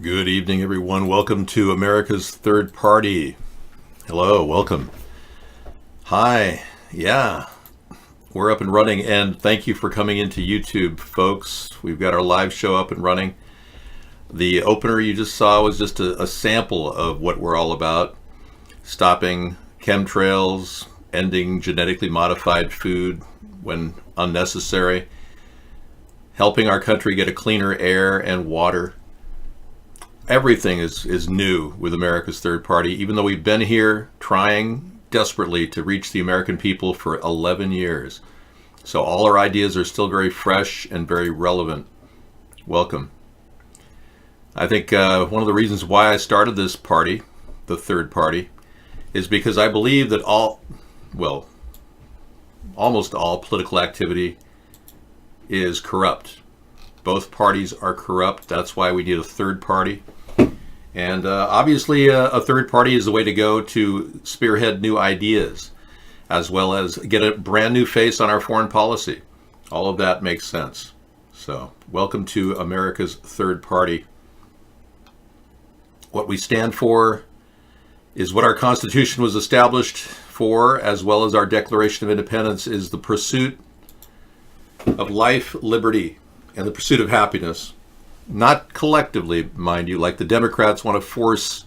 Good evening, everyone. Welcome to America's Third Party. Hello, welcome. Hi. Yeah, we're up and running, and thank you for coming into YouTube, folks. We've got our live show up and running. The opener you just saw was just a sample of what we're all about. Stopping chemtrails, ending genetically modified food when unnecessary, helping our country get a cleaner air and water. Everything is new with America's Third Party, even though we've been here trying desperately to reach the American people for 11 years. So all our ideas are still very fresh and very relevant. Welcome. I think one of the reasons why I started this party, the Third Party, is because I believe that almost all political activity is corrupt. Both parties are corrupt. That's why we need a third party. And obviously, a third party is the way to go to spearhead new ideas, as well as get a brand new face on our foreign policy. All of that makes sense. So, welcome to America's Third Party. What we stand for is what our Constitution was established for, as well as our Declaration of Independence, is the pursuit of life, liberty, and the pursuit of happiness. Not collectively, mind you, like the Democrats want to force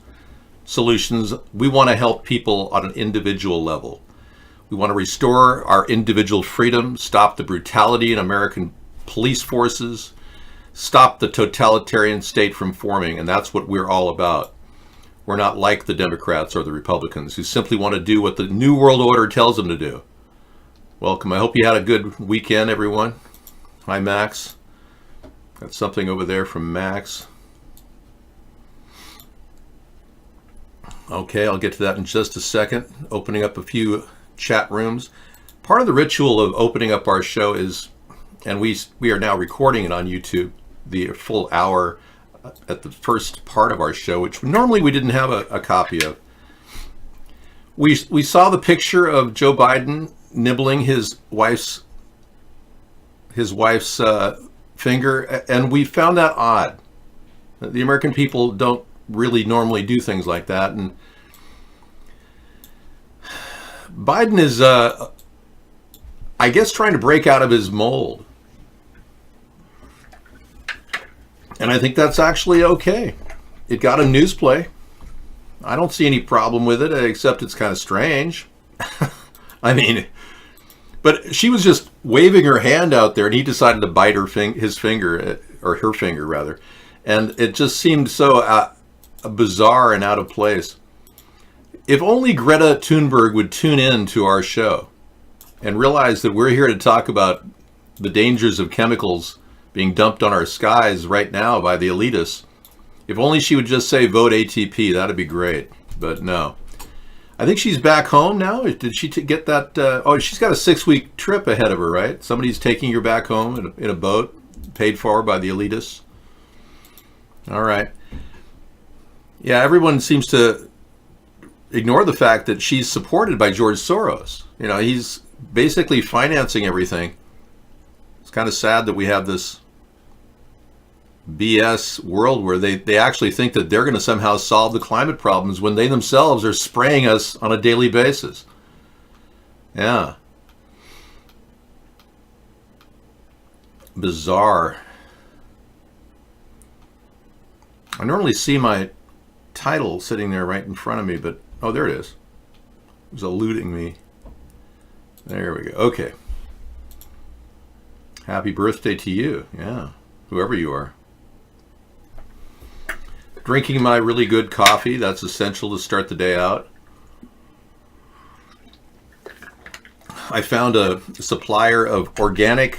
solutions. We want to help people on an individual level. We want to restore our individual freedom, stop the brutality in American police forces, stop the totalitarian state from forming, and that's what we're all about. We're not like the Democrats or the Republicans who simply want to do what the New World Order tells them to do. Welcome. I hope you had a good weekend, everyone. Hi, Max. Got something over there from Max. Okay, I'll get to that in just a second. Opening up a few chat rooms. Part of the ritual of opening up our show is, and we are now recording it on YouTube, the full hour at the first part of our show, which normally we didn't have a copy of. We saw the picture of Joe Biden nibbling his wife's finger, and we found that odd. The American people don't really normally do things like that, and Biden is, I guess, trying to break out of his mold. And I think that's actually okay. It got a news play. I don't see any problem with it, except it's kind of strange. I mean, but she was just waving her hand out there, and he decided to bite his finger, or her finger rather, and it just seemed so bizarre and out of place. If only Greta Thunberg would tune in to our show and realize that we're here to talk about the dangers of chemicals being dumped on our skies right now by the elitists. If only she would just say vote ATP, that'd be great. But no. I think she's back home now. Did she get that? She's got a 6-week trip ahead of her, right? Somebody's taking her back home in a boat, paid for by the elitists. All right. Yeah, everyone seems to ignore the fact that she's supported by George Soros. You know, he's basically financing everything. It's kind of sad that we have this BS world where they actually think that they're going to somehow solve the climate problems when they themselves are spraying us on a daily basis. Yeah. Bizarre. I normally see my title sitting there right in front of me, but oh, there it is. It was eluding me. There we go. Okay. Happy birthday to you. Yeah. Whoever you are. Drinking my really good coffee. That's essential to start the day out. I found a supplier of organic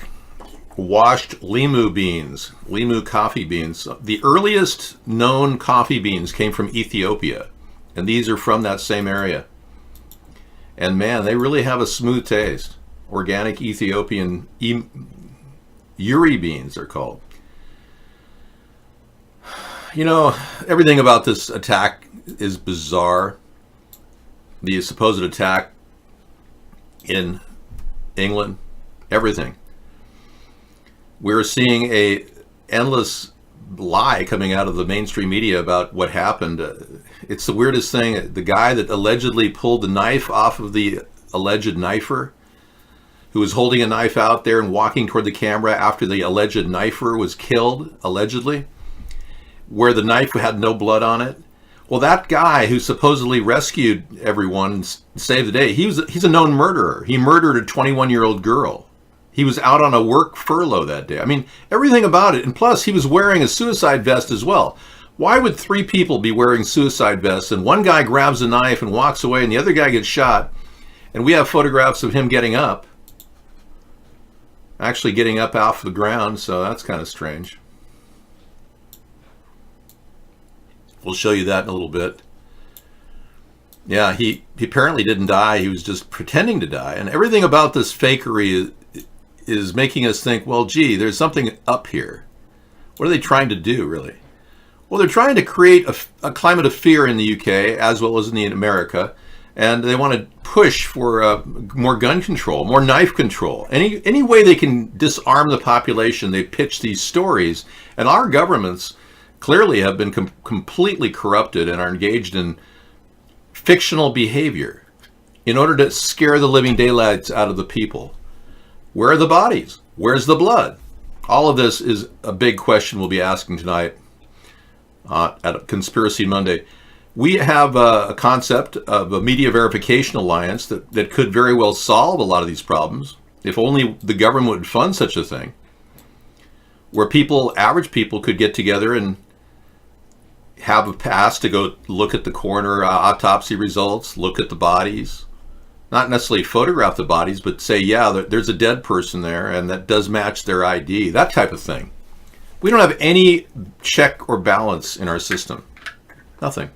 washed limu beans, limu coffee beans. The earliest known coffee beans came from Ethiopia, and these are from that same area. And man, they really have a smooth taste. Organic Ethiopian Uri beans are called. You know, everything about this attack is bizarre. The supposed attack in England, everything. We're seeing a endless lie coming out of the mainstream media about what happened. It's the weirdest thing. The guy that allegedly pulled the knife off of the alleged knifer, who was holding a knife out there and walking toward the camera after the alleged knifer was killed, allegedly, where the knife had no blood on it. Well, that guy who supposedly rescued everyone and saved the day, he's a known murderer. He murdered a 21-year-old girl. He was out on a work furlough that day. I mean, everything about it. And plus, he was wearing a suicide vest as well. Why would 3 people be wearing suicide vests and one guy grabs a knife and walks away and the other guy gets shot? And we have photographs of him getting up. Actually getting up off the ground, so that's kind of strange. We'll show you that in a little bit. Yeah, he apparently didn't die. He was just pretending to die. And everything about this fakery is making us think, well, gee, there's something up here. What are they trying to do, really? Well, they're trying to create a climate of fear in the UK, as well as in America. And they want to push for more gun control, more knife control. Any way they can disarm the population, they pitch these stories. And our governments clearly have been completely corrupted and are engaged in fictional behavior in order to scare the living daylights out of the people. Where are the bodies? Where's the blood? All of this is a big question we'll be asking tonight at Conspiracy Monday. We have a concept of a media verification alliance that could very well solve a lot of these problems if only the government would fund such a thing, where average people could get together and have a pass to go look at the coroner autopsy results, look at the bodies, not necessarily photograph the bodies, but say, yeah, there's a dead person there and that does match their ID, that type of thing. We don't have any check or balance in our system. Nothing.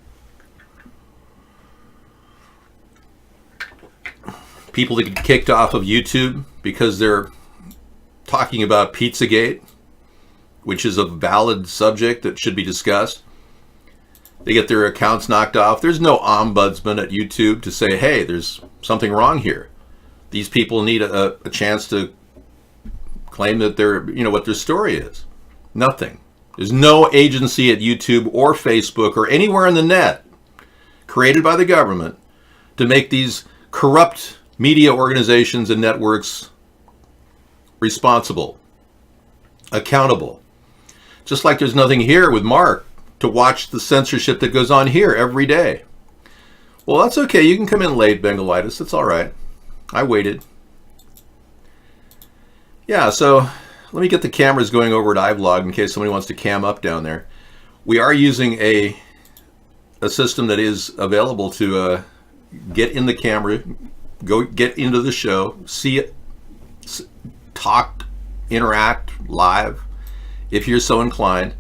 People that get kicked off of YouTube because they're talking about Pizzagate, which is a valid subject that should be discussed. They get their accounts knocked off. There's no ombudsman at YouTube to say, hey, there's something wrong here. These people need a chance to claim that what their story is. Nothing. There's no agency at YouTube or Facebook or anywhere on the net created by the government to make these corrupt media organizations and networks responsible, accountable. Just like there's nothing here with Mark to watch the censorship that goes on here every day. Well, that's okay. You can come in late, Bengalitis. That's all right. I waited. Yeah, so let me get the cameras going over at iVlog in case somebody wants to cam up down there. We are using a system that is available to get in the camera, go get into the show, see it, talk, interact live if you're so inclined.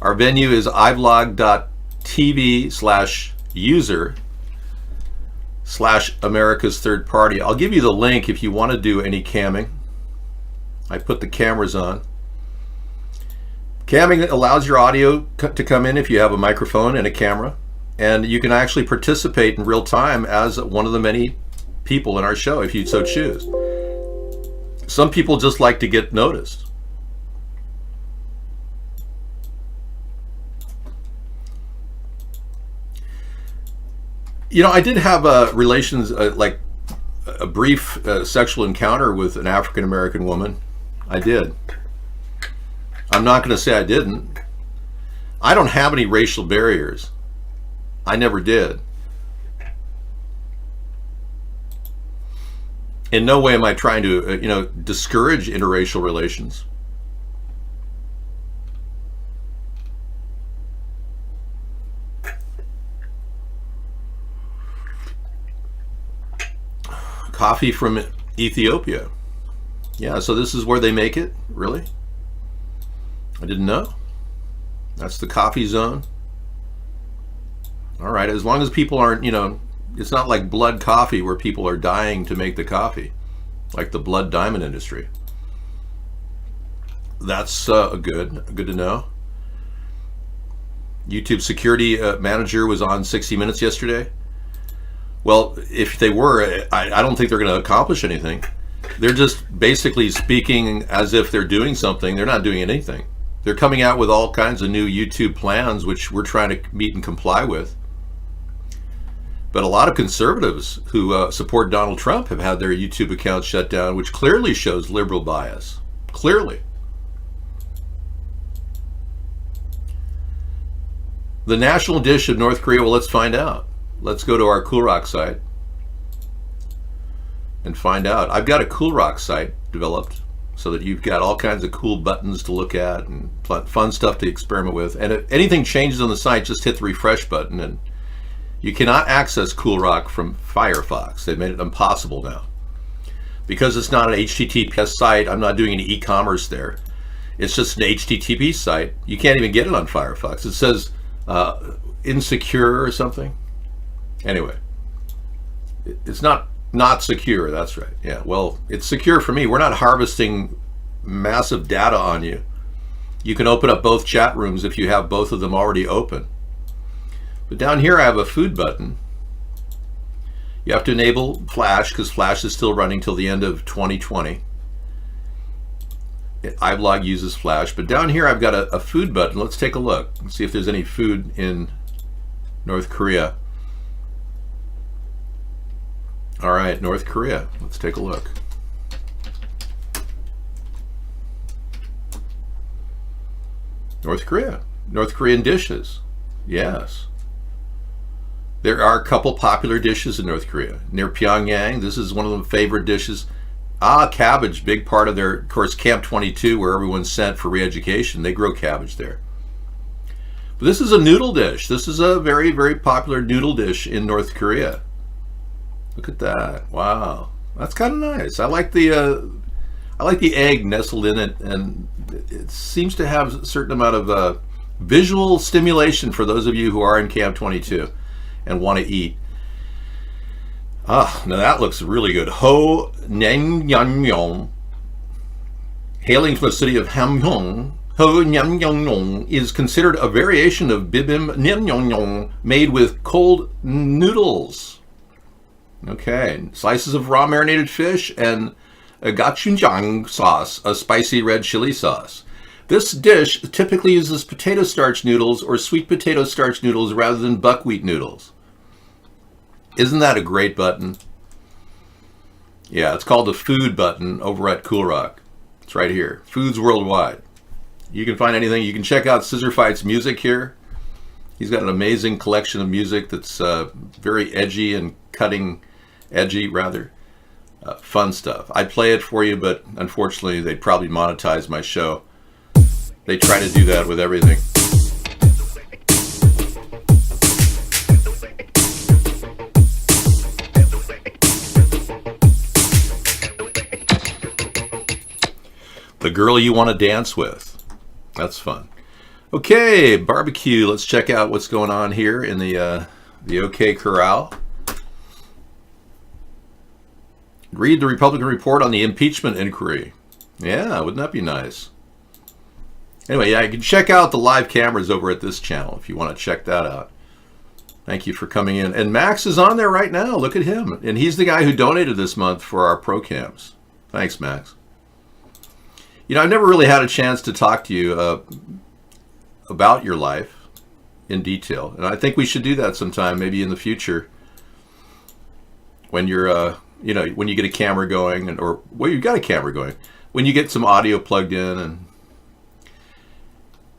Our venue is ivlog.tv/user/America's Third Party. I'll give you the link if you want to do any camming. I put the cameras on. Camming allows your audio to come in if you have a microphone and a camera, and you can actually participate in real time as one of the many people in our show if you so choose. Some people just like to get noticed. I did have relations, like a brief sexual encounter with an African American woman. I did. I'm not going to say I didn't. I don't have any racial barriers. I never did. In no way am I trying to, discourage interracial relations. Coffee from Ethiopia. Yeah, so this is where they make it? Really? I didn't know. That's the coffee zone. All right, as long as people aren't, it's not like blood coffee where people are dying to make the coffee, like the blood diamond industry. That's good to know. YouTube security manager was on 60 Minutes yesterday. Well, if they were, I don't think they're going to accomplish anything. They're just basically speaking as if they're doing something. They're not doing anything. They're coming out with all kinds of new YouTube plans, which we're trying to meet and comply with. But a lot of conservatives who support Donald Trump have had their YouTube accounts shut down, which clearly shows liberal bias. Clearly. The national dish of North Korea, well, let's find out. Let's go to our Cool Rock site and find out. I've got a Cool Rock site developed so that you've got all kinds of cool buttons to look at and fun stuff to experiment with. And if anything changes on the site, just hit the refresh button. And you cannot access Cool Rock from Firefox. They've made it impossible now. Because it's not an HTTPS site, I'm not doing any e-commerce there. It's just an HTTP site. You can't even get it on Firefox. It says insecure or something. Anyway, it's not secure. That's right. Yeah, well, it's secure for me. We're not harvesting massive data on you. You can open up both chat rooms if you have both of them already open. But down here I have a food button. You have to enable Flash because Flash is still running till the end of 2020. iBlog uses Flash, but down here I've got a food button. Let's take a look and see if there's any food in North Korea. All right, North Korea. Let's take a look. North Korea. North Korean dishes. Yes. There are a couple popular dishes in North Korea. Near Pyongyang, this is one of the favorite dishes. Cabbage, big part of their, of course, Camp 22, where everyone's sent for re-education. They grow cabbage there. But this is a noodle dish. This is a very, very popular noodle dish in North Korea. Look at that! Wow, that's kind of nice. I like the egg nestled in it, and it seems to have a certain amount of visual stimulation for those of you who are in Camp 22 and want to eat. Now that looks really good. Ho Nyangmyeon, hailing from the city of Hamgyong, Ho Nyangmyeon is considered a variation of Bibim Nyangmyeon made with cold noodles. Okay, slices of raw marinated fish and a gochujang sauce, a spicy red chili sauce. This dish typically uses potato starch noodles or sweet potato starch noodles rather than buckwheat noodles. Isn't that a great button? Yeah, it's called the food button over at Cool Rock. It's right here. Foods Worldwide. You can find anything. You can check out Scissor Fight's music here. He's got an amazing collection of music that's very edgy and edgy rather. Fun stuff. I'd play it for you, but unfortunately they'd probably monetize my show. They try to do that with everything. The girl you want to dance with. That's fun. Okay, barbecue. Let's check out what's going on here in the OK Corral. Read the Republican report on the impeachment inquiry. Yeah, wouldn't that be nice? Anyway, yeah, you can check out the live cameras over at this channel if you want to check that out. Thank you for coming in. And Max is on there right now. Look at him. And he's the guy who donated this month for our pro cams. Thanks, Max. You know, I've never really had a chance to talk to you about your life in detail. And I think we should do that sometime, maybe in the future, when you're, when you get a camera going, well, you've got a camera going, when you get some audio plugged in, and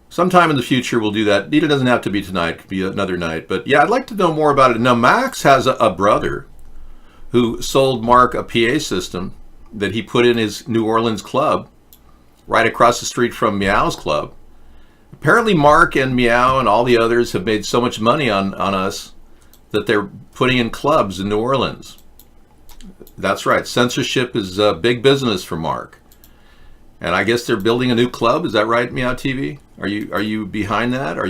sometime in the future we'll do that. It doesn't have to be tonight, it could be another night. But yeah, I'd like to know more about it. Now, Max has a brother who sold Mark a PA system that he put in his New Orleans club right across the street from Meow's club. Apparently Mark and Meow and all the others have made so much money on us that they're putting in clubs in New Orleans. That's right. Censorship is big business for Mark. And I guess they're building a new club. Is that right, Meow TV? Are you behind that? Are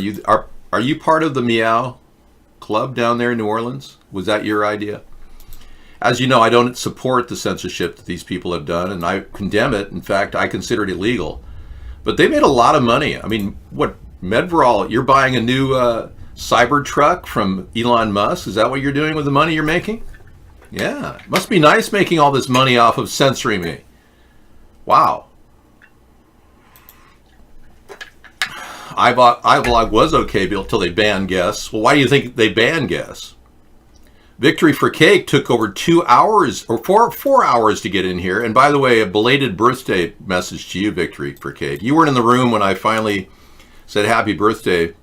you part of the Meow club down there in New Orleans? Was that your idea? As you know, I don't support the censorship that these people have done, and I condemn it. In fact, I consider it illegal. But they made a lot of money. I mean, what, Medveral, you're buying a new Cybertruck from Elon Musk? Is that what you're doing with the money you're making? Yeah, it must be nice making all this money off of censoring me. Wow. iVlog was okay until they banned guests. Well, why do you think they banned guests? Victory for Cake took over 2 hours or 4 hours to get in here. And by the way, a belated birthday message to you, Victory for Cake. You weren't in the room when I finally said happy birthday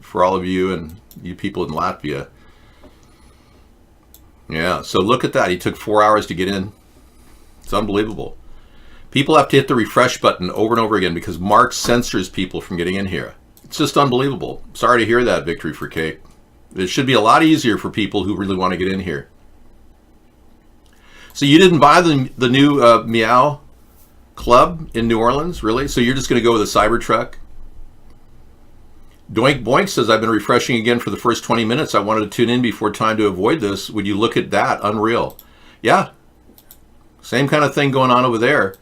for all of you and you people in Latvia. Yeah, so look at that. He took 4 hours to get in. It's unbelievable. People have to hit the refresh button over and over again because Mark censors people from getting in here. It's just unbelievable. Sorry to hear that, Victory for Cake. It should be a lot easier for people who really want to get in here. So you didn't buy the new Meow Club in New Orleans, really? So you're just going to go with a Cybertruck? Doink Boink says, I've been refreshing again for the first 20 minutes. I wanted to tune in before time to avoid this. Would you look at that? Unreal. Yeah. Same kind of thing going on over there.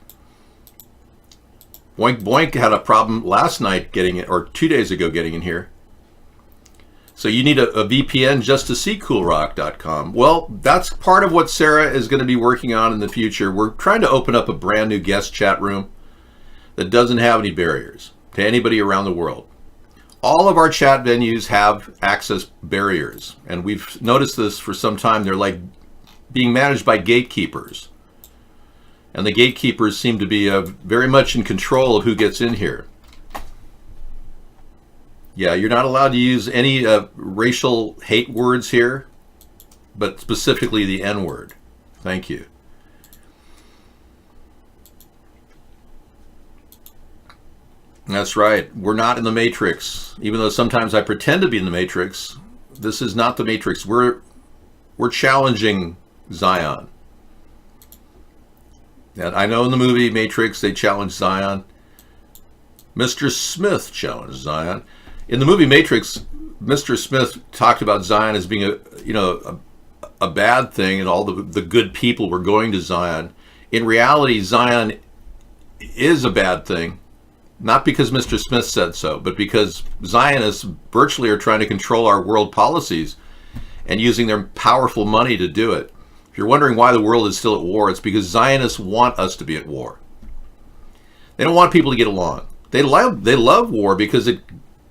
Boink Boink had a problem last night getting it, or 2 days ago getting in here. So you need a VPN just to see coolrock.com. Well, that's part of what Sarah is going to be working on in the future. We're trying to open up a brand new guest chat room that doesn't have any barriers to anybody around the world. All of our chat venues have access barriers, and we've noticed this for some time. They're like being managed by gatekeepers. And the gatekeepers seem to be very much in control of who gets in here. Yeah, you're not allowed to use any racial hate words here, but specifically the N-word. Thank you. That's right. We're not in the Matrix. Even though sometimes I pretend to be in the Matrix, this is not the Matrix. We're challenging Zion. And I know in the movie Matrix they challenged Zion. Mr. Smith challenged Zion. In the movie Matrix, Mr. Smith talked about Zion as being a bad thing, and all the good people were going to Zion. In reality, Zion is a bad thing, not because Mr. Smith said so, but because Zionists virtually are trying to control our world policies and using their powerful money to do it. If you're wondering why the world is still at war, it's because Zionists want us to be at war. They don't want people to get along. They love war because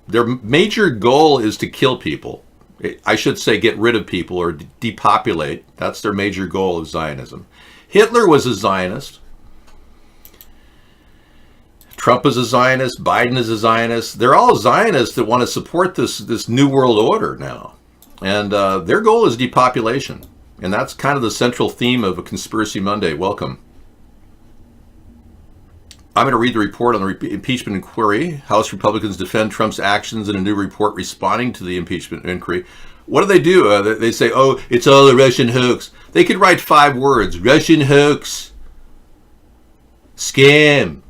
their major goal is to kill people. I should say get rid of people or depopulate. That's their major goal of Zionism. Hitler was a Zionist. Trump is a Zionist. Biden is a Zionist. They're all Zionists that want to support this new world order now. And their goal is depopulation. And that's kind of the central theme of a Conspiracy Monday. Welcome. I'm going to read the report on the impeachment inquiry. House Republicans defend Trump's actions in a new report responding to the impeachment inquiry. What do? They say, oh, it's all a Russian hoax. They could write 5 words. Russian hoax. Scam.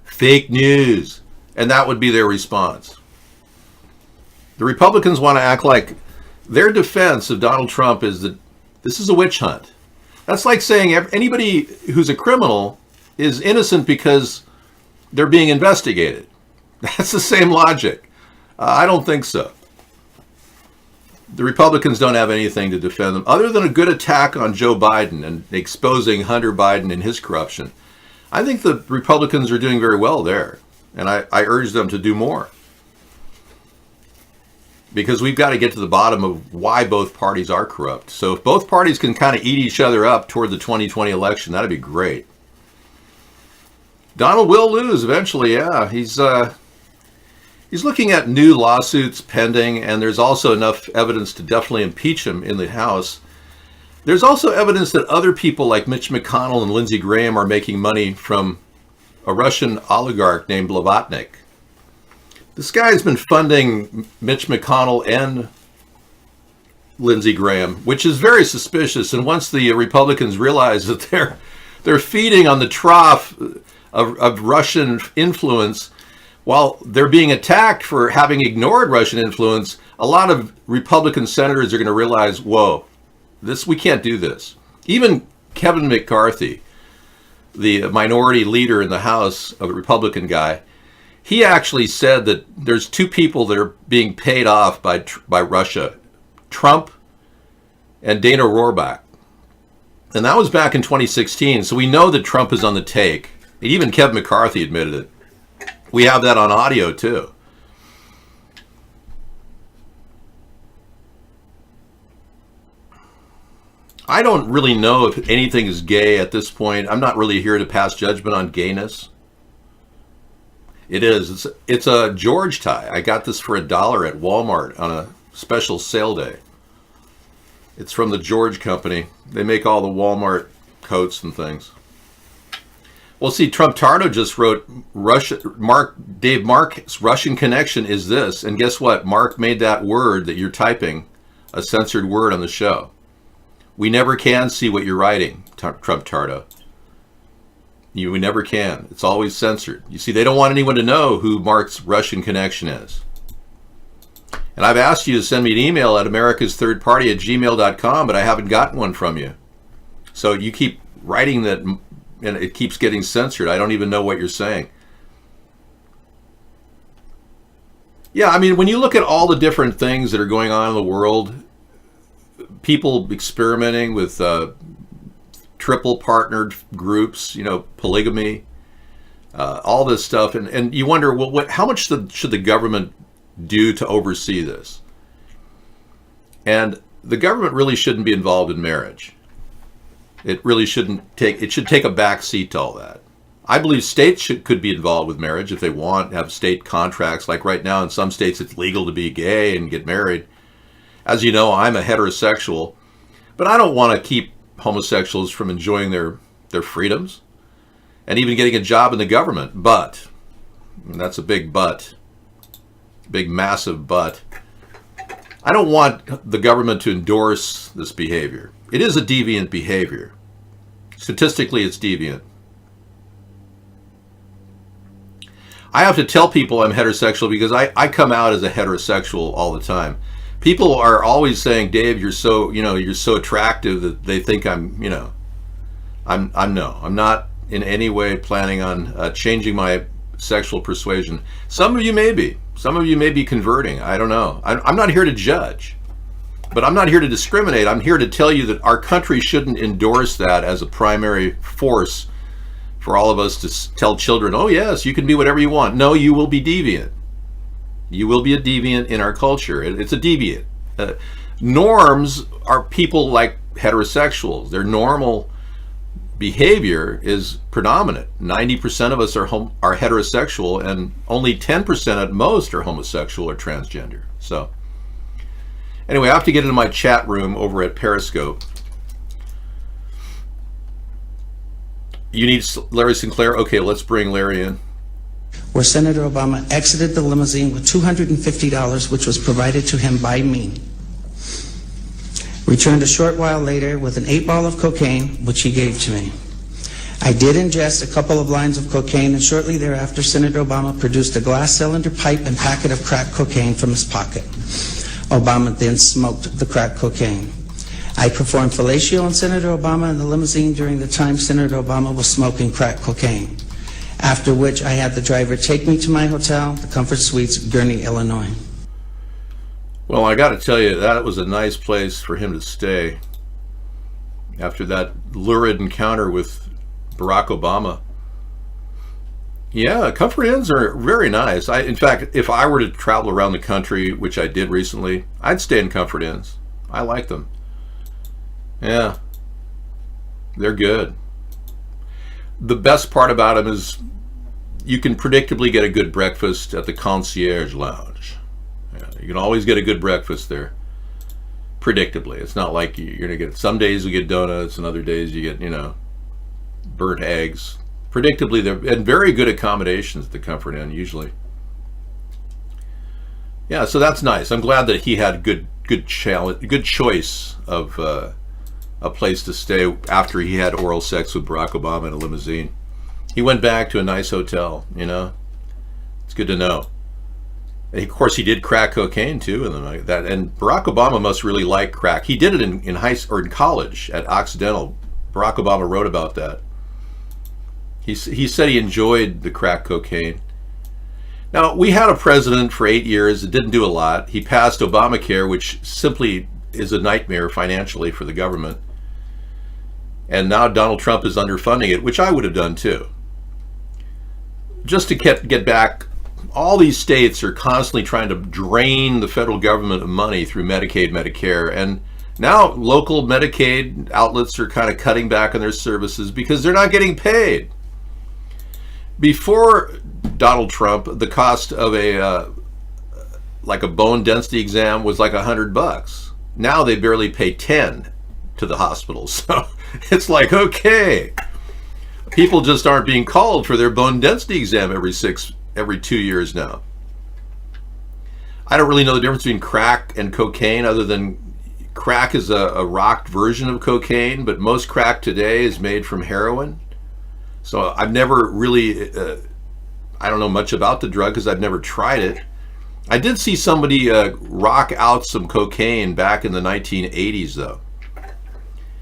Fake news. And that would be their response. The Republicans want to act like their defense of Donald Trump is that this is a witch hunt. That's like saying anybody who's a criminal is innocent because they're being investigated. That's the same logic. I don't think so. The Republicans don't have anything to defend them other than a good attack on Joe Biden and exposing Hunter Biden and his corruption. I think the Republicans are doing very well there, and I urge them to do more. Because we've got to get to the bottom of why both parties are corrupt. So if both parties can kind of eat each other up toward the 2020 election, that'd be great. Donald will lose eventually, yeah. He's looking at new lawsuits pending, and there's also enough evidence to definitely impeach him in the House. There's also evidence that other people like Mitch McConnell and Lindsey Graham are making money from a Russian oligarch named Blavatnik. This guy's been funding Mitch McConnell and Lindsey Graham, which is very suspicious. And once the Republicans realize that they're feeding on the trough of Russian influence, while they're being attacked for having ignored Russian influence, a lot of Republican senators are going to realize, whoa, we can't do this. Even Kevin McCarthy, the minority leader in the House, a Republican guy, he actually said that there's 2 people that are being paid off by Russia, Trump and Dana Rohrabaugh. And that was back in 2016. So we know that Trump is on the take. Even Kevin McCarthy admitted it. We have that on audio too. I don't really know if anything is gay at this point. I'm not really here to pass judgment on gayness. It is. It's a George tie. I got this for $1 at Walmart on a special sale day. It's from the George Company. They make all the Walmart coats and things. Well, see, Trump Tardo just wrote, Dave Mark's Russian connection is this. And guess what? Mark made that word that you're typing a censored word on the show. We never can see what you're writing, Trump Tardo. We never can. It's always censored. You see, they don't want anyone to know who Mark's Russian connection is. And I've asked you to send me an email at americasthirdparty@gmail.com, but I haven't gotten one from you. So you keep writing that, and it keeps getting censored. I don't even know what you're saying. Yeah, I mean, when you look at all the different things that are going on in the world, people experimenting with triple partnered groups, polygamy, all this stuff. And you wonder, well, how much should the government do to oversee this? And the government really shouldn't be involved in marriage. It really shouldn't it should take a back seat to all that. I believe states could be involved with marriage if they want, have state contracts. Like right now in some states, it's legal to be gay and get married. As you know, I'm a heterosexual, but I don't want to keep homosexuals from enjoying their freedoms and even getting a job in the government. But, and that's a big but, big massive but, I don't want the government to endorse this behavior. It is a deviant behavior. Statistically, it's deviant. I have to tell people I'm heterosexual because I come out as a heterosexual all the time. People are always saying, Dave, you're so attractive that they think I'm not in any way planning on changing my sexual persuasion. Some of you may be. Some of you may be converting. I don't know. I'm not here to judge, but I'm not here to discriminate. I'm here to tell you that our country shouldn't endorse that as a primary force for all of us to tell children, oh yes, you can be whatever you want. No, you will be deviant. You will be a deviant in our culture. It's a deviant. Norms are people like heterosexuals. Their normal behavior is predominant. 90% of us are heterosexual, and only 10% at most are homosexual or transgender. So anyway, I have to get into my chat room over at Periscope. You need Larry Sinclair? Okay, let's bring Larry in. Where Senator Obama exited the limousine with $250, which was provided to him by me. Returned a short while later with an 8-ball of cocaine, which he gave to me. I did ingest a couple of lines of cocaine, and shortly thereafter, Senator Obama produced a glass cylinder pipe and packet of crack cocaine from his pocket. Obama then smoked the crack cocaine. I performed fellatio on Senator Obama in the limousine during the time Senator Obama was smoking crack cocaine. After which I had the driver take me to my hotel, the Comfort Suites, Gurnee, Illinois. Well, I got to tell you, that was a nice place for him to stay after that lurid encounter with Barack Obama. Yeah, Comfort Inns are very nice. In fact, if I were to travel around the country, which I did recently, I'd stay in Comfort Inns. I like them. Yeah, they're good. The best part about them is you can predictably get a good breakfast at the concierge lounge. Yeah, you can always get a good breakfast there. Predictably. It's not like you're going to get, some days you get donuts and other days you get, burnt eggs. Predictably, and very good accommodations at the Comfort Inn usually. Yeah, so that's nice. I'm glad that he had good choice of a place to stay after he had oral sex with Barack Obama in a limousine. He went back to a nice hotel, It's good to know. And of course, he did crack cocaine too, and that. And Barack Obama must really like crack. He did it in in college at Occidental. Barack Obama wrote about that. He said he enjoyed the crack cocaine. Now, we had a president for 8 years that didn't do a lot. He passed Obamacare, which simply is a nightmare financially for the government. And now Donald Trump is underfunding it, which I would have done too. just to get back, all these states are constantly trying to drain the federal government of money through Medicaid, Medicare, and now local Medicaid outlets are kind of cutting back on their services because they're not getting paid. Before Donald Trump, the cost of a bone density exam was like $100. Now they barely pay 10 to the hospitals. So it's like, okay, people just aren't being called for their bone density exam every 2 years now. I don't really know the difference between crack and cocaine, other than crack is a rocked version of cocaine, but most crack today is made from heroin. So I've never really, I don't know much about the drug because I've never tried it. I did see somebody rock out some cocaine back in the 1980s, though.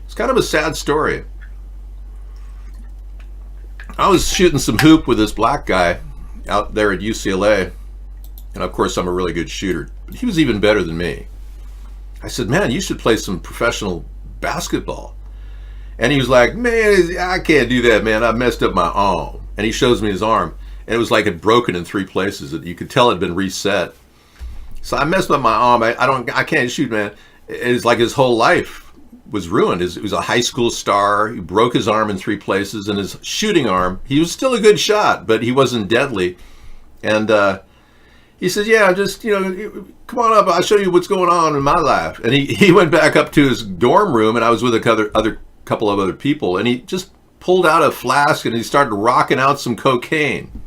It's kind of a sad story. I was shooting some hoop with this black guy out there at UCLA, and of course I'm a really good shooter, but he was even better than me. I said, man, you should play some professional basketball. And he was like, man, I can't do that, man. I messed up my arm. And he shows me his arm, and it was like it had broken in 3 places. You could tell it had been reset. So I messed up my arm. I can't shoot, man. It's like his whole life was ruined. He was a high school star. He broke his arm in 3 places, and his shooting arm, he was still a good shot, but he wasn't deadly. And he says, yeah, just, come on up. I'll show you what's going on in my life. And he went back up to his dorm room, and I was with a couple of other people, and he just pulled out a flask and he started rocking out some cocaine.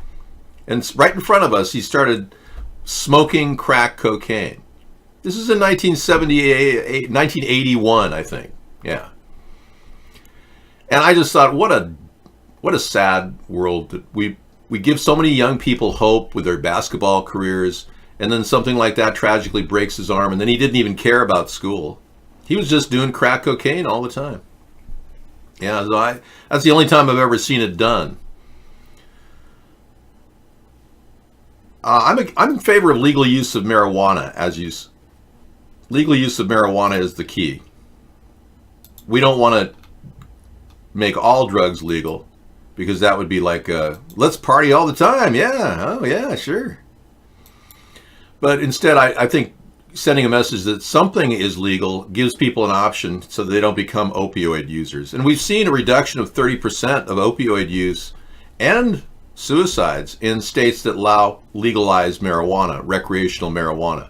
And right in front of us, he started smoking crack cocaine. This is in 1981, I think. Yeah. And I just thought, what a sad world that we give so many young people hope with their basketball careers, and then something like that tragically breaks his arm, and then he didn't even care about school. He was just doing crack cocaine all the time. Yeah, so that's the only time I've ever seen it done. I'm in favor of legal use of marijuana legal use of marijuana is the key. We don't want to make all drugs legal, because that would be like, let's party all the time. Yeah, oh yeah, sure. But instead, I think sending a message that something is legal gives people an option so that they don't become opioid users. And we've seen a reduction of 30% of opioid use and suicides in states that allow legalized marijuana, recreational marijuana.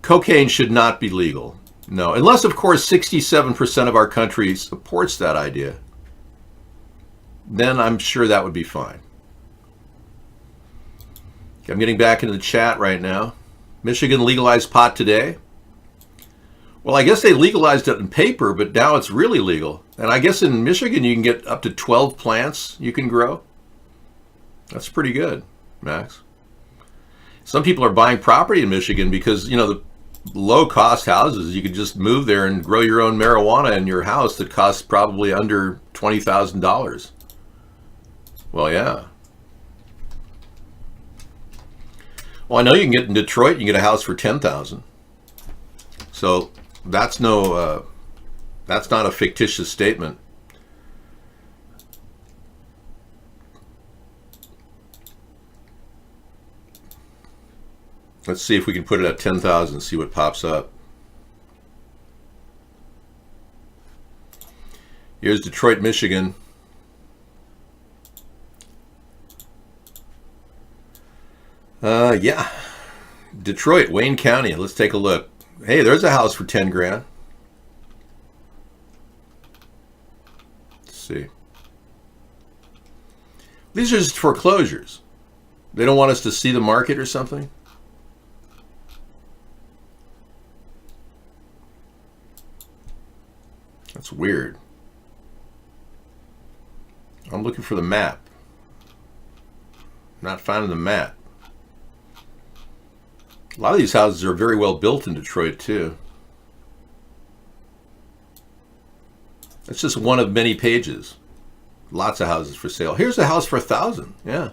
Cocaine should not be legal. No, unless, of course, 67% of our country supports that idea. Then I'm sure that would be fine. I'm getting back into the chat right now. Michigan legalized pot today. Well, I guess they legalized it in paper, but now it's really legal. And I guess in Michigan you can get up to 12 plants you can grow. That's pretty good, Max. Some people are buying property in Michigan because, the low-cost houses, you could just move there and grow your own marijuana in your house that costs probably under $20,000. Well, yeah. Well, I know you can get in Detroit, you can get a house for $10,000. So that's not a fictitious statement. Let's see if we can put it at 10,000 and see what pops up. Here's Detroit, Michigan. Yeah. Detroit, Wayne County. Let's take a look. Hey, there's a house for 10 grand. Let's see. These are just foreclosures. They don't want us to see the market or something? That's weird. I'm looking for the map. Not finding the map. A lot of these houses are very well built in Detroit, too. That's just one of many pages. Lots of houses for sale. Here's a house for $1,000. Yeah.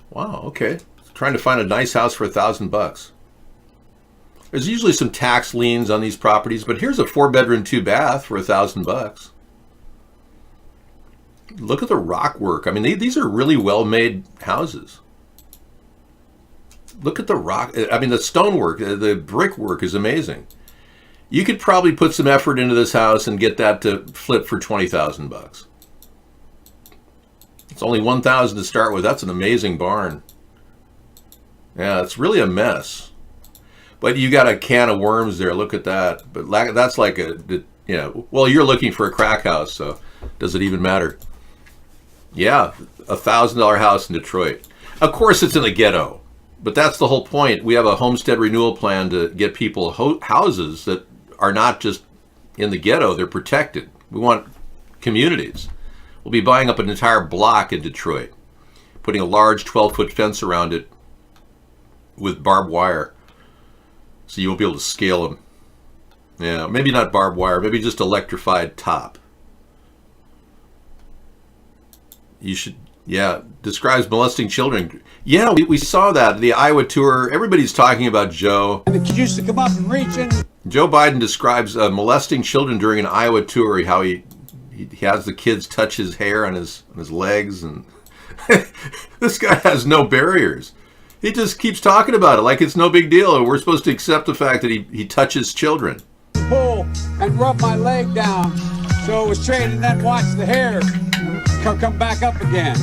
Wow, okay. Trying to find a nice house for $1,000. There's usually some tax liens on these properties, but here's a 4-bedroom, 2-bath for $1,000. Look at the rock work. I mean, these are really well-made houses. Look at the rock. I mean, the stonework, the brickwork is amazing. You could probably put some effort into this house and get that to flip for $20,000. It's only $1,000 to start with. That's an amazing barn. Yeah, it's really a mess. But you got a can of worms there. Look at that. But that's like well, you're looking for a crack house, so does it even matter? Yeah, $1,000 house in Detroit. Of course, it's in the ghetto. But that's the whole point. We have a homestead renewal plan to get people houses that are not just in the ghetto. They're protected. We want communities. We'll be buying up an entire block in Detroit, putting a large 12-foot fence around it with barbed wire, so you won't be able to scale them. Yeah, maybe not barbed wire, maybe just electrified top. You should, yeah, describes molesting children. Yeah, we saw that, the Iowa tour. Everybody's talking about Joe. And the kids used to come up and reach in. Joe Biden describes molesting children during an Iowa tour, how he has the kids touch his hair on his legs, and this guy has no barriers. He just keeps talking about it like it's no big deal, and we're supposed to accept the fact that he touches children. Pull and rub my leg down so it was straight, and then watch the hair come back up again.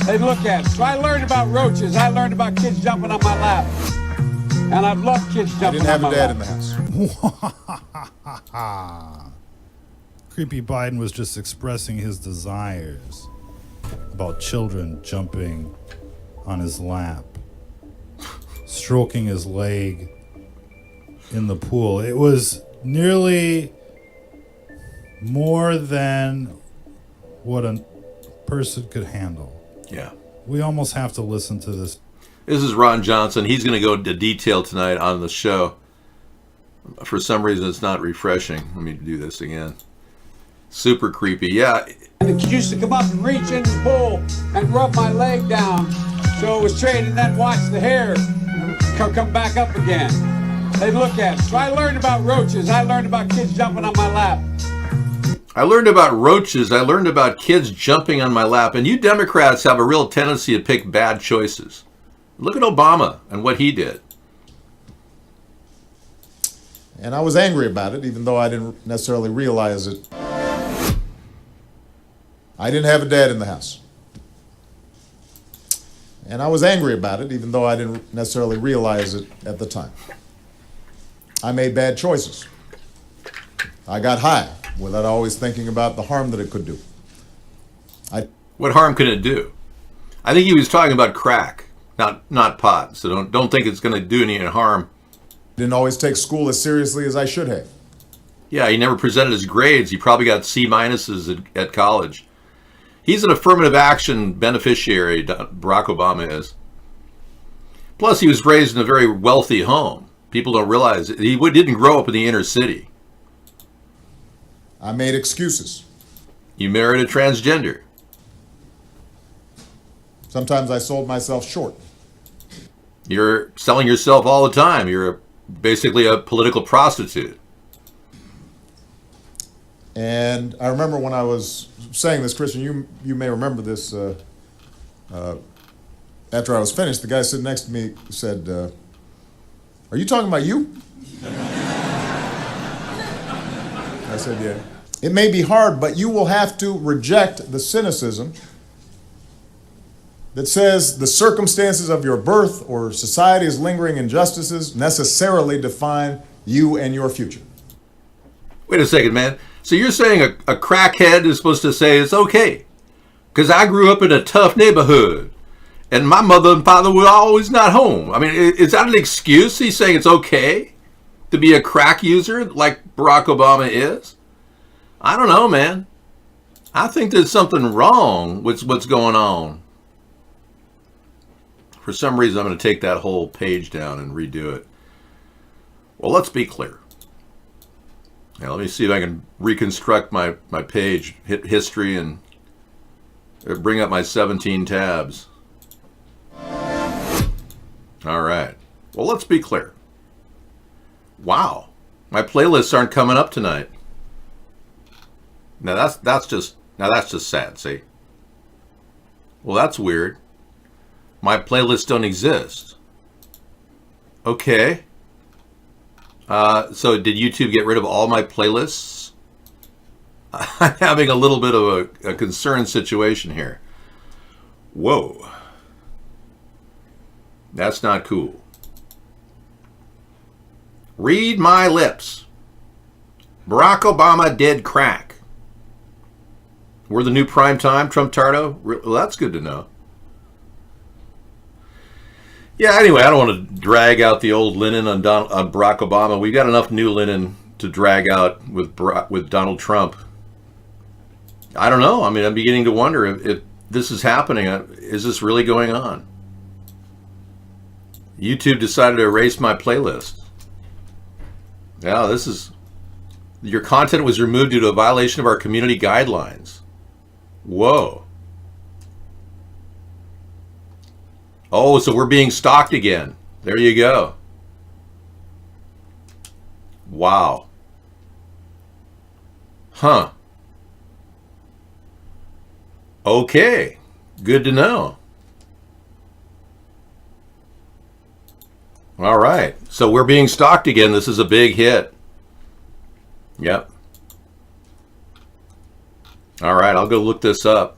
They'd look at it. So I learned about roaches. I learned about kids jumping on my lap. And I've loved kids jumping on my lap. I didn't have a dad in the house. Creepy Biden was just expressing his desires about children jumping on his lap, stroking his leg in the pool. It was nearly more than what a person could handle. Yeah. We almost have to listen to this. This is Ron Johnson. He's going to go into detail tonight on the show. For some reason, it's not refreshing. Let me do this again. Super creepy. Yeah. And the kids used to come up and reach in the pool and rub my leg down so it was straight, and then watch the hair come back up again. They'd look at it. So I learned about roaches. I learned about kids jumping on my lap. I learned about roaches. I learned about kids jumping on my lap. And you Democrats have a real tendency to pick bad choices. Look at Obama and what he did. And I was angry about it, even though I didn't necessarily realize it. I didn't have a dad in the house. And I was angry about it, even though I didn't necessarily realize it at the time. I made bad choices. I got high without always thinking about the harm that it could do. What harm could it do? I think he was talking about crack, not pot. So don't think it's going to do any harm. Didn't always take school as seriously as I should have. Yeah, he never presented his grades. He probably got C minuses at college. He's an affirmative action beneficiary, Barack Obama is. Plus, he was raised in a very wealthy home. People don't realize it. He didn't grow up in the inner city. I made excuses. You married a transgender. Sometimes I sold myself short. You're selling yourself all the time. You're basically a political prostitute. And I remember when I was saying this, Christian, you may remember this, after I was finished, the guy sitting next to me said, "Are you talking about you?" I said, "Yeah." It may be hard, but you will have to reject the cynicism that says the circumstances of your birth or society's lingering injustices necessarily define you and your future. Wait a second, man. So you're saying a crackhead is supposed to say it's okay because I grew up in a tough neighborhood and my mother and father were always not home. I mean, is that an excuse? He's saying it's okay to be a crack user like Barack Obama is? I don't know, man. I think there's something wrong with what's going on. For some reason, I'm going to take that whole page down and redo it. Well, let's be clear. Now, let me see if I can reconstruct my page, hit history, and bring up my 17 tabs. All right. Well, let's be clear. Wow. My playlists aren't coming up tonight. Now that's just sad, see? Well, that's weird. My playlists don't exist. Okay. So did YouTube get rid of all my playlists? I'm having a little bit of a concerned situation here. Whoa. That's not cool. Read my lips. Barack Obama did crack. We're the new prime time, Trump Tardo? Well, that's good to know. Yeah, anyway, I don't want to drag out the old linen on Barack Obama. We've got enough new linen to drag out with Donald Trump. I don't know. I mean, I'm beginning to wonder if this is happening. Is this really going on? YouTube decided to erase my playlist. Yeah, this is... Your content was removed due to a violation of our community guidelines. Whoa. Oh, so we're being stalked again. There you go. Wow. Huh. Okay. Good to know. All right. So we're being stalked again. This is a big hit. Yep. All right. I'll go look this up.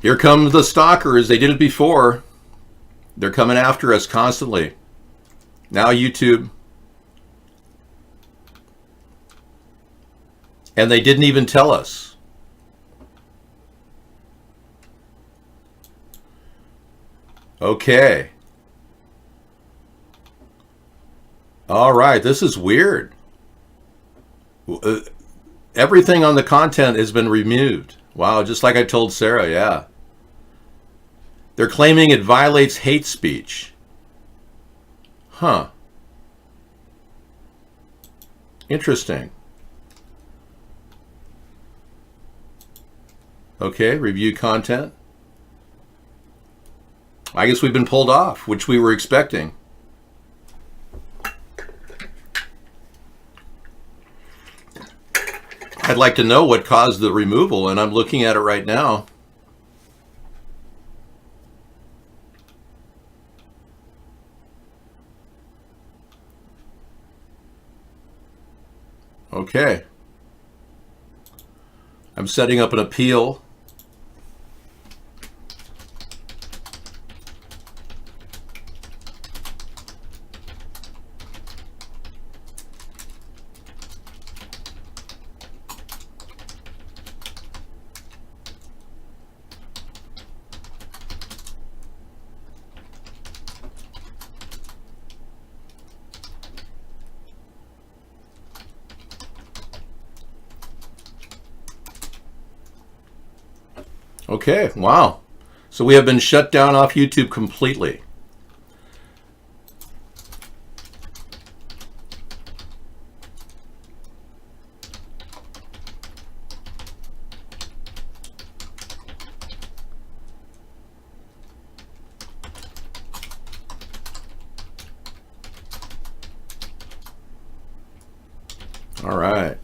Here come the stalkers. They did it before. They're coming after us constantly. Now YouTube. And they didn't even tell us. Okay. All right. This is weird. Everything on the content has been removed. Wow, just like I told Sarah, yeah. They're claiming it violates hate speech. Huh. Interesting. Okay, review content. I guess we've been pulled off, which we were expecting. I'd like to know what caused the removal, and I'm looking at it right now. Okay. I'm setting up an appeal. Okay, wow. So we have been shut down off YouTube completely. All right.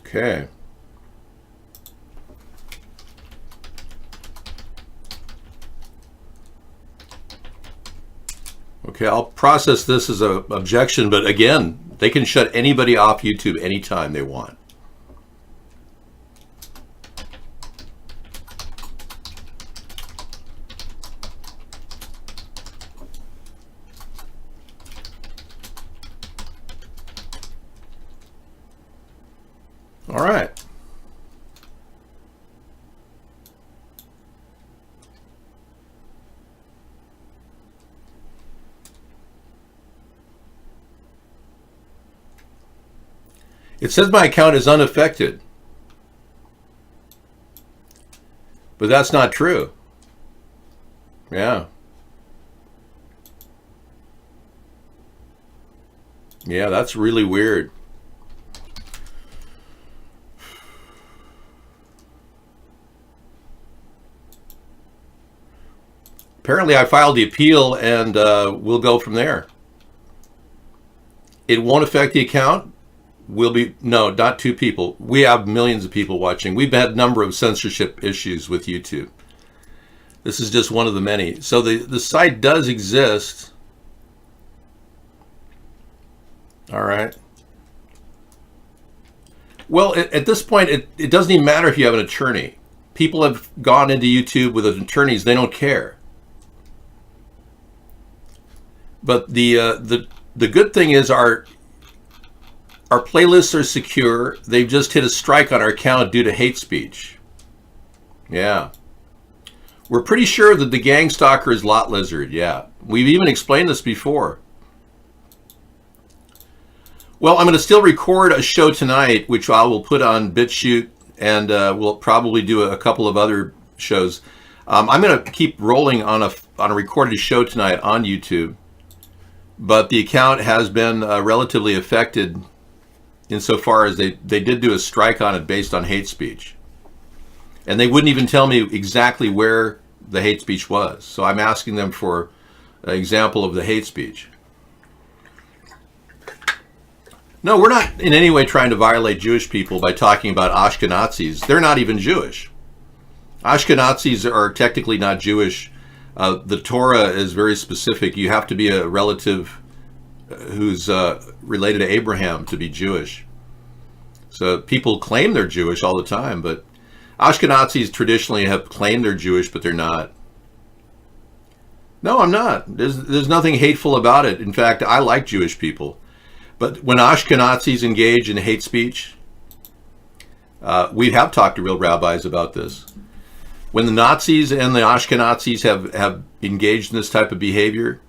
Okay. Okay, I'll process this as an objection, but again, they can shut anybody off YouTube anytime they want. All right. It says my account is unaffected, but that's not true. Yeah. Yeah, that's really weird. Apparently I filed the appeal and we'll go from there. It won't affect the account, will be, no, not 2 people. We have millions of people watching. We've had a number of censorship issues with YouTube. This is just one of the many. So the site does exist. All right. Well, at this point, it doesn't even matter if you have an attorney. People have gone into YouTube with attorneys. They don't care. But the good thing is our playlists are secure. They've just hit a strike on our account due to hate speech. Yeah. We're pretty sure that the gang stalker is Lot Lizard. Yeah. We've even explained this before. Well, I'm going to still record a show tonight, which I will put on BitChute, and we'll probably do a couple of other shows. I'm going to keep rolling on a recorded show tonight on YouTube, but the account has been relatively affected insofar as they did do a strike on it based on hate speech. And they wouldn't even tell me exactly where the hate speech was. So I'm asking them for an example of the hate speech. No, we're not in any way trying to violate Jewish people by talking about Ashkenazis. They're not even Jewish. Ashkenazis are technically not Jewish. The Torah is very specific. You have to be a relative who's related to Abraham to be Jewish. So people claim they're Jewish all the time, but Ashkenazis traditionally have claimed they're Jewish, but they're not. No, I'm not. There's nothing hateful about it. In fact, I like Jewish people. But when Ashkenazis engage in hate speech, we have talked to real rabbis about this. When the Nazis and the Ashkenazis have engaged in this type of behavior,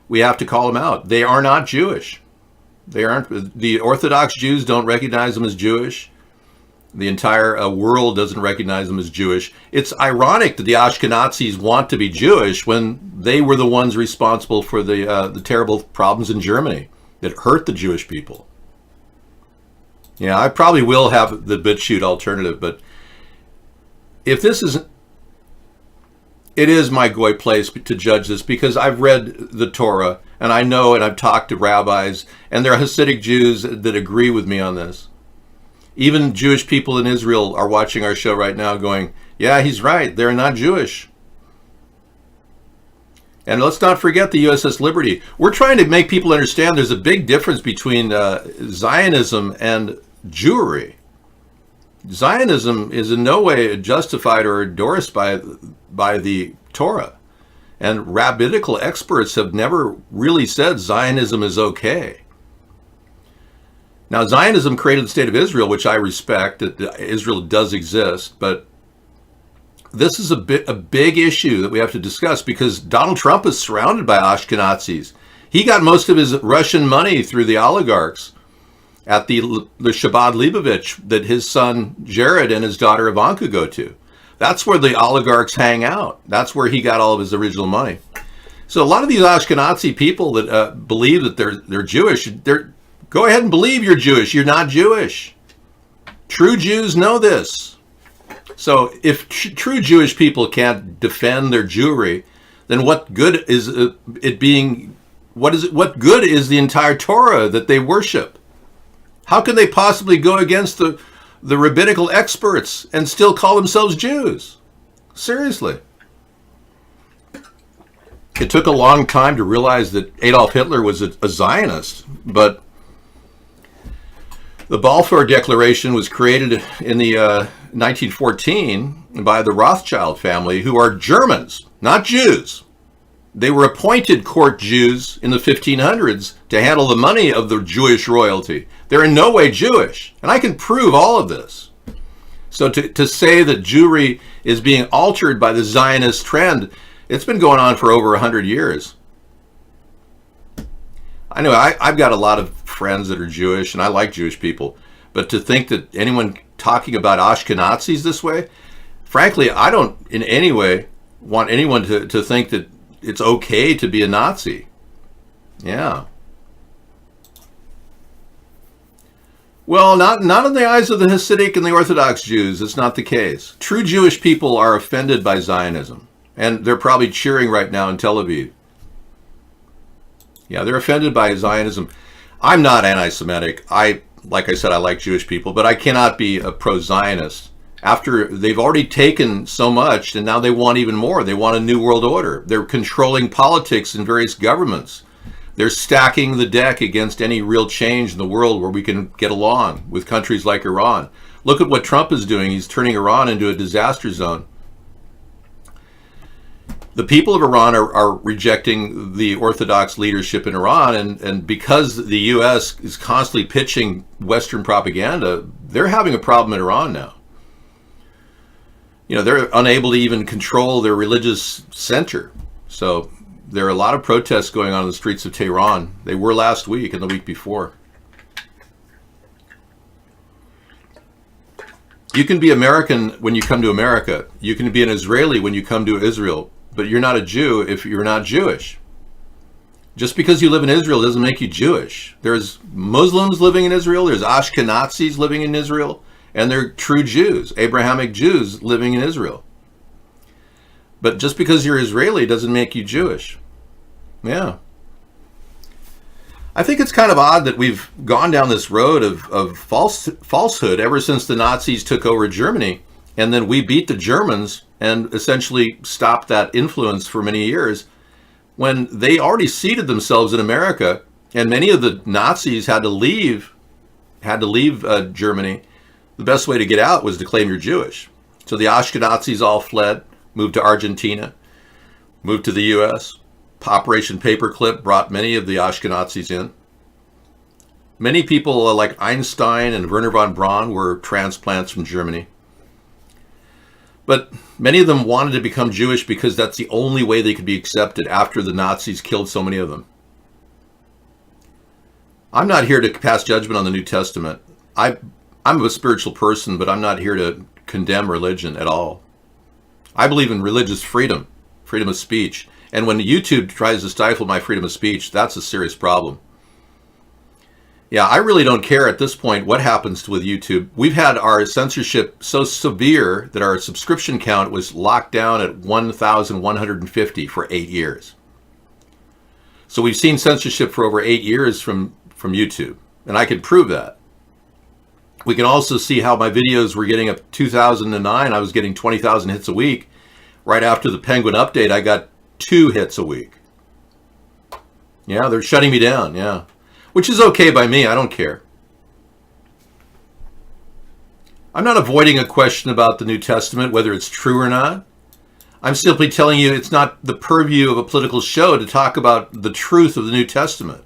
we have to call them out. They are not Jewish. They aren't. The Orthodox Jews don't recognize them as Jewish. The entire world doesn't recognize them as Jewish. It's ironic that the Ashkenazis want to be Jewish when they were the ones responsible for the terrible problems in Germany that hurt the Jewish people. Yeah, I probably will have the BitChute alternative, but if this isn't, it is my goy place to judge this because I've read the Torah and I know, and I've talked to rabbis, and there are Hasidic Jews that agree with me on this. Even Jewish people in Israel are watching our show right now going, yeah, he's right, they're not Jewish. And let's not forget the USS Liberty. We're trying to make people understand there's a big difference between Zionism and Jewry. Zionism is in no way justified or endorsed by the Torah. And rabbinical experts have never really said Zionism is okay. Now, Zionism created the state of Israel, which I respect, that Israel does exist, but this is a big issue that we have to discuss because Donald Trump is surrounded by Ashkenazis. He got most of his Russian money through the oligarchs at the Shabbat Leibovich that his son Jared and his daughter Ivanka go to. That's where the oligarchs hang out. That's where he got all of his original money. So a lot of these Ashkenazi people that believe that they're Jewish, go ahead and believe you're Jewish. You're not Jewish. True Jews know this. So if true Jewish people can't defend their Jewry, then what good is it being? What good is the entire Torah that they worship? How can they possibly go against the rabbinical experts and still call themselves Jews? Seriously. It took a long time to realize that Adolf Hitler was a Zionist, but the Balfour Declaration was created in the 1914 by the Rothschild family, who are Germans, not Jews. They were appointed court Jews in the 1500s to handle the money of the Jewish royalty. They're in no way Jewish, and I can prove all of this. So to say that Jewry is being altered by the Zionist trend, it's been going on for over 100 years. I know I've got a lot of friends that are Jewish, and I like Jewish people. But to think that anyone talking about Ashkenazis this way, frankly, I don't in any way want anyone to think that it's okay to be a Nazi. Yeah. Well, not in the eyes of the Hasidic and the Orthodox Jews. It's not the case. True Jewish people are offended by Zionism, and they're probably cheering right now in Tel Aviv. Yeah, they're offended by Zionism. I'm not anti-Semitic. like I said, I like Jewish people, but I cannot be a pro-Zionist. After they've already taken so much, and now they want even more. They want a new world order. They're controlling politics in various governments. They're stacking the deck against any real change in the world where we can get along with countries like Iran. Look at what Trump is doing. He's turning Iran into a disaster zone. The people of Iran are rejecting the Orthodox leadership in Iran, and because the U.S. is constantly pitching Western propaganda, they're having a problem in Iran now. They're unable to even control their religious center. So there are a lot of protests going on in the streets of Tehran. They were last week and the week before. You can be American when you come to America. You can be an Israeli when you come to Israel. But you're not a Jew if you're not Jewish. Just because you live in Israel doesn't make you Jewish. There's Muslims living in Israel, there's Ashkenazis living in Israel, and they're true Jews, Abrahamic Jews living in Israel. But just because you're Israeli doesn't make you Jewish. Yeah. I think it's kind of odd that we've gone down this road of falsehood ever since the Nazis took over Germany, and then we beat the Germans and essentially stopped that influence for many years, when they already seated themselves in America, and many of the Nazis had to leave Germany. The best way to get out was to claim you're Jewish. So the Ashkenazis all fled, moved to Argentina, moved to the U.S. Operation Paperclip brought many of the Ashkenazis in. Many people like Einstein and Werner von Braun were transplants from Germany. But many of them wanted to become Jewish because that's the only way they could be accepted after the Nazis killed so many of them. I'm not here to pass judgment on the New Testament. I'm a spiritual person, but I'm not here to condemn religion at all. I believe in religious freedom, freedom of speech. And when YouTube tries to stifle my freedom of speech, that's a serious problem. Yeah, I really don't care at this point what happens with YouTube. We've had our censorship so severe that our subscription count was locked down at 1,150 for 8 years. So we've seen censorship for over 8 years from YouTube, and I can prove that. We can also see how my videos were getting up 2009. I was getting 20,000 hits a week. Right after the Penguin update, I got 2 hits a week. Yeah, they're shutting me down, yeah. Which is okay by me, I don't care. I'm not avoiding a question about the New Testament, whether it's true or not. I'm simply telling you it's not the purview of a political show to talk about the truth of the New Testament.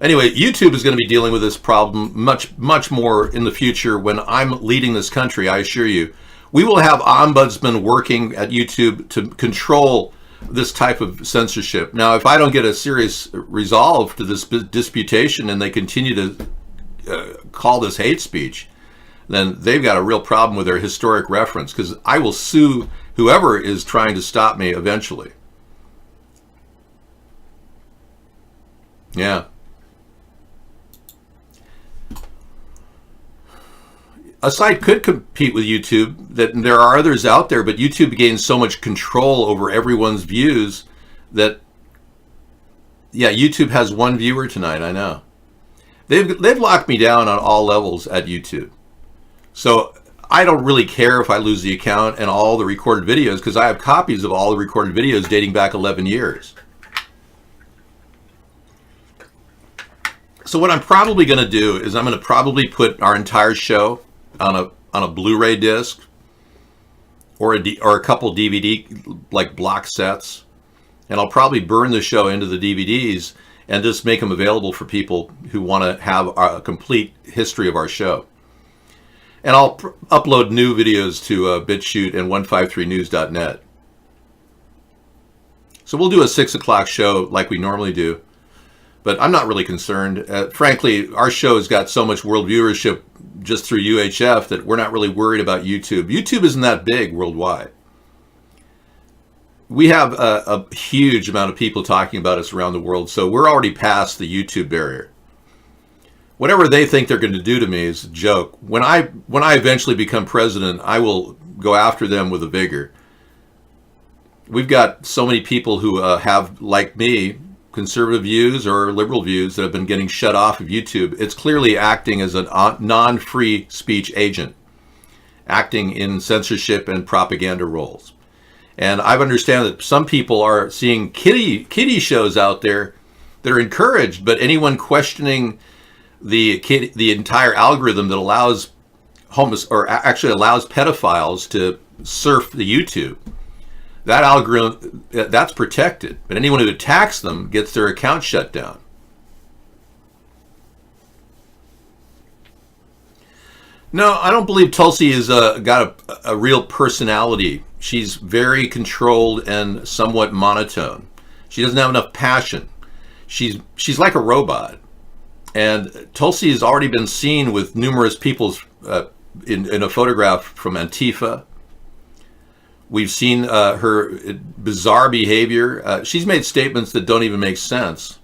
Anyway, YouTube is going to be dealing with this problem much more in the future when I'm leading this country, I assure you. We will have ombudsmen working at YouTube to control this type of censorship. Now, if I don't get a serious resolve to this disputation and they continue to call this hate speech, then they've got a real problem with their historic reference, because I will sue whoever is trying to stop me eventually. Yeah. A site could compete with YouTube, that there are others out there, but YouTube gains so much control over everyone's views that, yeah, YouTube has 1 viewer tonight, I know. They've locked me down on all levels at YouTube. So I don't really care if I lose the account and all the recorded videos, because I have copies of all the recorded videos dating back 11 years. So what I'm probably going to do is I'm going to probably put our entire show on a Blu-ray disc or a couple DVD like block sets, and I'll probably burn the show into the DVDs and just make them available for people who want to have a complete history of our show. And I'll upload new videos to BitChute and 153news.net. So we'll do a 6 o'clock show like we normally do. But I'm not really concerned. Frankly, our show has got so much world viewership just through UHF that we're not really worried about YouTube. YouTube isn't that big worldwide. We have a huge amount of people talking about us around the world, so we're already past the YouTube barrier. Whatever they think they're going to do to me is a joke. When I eventually become president, I will go after them with a vigor. We've got so many people who have, like me, conservative views or liberal views that have been getting shut off of YouTube, it's clearly acting as a non-free speech agent, acting in censorship and propaganda roles. And I understand that some people are seeing kiddie shows out there that are encouraged, but anyone questioning the entire algorithm that allows actually allows pedophiles to surf the YouTube, that algorithm, that's protected. But anyone who attacks them gets their account shut down. No, I don't believe Tulsi has got a real personality. She's very controlled and somewhat monotone. She doesn't have enough passion. She's like a robot. And Tulsi has already been seen with numerous people's in a photograph from Antifa. We've seen her bizarre behavior. She's made statements that don't even make sense.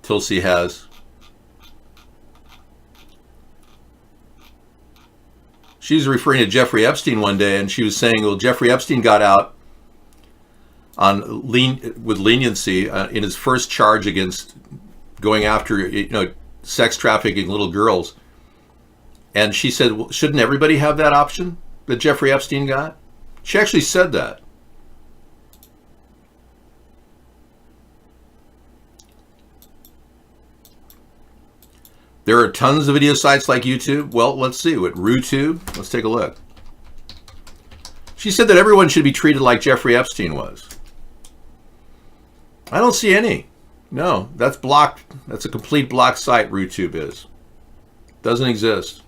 Tulsi has. She was referring to Jeffrey Epstein one day, and she was saying, well, Jeffrey Epstein got out with leniency in his first charge against going after sex trafficking little girls. And she said, well, shouldn't everybody have that option that Jeffrey Epstein got? She actually said that. There are tons of video sites like YouTube. Well, let's see. What, RooTube? Let's take a look. She said that everyone should be treated like Jeffrey Epstein was. I don't see any. No, that's blocked. That's a complete blocked site, RooTube is. Doesn't exist.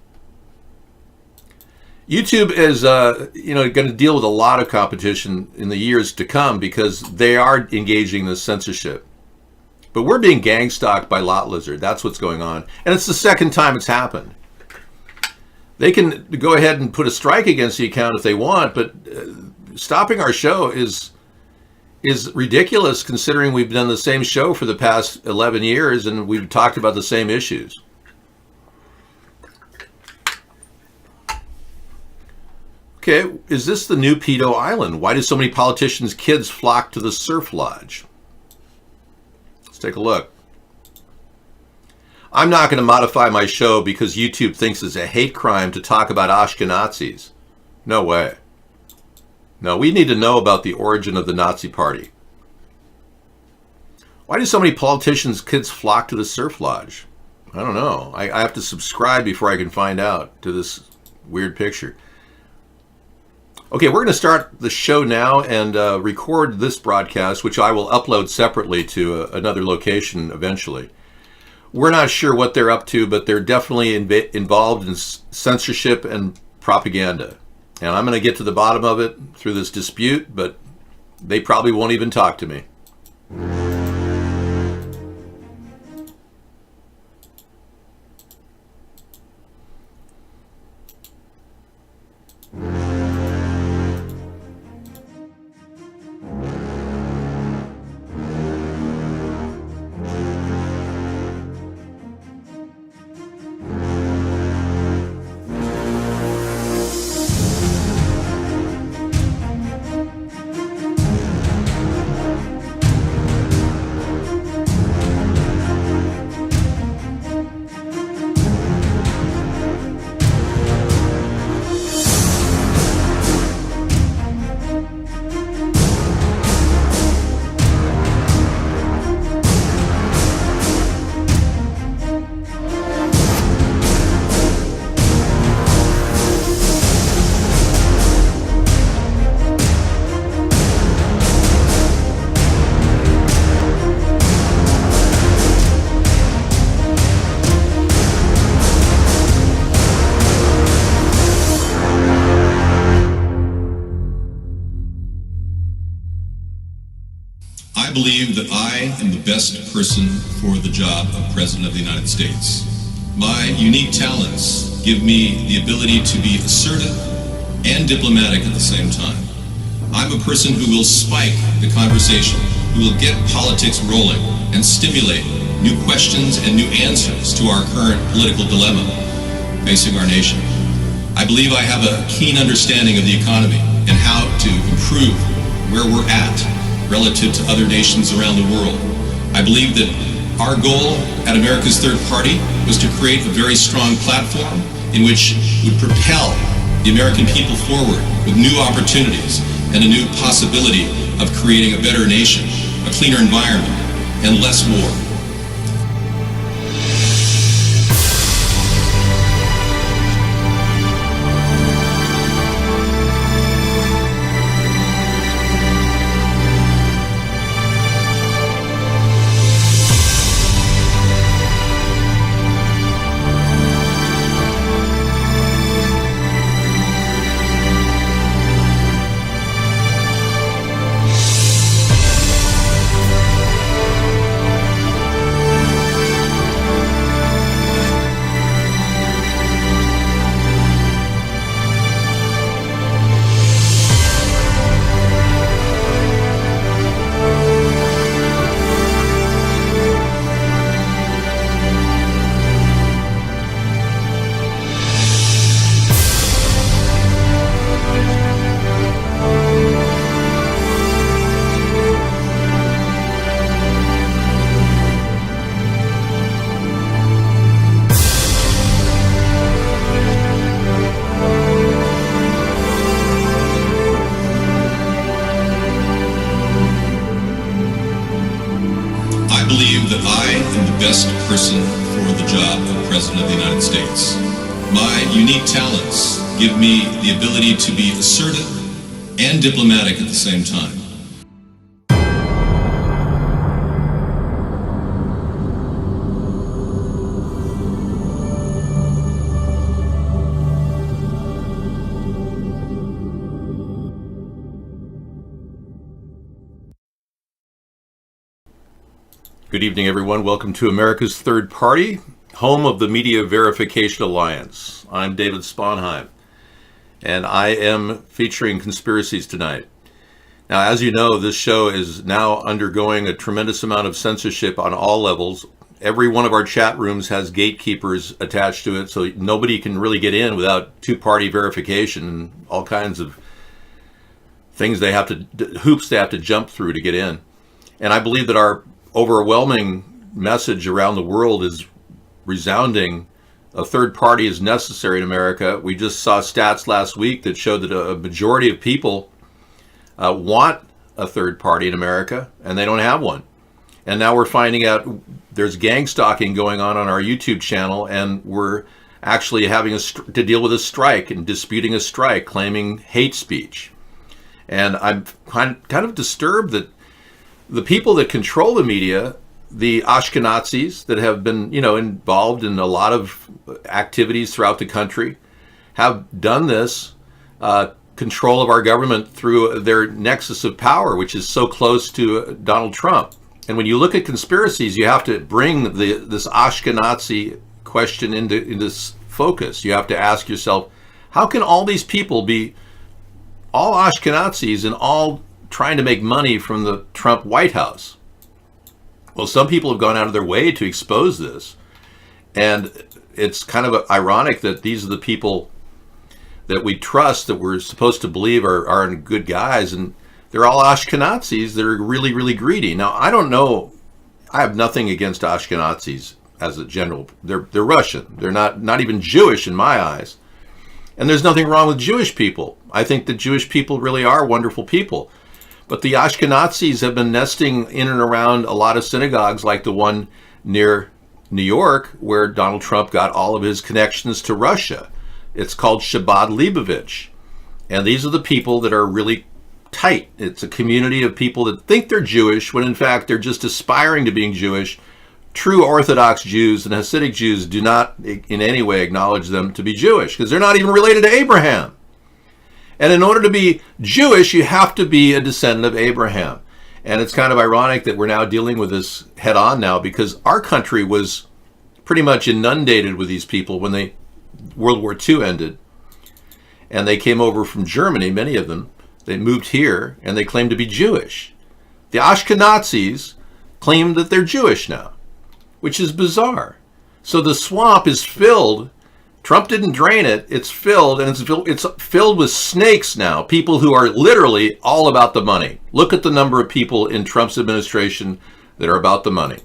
YouTube is going to deal with a lot of competition in the years to come because they are engaging in this censorship. But we're being gang stalked by Lot Lizard. That's what's going on. And it's the second time it's happened. They can go ahead and put a strike against the account if they want, but stopping our show is ridiculous considering we've done the same show for the past 11 years and we've talked about the same issues. Okay, is this the new pedo island? Why do so many politicians' kids flock to the surf lodge? Let's take a look. I'm not going to modify my show because YouTube thinks it's a hate crime to talk about Ashkenazis. No way. No, we need to know about the origin of the Nazi Party. Why do so many politicians' kids flock to the surf lodge? I don't know. I have to subscribe before I can find out to this weird picture. Okay, we're going to start the show now and record this broadcast, which I will upload separately to another location eventually. We're not sure what they're up to, but they're definitely involved in censorship and propaganda. And I'm going to get to the bottom of it through this dispute, but they probably won't even talk to me. I believe that I am the best person for the job of President of the United States. My unique talents give me the ability to be assertive and diplomatic at the same time. I'm a person who will spike the conversation, who will get politics rolling and stimulate new questions and new answers to our current political dilemma facing our nation. I believe I have a keen understanding of the economy and how to improve where we're at relative to other nations around the world. I believe that our goal at America's Third Party was to create a very strong platform in which would propel the American people forward with new opportunities and a new possibility of creating a better nation, a cleaner environment, and less war. I believe that I am the best person for the job of President of the United States. My unique talents give me the ability to be assertive and diplomatic at the same time. Good evening, everyone. Welcome to America's Third Party, home of the Media Verification Alliance. I'm David Sponheim, and I am featuring conspiracies tonight. Now, as you know, this show is now undergoing a tremendous amount of censorship on all levels. Every one of our chat rooms has gatekeepers attached to it, so nobody can really get in without two-party verification and all kinds of things hoops they have to jump through to get in. And I believe that our overwhelming message around the world is resounding. A third party is necessary in America. We just saw stats last week that showed that a majority of people want a third party in America, and they don't have one. And now we're finding out there's gang stalking going on our YouTube channel, and we're actually having to deal with a strike and disputing a strike, claiming hate speech. And I'm kind of disturbed that the people that control the media, the Ashkenazis that have been, involved in a lot of activities throughout the country, have done this control of our government through their nexus of power, which is so close to Donald Trump. And when you look at conspiracies, you have to bring this Ashkenazi question into focus. You have to ask yourself, how can all these people be all Ashkenazis and all trying to make money from the Trump White House? Well, some people have gone out of their way to expose this. And it's kind of ironic that these are the people that we trust, that we're supposed to believe are good guys, and they're all Ashkenazis that are really, really greedy. Now, I don't know. I have nothing against Ashkenazis as a general. They're Russian. They're not even Jewish in my eyes. And there's nothing wrong with Jewish people. I think that Jewish people really are wonderful people. But the Ashkenazis have been nesting in and around a lot of synagogues, like the one near New York, where Donald Trump got all of his connections to Russia. It's called Chabad Leibovitch. And these are the people that are really tight. It's a community of people that think they're Jewish, when in fact they're just aspiring to being Jewish. True Orthodox Jews and Hasidic Jews do not in any way acknowledge them to be Jewish, because they're not even related to Abraham. And in order to be Jewish, you have to be a descendant of Abraham. And it's kind of ironic that we're now dealing with this head on now, because our country was pretty much inundated with these people when World War II ended. And they came over from Germany, many of them. They moved here, and they claimed to be Jewish. The Ashkenazis claim that they're Jewish now, which is bizarre. So the swamp is filled. Trump didn't drain it. It's filled, and it's filled with snakes now, people who are literally all about the money. Look at the number of people in Trump's administration that are about the money.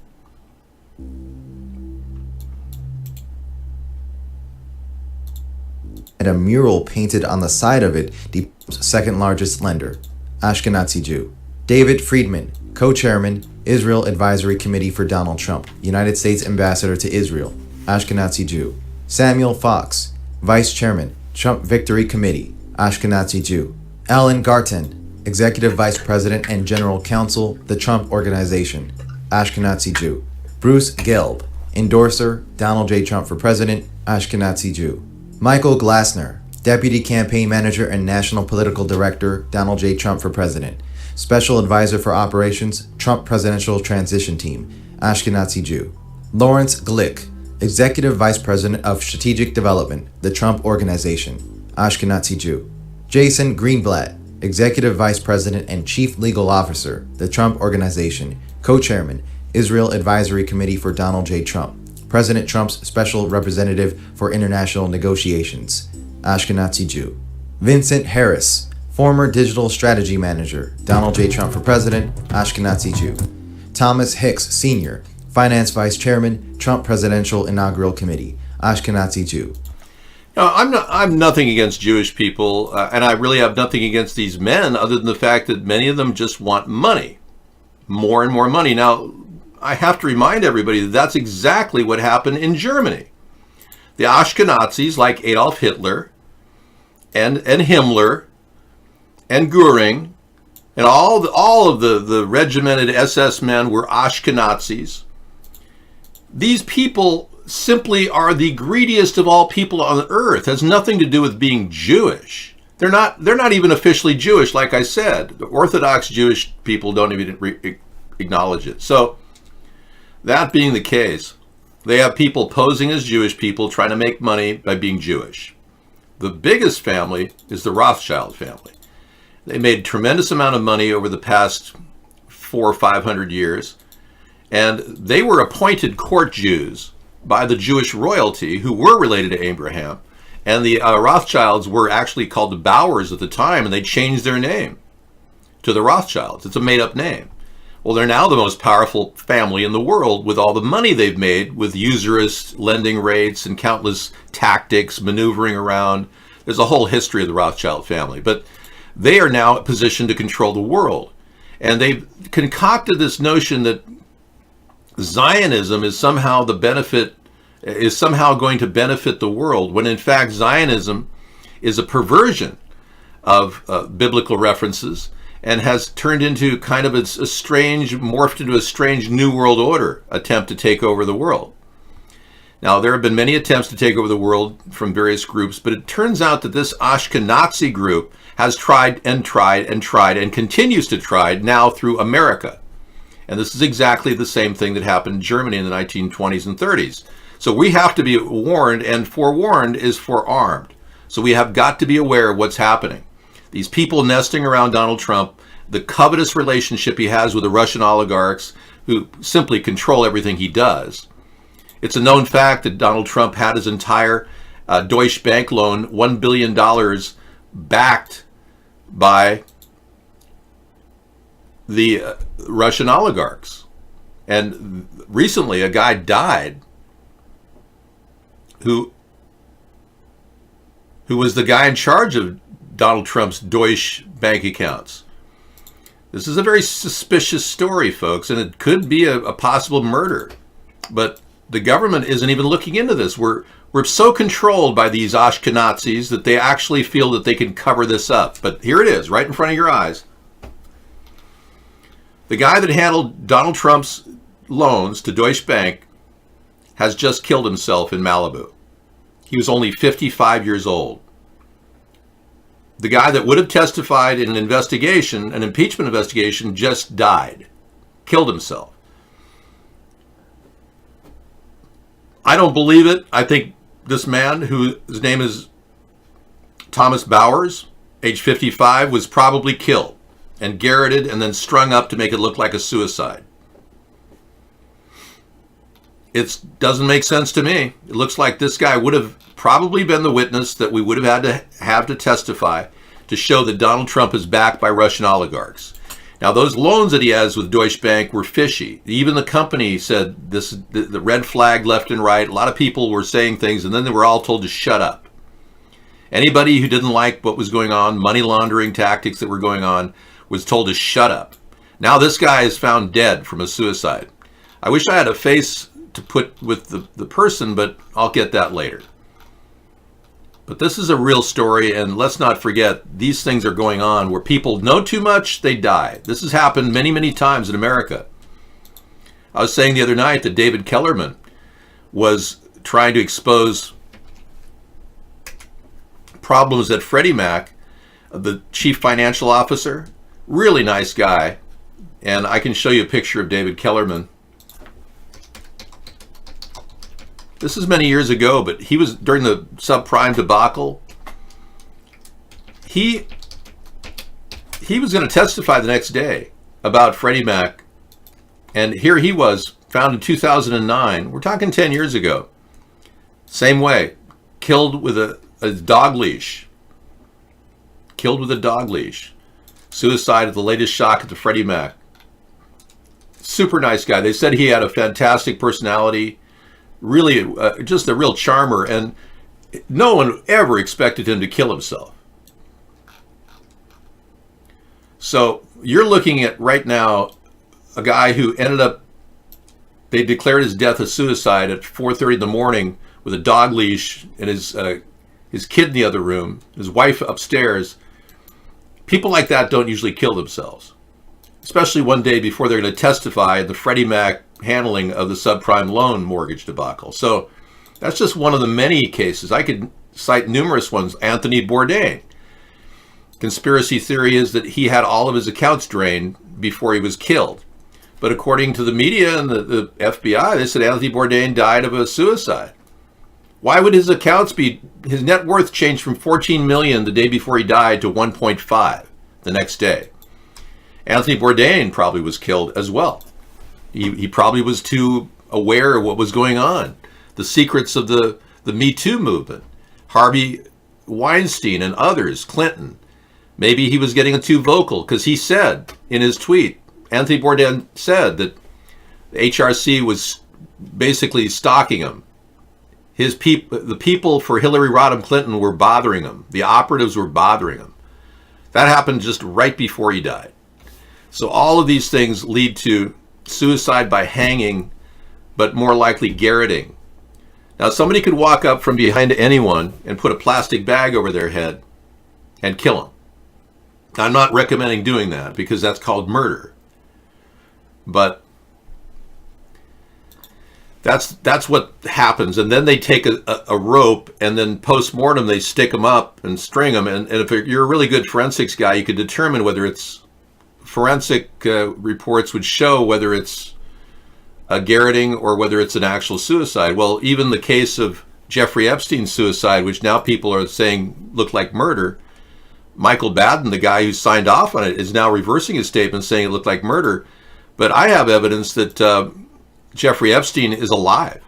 And a mural painted on the side of it, the second largest lender, Ashkenazi Jew. David Friedman, co-chairman, Israel Advisory Committee for Donald Trump, United States Ambassador to Israel, Ashkenazi Jew. Samuel Fox, vice chairman, Trump Victory Committee, Ashkenazi Jew. Alan Garten, executive vice president and general counsel, the Trump Organization, Ashkenazi Jew. Bruce Gelb, endorser, Donald J. Trump for president, Ashkenazi Jew. Michael Glassner, deputy campaign manager and national political director, Donald J. Trump for president. Special advisor for operations, Trump Presidential Transition Team, Ashkenazi Jew. Lawrence Glick, executive vice president of strategic development, the Trump Organization, Ashkenazi Jew. Jason Greenblatt, executive vice president and chief legal officer, the Trump Organization, co-chairman, Israel Advisory Committee for Donald J. Trump, President Trump's special representative for international negotiations, Ashkenazi Jew. Vincent Harris, former digital strategy manager, Donald J. Trump for president, Ashkenazi Jew. Thomas Hicks Sr., finance vice chairman, Trump Presidential Inaugural Committee, Ashkenazi Jew. Now, I'm nothing against Jewish people, and I really have nothing against these men other than the fact that many of them just want money, more and more money. Now, I have to remind everybody that that's exactly what happened in Germany. The Ashkenazis, like Adolf Hitler and Himmler and Goering, and all of the regimented SS men were Ashkenazis. These people simply are the greediest of all people on earth. It has nothing to do with being Jewish. They're not even officially Jewish, like I said. The Orthodox Jewish people don't even acknowledge it. So, that being the case, they have people posing as Jewish people trying to make money by being Jewish. The biggest family is the Rothschild family. They made a tremendous amount of money over the past 400 or 500 years, and they were appointed court Jews by the Jewish royalty who were related to Abraham, and the Rothschilds were actually called the Bowers at the time, and they changed their name to the Rothschilds. It's a made-up name. Well, they're now the most powerful family in the world with all the money they've made with usurious lending rates and countless tactics, maneuvering around. There's a whole history of the Rothschild family, but they are now positioned to control the world. And they've concocted this notion that Zionism is somehow going to benefit the world, when in fact Zionism is a perversion of biblical references and has turned into kind of morphed into a strange New World Order attempt to take over the world. Now, there have been many attempts to take over the world from various groups, but it turns out that this Ashkenazi group has tried and tried and tried and continues to try now through America. And this is exactly the same thing that happened in Germany in the 1920s and 30s. So we have to be warned, and forewarned is forearmed. So we have got to be aware of what's happening. These people nesting around Donald Trump, the covetous relationship he has with the Russian oligarchs who simply control everything he does. It's a known fact that Donald Trump had his entire Deutsche Bank loan, $1 billion, backed by the Russian oligarchs. And recently a guy died who was the guy in charge of Donald Trump's Deutsche Bank accounts. This is a very suspicious story, folks, and it could be a possible murder. But the government isn't even looking into this. We're so controlled by these Ashkenazis that they actually feel that they can cover this up. But here it is, right in front of your eyes. The guy that handled Donald Trump's loans to Deutsche Bank has just killed himself in Malibu. He was only 55 years old. The guy that would have testified in an investigation, an impeachment investigation, just died, killed himself. I don't believe it. I think this man, whose name is Thomas Bowers, age 55, was probably killed and garroted and then strung up to make it look like a suicide. It doesn't make sense to me. It looks like this guy would have probably been the witness that we would have had to testify to show that Donald Trump is backed by Russian oligarchs. Now, those loans that he has with Deutsche Bank were fishy. Even the company said this, the red flag left and right. A lot of people were saying things, and then they were all told to shut up. Anybody who didn't like what was going on, money laundering tactics that were going on, was told to shut up. Now this guy is found dead from a suicide. I wish I had a face to put with the person, but I'll get that later. But this is a real story, and let's not forget, these things are going on where people know too much, they die. This has happened many, many times in America. I was saying the other night that David Kellerman was trying to expose problems at Freddie Mac, the chief financial officer, really nice guy, and I can show you a picture of David Kellerman. This is many years ago, but he was during the subprime debacle. He was going to testify the next day about Freddie Mac, and here he was, found in 2009. We're talking 10 years ago. Same way, killed with a dog leash. Killed with a dog leash. Suicide at the latest shock at the Freddie Mac. Super nice guy. They said he had a fantastic personality. Really, just a real charmer, and no one ever expected him to kill himself. So you're looking at right now a guy who ended up, they declared his death a suicide at 4:30 in the morning with a dog leash and his kid in the other room, his wife upstairs. People like that don't usually kill themselves, especially one day before they're going to testify in the Freddie Mac handling of the subprime loan mortgage debacle. So that's just one of the many cases. I could cite numerous ones. Anthony Bourdain. Conspiracy theory is that he had all of his accounts drained before he was killed. But according to the media and the FBI, they said Anthony Bourdain died of a suicide. Why would his accounts be, his net worth changed from 14 million the day before he died to 1.5 the next day? Anthony Bourdain probably was killed as well. He probably was too aware of what was going on. The secrets of the Me Too movement. Harvey Weinstein and others, Clinton. Maybe he was getting too vocal because he said in his tweet, Anthony Bourdain said that the HRC was basically stalking him. The people for Hillary Rodham Clinton were bothering him. The operatives were bothering him. That happened just right before he died. So all of these things lead to suicide by hanging, but more likely garroting. Now somebody could walk up from behind anyone and put a plastic bag over their head and kill them. I'm not recommending doing that because that's called murder. But that's what happens. And then they take a rope and then post-mortem they stick them up and string them. And if you're a really good forensics guy, you could determine whether it's forensic reports would show whether it's a garroting or whether it's an actual suicide. Well, even the case of Jeffrey Epstein's suicide, which now people are saying looked like murder, Michael Baden, the guy who signed off on it, is now reversing his statement saying it looked like murder. But I have evidence that Jeffrey Epstein is alive.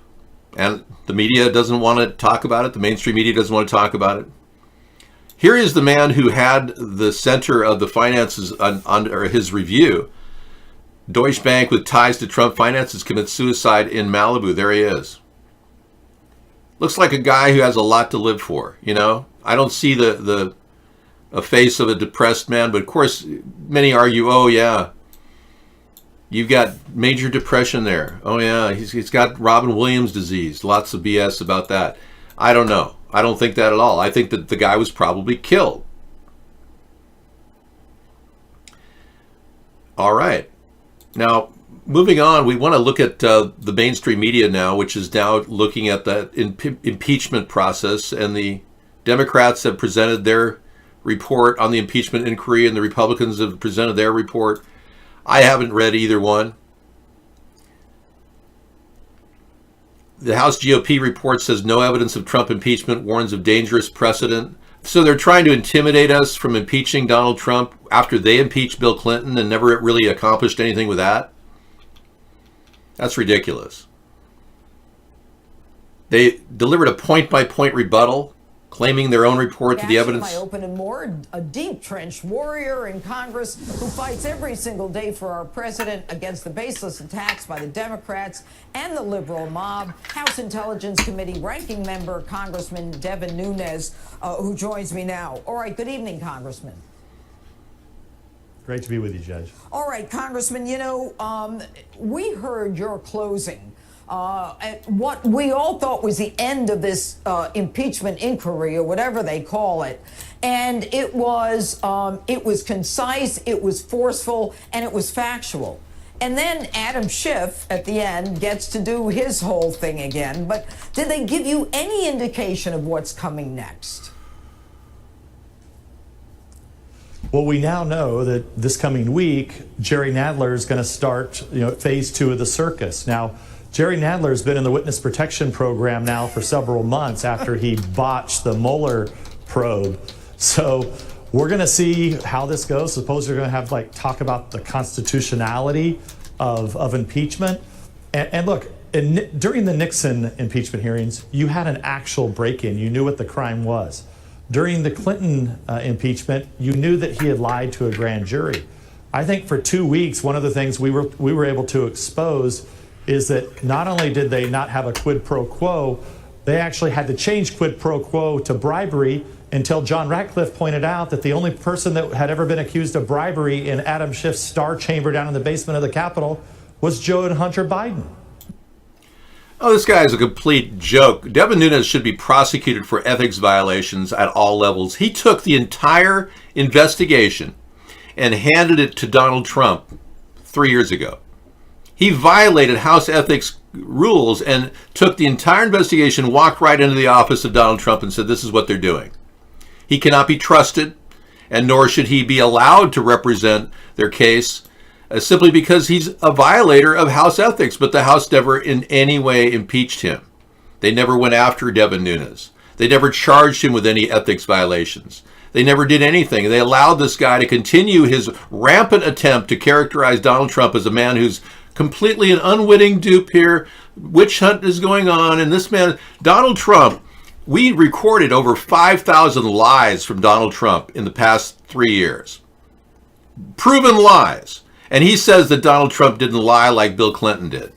And the media doesn't want to talk about it. The mainstream media doesn't want to talk about it. Here is the man who had the center of the finances under his review. Deutsche Bank with ties to Trump finances commits suicide in Malibu. There he is. Looks like a guy who has a lot to live for, you know? I don't see a face of a depressed man, but of course, many argue, oh yeah, you've got major depression there. Oh yeah, he's got Robin Williams disease. Lots of BS about that. I don't know. I don't think that at all. I think that the guy was probably killed. All right. Now, moving on, we want to look at the mainstream media now, which is now looking at that impeachment process. And the Democrats have presented their report on the impeachment inquiry, and the Republicans have presented their report. I haven't read either one. The House GOP report says no evidence of Trump impeachment, warns of dangerous precedent. So they're trying to intimidate us from impeaching Donald Trump after they impeached Bill Clinton and never really accomplished anything with that. That's ridiculous. They delivered a point-by-point rebuttal claiming their own report to the Ask evidence. my open and more, a deep-trenched warrior in Congress who fights every single day for our president against the baseless attacks by the Democrats and the liberal mob. House Intelligence Committee ranking member Congressman Devin Nunes, who joins me now. All right, good evening, Congressman. Great to be with you, Judge. All right, Congressman, you know, we heard your closing. What we all thought was the end of this impeachment inquiry, or whatever they call it, and it was concise, it was forceful, and it was factual. And then Adam Schiff at the end gets to do his whole thing again. But did they give you any indication of what's coming next? Well, we now know that this coming week, Jerry Nadler is going to start, phase 2 of the circus. Now, Jerry Nadler has been in the witness protection program now for several months after he botched the Mueller probe. So we're going to see how this goes. Suppose they're going to have talk about the constitutionality of impeachment. And look, during the Nixon impeachment hearings, you had an actual break-in. You knew what the crime was. During the Clinton impeachment, you knew that he had lied to a grand jury. I think for 2 weeks, one of the things we were able to expose is that not only did they not have a quid pro quo, they actually had to change quid pro quo to bribery until John Ratcliffe pointed out that the only person that had ever been accused of bribery in Adam Schiff's star chamber down in the basement of the Capitol was Joe and Hunter Biden. Oh, this guy is a complete joke. Devin Nunes should be prosecuted for ethics violations at all levels. He took the entire investigation and handed it to Donald Trump 3 years ago. He violated House ethics rules and took the entire investigation, walked right into the office of Donald Trump and said, this is what they're doing. He cannot be trusted, and nor should he be allowed to represent their case simply because he's a violator of House ethics. But the House never in any way impeached him. They never went after Devin Nunes. They never charged him with any ethics violations. They never did anything. They allowed this guy to continue his rampant attempt to characterize Donald Trump as a man who's completely an unwitting dupe here. Witch hunt is going on. And this man, Donald Trump, we recorded over 5,000 lies from Donald Trump in the past 3 years. Proven lies. And he says that Donald Trump didn't lie like Bill Clinton did.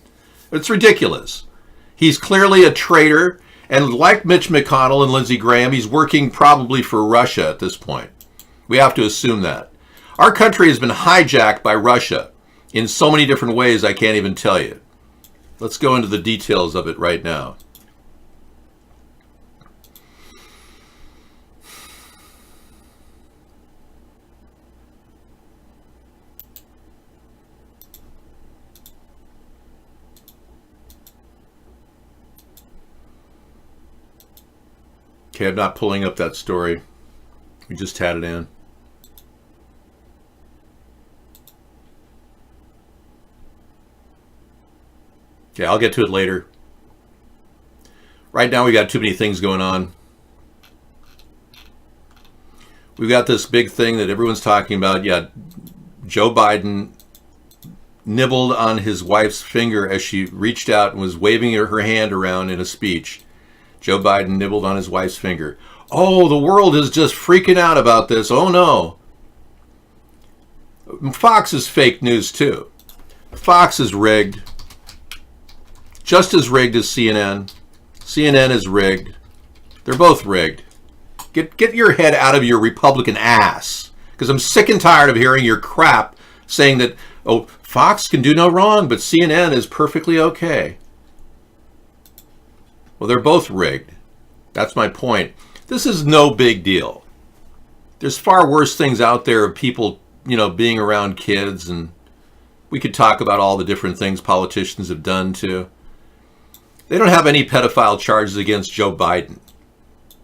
It's ridiculous. He's clearly a traitor. And like Mitch McConnell and Lindsey Graham, he's working probably for Russia at this point. We have to assume that. Our country has been hijacked by Russia in so many different ways I can't even tell you. Let's go into the details of it right now. Okay, I'm not pulling up that story. We just had it in. Okay, I'll get to it later. Right now we got too many things going on. We've got this big thing that everyone's talking about. Yeah, Joe Biden nibbled on his wife's finger as she reached out and was waving her hand around in a speech. Joe Biden nibbled on his wife's finger. Oh, the world is just freaking out about this. Oh, no. Fox is fake news, too. Fox is rigged. Just as rigged as CNN. CNN is rigged. They're both rigged. Get your head out of your Republican ass. Because I'm sick and tired of hearing your crap saying that, oh, Fox can do no wrong, but CNN is perfectly okay. Well, they're both rigged. That's my point. This is no big deal. There's far worse things out there of people, being around kids, and we could talk about all the different things politicians have done too. They don't have any pedophile charges against Joe Biden.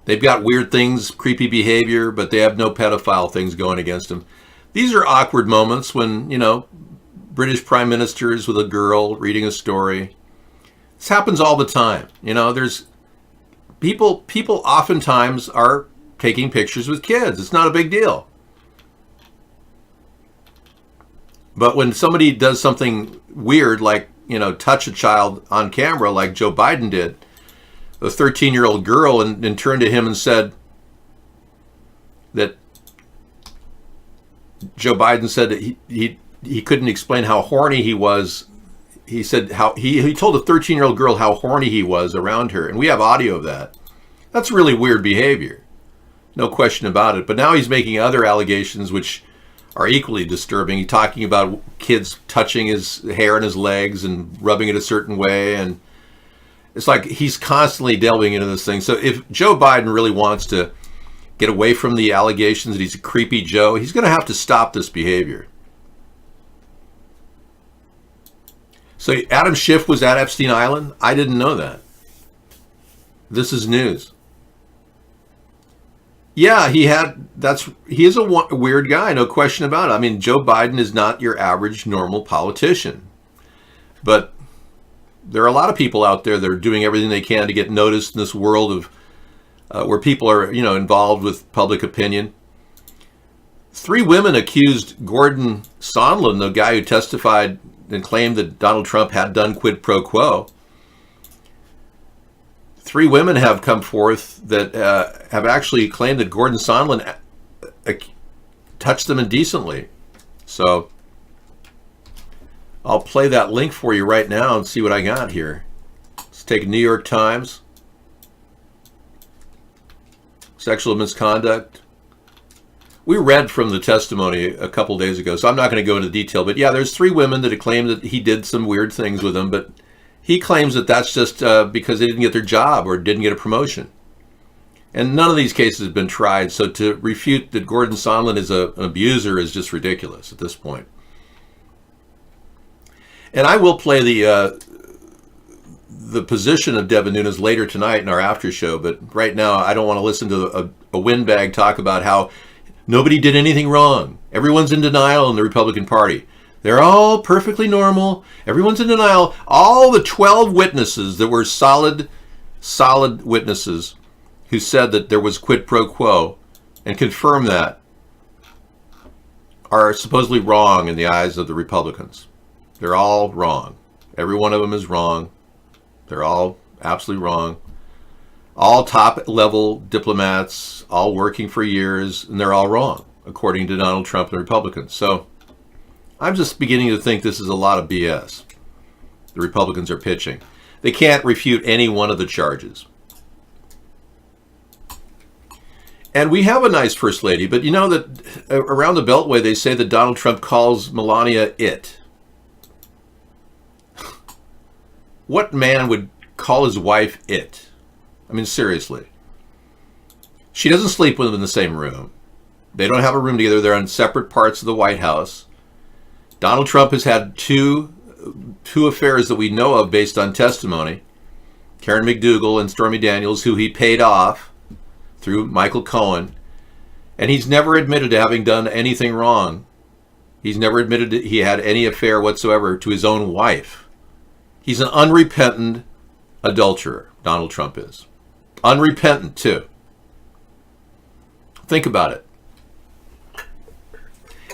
They've got weird things, creepy behavior, but they have no pedophile things going against him. These are awkward moments when, British prime ministers with a girl reading a story. This happens all the time. There's people oftentimes are taking pictures with kids. It's not a big deal. But when somebody does something weird, like, touch a child on camera like Joe Biden did, a 13-year-old girl, and turned to him and said, that Joe Biden said that he couldn't explain how horny he was. He said how he told a 13-year-old girl how horny he was around her, and we have audio of that. That's really weird behavior, no question about it. But now he's making other allegations which are equally disturbing. He's talking about kids touching his hair and his legs and rubbing it a certain way, and it's like he's constantly delving into this thing. So if Joe Biden really wants to get away from the allegations that he's a creepy Joe, he's going to have to stop this behavior. So Adam Schiff was at Epstein Island? I didn't know that. This is news. Yeah, he is a weird guy, no question about it. I mean, Joe Biden is not your average normal politician. But there are a lot of people out there that are doing everything they can to get noticed in this world of where people are, involved with public opinion. 3 women accused Gordon Sondland, the guy who testified and claimed that Donald Trump had done quid pro quo. 3 women have come forth that have actually claimed that Gordon Sondland touched them indecently. So I'll play that link for you right now and see what I got here. Let's take New York Times. Sexual misconduct. We read from the testimony a couple days ago, so I'm not going to go into detail. But yeah, there's 3 women that have claimed that he did some weird things with them, but he claims that that's just because they didn't get their job or didn't get a promotion. And none of these cases have been tried, so to refute that Gordon Sondland is an abuser is just ridiculous at this point. And I will play the position of Devin Nunes later tonight in our after show, but right now I don't want to listen to a windbag talk about how nobody did anything wrong. Everyone's in denial in the Republican Party. They're all perfectly normal. Everyone's in denial. All the 12 witnesses that were solid witnesses who said that there was quid pro quo and confirmed that are supposedly wrong in the eyes of the Republicans. They're all wrong. Every one of them is wrong. They're all absolutely wrong. All top-level diplomats, all working for years, and they're all wrong, according to Donald Trump and the Republicans. So I'm just beginning to think this is a lot of BS the Republicans are pitching. They can't refute any one of the charges. And we have a nice First Lady, but you know that around the Beltway they say that Donald Trump calls Melania it. What man would call his wife it? I mean, seriously. She doesn't sleep with him in the same room. They don't have a room together. They're on separate parts of the White House. Donald Trump has had two affairs that we know of based on testimony. Karen McDougal and Stormy Daniels, who he paid off through Michael Cohen. And he's never admitted to having done anything wrong. He's never admitted that he had any affair whatsoever to his own wife. He's an unrepentant adulterer, Donald Trump is. Unrepentant, too. Think about it.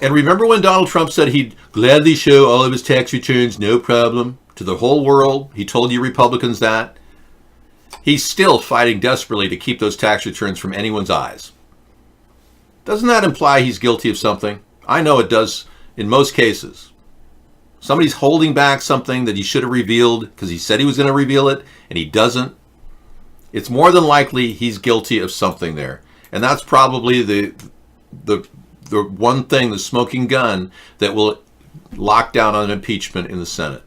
And remember when Donald Trump said he'd gladly show all of his tax returns, no problem, to the whole world? He told you Republicans that. He's still fighting desperately to keep those tax returns from anyone's eyes. Doesn't that imply he's guilty of something? I know it does in most cases. Somebody's holding back something that he should have revealed because he said he was going to reveal it, and he doesn't. It's more than likely he's guilty of something there. And that's probably the one thing, the smoking gun, that will lock down on impeachment in the Senate.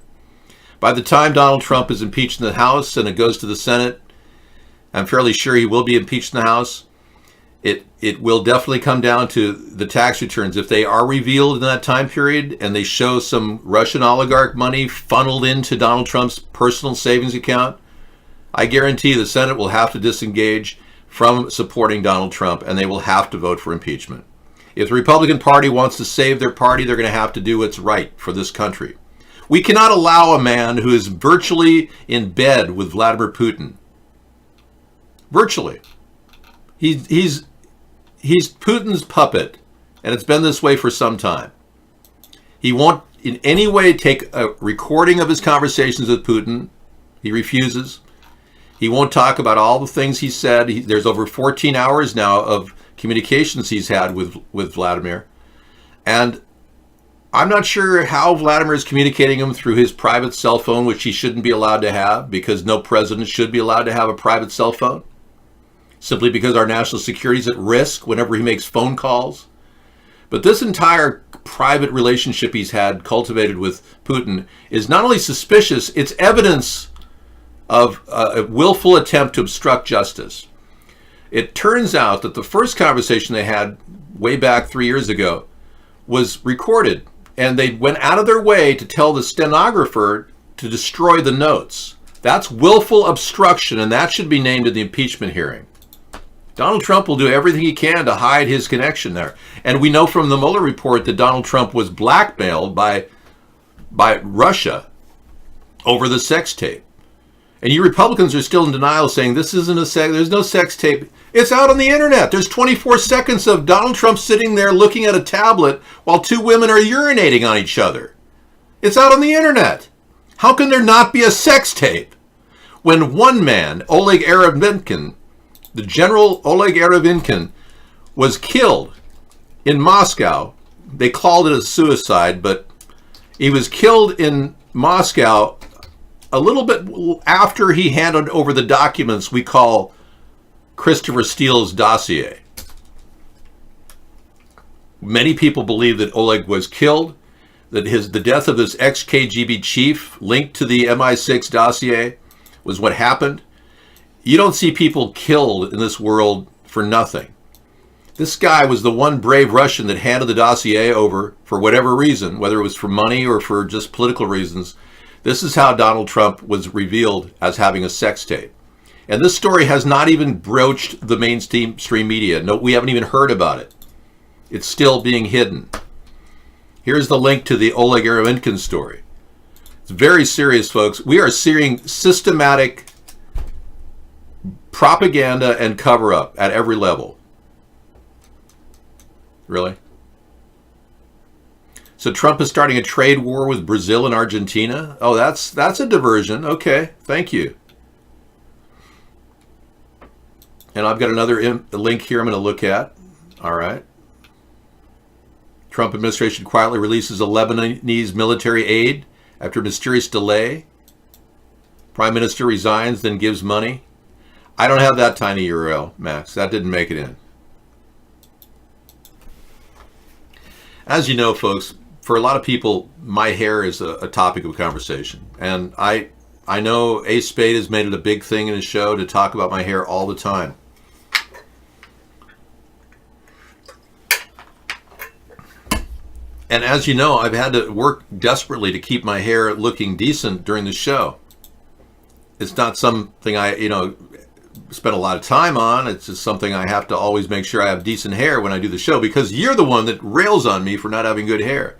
By the time Donald Trump is impeached in the House and it goes to the Senate, I'm fairly sure he will be impeached in the House. It will definitely come down to the tax returns. If they are revealed in that time period and they show some Russian oligarch money funneled into Donald Trump's personal savings account, I guarantee the Senate will have to disengage from supporting Donald Trump, and they will have to vote for impeachment. If the Republican Party wants to save their party, they're going to have to do what's right for this country. We cannot allow a man who is virtually in bed with Vladimir Putin. Virtually. He's Putin's puppet, and it's been this way for some time. He won't in any way take a recording of his conversations with Putin. He refuses. He won't talk about all the things he said. There's over 14 hours now of communications he's had with Vladimir. And I'm not sure how Vladimir is communicating him through his private cell phone, which he shouldn't be allowed to have, because no president should be allowed to have a private cell phone, simply because our national security is at risk whenever he makes phone calls. But this entire private relationship he's had cultivated with Putin is not only suspicious, it's evidence of a willful attempt to obstruct justice. It turns out that the first conversation they had way back 3 years ago was recorded, and they went out of their way to tell the stenographer to destroy the notes. That's willful obstruction, and that should be named in the impeachment hearing. Donald Trump will do everything he can to hide his connection there. And we know from the Mueller report that Donald Trump was blackmailed by Russia over the sex tape. And you Republicans are still in denial, saying this isn't a sex, there's no sex tape. It's out on the internet. There's 24 seconds of Donald Trump sitting there looking at a tablet while two women are urinating on each other. It's out on the internet. How can there not be a sex tape? When one man, Oleg Eremenkin, the General Oleg Eremenkin, was killed in Moscow. They called it a suicide, but he was killed in Moscow a little bit after he handed over the documents we call Christopher Steele's dossier. Many people believe that Oleg was killed, that the death of this ex-KGB chief linked to the MI6 dossier was what happened. You don't see people killed in this world for nothing. This guy was the one brave Russian that handed the dossier over for whatever reason, whether it was for money or for just political reasons. This is how Donald Trump was revealed as having a sex tape. And this story has not even broached the mainstream media. No, we haven't even heard about it. It's still being hidden. Here's the link to the Oleg Eremenkin story. It's very serious, folks. We are seeing systematic propaganda and cover-up at every level. Really? So Trump is starting a trade war with Brazil and Argentina? Oh, that's a diversion. Okay, thank you. And I've got another link here I'm going to look at. All right. Trump administration quietly releases a Lebanese military aid after mysterious delay. Prime Minister resigns, then gives money. I don't have that tiny URL, Max. That didn't make it in. As you know, folks, for a lot of people, my hair is a topic of conversation. And I know Ace Spade has made it a big thing in his show to talk about my hair all the time. And as you know, I've had to work desperately to keep my hair looking decent during the show. It's not something I, spend a lot of time on. It's just something I have to always make sure I have decent hair when I do the show, because you're the one that rails on me for not having good hair.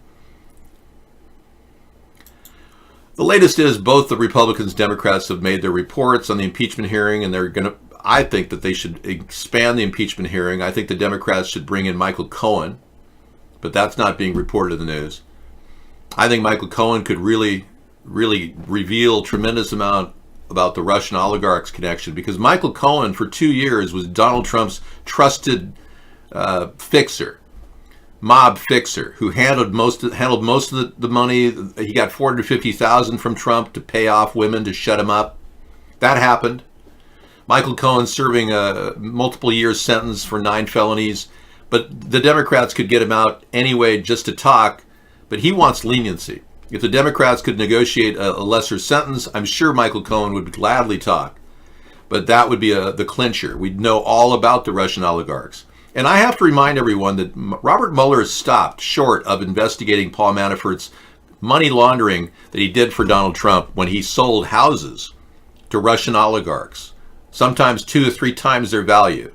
The latest is both the Republicans and Democrats have made their reports on the impeachment hearing, and I think that they should expand the impeachment hearing. I think the Democrats should bring in Michael Cohen, but that's not being reported in the news. I think Michael Cohen could really, really reveal a tremendous amount about the Russian oligarchs connection, because Michael Cohen for 2 years was Donald Trump's trusted fixer, mob fixer, who handled most of the money. He got $450,000 from Trump to pay off women to shut him up. That happened. Michael Cohen serving a multiple years sentence for 9 felonies. But the Democrats could get him out anyway just to talk, but he wants leniency. If the Democrats could negotiate a lesser sentence, I'm sure Michael Cohen would gladly talk. But that would be the clincher. We'd know all about the Russian oligarchs. And I have to remind everyone that Robert Mueller stopped short of investigating Paul Manafort's money laundering that he did for Donald Trump when he sold houses to Russian oligarchs, sometimes 2 or 3 times their value.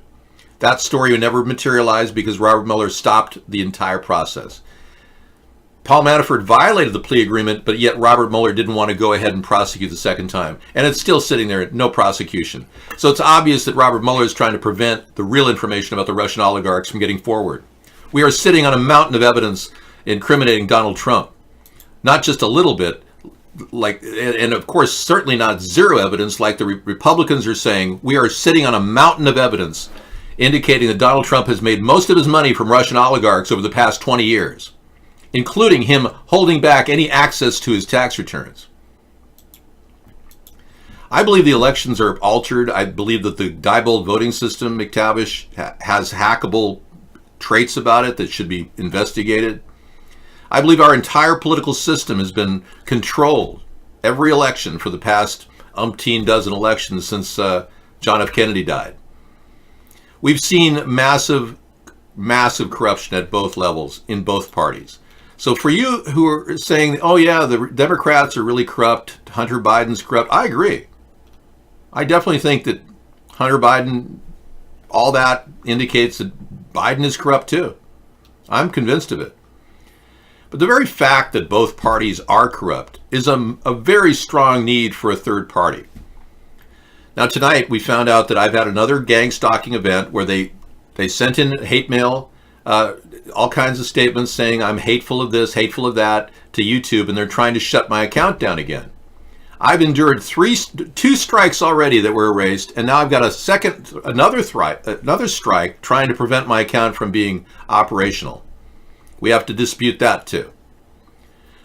That story would never materialize because Robert Mueller stopped the entire process. Paul Manafort violated the plea agreement, but yet Robert Mueller didn't want to go ahead and prosecute the second time. And it's still sitting there, no prosecution. So it's obvious that Robert Mueller is trying to prevent the real information about the Russian oligarchs from getting forward. We are sitting on a mountain of evidence incriminating Donald Trump. Not just a little bit, and of course, certainly not zero evidence like the Republicans are saying. We are sitting on a mountain of evidence indicating that Donald Trump has made most of his money from Russian oligarchs over the past 20 years, including him holding back any access to his tax returns. I believe the elections are altered. I believe that the Diebold voting system, McTavish, has hackable traits about it that should be investigated. I believe our entire political system has been controlled every election for the past umpteen dozen elections since John F. Kennedy died. We've seen massive corruption at both levels in both parties. So for you who are saying, oh yeah, the Democrats are really corrupt, Hunter Biden's corrupt, I agree. I definitely think that Hunter Biden, all that indicates that Biden is corrupt too. I'm convinced of it. But the very fact that both parties are corrupt is a very strong need for a third party. Now tonight we found out that I've had another gang stalking event where they sent in hate mail, all kinds of statements saying I'm hateful of this, hateful of that to YouTube, and they're trying to shut my account down again. I've endured two strikes already that were erased, and now I've got another strike trying to prevent my account from being operational. We have to dispute that too.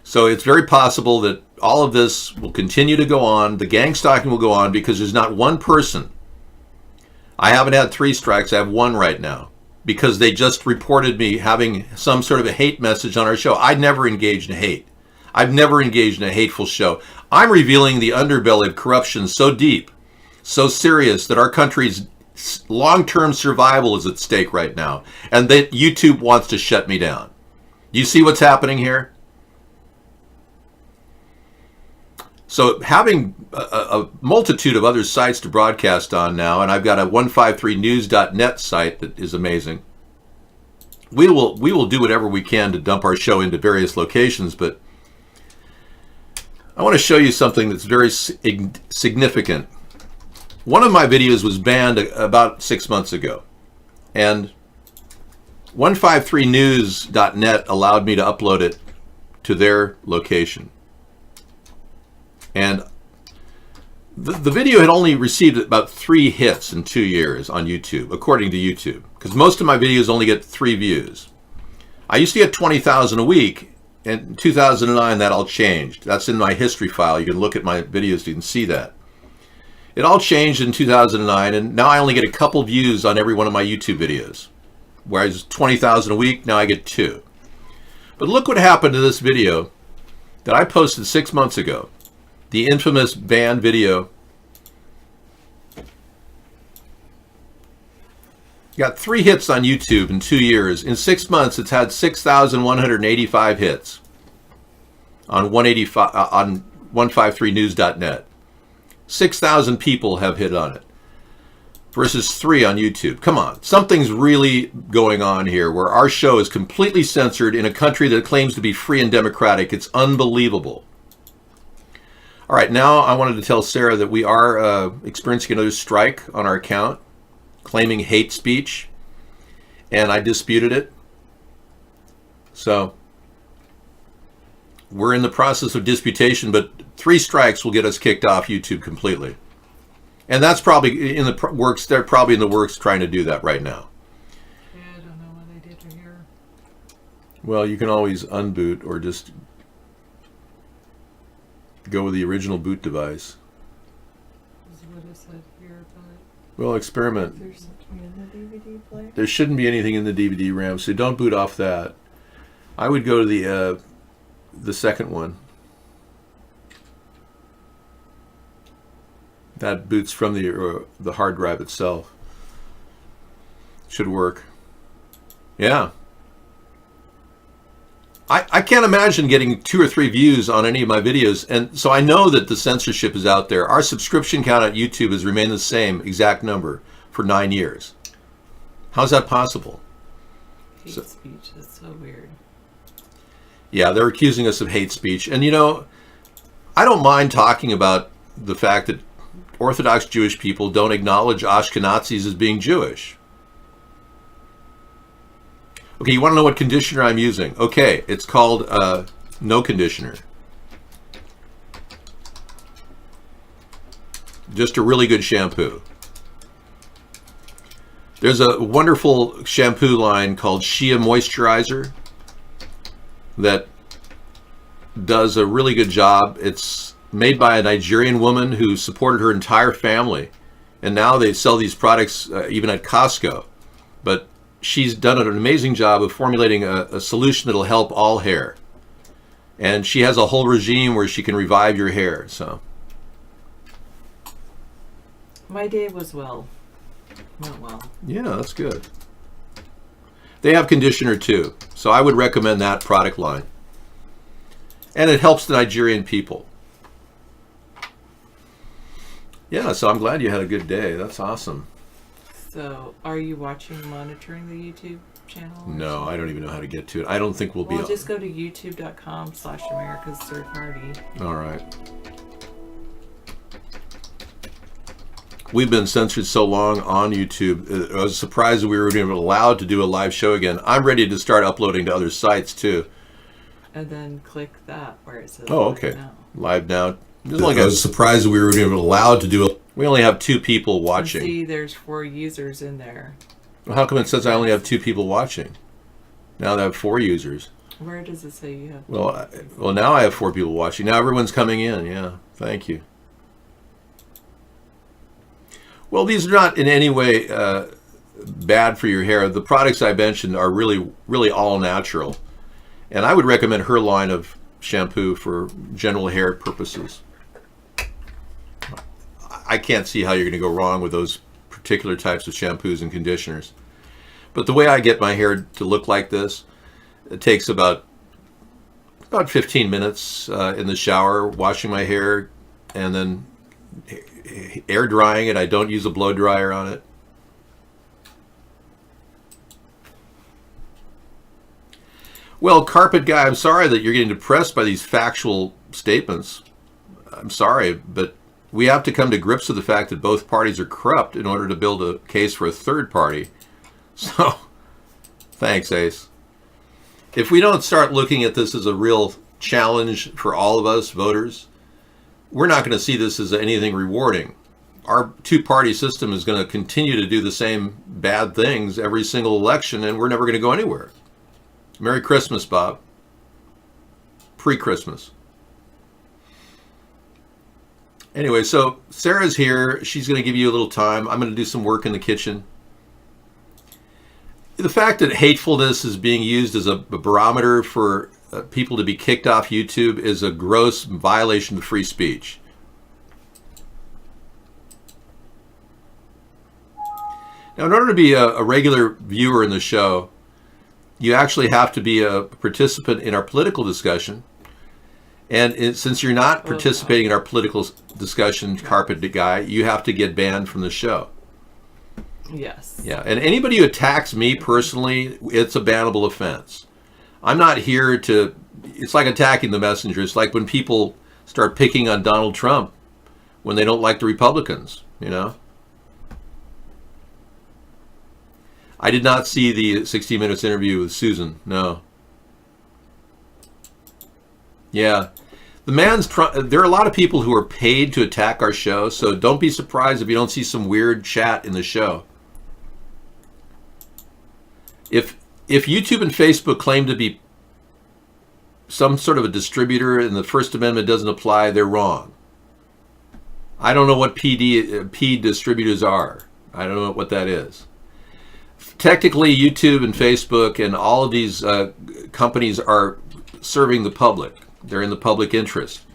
So it's very possible that all of this will continue to go on. The gang stalking will go on because there's not one person. I haven't had 3 strikes. I have 1 right now because they just reported me having some sort of a hate message on our show. I never engaged in hate. I've never engaged in a hateful show. I'm revealing the underbelly of corruption so deep, so serious that our country's long-term survival is at stake right now, and that YouTube wants to shut me down. You see what's happening here? So having a multitude of other sites to broadcast on now, and I've got a 153news.net site that is amazing. We will do whatever we can to dump our show into various locations, but I want to show you something that's very significant. One of my videos was banned about 6 months ago, and 153news.net allowed me to upload it to their location. And the video had only received about 3 hits in 2 years on YouTube, according to YouTube, because most of my videos only get 3 views. I used to get 20,000 a week. In 2009, that all changed. That's in my history file. You can look at my videos, you can see that. It all changed in 2009, and now I only get a couple views on every one of my YouTube videos. Whereas 20,000 a week, now I get 2. But look what happened to this video that I posted 6 months ago. The infamous banned video. Got 3 hits on YouTube in 2 years. In 6 months, it's had 6,185 hits on 153news.net. 6,000 people have hit on it versus 3 on YouTube. Come on, something's really going on here where our show is completely censored in a country that claims to be free and democratic. It's unbelievable. All right, now I wanted to tell Sarah that we are experiencing another strike on our account, claiming hate speech, and I disputed it. So we're in the process of disputation, but 3 strikes will get us kicked off YouTube completely. And that's probably in the works. They're probably in the works trying to do that right now. Yeah, I don't know what I did here. Well, you can always unboot or just go with the original boot device. Is what it said here, but Well, experiment. there's something in the DVD player. There shouldn't be anything in the DVD RAM, so don't boot off that. I would go to the second one. That boots from the hard drive itself. Should work. Yeah. I can't imagine getting 2 or 3 views on any of my videos, and so I know that the censorship is out there. Our subscription count at YouTube has remained the same exact number for 9 years. How's that possible? Hate speech is so weird. Yeah, they're accusing us of hate speech. And you know, I don't mind talking about the fact that Orthodox Jewish people don't acknowledge Ashkenazis as being Jewish. Okay, you want to know what conditioner I'm using? Okay, it's called no conditioner. Just a really good shampoo. There's a wonderful shampoo line called Shea Moisturizer that does a really good job. It's made by a Nigerian woman who supported her entire family. And now they sell these products even at Costco. But she's done an amazing job of formulating a solution that'll help all hair. And she has a whole regime where she can revive your hair. So My day was well. Went well. yeah, that's good. They have conditioner too. So I would recommend that product line. And it helps the Nigerian people. Yeah, so I'm glad you had a good day. That's awesome. So, are you monitoring the YouTube channel? or No, I don't even know how to get to it. I don't think we'll be Well, on. just go to youtube.com/America's Third Party. All right. We've been censored so long on YouTube. I was surprised that we were even allowed to do a live show again. I'm ready to start uploading to other sites too. And then click that where it says Oh, Live okay. Now. Live now. I was surprised that we were even allowed to do it. We only have 2 people And watching. see, there's 4 users in there. Well, how come it says I only have 2 people watching? Now I have 4 users. Where does it say you have? Well, now I have 4 people watching. Now everyone's coming in. Yeah, thank you. Well, these are not in any way bad for your hair. The products I mentioned are really, really all natural. And I would recommend her line of shampoo for general hair purposes. I can't see how you're going to go wrong with those particular types of shampoos and conditioners. But the way I get my hair to look like this, it takes about 15 minutes in the shower, washing my hair, and then air drying it. I don't use a blow dryer on it. Well, carpet guy, I'm sorry that you're getting depressed by these factual statements. I'm sorry, but we have to come to grips with the fact that both parties are corrupt in order to build a case for a third party. So, thanks, Ace. If we don't start looking at this as a real challenge for all of us voters, we're not going to see this as anything rewarding. Our two-party system is going to continue to do the same bad things every single election, and we're never going to go anywhere. Merry Christmas, Bob. Pre-Christmas. Anyway, so Sarah's here. She's going to give you a little time. I'm going to do some work in the kitchen. The fact that hatefulness is being used as a barometer for people to be kicked off YouTube is a gross violation of free speech. Now, in order to be a regular viewer in the show, you actually have to be a participant in our political discussion. And since you're not participating in our political discussion, carpet guy, you have to get banned from the show. Yes. Yeah, and anybody who attacks me personally, it's a bannable offense. I'm not here to, it's like attacking the messenger. It's like when people start picking on Donald Trump when they don't like the Republicans, you know? I did not see the 60 Minutes interview with Susan, no. Yeah. There are a lot of people who are paid to attack our show, so don't be surprised if you don't see some weird chat in the show. If YouTube and Facebook claim to be some sort of a distributor and the First Amendment doesn't apply, they're wrong. I don't know what P distributors are. I don't know what that is. Technically, YouTube and Facebook and all of these companies are serving the public. They're in the public interest.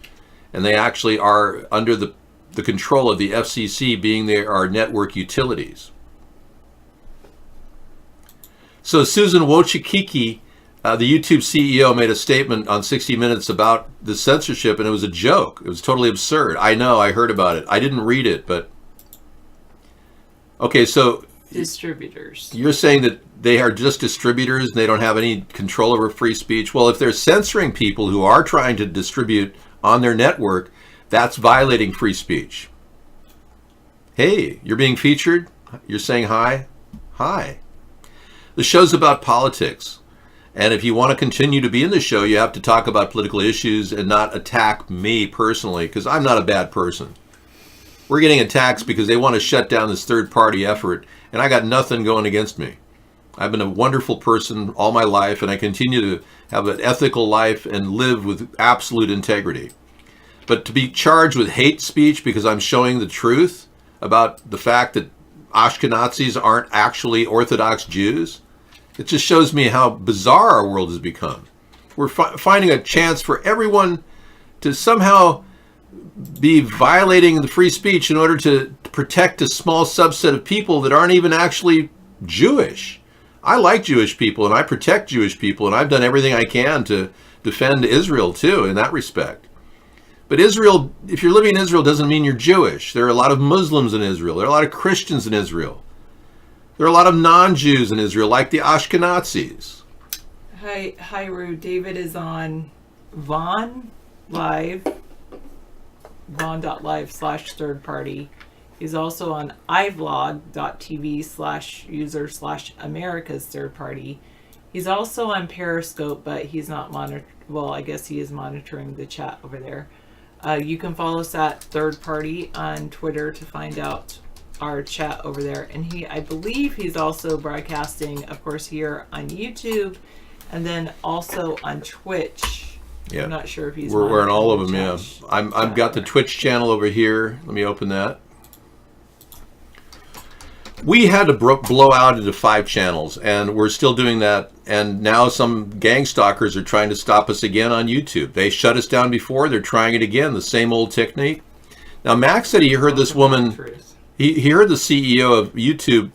And they actually are under the control of the FCC, being they are network utilities. So Susan Wojcicki, the YouTube CEO, made a statement on 60 Minutes about the censorship, and it was a joke. It was totally absurd. I know, I heard about it. I didn't read it, but... Okay, so... Distributors. You're saying that they are just distributors and they don't have any control over free speech? Well, if they're censoring people who are trying to distribute on their network, that's violating free speech. Hey, you're being featured? You're saying hi? Hi. The show's about politics. And if you want to continue to be in the show, you have to talk about political issues and not attack me personally, because I'm not a bad person. We're getting attacks because they want to shut down this third-party effort, and I got nothing going against me. I've been a wonderful person all my life, and I continue to have an ethical life and live with absolute integrity. But to be charged with hate speech because I'm showing the truth about the fact that Ashkenazis aren't actually Orthodox Jews, it just shows me how bizarre our world has become. We're finding a chance for everyone to somehow be violating the free speech in order to protect a small subset of people that aren't even actually Jewish. I like Jewish people and I protect Jewish people, and I've done everything I can to defend Israel too in that respect. But Israel, if you're living in Israel, doesn't mean you're Jewish. There are a lot of Muslims in Israel. There are a lot of Christians in Israel. There are a lot of non-Jews in Israel, like the Ashkenazis. Hi, Rue. David is on Vaughn Live, Vaughn.live/third party. He's also on iVlog.tv/user/America's third party. He's also on Periscope, but he's not well, I guess he is monitoring the chat over there. You can follow us at third party on Twitter to find out our chat over there. And I believe he's also broadcasting, of course, here on YouTube and then also on Twitch. Yeah. I'm not sure if he's We're on all of them, yeah. chat. I've got the Twitch channel over here. Let me open that. We had to blow out into 5 channels, and we're still doing that. And now some gang stalkers are trying to stop us again on YouTube. They shut us down before. They're trying it again, the same old technique. Now, Max said he heard this woman, he heard the CEO of YouTube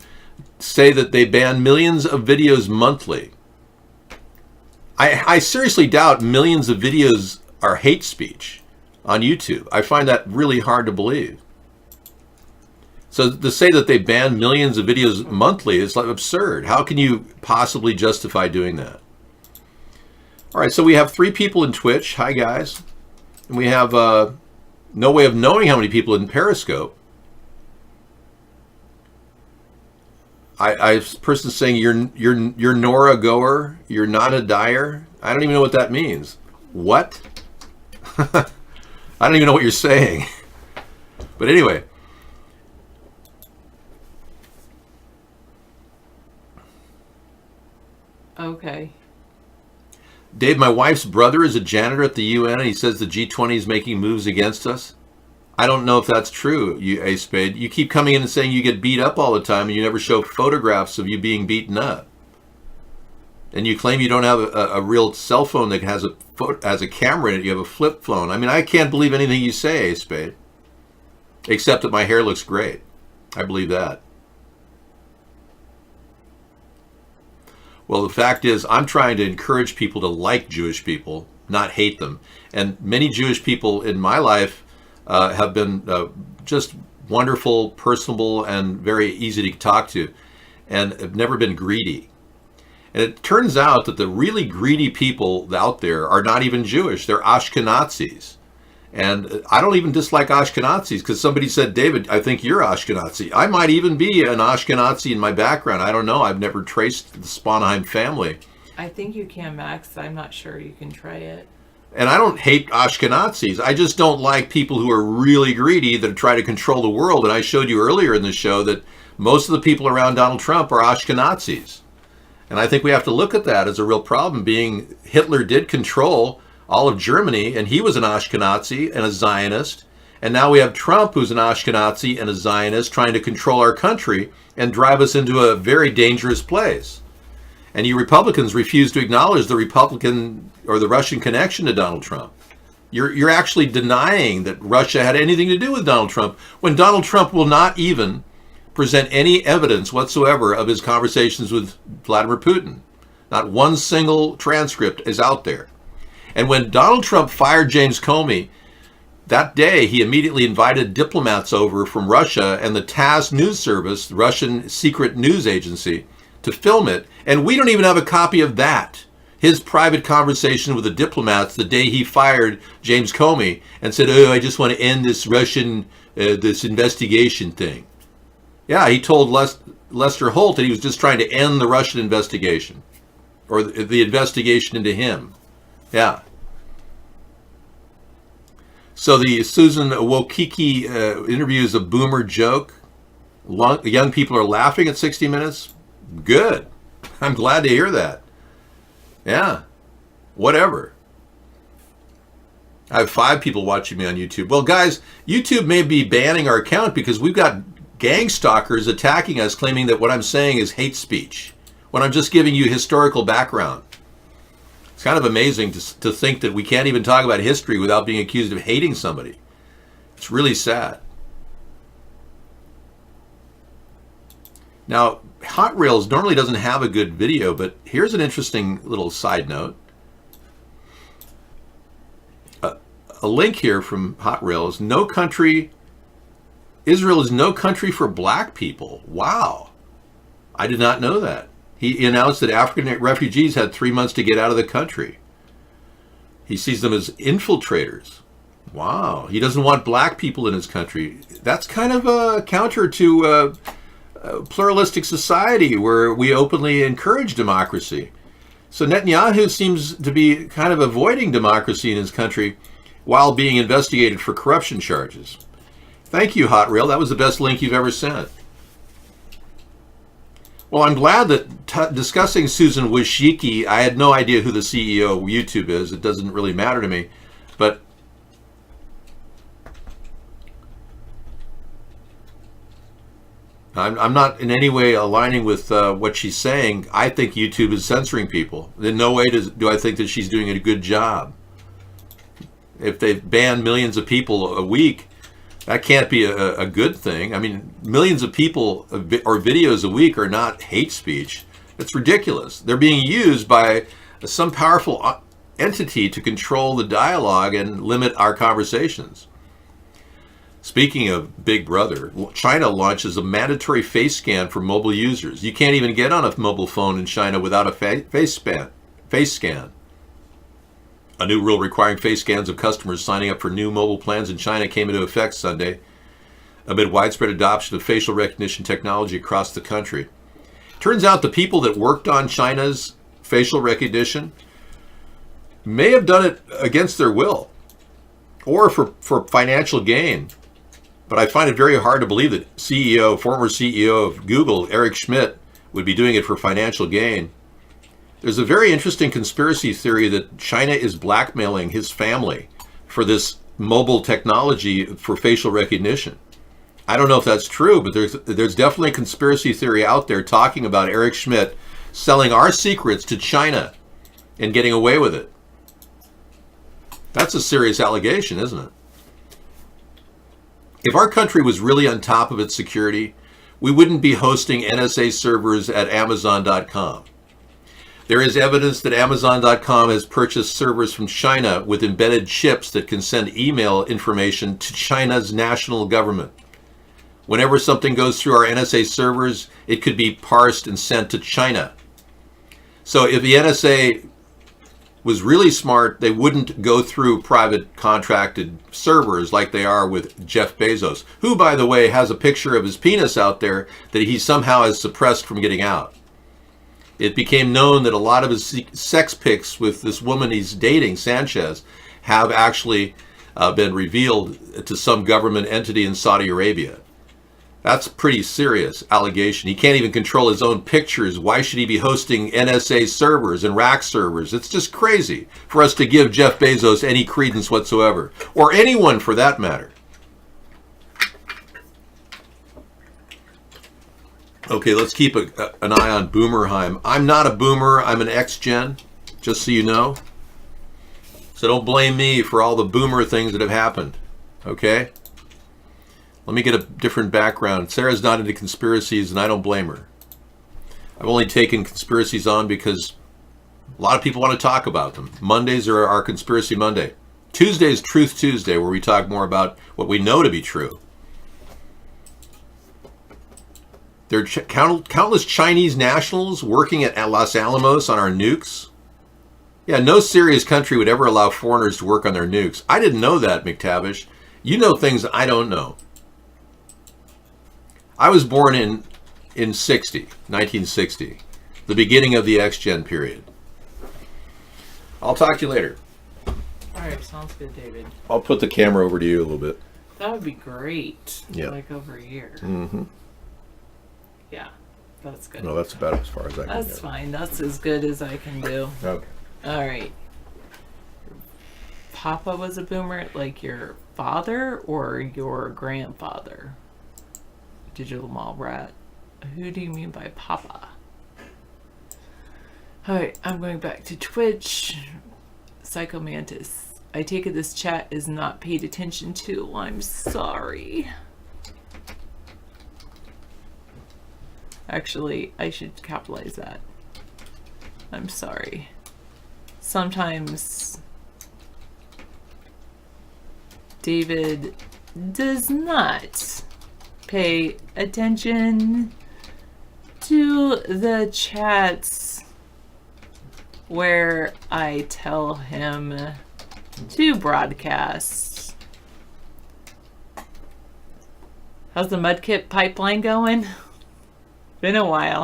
say that they ban millions of videos monthly. I seriously doubt millions of videos are hate speech on YouTube. I find that really hard to believe. So to say that they ban millions of videos monthly is like absurd. How can you possibly justify doing that? All right, so we have 3 people in Twitch. Hi, guys. And we have no way of knowing how many people in Periscope. I person saying you're Nora Goer, you're not a Dyer. I don't even know what that means. What? I don't even know what you're saying. But anyway. Okay. Dave, my wife's brother is a janitor at the UN, and he says the G20 is making moves against us. I don't know if that's true, A Spade. You keep coming in and saying you get beat up all the time, and you never show photographs of you being beaten up. And you claim you don't have a real cell phone that has a camera in it. You have a flip phone. I mean, I can't believe anything you say, A Spade. Except that my hair looks great. I believe that. Well, the fact is, I'm trying to encourage people to like Jewish people, not hate them. And many Jewish people in my life have been just wonderful, personable, and very easy to talk to, and have never been greedy. And it turns out that the really greedy people out there are not even Jewish. They're Ashkenazis. And I don't even dislike Ashkenazis because somebody said, David, I think you're Ashkenazi. I might even be an Ashkenazi in my background. I don't know. I've never traced the Sponheim family. I think you can, Max. I'm not sure. You can try it. And I don't hate Ashkenazis. I just don't like people who are really greedy that try to control the world. And I showed you earlier in the show that most of the people around Donald Trump are Ashkenazis. And I think we have to look at that as a real problem, being Hitler did control all of Germany, and he was an Ashkenazi and a Zionist. And now we have Trump, who's an Ashkenazi and a Zionist, trying to control our country and drive us into a very dangerous place. And you Republicans refuse to acknowledge the Republican or the Russian connection to Donald Trump. You're actually denying that Russia had anything to do with Donald Trump, when Donald Trump will not even present any evidence whatsoever of his conversations with Vladimir Putin. Not one single transcript is out there. And when Donald Trump fired James Comey, that day he immediately invited diplomats over from Russia and the TASS news service, the Russian secret news agency, to film it. And we don't even have a copy of that. His private conversation with the diplomats the day he fired James Comey and said, oh, I just want to end this Russian, this investigation thing. Yeah, he told Lester Holt that he was just trying to end the Russian investigation, or the investigation into him. Yeah. So the Susan Wokiki interview is a boomer joke. Young people are laughing at 60 Minutes. Good. I'm glad to hear that. Yeah. Whatever. I have 5 people watching me on YouTube. Well, guys, YouTube may be banning our account because we've got gang stalkers attacking us, claiming that what I'm saying is hate speech, when I'm just giving you historical background. It's kind of amazing to think that we can't even talk about history without being accused of hating somebody. It's really sad. Now, Hot Rails normally doesn't have a good video, but here's an interesting little side note. A link here from Hot Rails. Israel is no country for black people. Wow. I did not know that. He announced that African refugees had 3 months to get out of the country. He sees them as infiltrators. Wow. He doesn't want black people in his country. That's kind of a counter to a pluralistic society where we openly encourage democracy. So Netanyahu seems to be kind of avoiding democracy in his country while being investigated for corruption charges. Thank you, Hot Rail. That was the best link you've ever sent. Well, I'm glad that discussing Susan Wojcicki, I had no idea who the CEO of YouTube is. It doesn't really matter to me. But I'm not in any way aligning with what she's saying. I think YouTube is censoring people. In no way do I think that she's doing a good job. If they ban millions of people a week, that can't be a good thing. I mean, millions of people or videos a week are not hate speech. It's ridiculous. They're being used by some powerful entity to control the dialogue and limit our conversations. Speaking of Big Brother, China launches a mandatory face scan for mobile users. You can't even get on a mobile phone in China without a face scan. A new rule requiring face scans of customers signing up for new mobile plans in China came into effect Sunday, amid widespread adoption of facial recognition technology across the country. Turns out the people that worked on China's facial recognition may have done it against their will or for financial gain. But I find it very hard to believe that former CEO of Google, Eric Schmidt, would be doing it for financial gain. There's a very interesting conspiracy theory that China is blackmailing his family for this mobile technology for facial recognition. I don't know if that's true, but there's definitely a conspiracy theory out there talking about Eric Schmidt selling our secrets to China and getting away with it. That's a serious allegation, isn't it? If our country was really on top of its security, we wouldn't be hosting NSA servers at Amazon.com. There is evidence that Amazon.com has purchased servers from China with embedded chips that can send email information to China's national government. Whenever something goes through our NSA servers, it could be parsed and sent to China. So if the NSA was really smart, they wouldn't go through private contracted servers like they are with Jeff Bezos, who, by the way, has a picture of his penis out there that he somehow has suppressed from getting out. It became known that a lot of his sex pics with this woman he's dating, Sanchez, have actually been revealed to some government entity in Saudi Arabia. That's a pretty serious allegation. He can't even control his own pictures. Why should he be hosting NSA servers and rack servers? It's just crazy for us to give Jeff Bezos any credence whatsoever, or anyone for that matter. Okay, let's keep an eye on Boomerheim. I'm not a boomer. I'm an X-Gen, just so you know. So don't blame me for all the boomer things that have happened, okay? Let me get a different background. Sarah's not into conspiracies, and I don't blame her. I've only taken conspiracies on because a lot of people want to talk about them. Mondays are our Conspiracy Monday. Tuesday is Truth Tuesday, where we talk more about what we know to be true. There are countless Chinese nationals working at Los Alamos on our nukes. Yeah, no serious country would ever allow foreigners to work on their nukes. I didn't know that, McTavish. You know things I don't know. I was born in 1960, the beginning of the X-Gen period. I'll talk to you later. All right, sounds good, David. I'll put the camera over to you a little bit. That would be great. Yeah. Like over here. Mm-hmm. Yeah, that's good. No, that's about as far as I can That's get. fine. That's as good as I can do. Okay. All right. Papa was a boomer, like your father or your grandfather? Digital mall rat. Who do you mean by Papa? Alright, I'm going back to Twitch. Psychomantis. I take it this chat is not paid attention to. I'm sorry. Actually, I should capitalize that. I'm sorry. Sometimes David does not pay attention to the chats where I tell him to broadcast. How's the Mudkip pipeline going? Been a while,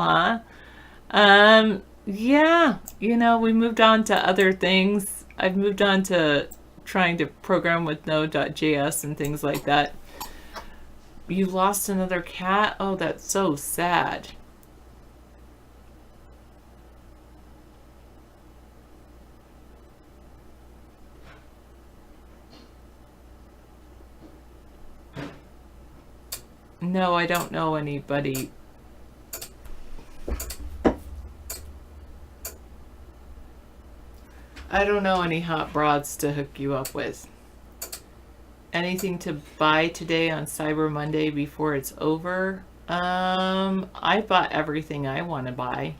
huh? Yeah, you know, we moved on to other things. I've moved on to trying to program with Node.js and things like that. You lost another cat? Oh, that's so sad. No, I don't know anybody. I don't know any hot broads to hook you up with. Anything to buy today on Cyber Monday before it's over? I bought everything I want to buy.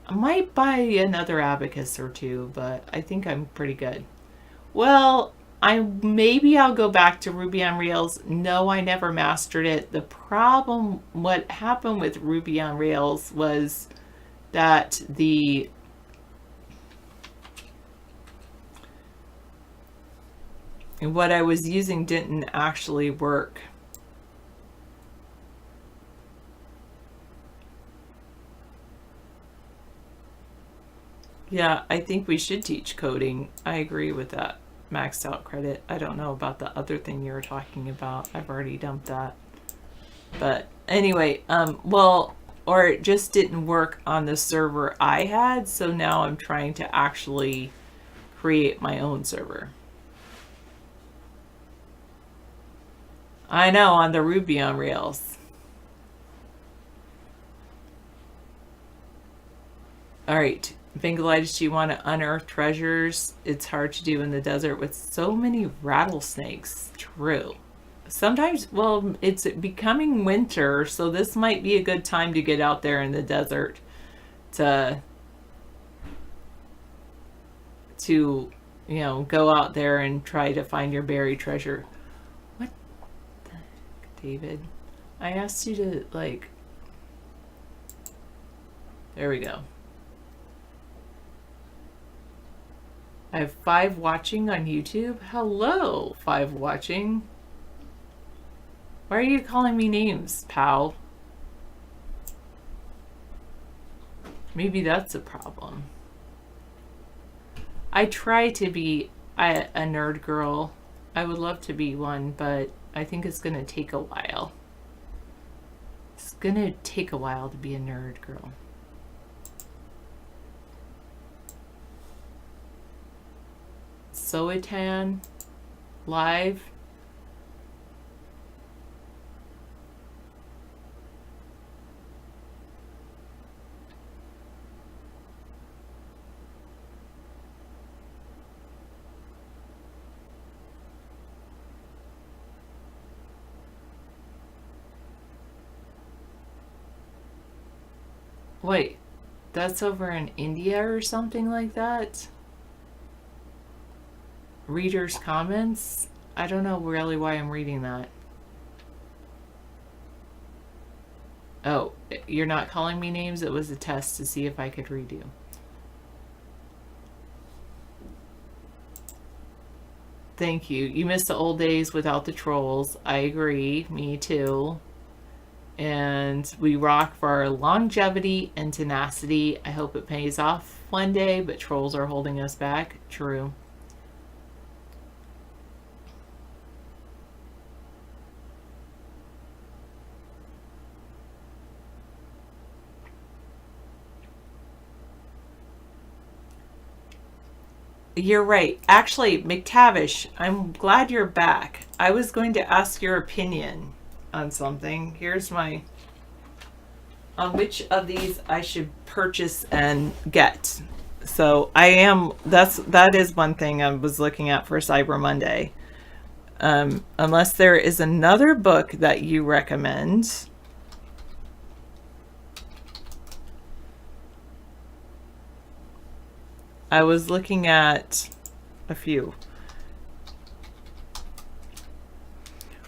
I might buy another abacus or two, but I think I'm pretty good. Well, maybe I'll go back to Ruby on Rails. No, I never mastered it. The problem, what happened with Ruby on Rails was that what I was using didn't actually work. Yeah, I think we should teach coding. I agree with that. Maxed out credit. I don't know about the other thing you were talking about. I've already dumped that. But anyway, well, or it just didn't work on the server I had, so now I'm trying to actually create my own server. I know, on the Ruby on Rails. Alright, Bingalitis, do you want to unearth treasures? It's hard to do in the desert with so many rattlesnakes. True. Sometimes, well, it's becoming winter, so this might be a good time to get out there in the desert to you know, go out there and try to find your buried treasure. What the heck, David? I asked you to, like... There we go. I have 5 watching on YouTube. Hello, 5 watching. Why are you calling me names, pal? Maybe that's a problem. I try to be a nerd girl. I would love to be one, but I think it's gonna take a while. It's gonna take a while to be a nerd girl. Soitan live. Wait, that's over in India or something like that? Readers' comments? I don't know really why I'm reading that. Oh, you're not calling me names? It was a test to see if I could read you. Thank you. You missed the old days without the trolls. I agree. Me too. And we rock for our longevity and tenacity. I hope it pays off one day, but trolls are holding us back. True. You're right. Actually, McTavish, I'm glad you're back. I was going to ask your opinion on something. Here's my on which of these I should purchase and get. So that is one thing I was looking at for Cyber Monday. Unless there is another book that you recommend. I was looking at a few.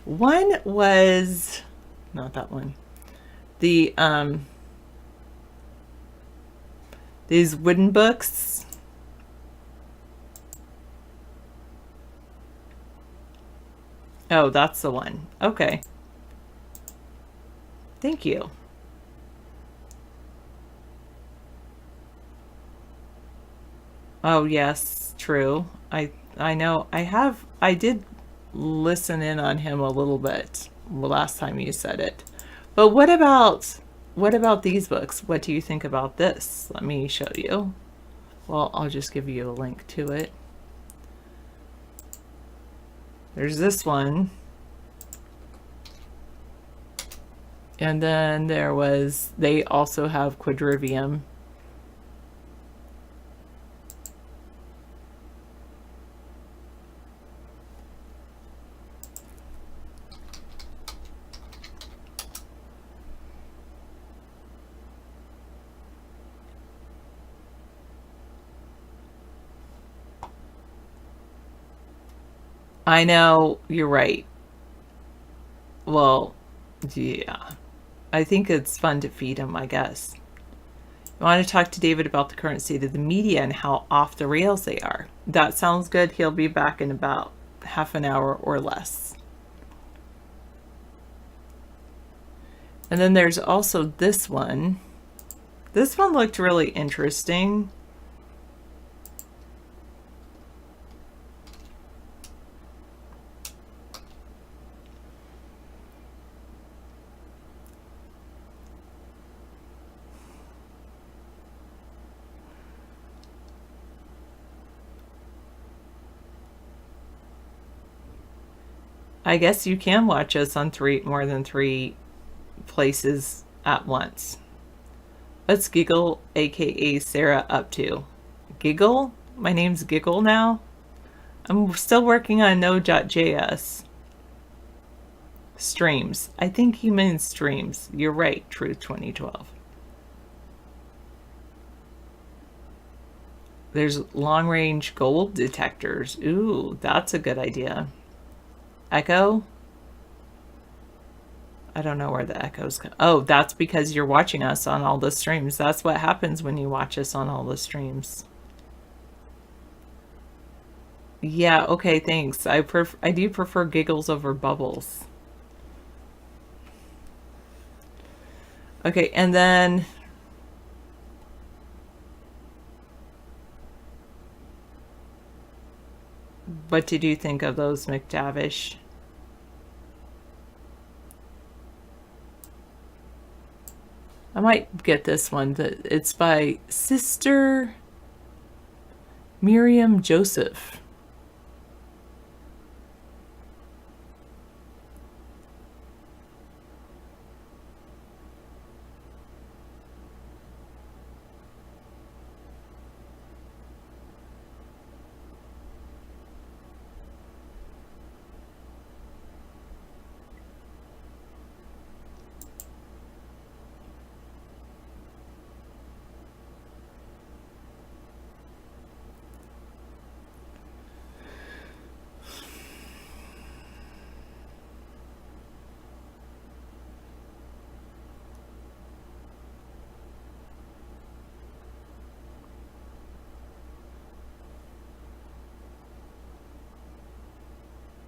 One was not that one. The these wooden books. Oh, that's the one. Okay. Thank you. Oh, yes, true. I know. I did listen in on him a little bit last time you said it. But what about these books? What do you think about this? Let me show you. Well, I'll just give you a link to it. There's this one. And then they also have Quadrivium. I know, you're right. Well, yeah. I think it's fun to feed him, I guess. I want to talk to David about the current state of the media and how off the rails they are. That sounds good. He'll be back in about half an hour or less. And then there's also this one. This one looked really interesting. I guess you can watch us on more than three places at once. What's Giggle, aka Sarah, up to? Giggle? My name's Giggle now? I'm still working on Node.js. Streams. I think he means streams. You're right, Truth 2012. There's long-range gold detectors. Ooh, that's a good idea. Echo? I don't know where the echoes come. Oh, that's because you're watching us on all the streams. That's what happens when you watch us on all the streams. Yeah, okay, thanks. I do prefer giggles over bubbles. Okay, and then what did you think of those, McTavish? I might get this one. It's by Sister Miriam Joseph.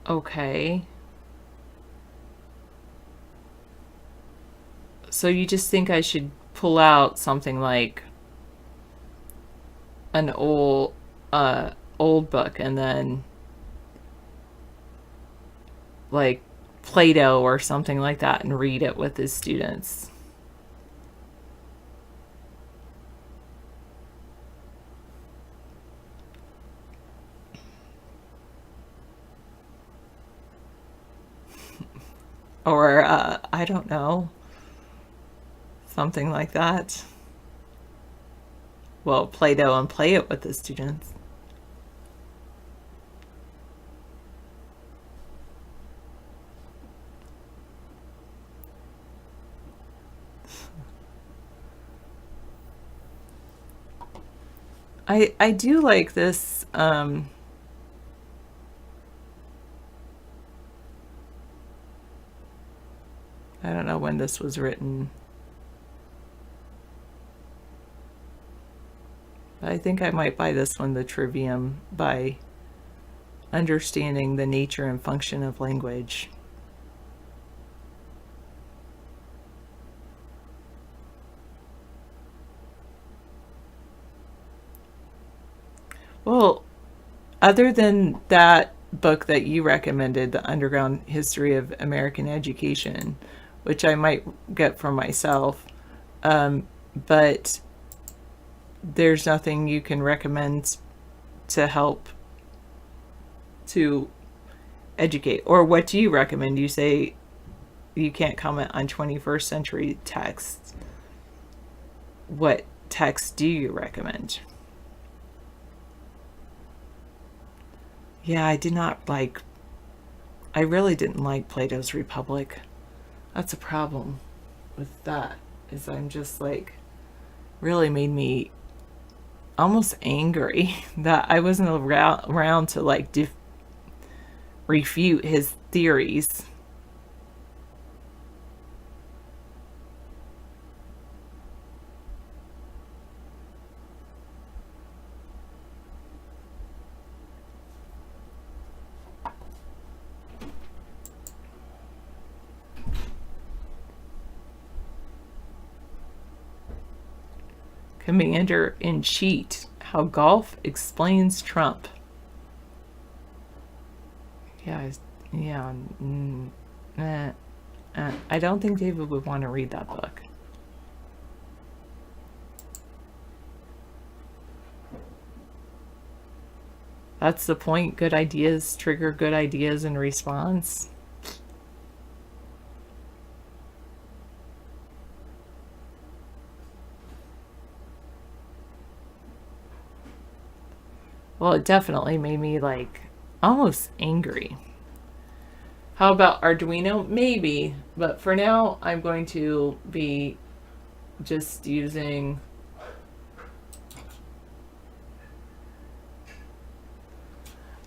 Okay. So you just think I should pull out something like an old book and then like Plato or something like that and read it with his students. or I don't know, something like that. Well, Play-Doh and play it with the students. I do like this. I don't know when this was written. I think I might buy this one, the Trivium, by Understanding the Nature and Function of Language. Well, other than that book that you recommended, The Underground History of American Education, which I might get for myself, but there's nothing you can recommend to help to educate. Or what do you recommend? You say you can't comment on 21st century texts. What text do you recommend? Yeah, I really didn't like Plato's Republic. That's a problem with that, is I'm just like, really made me almost angry that I wasn't around to like refute his theories. Commander-in-Chief, How Golf Explains Trump. Yeah, I don't think David would want to read that book. That's the point. Good ideas trigger good ideas in response. Well, it definitely made me like almost angry. How about Arduino? Maybe, but for now I'm going to be just using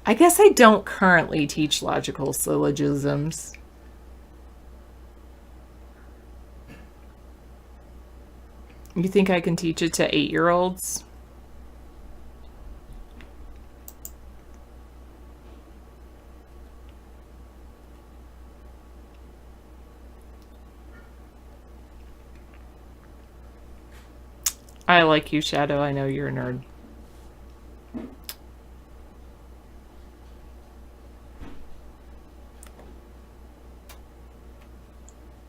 I guess I don't currently teach logical syllogisms. You think I can teach it to 8-year-olds? I like you, Shadow. I know you're a nerd.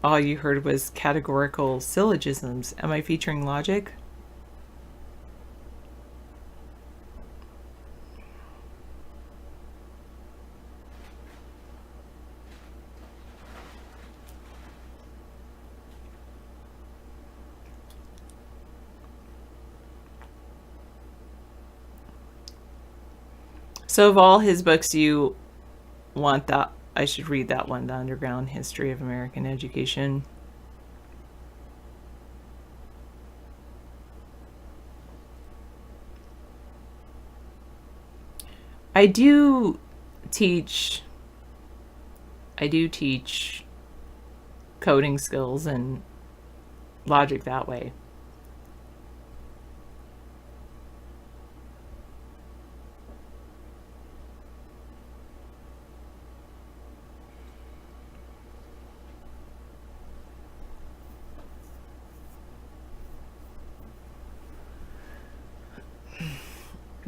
All you heard was categorical syllogisms. Am I featuring logic? So of all his books, you want that? I should read that one, The Underground History of American Education. I do teach coding skills and logic that way.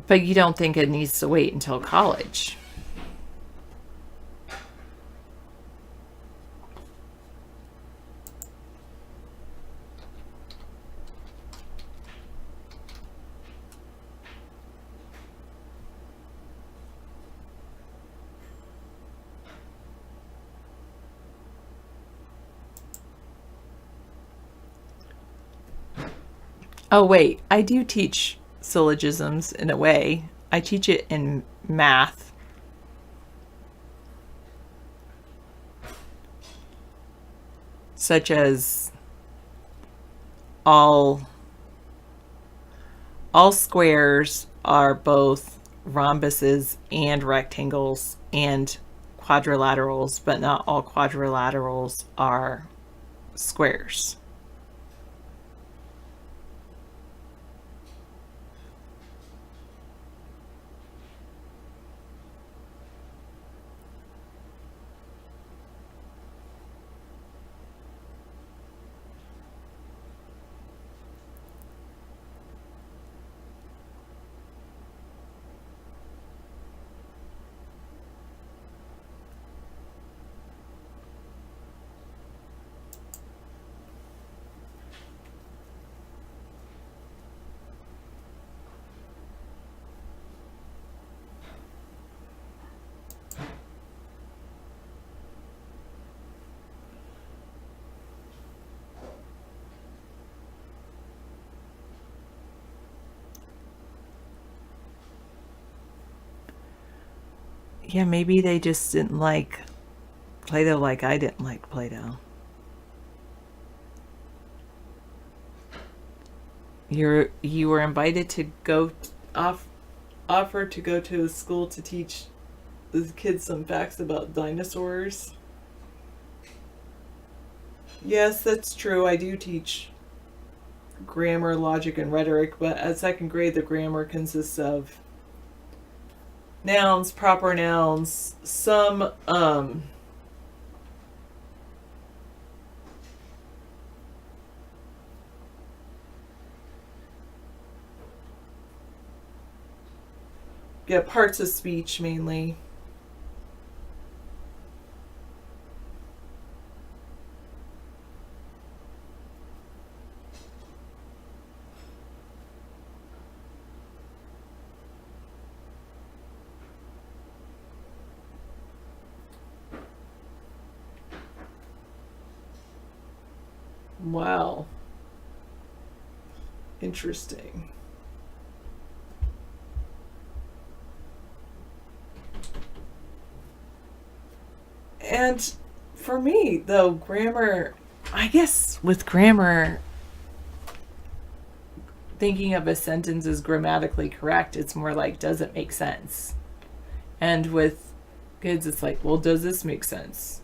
But you don't think it needs to wait until college? Oh, wait. I do teach syllogisms in a way. I teach it in math. Such as all squares are both rhombuses and rectangles and quadrilaterals, but not all quadrilaterals are squares. Yeah, maybe they just didn't like Plato like I didn't like Plato. You were invited to go offer to go to a school to teach the kids some facts about dinosaurs. Yes, that's true. I do teach grammar, logic, and rhetoric, but at second grade the grammar consists of nouns, proper nouns, some yeah, parts of speech mainly. Wow. Interesting. And for me, though, grammar, I guess with grammar, thinking of a sentence as grammatically correct, it's more like, does it make sense? And with kids, it's like, well, does this make sense?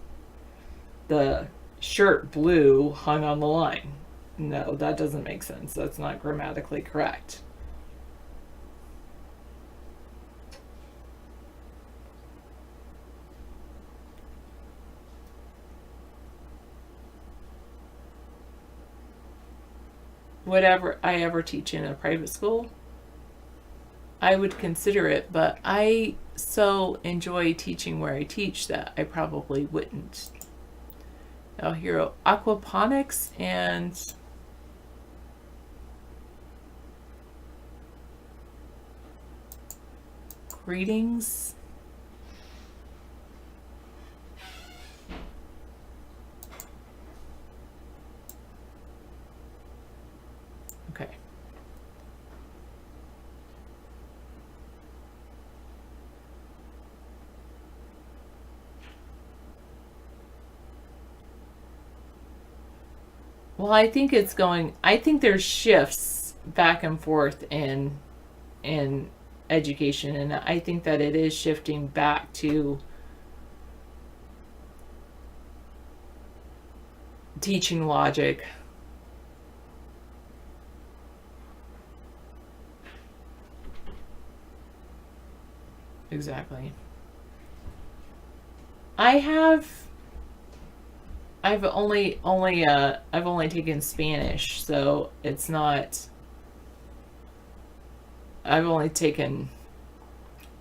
The shirt blue hung on the line. No, that doesn't make sense. That's not grammatically correct. Whatever I ever teach in a private school, I would consider it, but I so enjoy teaching where I teach that I probably wouldn't. Now here, aquaponics and greetings. Okay. Well, I think there's shifts back and forth in education, and I think that it is shifting back to teaching logic. Exactly. I've only taken Spanish, so it's not. I've only taken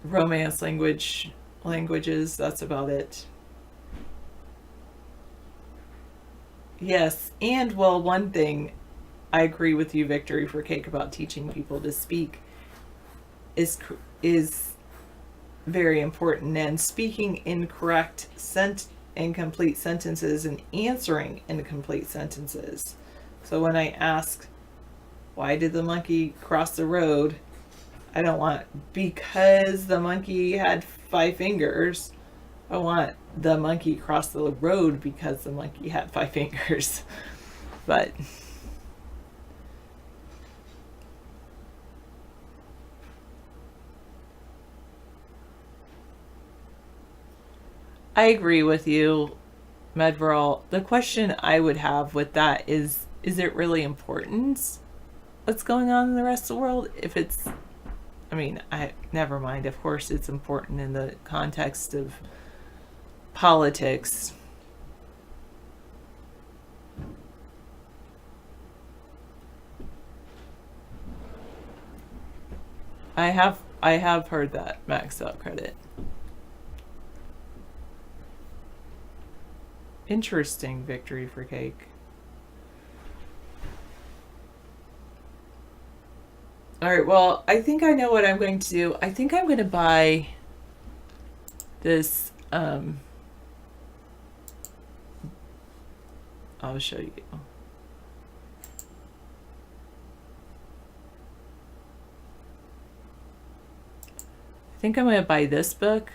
Romance languages. That's about it. Yes, and well, one thing I agree with you, Victory for Cake, about teaching people to speak is very important, and speaking incorrect incomplete sentences and answering incomplete sentences. So when I ask why did the monkey cross the road? I don't want because the monkey had 5 fingers. I want the monkey cross the road because the monkey had 5 fingers. But I agree with you, Medveral. The question I would have with that is it really important what's going on in the rest of the world? If it's, I mean, never mind. Of course, it's important in the context of politics. I have heard that maxed out credit. Interesting victory for cake. All right, well, I think I know what I'm going to do. I think I'm going to buy this I'll show you. I think I'm going to buy this book.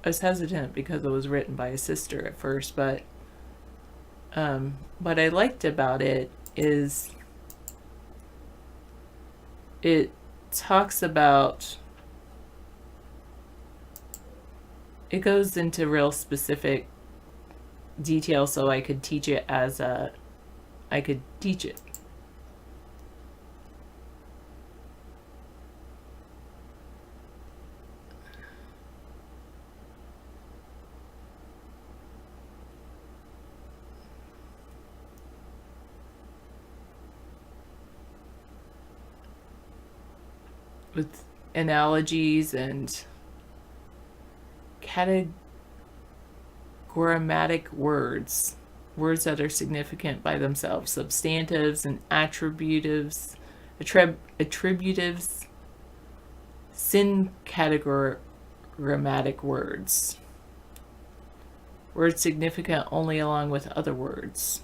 I was hesitant because it was written by a sister at first, but what I liked about it is it talks about, it goes into real specific detail so I could teach it as I could teach it. With analogies and categorematic words that are significant by themselves, substantives and attributives, syncategorematic words significant only along with other words.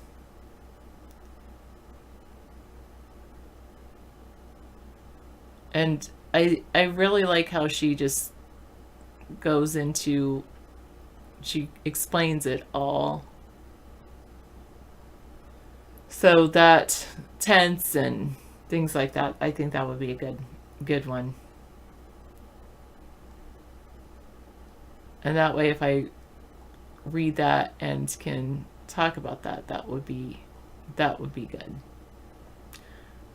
And I really like how she just goes into, she explains it all. So that tense and things like that, I think that would be a good one. And that way, if I read that and can talk about that, that would be good.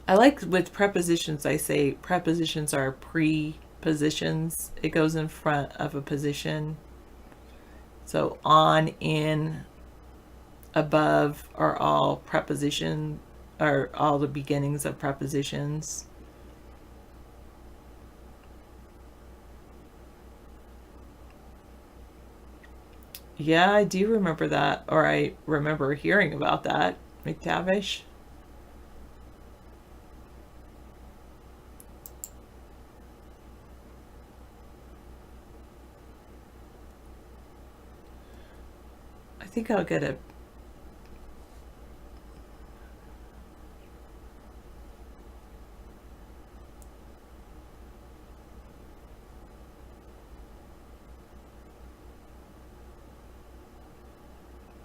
I like with prepositions, I say prepositions are prepositions. It goes in front of a position. So on, in, above are all preposition, are all the beginnings of prepositions. Yeah, I do remember that, or I remember hearing about that. McTavish. I think I'll get a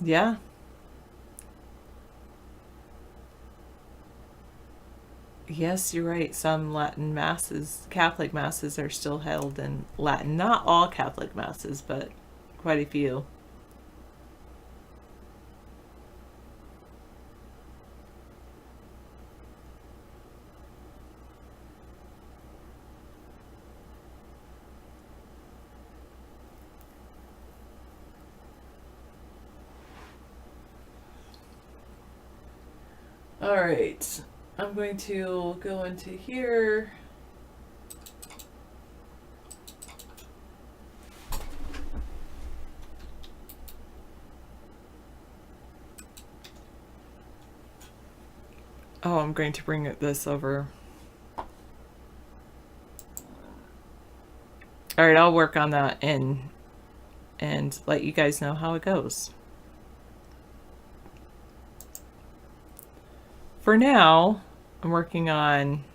yeah. Yes, you're right. Some Latin masses, Catholic masses, are still held in Latin. Not all Catholic masses, but quite a few. All right, I'm going to go into here. Oh, I'm going to bring this over. All right, I'll work on that and let you guys know how it goes. For now, I'm working on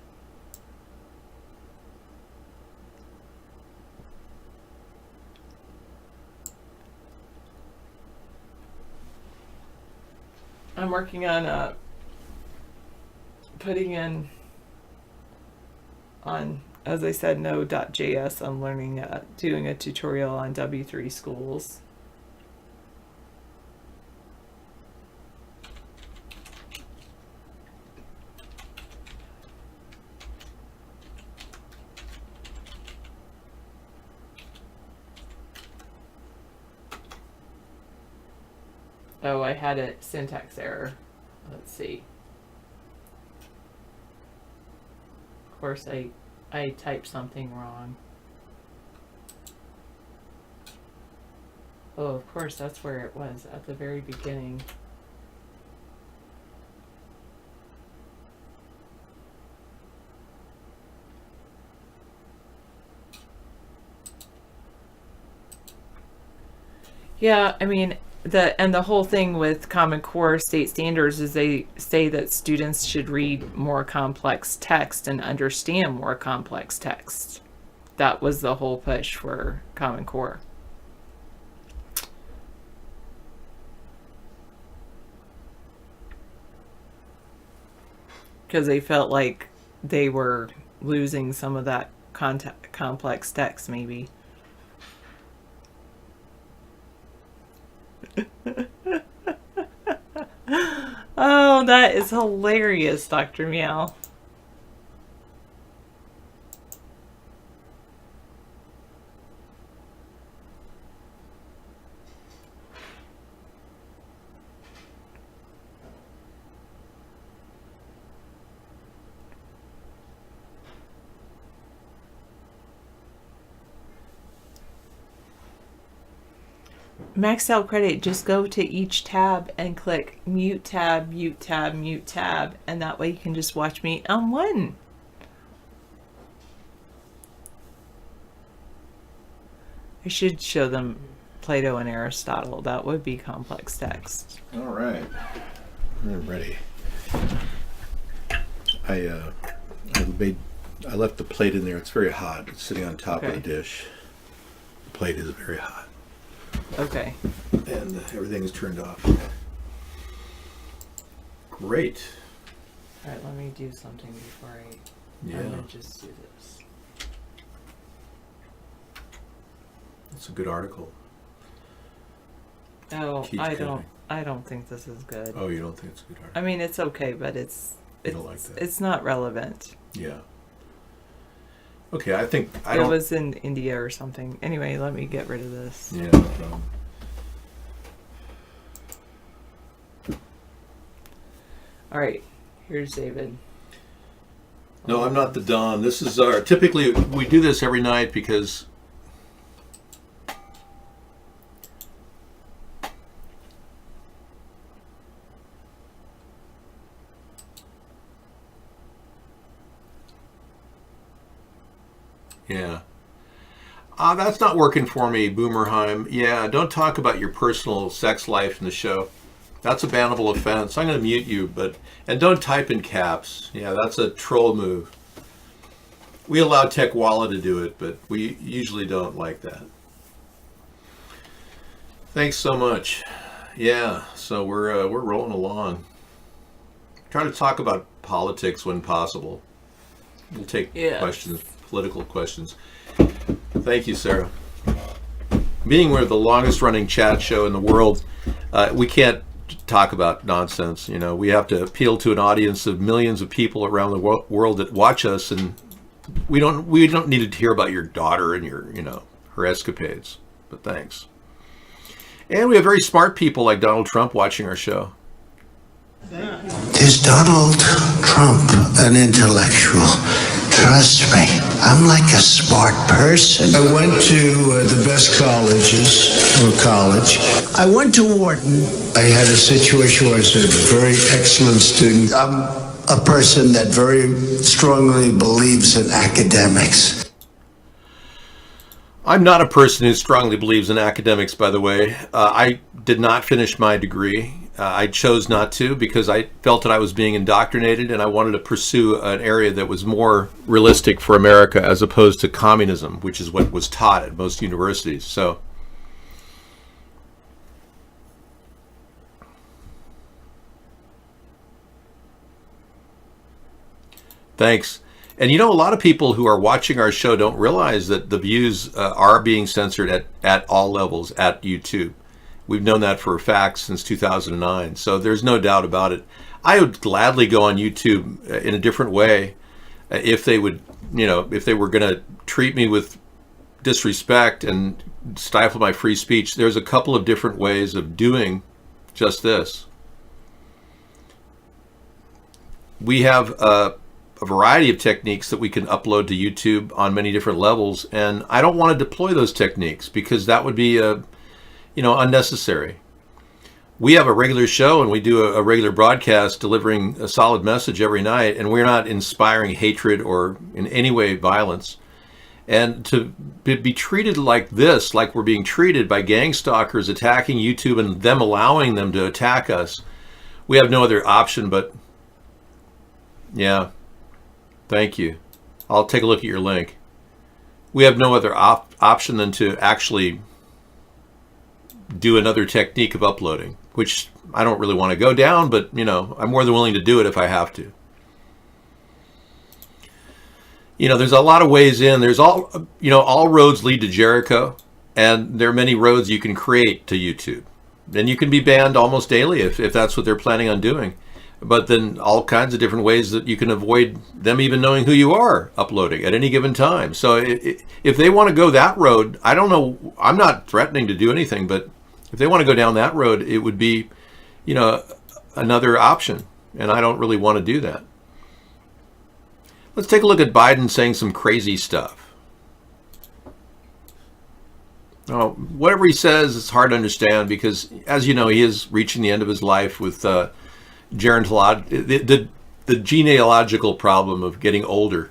putting in on, as I said, Node.js. I'm learning, doing a tutorial on W3 schools. Oh, I had a syntax error. Let's see. Of course, I typed something wrong. Oh, of course, that's where it was at the very beginning. Yeah, I mean, the whole thing with Common Core state standards is they say that students should read more complex text and understand more complex text. That was the whole push for Common Core. Because they felt like they were losing some of that complex text, maybe. Oh, that is hilarious, Dr. Meow. Maxed out credit, just go to each tab and click mute tab, mute tab, mute tab, and that way you can just watch me on one. I should show them Plato and Aristotle. That would be complex text. All right. I'm ready. I left the plate in there. It's very hot. It's sitting on top of the dish. The plate is very hot. Okay. And everything's turned off. Great. All right, let me do something before I'm gonna just do this. That's a good article. Oh, I don't think this is good. Oh, you don't think it's a good article? I mean, it's okay, but You don't like that? it's not relevant. Yeah. Okay, I think It was in India or something. Anyway, let me get rid of this. Yeah, no problem. All right, here's David. No, I'm not the Don. This is our, typically we do this every night because yeah. That's not working for me, Boomerheim. Yeah, don't talk about your personal sex life in the show. That's a bannable offense. I'm going to mute you, and don't type in caps. Yeah, that's a troll move. We allow TechWalla to do it, but we usually don't like that. Thanks so much. Yeah, so we're rolling along. Try to talk about politics when possible. We'll take questions, political questions. Thank you, Sarah. Being we're the longest running chat show in the world, we can't talk about nonsense. You know, we have to appeal to an audience of millions of people around the world that watch us, and we don't need to hear about your daughter and your, her escapades. But thanks. And we have very smart people like Donald Trump watching our show. Is Donald Trump an intellectual? Trust me, I'm like a smart person. I went to the best colleges, or college. I went to Wharton. I had a situation where I was a very excellent student. I'm a person that very strongly believes in academics. I'm not a person who strongly believes in academics, by the way. I did not finish my degree. I chose not to because I felt that I was being indoctrinated, and I wanted to pursue an area that was more realistic for America as opposed to communism, which is what was taught at most universities. So thanks. And a lot of people who are watching our show don't realize that the views are being censored at all levels at YouTube. We've known that for a fact since 2009. So there's no doubt about it. I would gladly go on YouTube in a different way if they would, if they were going to treat me with disrespect and stifle my free speech. There's a couple of different ways of doing just this. We have a variety of techniques that we can upload to YouTube on many different levels, and I don't want to deploy those techniques because that would be unnecessary. We have a regular show and we do a regular broadcast delivering a solid message every night, and we're not inspiring hatred or in any way violence. And to be treated like this, like we're being treated by gang stalkers attacking YouTube and them allowing them to attack us, we have no other option but, yeah, thank you. I'll take a look at your link. We have no other option than to actually do another technique of uploading, which I don't really want to go down, but I'm more than willing to do it if I have to. There's a lot of ways in. There's all roads lead to Jericho, and there are many roads you can create to YouTube. Then you can be banned almost daily if that's what they're planning on doing. But then all kinds of different ways that you can avoid them even knowing who you are uploading at any given time. So if they want to go that road, I don't know, I'm not threatening to do anything, but if they want to go down that road, it would be, another option. And I don't really want to do that. Let's take a look at Biden saying some crazy stuff. Oh, whatever he says, it's hard to understand because, as you know, he is reaching the end of his life with the genealogical problem of getting older.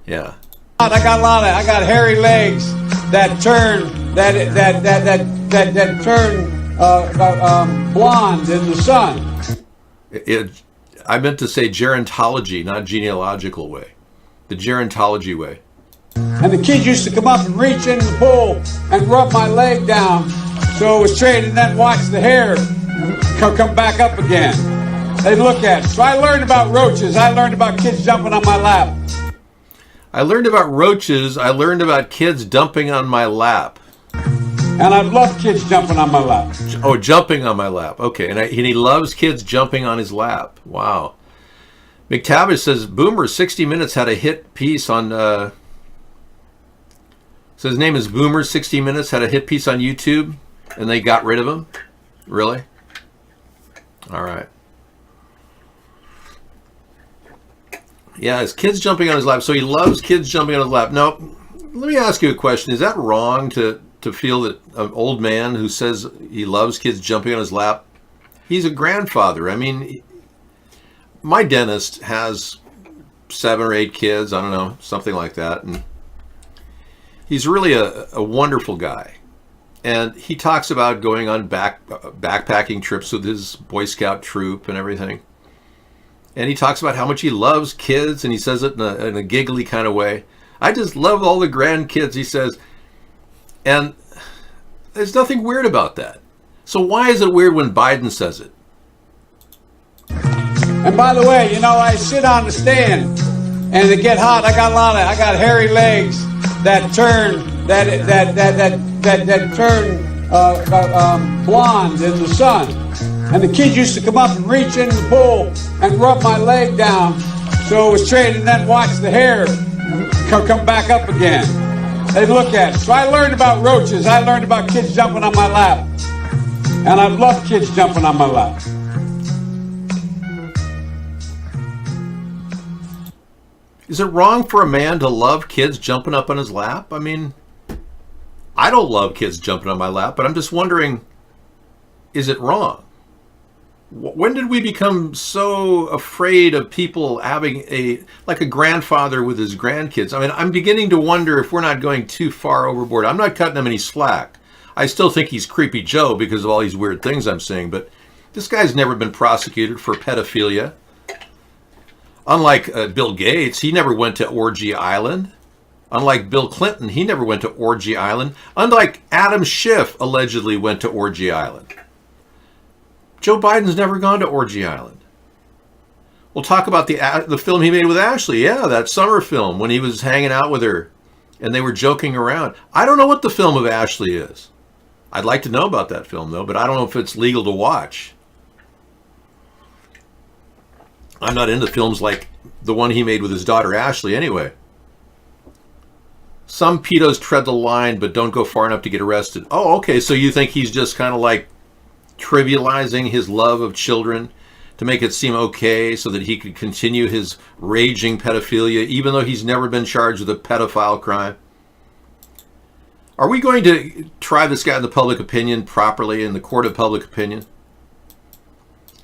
Yeah. I got hairy legs that turn blonde in the sun. I meant to say gerontology, not genealogical way. The gerontology way. And the kids used to come up and reach in the pool and rub my leg down so it was straight, and then watch the hair come back up again. They look at it. So I learned about roaches. I learned about kids jumping on my lap. I learned about roaches. I learned about kids dumping on my lap. And I love kids jumping on my lap. Oh, jumping on my lap. Okay, and he loves kids jumping on his lap. Wow. McTavish says, Boomer 60 Minutes had a hit piece on... so his name is Boomer 60 Minutes, had a hit piece on YouTube, and they got rid of him? Really? All right. Yeah, his kids jumping on his lap. So he loves kids jumping on his lap. Now, let me ask you a question. Is that wrong to feel that an old man who says he loves kids jumping on his lap, he's a grandfather? I mean, my dentist has 7 or 8 kids. I don't know, something like that. And he's really a wonderful guy. And he talks about going on backpacking trips with his Boy Scout troop and everything. And he talks about how much he loves kids, and he says it in a giggly kind of way. I just love all the grandkids, he says. And there's nothing weird about that. So why is it weird when Biden says it? And by the way, I sit on the stand, and it get hot. I got hairy legs that turn blonde in the sun. And the kids used to come up and reach in the pool and rub my leg down so it was straight, and then watch the hair come back up again. They look at it. So I learned about roaches. I learned about kids jumping on my lap. And I love kids jumping on my lap. Is it wrong for a man to love kids jumping up on his lap? I mean, I don't love kids jumping on my lap, but I'm just wondering, is it wrong? When did we become so afraid of people having like a grandfather with his grandkids? I mean, I'm beginning to wonder if we're not going too far overboard. I'm not cutting him any slack. I still think he's Creepy Joe because of all these weird things I'm saying, but This guy's never been prosecuted for pedophilia. Unlike Bill Gates, he never went to Orgy Island. Unlike Bill Clinton, he never went to Orgy Island. Unlike Adam Schiff allegedly went to Orgy Island. Joe Biden's never gone to Orgy Island. We'll talk about the film he made with Ashley. Yeah, that summer film when he was hanging out with her and they were joking around. I don't know what the film of Ashley is. I'd like to know about that film, though, but I don't know if it's legal to watch. I'm not into films like the one he made with his daughter Ashley anyway. Some pedos tread the line but don't go far enough to get arrested. Oh, okay, so you think he's just kind of like trivializing his love of children to make it seem okay so that he could continue his raging pedophilia even though he's never been charged with a pedophile crime? Are we going to try this guy in the public opinion properly in the court of public opinion?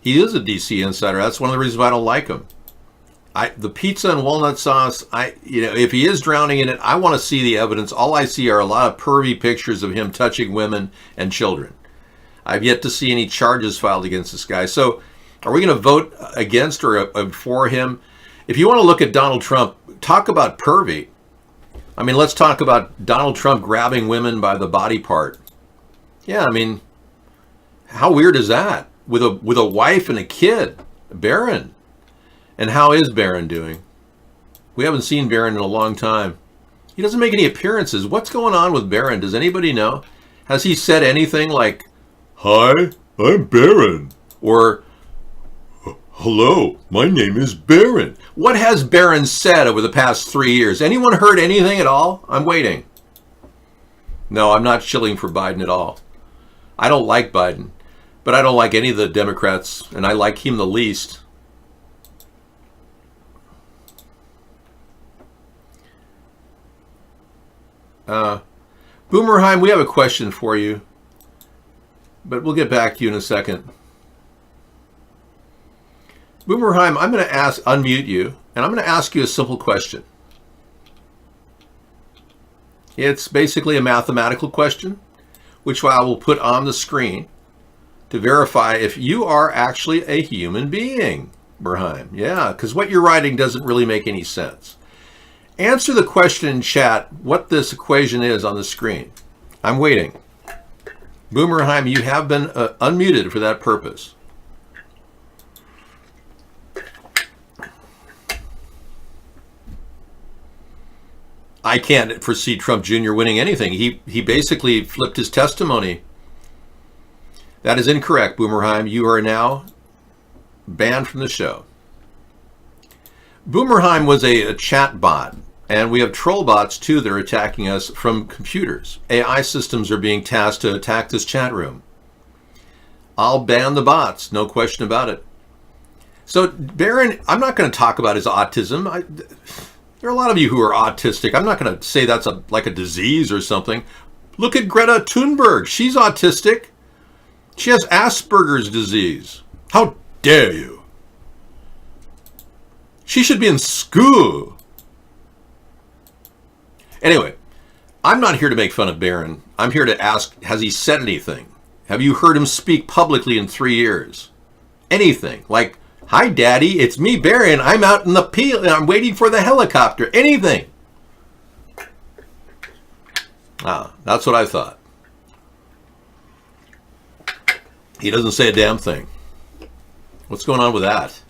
He is a DC insider. That's one of the reasons why I don't like him. The pizza and walnut sauce, if he is drowning in it, I want to see the evidence. All I see are a lot of pervy pictures of him touching women and children. I've yet to see any charges filed against this guy. So are we going to vote against or for him? If you want to look at Donald Trump, talk about pervy. I mean, let's talk about Donald Trump grabbing women by the body part. Yeah, I mean, how weird is that? With a wife and a kid, Barron. And how is Barron doing? We haven't seen Barron in a long time. He doesn't make any appearances. What's going on with Barron? Does anybody know? Has he said anything like, "Hi, I'm Barron," or "Hello, my name is Barron"? What has Barron said over the past 3 years? Anyone heard anything at all? I'm waiting. No, I'm not shilling for Biden at all. I don't like Biden, but I don't like any of the Democrats, and I like him the least. Boomerheim, we have a question for you, but we'll get back to you in a second. Boomerheim, I'm going to unmute you, and I'm going to ask you a simple question. It's basically a mathematical question, which I will put on the screen to verify if you are actually a human being, Boomerheim. Yeah, because what you're writing doesn't really make any sense. Answer the question in chat what this equation is on the screen. I'm waiting. Boomerheim, you have been unmuted for that purpose. I can't foresee Trump Jr. winning anything. He basically flipped his testimony. That is incorrect, Boomerheim. You are now banned from the show. Boomerheim was a chat bot, and we have troll bots too that are attacking us from computers. AI systems are being tasked to attack this chat room. I'll ban the bots, no question about it. So Barron, I'm not going to talk about his autism. There are a lot of you who are autistic. I'm not going to say that's like a disease or something. Look at Greta Thunberg. She's autistic. She has Asperger's disease. How dare you? She should be in school. Anyway, I'm not here to make fun of Barron. I'm here to ask, has he said anything? Have you heard him speak publicly in 3 years? Anything? Like, "Hi, Daddy, it's me, Barron. I'm out in the field and I'm waiting for the helicopter." Anything? That's what I thought. He doesn't say a damn thing. What's going on with that?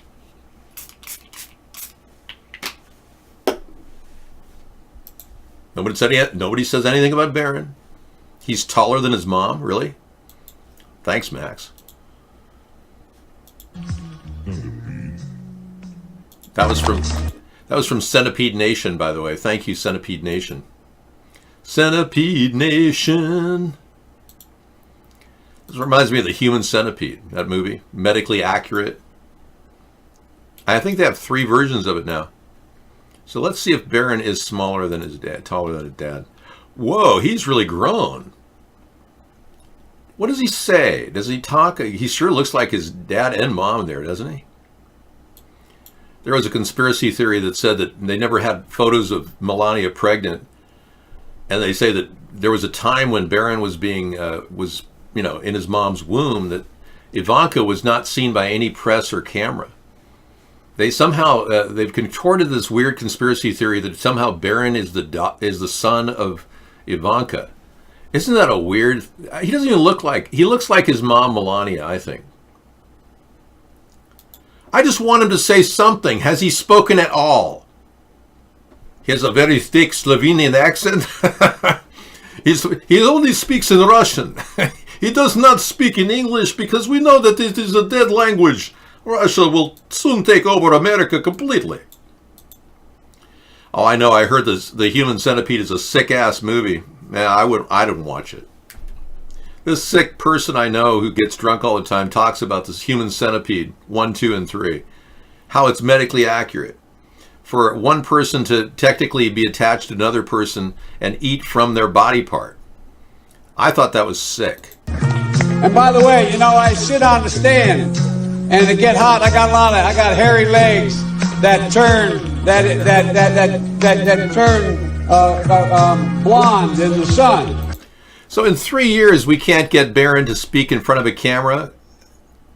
Nobody says anything about Barron. He's taller than his mom, really? Thanks, Max. That was from Centipede Nation, by the way. Thank you, Centipede Nation. Centipede Nation. This reminds me of the Human Centipede, that movie. Medically accurate. I think they have 3 versions of it now. So let's see if Barron is smaller than his dad, taller than his dad. Whoa, he's really grown. What does he say? Does he talk? He sure looks like his dad and mom there, doesn't he? There was a conspiracy theory that said that they never had photos of Melania pregnant, and they say that there was a time when Barron was being in his mom's womb that Ivanka was not seen by any press or camera. They somehow they've contorted this weird conspiracy theory that somehow Barron is the son of Ivanka. Isn't that a weird? He doesn't even look like, he looks like his mom Melania, I think. I just want him to say something. Has he spoken at all? He has a very thick Slovenian accent. He only speaks in Russian. He does not speak in English because we know that it is a dead language. Russia will soon take over America completely. Oh, I know. I heard this. The Human Centipede is a sick-ass movie. Man, I didn't watch it. This sick person I know who gets drunk all the time talks about this Human Centipede 1, 2, and 3. How it's medically accurate for one person to technically be attached to another person and eat from their body part. I thought that was sick. And by the way, you know, I sit on the stand, and it get hot. I got hairy legs that turn blonde in the sun. So in 3 years, we can't get Barron to speak in front of a camera.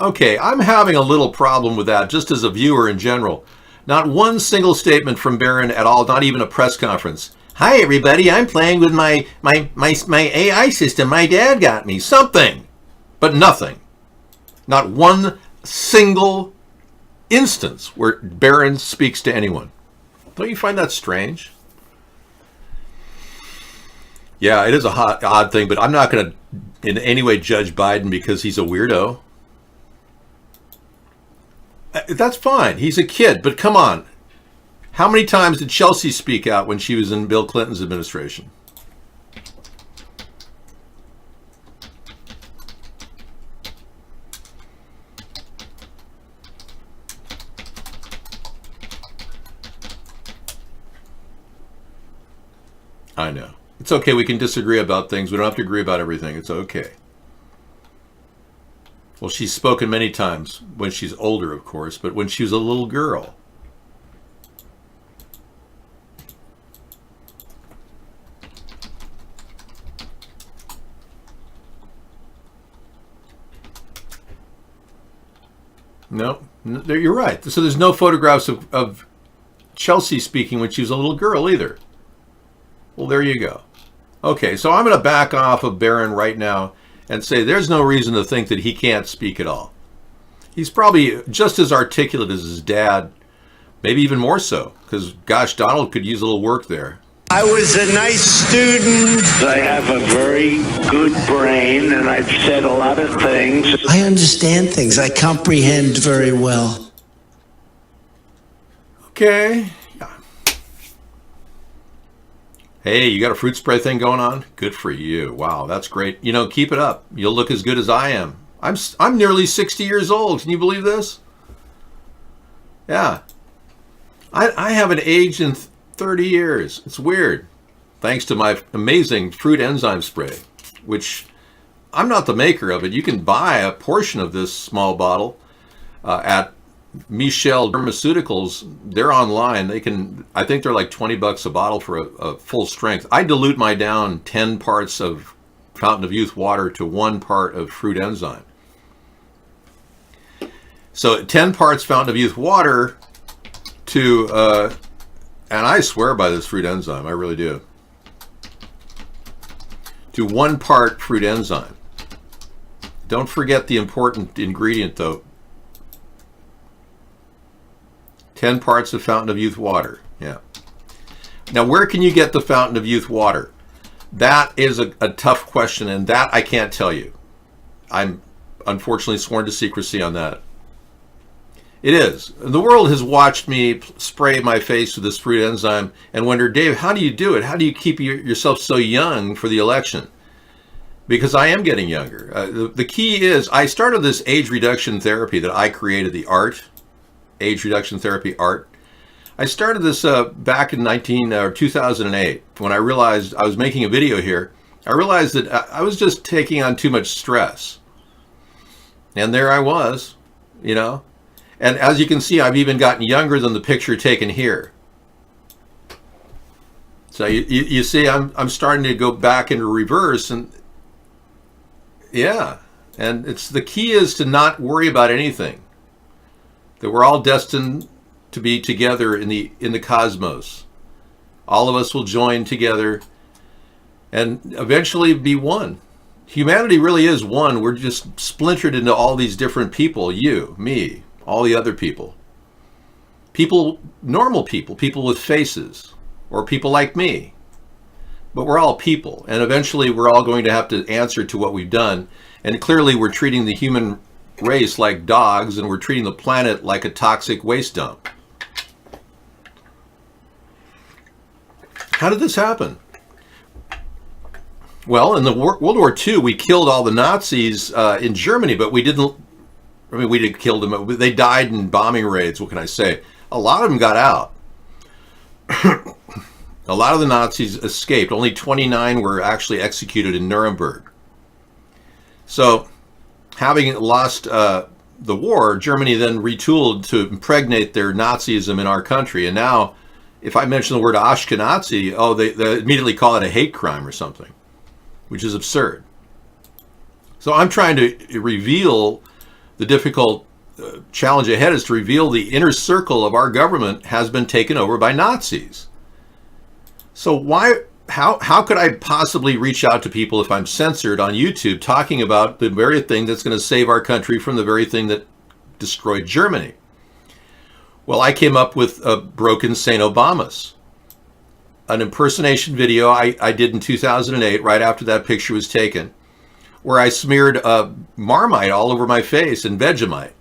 Okay, I'm having a little problem with that, just as a viewer in general. Not one single statement from Barron at all, not even a press conference. Hi, everybody, I'm playing with my AI system. My dad got me. Something. But nothing. Not one single instance where Barron speaks to anyone. Don't you find that strange? Yeah, it is a odd thing, but I'm not going to in any way judge Biden because he's a weirdo. That's fine. He's a kid, but come on. How many times did Chelsea speak out when she was in Bill Clinton's administration? I know. It's okay. We can disagree about things. We don't have to agree about everything. It's okay. Well, she's spoken many times when she's older, of course, but when she was a little girl. No, you're right. So there's no photographs of Chelsea speaking when she was a little girl either. Well, there you go. Okay, so I'm going to back off of Barron right now and say there's no reason to think that he can't speak at all. He's probably just as articulate as his dad, maybe even more so, because, gosh, Donald could use a little work there. I was a nice student. I have a very good brain, and I've said a lot of things. I understand things. I comprehend very well. Okay. Hey, you got a fruit spray thing going on? Good for you. Wow, that's great. You know, keep it up. You'll look as good as I am. I'm nearly 60 years old. Can you believe this? Yeah. I haven't aged in 30 years. It's weird. Thanks to my amazing fruit enzyme spray, which I'm not the maker of it. You can buy a portion of this small bottle at Michelle Dermaceuticals. They're online. They can, I think they're like $20 a bottle for a full strength. I dilute my down 10 parts of Fountain of Youth water to 1 part of fruit enzyme. So 10 parts Fountain of Youth water to, and I swear by this fruit enzyme, I really do, to 1 part fruit enzyme. Don't forget the important ingredient though. 10 parts of Fountain of Youth water. Yeah. Now, where can you get the Fountain of Youth water? That is a tough question, and that I can't tell you. I'm unfortunately sworn to secrecy on that. It is. The world has watched me spray my face with this fruit enzyme and wondered, Dave, how do you do it? How do you keep yourself so young for the election? Because I am getting younger. The key is I started this age reduction therapy that I created, the art. Age reduction therapy art. I started this back in 2008 when I realized I was making a video here. I realized that I was just taking on too much stress. And there I was, you know. And as you can see, I've even gotten younger than the picture taken here. So you see, I'm starting to go back into reverse, and yeah, And the key is to not worry about anything. That we're all destined to be together in the cosmos. All of us will join together and eventually be one. Humanity really is one. We're just splintered into all these different people. You, me, all the other people. People, normal people, people with faces, or people like me. But we're all people, and eventually we're all going to have to answer to what we've done. And clearly we're treating the human race like dogs, and we're treating the planet like a toxic waste dump. How did this happen? Well, in the World War II, we killed all the Nazis in Germany, but we didn't kill them. They died in bombing raids. What can I say? A lot of them got out. A lot of the Nazis escaped. Only 29 were actually executed in Nuremberg. So, having lost the war, Germany then retooled to impregnate their Nazism in our country. And now, if I mention the word Ashkenazi, they immediately call it a hate crime or something, which is absurd. So I'm trying to reveal the difficult challenge ahead is to reveal the inner circle of our government has been taken over by Nazis. So how could I possibly reach out to people if I'm censored on YouTube talking about the very thing that's going to save our country from the very thing that destroyed Germany? Well, I came up with a broken St. Obamas, an impersonation video I did in 2008, right after that picture was taken, where I smeared Marmite all over my face and Vegemite.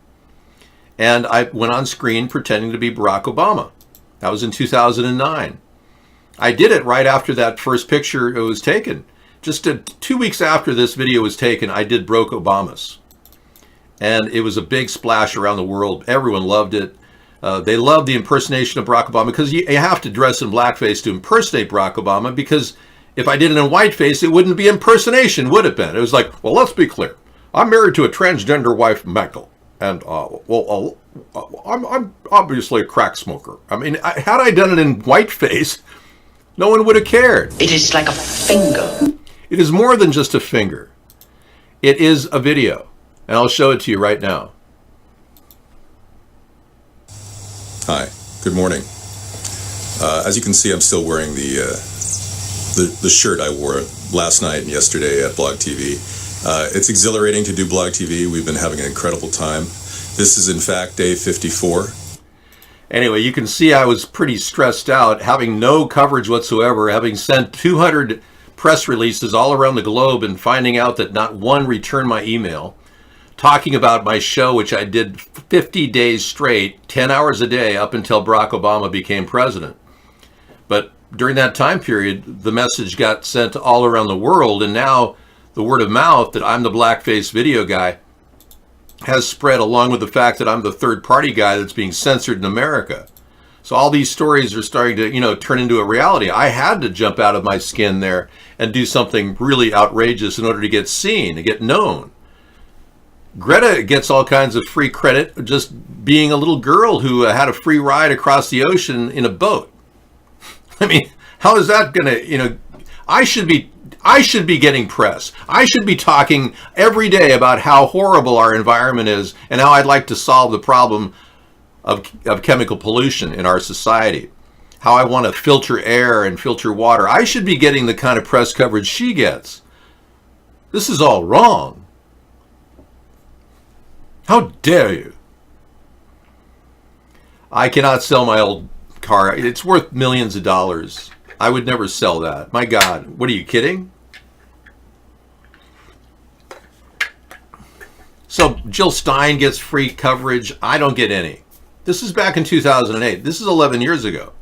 And I went on screen pretending to be Barack Obama. That was in 2009. I did it right after that first picture was taken. Just 2 weeks after this video was taken, I did Broke Obamas. And it was a big splash around the world. Everyone loved it. They loved the impersonation of Barack Obama because you have to dress in blackface to impersonate Barack Obama, because if I did it in whiteface, it wouldn't be impersonation, would it been? It was like, well, let's be clear. I'm married to a transgender wife, Michael. And, I'm obviously a crack smoker. I mean, had I done it in whiteface, no one would have cared. It is like a finger. It is more than just a finger. It is a video. And I'll show it to you right now. Hi, good morning. As you can see, I'm still wearing the shirt I wore last night and yesterday at Blog TV. It's exhilarating to do Blog TV. We've been having an incredible time. This is, in fact, day 54. Anyway, you can see I was pretty stressed out, having no coverage whatsoever, having sent 200 press releases all around the globe and finding out that not one returned my email, talking about my show, which I did 50 days straight, 10 hours a day, up until Barack Obama became president. But during that time period, the message got sent all around the world, and now the word of mouth that I'm the blackface video guy has spread, along with the fact that I'm the third party guy that's being censored in America. So all these stories are starting to, turn into a reality. I had to jump out of my skin there and do something really outrageous in order to get seen, to get known. Greta gets all kinds of free credit just being a little girl who had a free ride across the ocean in a boat. I mean, how is that going to, I should be getting press. I should be talking every day about how horrible our environment is and how I'd like to solve the problem of chemical pollution in our society. How I want to filter air and filter water. I should be getting the kind of press coverage she gets. This is all wrong. How dare you? I cannot sell my old car. It's worth millions of dollars. I would never sell that. My God, what are you kidding? So Jill Stein gets free coverage. I don't get any. This is back in 2008. This is 11 years ago.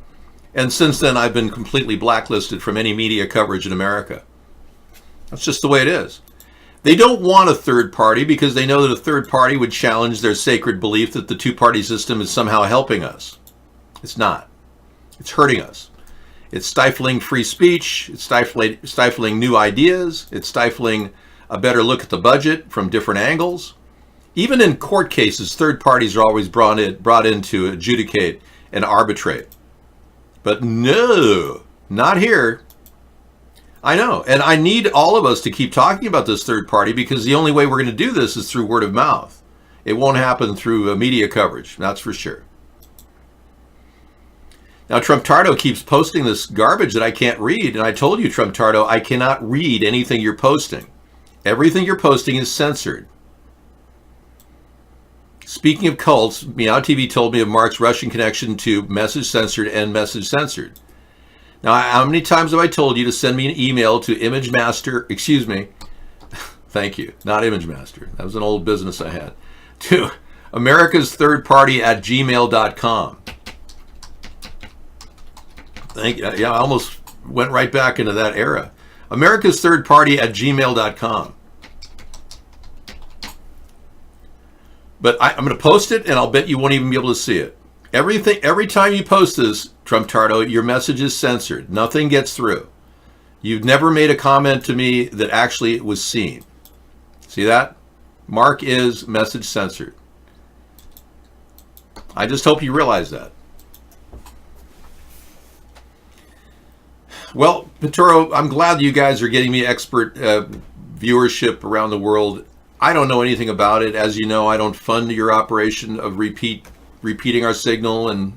And since then, I've been completely blacklisted from any media coverage in America. That's just the way it is. They don't want a third party because they know that a third party would challenge their sacred belief that the two-party system is somehow helping us. It's not. It's hurting us. It's stifling free speech. It's stifling new ideas. It's stifling a better look at the budget from different angles. Even in court cases, third parties are always brought in to adjudicate and arbitrate. But no, not here. I know. And I need all of us to keep talking about this third party, because the only way we're going to do this is through word of mouth. It won't happen through media coverage. That's for sure. Now, Trump-Tardo keeps posting this garbage that I can't read. And I told you, Trump-Tardo, I cannot read anything you're posting. Everything you're posting is censored. Speaking of cults, Meow TV told me of Mark's Russian connection to message censored and message censored. Now, how many times have I told you to send me an email to thank you, not ImageMaster. That was an old business I had. To americasthirdparty@gmail.com. Yeah, I almost went right back into that era. americasthirdparty@gmail.com. But I'm going to post it, and I'll bet you won't even be able to see it. Every time you post this, Trump-Tardo, your message is censored. Nothing gets through. You've never made a comment to me that actually was seen. See that? Mark is message censored. I just hope you realize that. Well, Peturo, I'm glad you guys are getting me expert viewership around the world. I don't know anything about it. As you know, I don't fund your operation of repeating our signal, and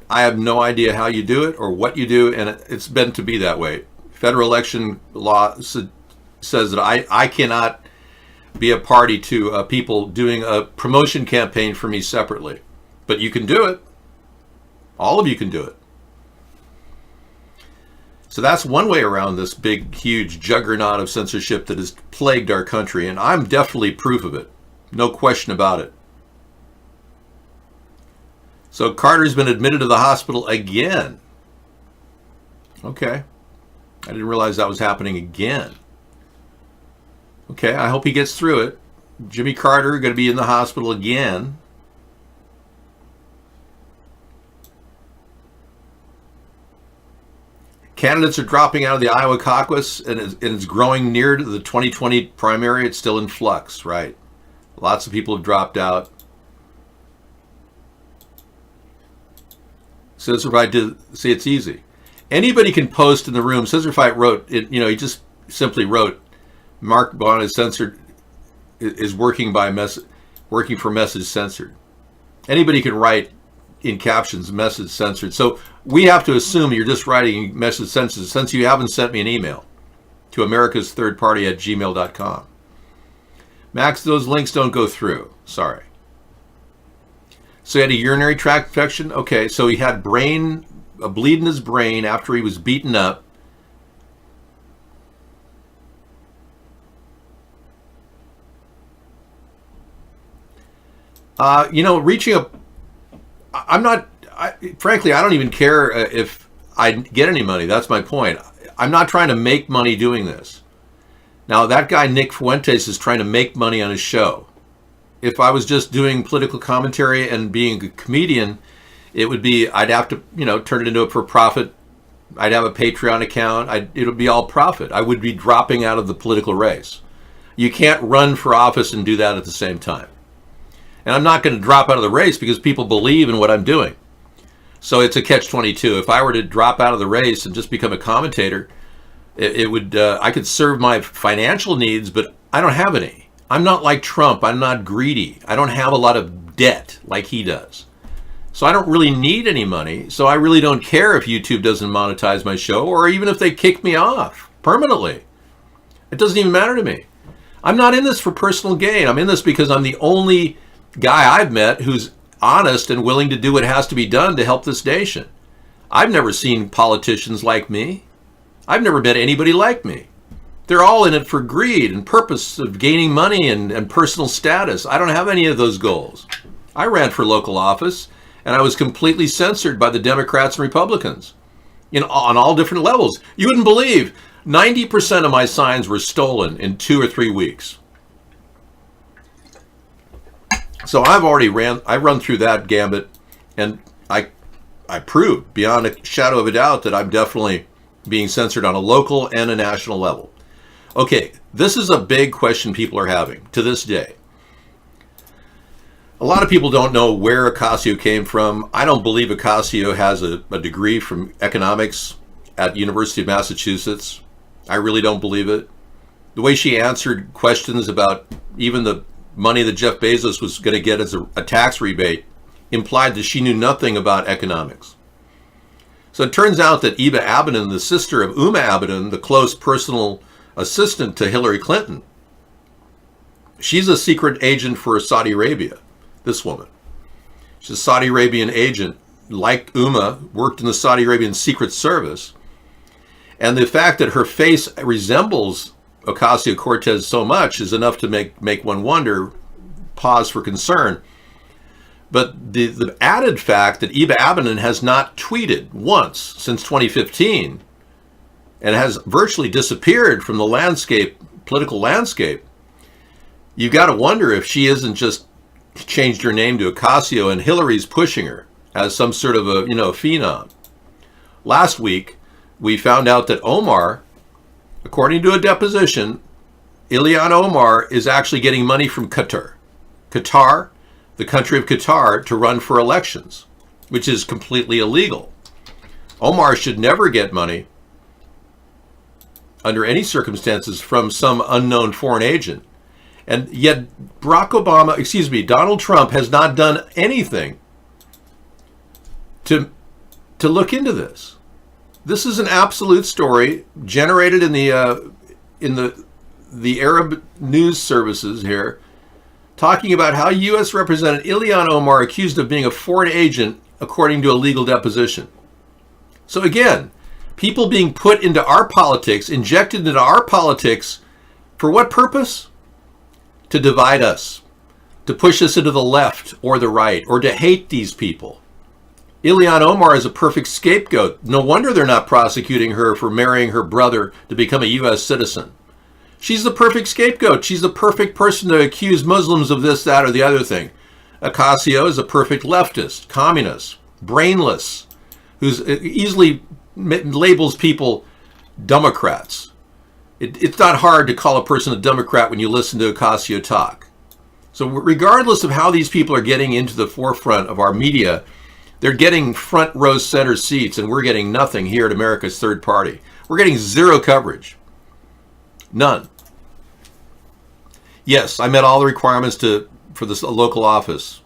I have no idea how you do it or what you do, and it's meant to be that way. Federal election law says that I cannot be a party to people doing a promotion campaign for me separately. But you can do it. All of you can do it. So that's one way around this big, huge juggernaut of censorship that has plagued our country, and I'm definitely proof of it. No question about it. So Carter's been admitted to the hospital again. Okay. I didn't realize that was happening again. Okay, I hope he gets through it. Jimmy Carter going to be in the hospital again. Candidates are dropping out of the Iowa caucus, and it's growing near to the 2020 primary. It's still in flux, right? Lots of people have dropped out. Scissor Fight did see it's easy. Anybody can post in the room. Scissor Fight wrote it. You know, he just simply wrote, "Mark Bond is censored, is working for message censored." Anybody can write in captions, "message censored." So we have to assume you're just writing message censored since you haven't sent me an email to americasthirdparty@gmail.com. Max, those links don't go through. Sorry. So he had a urinary tract infection. Okay, so he had a bleed in his brain after he was beaten up. Reaching up, frankly, I don't even care if I get any money. That's my point. I'm not trying to make money doing this. Now, that guy, Nick Fuentes, is trying to make money on his show. If I was just doing political commentary and being a comedian, it would be, I'd have to, turn it into a for-profit. I'd have a Patreon account. It would be all profit. I would be dropping out of the political race. You can't run for office and do that at the same time. And I'm not going to drop out of the race because people believe in what I'm doing. So it's a catch-22. If I were to drop out of the race and just become a commentator, it would, I could serve my financial needs, but I don't have any. I'm not like Trump. I'm not greedy. I don't have a lot of debt like he does. So I don't really need any money. So I really don't care if YouTube doesn't monetize my show, or even if they kick me off permanently. It doesn't even matter to me. I'm not in this for personal gain. I'm in this because I'm the only guy I've met who's honest and willing to do what has to be done to help this nation. I've never seen politicians like me. I've never met anybody like me. They're all in it for greed and purpose of gaining money and personal status. I don't have any of those goals. I ran for local office, and I was completely censored by the Democrats and Republicans on all different levels. You wouldn't believe 90% of my signs were stolen in 2 or 3 weeks. So I run through that gambit, and I proved beyond a shadow of a doubt that I'm definitely being censored on a local and a national level. Okay, this is a big question people are having to this day. A lot of people don't know where Ocasio came from. I don't believe Ocasio has a degree from economics at University of Massachusetts. I really don't believe it. The way she answered questions about even the money that Jeff Bezos was going to get as a tax rebate implied that she knew nothing about economics. So it turns out that Eva Abadan, the sister of Uma Abadan, the close personal assistant to Hillary Clinton, she's a secret agent for Saudi Arabia, this woman. She's a Saudi Arabian agent, like Uma, worked in the Saudi Arabian Secret Service. And the fact that her face resembles Ocasio-Cortez so much is enough to make one wonder, pause for concern. But the added fact that Eva Abadan has not tweeted once since 2015 and has virtually disappeared from the landscape, political landscape, you got to wonder if she isn't just changed her name to Ocasio and Hillary's pushing her as some sort of a phenom. Last week, we found out that Omar, according to a deposition, Ilhan Omar is actually getting money from Qatar, the country of Qatar, to run for elections, which is completely illegal. Omar should never get money under any circumstances from some unknown foreign agent. And yet Donald Trump has not done anything to look into this. This is an absolute story generated in the Arab news services here, talking about how U.S. Representative Ilhan Omar accused of being a foreign agent according to a legal deposition. So again, people being put into our politics, injected into our politics, for what purpose? To divide us, to push us into the left or the right, or to hate these people. Ilhan Omar is a perfect scapegoat. No wonder they're not prosecuting her for marrying her brother to become a U.S. citizen. She's the perfect scapegoat. She's the perfect person to accuse Muslims of this, that, or the other thing. Ocasio is a perfect leftist, communist, brainless, who's easily labels people Democrats. It's not hard to call a person a Democrat when you listen to Ocasio talk. So regardless of how these people are getting into the forefront of our media, they're getting front row center seats, and we're getting nothing here at America's Third Party. We're getting zero coverage. None. Yes, I met all the requirements for this local office.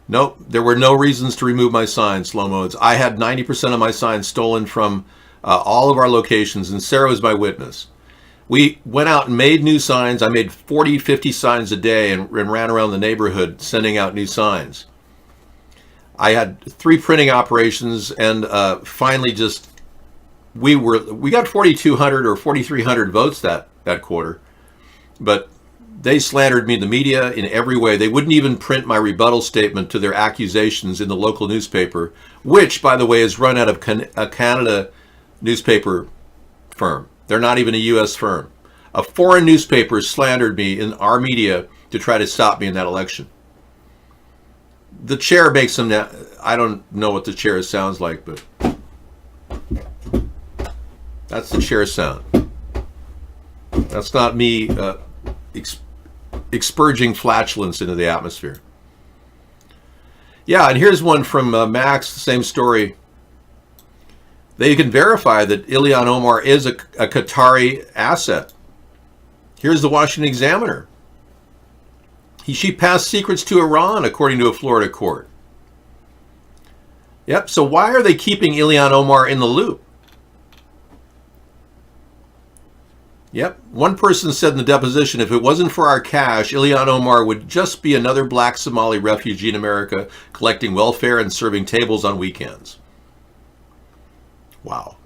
Nope, there were no reasons to remove my signs, slow modes. I had 90% of my signs stolen from all of our locations, and Sarah was my witness. We went out and made new signs. I made 40, 50 signs a day and ran around the neighborhood sending out new signs. I had 3 printing operations, and finally we got 4,200 or 4,300 votes that quarter, but they slandered me in the media in every way. They wouldn't even print my rebuttal statement to their accusations in the local newspaper, which, by the way, is run out of a Canada newspaper firm. They're not even a U.S. firm. A foreign newspaper slandered me in our media to try to stop me in that election. The chair makes them. I don't know what the chair sounds like, but that's the chair sound. That's not me expurging flatulence into the atmosphere. Yeah, and here's one from Max, the same story. They can verify that Ilhan Omar is a Qatari asset. Here's the Washington Examiner. She passed secrets to Iran, according to a Florida court. Yep, so why are they keeping Ilhan Omar in the loop? Yep, one person said in the deposition, if it wasn't for our cash, Ilhan Omar would just be another black Somali refugee in America collecting welfare and serving tables on weekends. Wow.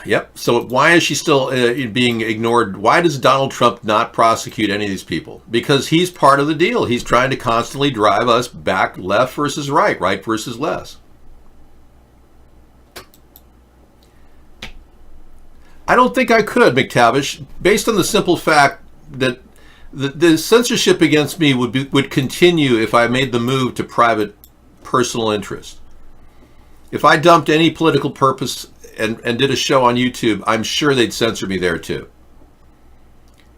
Yep, so why is she still being ignored? Why does Donald Trump not prosecute any of these people? Because he's part of the deal. He's trying to constantly drive us back, left versus right, right versus left. I don't think I could, McTavish, based on the simple fact that the censorship against me would continue if I made the move to private personal interest. If I dumped any political purpose and did a show on YouTube, I'm sure they'd censor me there too.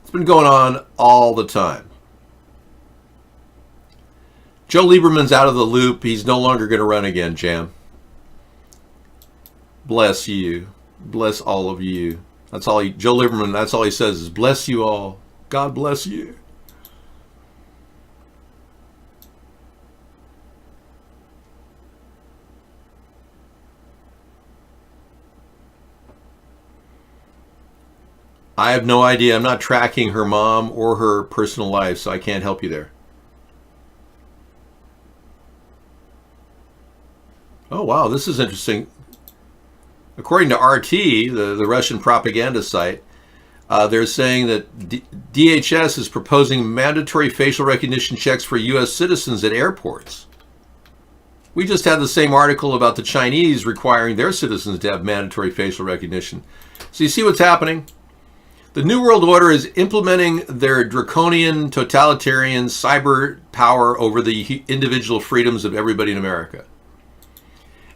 It's been going on all the time. Joe Lieberman's out of the loop. He's no longer going to run again, Jam. Bless you. Bless all of you. That's all Joe Lieberman, that's all he says is bless you all. God bless you. I have no idea. I'm not tracking her mom or her personal life, so I can't help you there. Oh, wow, this is interesting. According to RT, the Russian propaganda site, they're saying that DHS is proposing mandatory facial recognition checks for U.S. citizens at airports. We just had the same article about the Chinese requiring their citizens to have mandatory facial recognition. So you see what's happening? The New World Order is implementing their draconian, totalitarian cyber power over the individual freedoms of everybody in America.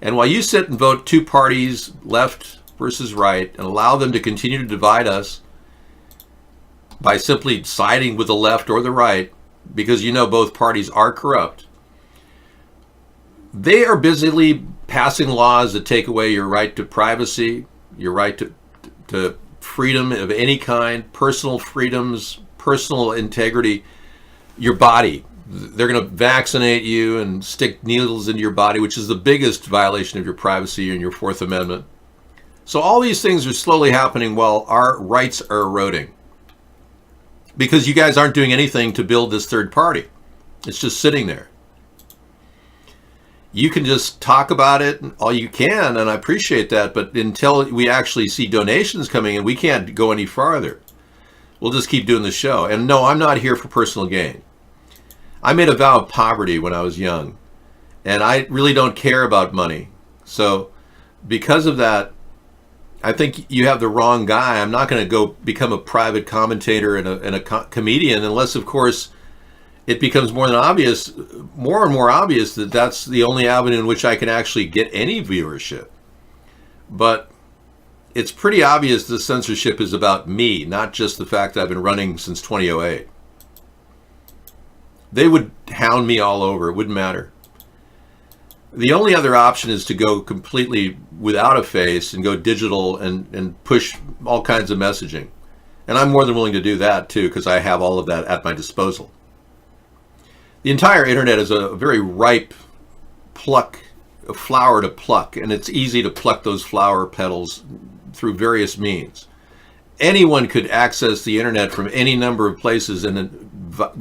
And while you sit and vote two parties, left versus right, and allow them to continue to divide us by simply siding with the left or the right, because you know both parties are corrupt, they are busily passing laws that take away your right to privacy, your right to freedom of any kind, personal freedoms, personal integrity, your body. They're going to vaccinate you and stick needles into your body, which is the biggest violation of your privacy and your Fourth Amendment. So all these things are slowly happening while our rights are eroding. Because you guys aren't doing anything to build this third party. It's just sitting there. You can just talk about it all you can, and I appreciate that, but until we actually see donations coming in, we can't go any farther. We'll just keep doing the show. And no, I'm not here for personal gain. I made a vow of poverty when I was young, and I really don't care about money. So because of that, I think you have the wrong guy. I'm not going to go become a private commentator and a comedian unless, of course, it becomes more and more obvious that that's the only avenue in which I can actually get any viewership. But it's pretty obvious the censorship is about me, not just the fact that I've been running since 2008. They would hound me all over. It wouldn't matter. The only other option is to go completely without a face and go digital and push all kinds of messaging. And I'm more than willing to do that too, because I have all of that at my disposal. The entire internet is a very ripe a flower to pluck, and it's easy to pluck those flower petals through various means. Anyone could access the internet from any number of places and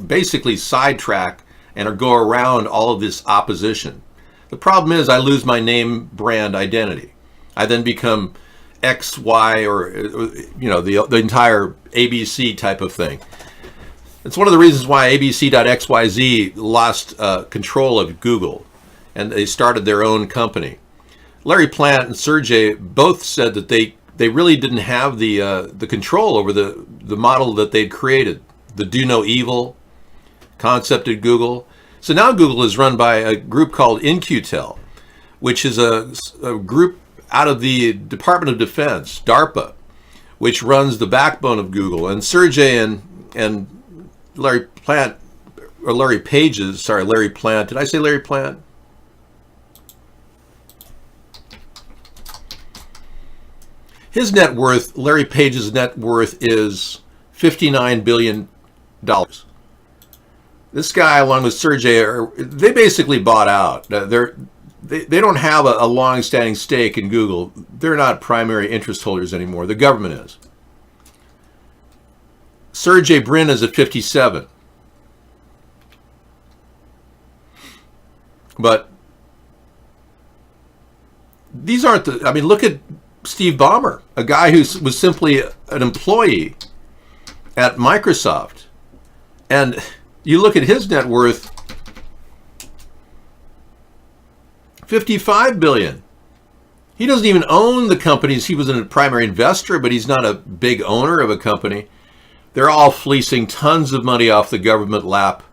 basically sidetrack and go around all of this opposition. The problem is I lose my name brand identity. I then become X, Y, or the entire ABC type of thing. It's one of the reasons why ABC.xyz lost control of Google, and they started their own company. Larry Plant and Sergey both said that they really didn't have the control over the model that they'd created, the do no evil concept at Google. So now Google is run by a group called In-Q-Tel, which is a group out of the Department of Defense, DARPA, which runs the backbone of Google. And Sergey and Larry Plant, or Larry Page's, sorry, Larry Plant. Did I say Larry Plant? His net worth, Larry Page's net worth is $59 billion. This guy, along with Sergey, they basically bought out. They don't have a long-standing stake in Google. They're not primary interest holders anymore. The government is. Sergey Brin is at 57. But these aren't look at Steve Ballmer, a guy who was simply an employee at Microsoft. And you look at his net worth, $55 billion. He doesn't even own the companies. He was a primary investor, but he's not a big owner of a company. They're all fleecing tons of money off the government lap.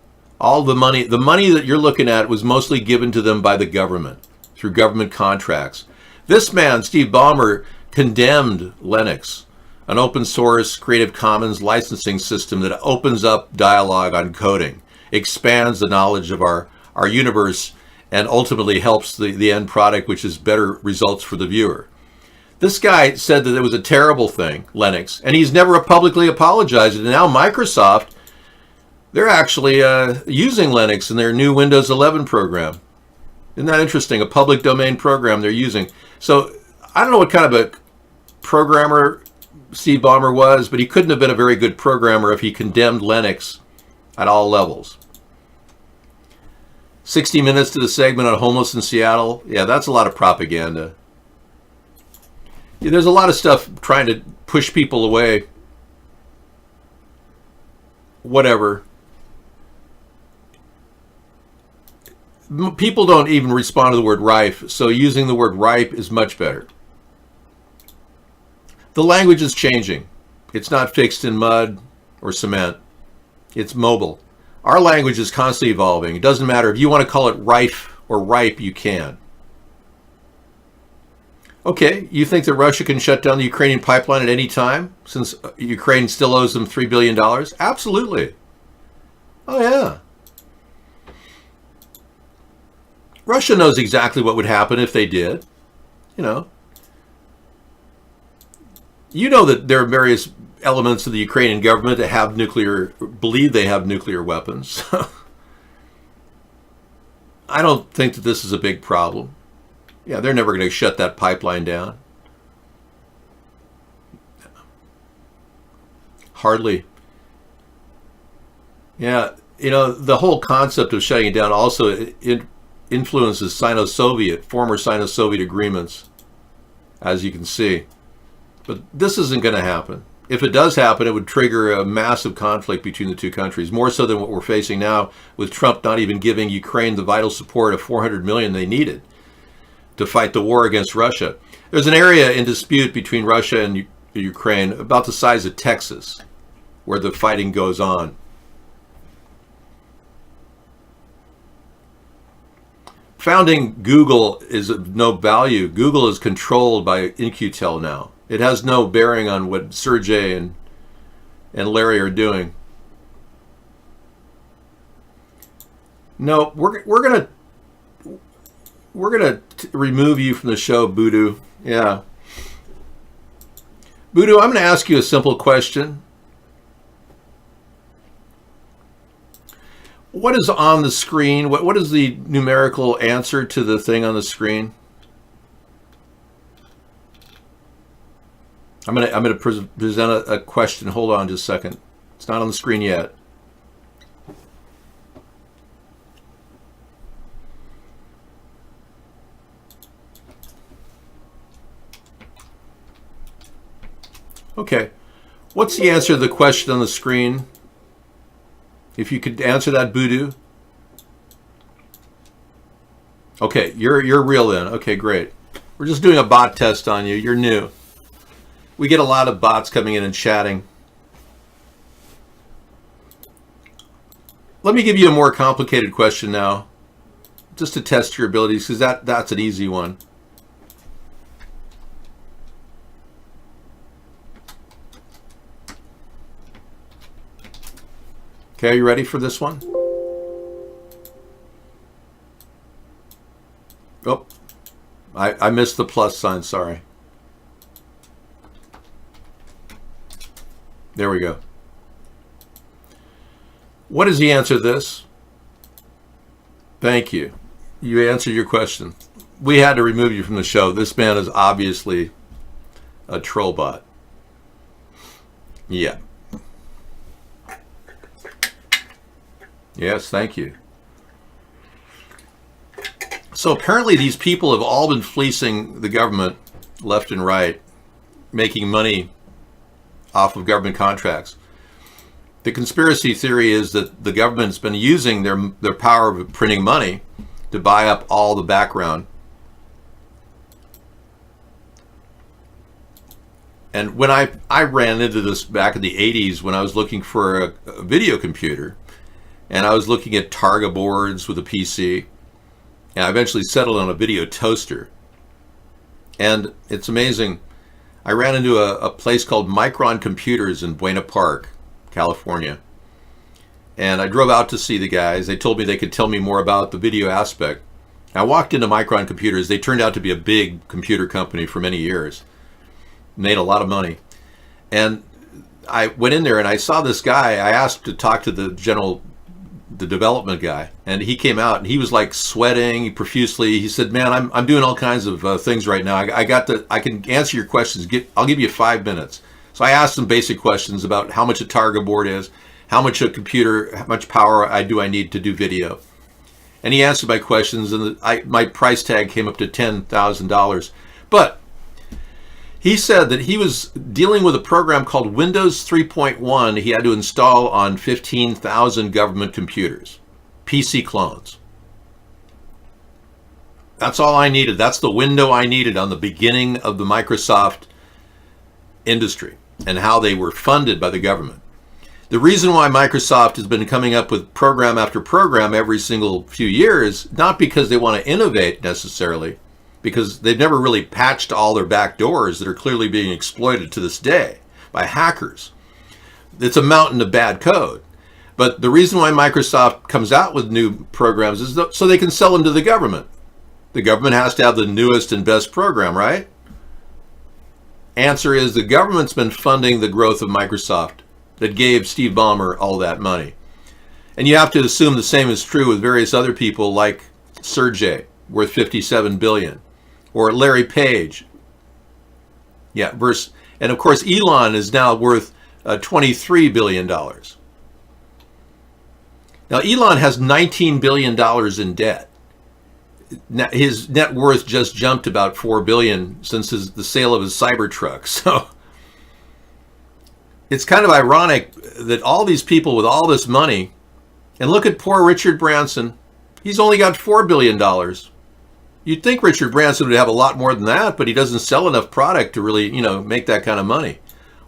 All the money that you're looking at was mostly given to them by the government through government contracts. This man, Steve Ballmer, condemned Linux, an open source Creative Commons licensing system that opens up dialogue on coding, expands the knowledge of our universe, and ultimately helps the end product, which is better results for the viewer. This guy said that it was a terrible thing, Linux, and he's never publicly apologized. And now Microsoft, they're actually using Linux in their new Windows 11 program. Isn't that interesting? A public domain program they're using. So I don't know what kind of a programmer Steve Ballmer was, but he couldn't have been a very good programmer if he condemned Linux at all levels. 60 Minutes to the segment on homeless in Seattle. Yeah, that's a lot of propaganda. Yeah, there's a lot of stuff trying to push people away. Whatever. People don't even respond to the word rife, so using the word ripe is much better. The language is changing. It's not fixed in mud or cement. It's mobile. Our language is constantly evolving. It doesn't matter if you want to call it rife or ripe, you can. Okay, you think that Russia can shut down the Ukrainian pipeline at any time since Ukraine still owes them $3 billion? Absolutely. Oh, yeah. Russia knows exactly what would happen if they did. You know that there are various elements of the Ukrainian government that have believe they have nuclear weapons. I don't think that this is a big problem. Yeah, they're never going to shut that pipeline down. Hardly. Yeah, the whole concept of shutting it down also influences former Sino-Soviet agreements, as you can see. But this isn't going to happen. If it does happen, it would trigger a massive conflict between the two countries, more so than what we're facing now, with Trump not even giving Ukraine the vital support of $400 million they needed to fight the war against Russia. There's an area in dispute between Russia and Ukraine about the size of Texas, where the fighting goes on. Founding Google is of no value. Google is controlled by In-Q-Tel now. It has no bearing on what Sergey and Larry are doing. No, we're gonna remove you from the show, Voodoo. Yeah, Voodoo. I'm gonna ask you a simple question. What is on the screen? What is the numerical answer to the thing on the screen? I'm gonna present a question. Hold on just a second. It's not on the screen yet. Okay. What's the answer to the question on the screen? If you could answer that, Voodoo. Okay, you're real then. Okay, great. We're just doing a bot test on you. You're new. We get a lot of bots coming in and chatting. Let me give you a more complicated question now, just to test your abilities, because that's an easy one. Okay, are you ready for this one? Oh, I missed the plus sign, sorry. There we go. What is the answer to this? Thank you. You answered your question. We had to remove you from the show. This man is obviously a troll bot. Yeah. Yes, thank you. So apparently these people have all been fleecing the government left and right, making money off of government contracts. The conspiracy theory is that the government's been using their power of printing money to buy up all the background. And when I ran into this back in the 80s when I was looking for a video computer, and I was looking at Targa boards with a PC, and I eventually settled on a video toaster. And it's amazing. I ran into a place called Micron Computers in Buena Park, California. And I drove out to see the guys. They told me they could tell me more about the video aspect. I walked into Micron Computers. They turned out to be a big computer company for many years. made a lot of money. And I went in there and I saw this guy. I asked to talk to the development guy, and he came out and he was like sweating profusely. He said, "Man, I'm doing all kinds of things right now. I can answer your questions. I'll give you 5 minutes." So I asked some basic questions about how much a Targa board is, how much a computer, how much power I need to do video. And he answered my questions, and my price tag came up to $10,000. But he said that he was dealing with a program called Windows 3.1 he had to install on 15,000 government computers, PC clones. That's all I needed. That's the window I needed on the beginning of the Microsoft industry and how they were funded by the government. The reason why Microsoft has been coming up with program after program every single few years, not because they want to innovate necessarily, because they've never really patched all their back doors that are clearly being exploited to this day by hackers. It's a mountain of bad code. But the reason why Microsoft comes out with new programs is so they can sell them to the government. The government has to have the newest and best program, right? Answer is the government's been funding the growth of Microsoft that gave Steve Ballmer all that money. And you have to assume the same is true with various other people like Sergey, worth $57 billion, or Larry Page. And of course Elon is now worth $23 billion. Now Elon has $19 billion in debt. His net worth just jumped about $4 billion since the sale of his Cybertruck. So it's kind of ironic that all these people with all this money, and look at poor Richard Branson, he's only got $4 billion. You'd think Richard Branson would have a lot more than that, but he doesn't sell enough product to really, make that kind of money.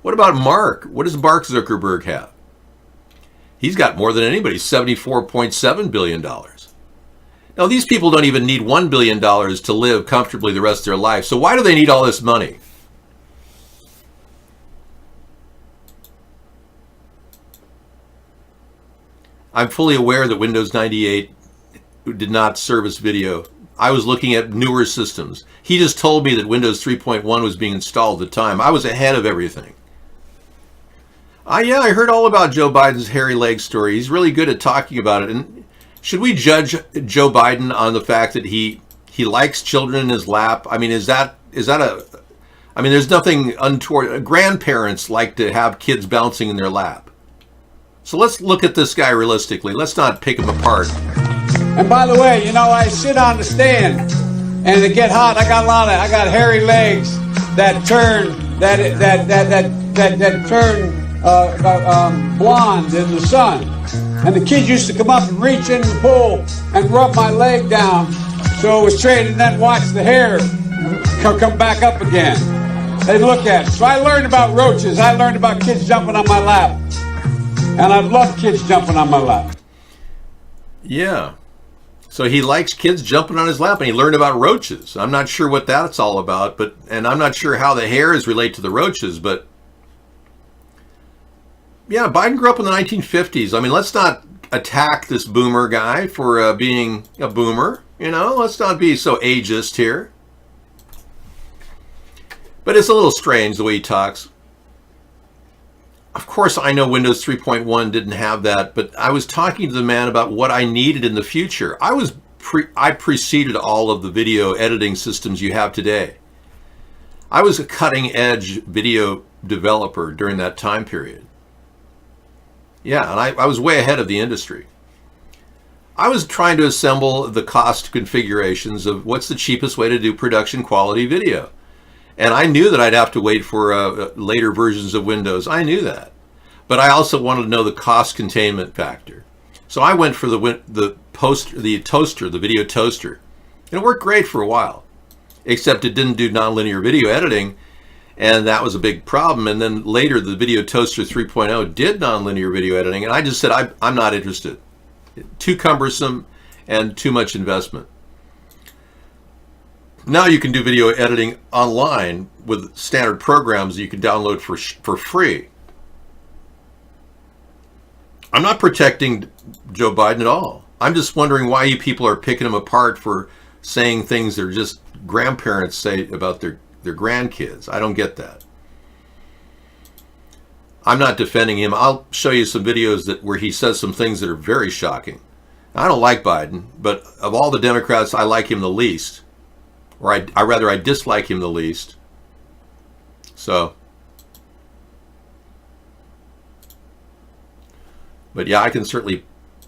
What about Mark? What does Mark Zuckerberg have? He's got more than anybody, $74.7 billion. Now, these people don't even need $1 billion to live comfortably the rest of their life. So why do they need all this money? I'm fully aware that Windows 98 did not service video. I was looking at newer systems. He just told me that Windows 3.1 was being installed at the time. I was ahead of everything. I heard all about Joe Biden's hairy leg story. He's really good at talking about it. And should we judge Joe Biden on the fact that he likes children in his lap? I mean, there's nothing untoward. Grandparents like to have kids bouncing in their lap. So let's look at this guy realistically. Let's not pick him apart. And by the way, I sit on the stand, and it get hot. I got hairy legs that turn blonde in the sun. And the kids used to come up and reach in the pool and rub my leg down so it was straight, and then watch the hair come back up again. They'd look at it. So I learned about roaches. I learned about kids jumping on my lap. And I love kids jumping on my lap. Yeah. So he likes kids jumping on his lap, and he learned about roaches. I'm not sure what that's all about, and I'm not sure how the hairs relate to the roaches, but yeah, Biden grew up in the 1950s. I mean, let's not attack this boomer guy for being a boomer. Let's not be so ageist here. But it's a little strange the way he talks. Of course, I know Windows 3.1 didn't have that, but I was talking to the man about what I needed in the future. I preceded all of the video editing systems you have today. I was a cutting-edge video developer during that time period. Yeah, and I was way ahead of the industry. I was trying to assemble the cost configurations of what's the cheapest way to do production quality video. And I knew that I'd have to wait for later versions of Windows. I knew that. But I also wanted to know the cost containment factor. So I went for the toaster, the video toaster. And it worked great for a while. Except it didn't do nonlinear video editing. And that was a big problem. And then later, the Video Toaster 3.0 did nonlinear video editing. And I just said, I'm not interested. Too cumbersome and too much investment. Now you can do video editing online with standard programs you can download for free. I'm not protecting Joe Biden at all. I'm just wondering why you people are picking him apart for saying things that are just grandparents say about their grandkids. I don't get that. I'm not defending him. I'll show you some videos where he says some things that are very shocking. I don't like Biden, but of all the Democrats, I like him the least. Or I dislike him the least. So, but yeah, I can certainly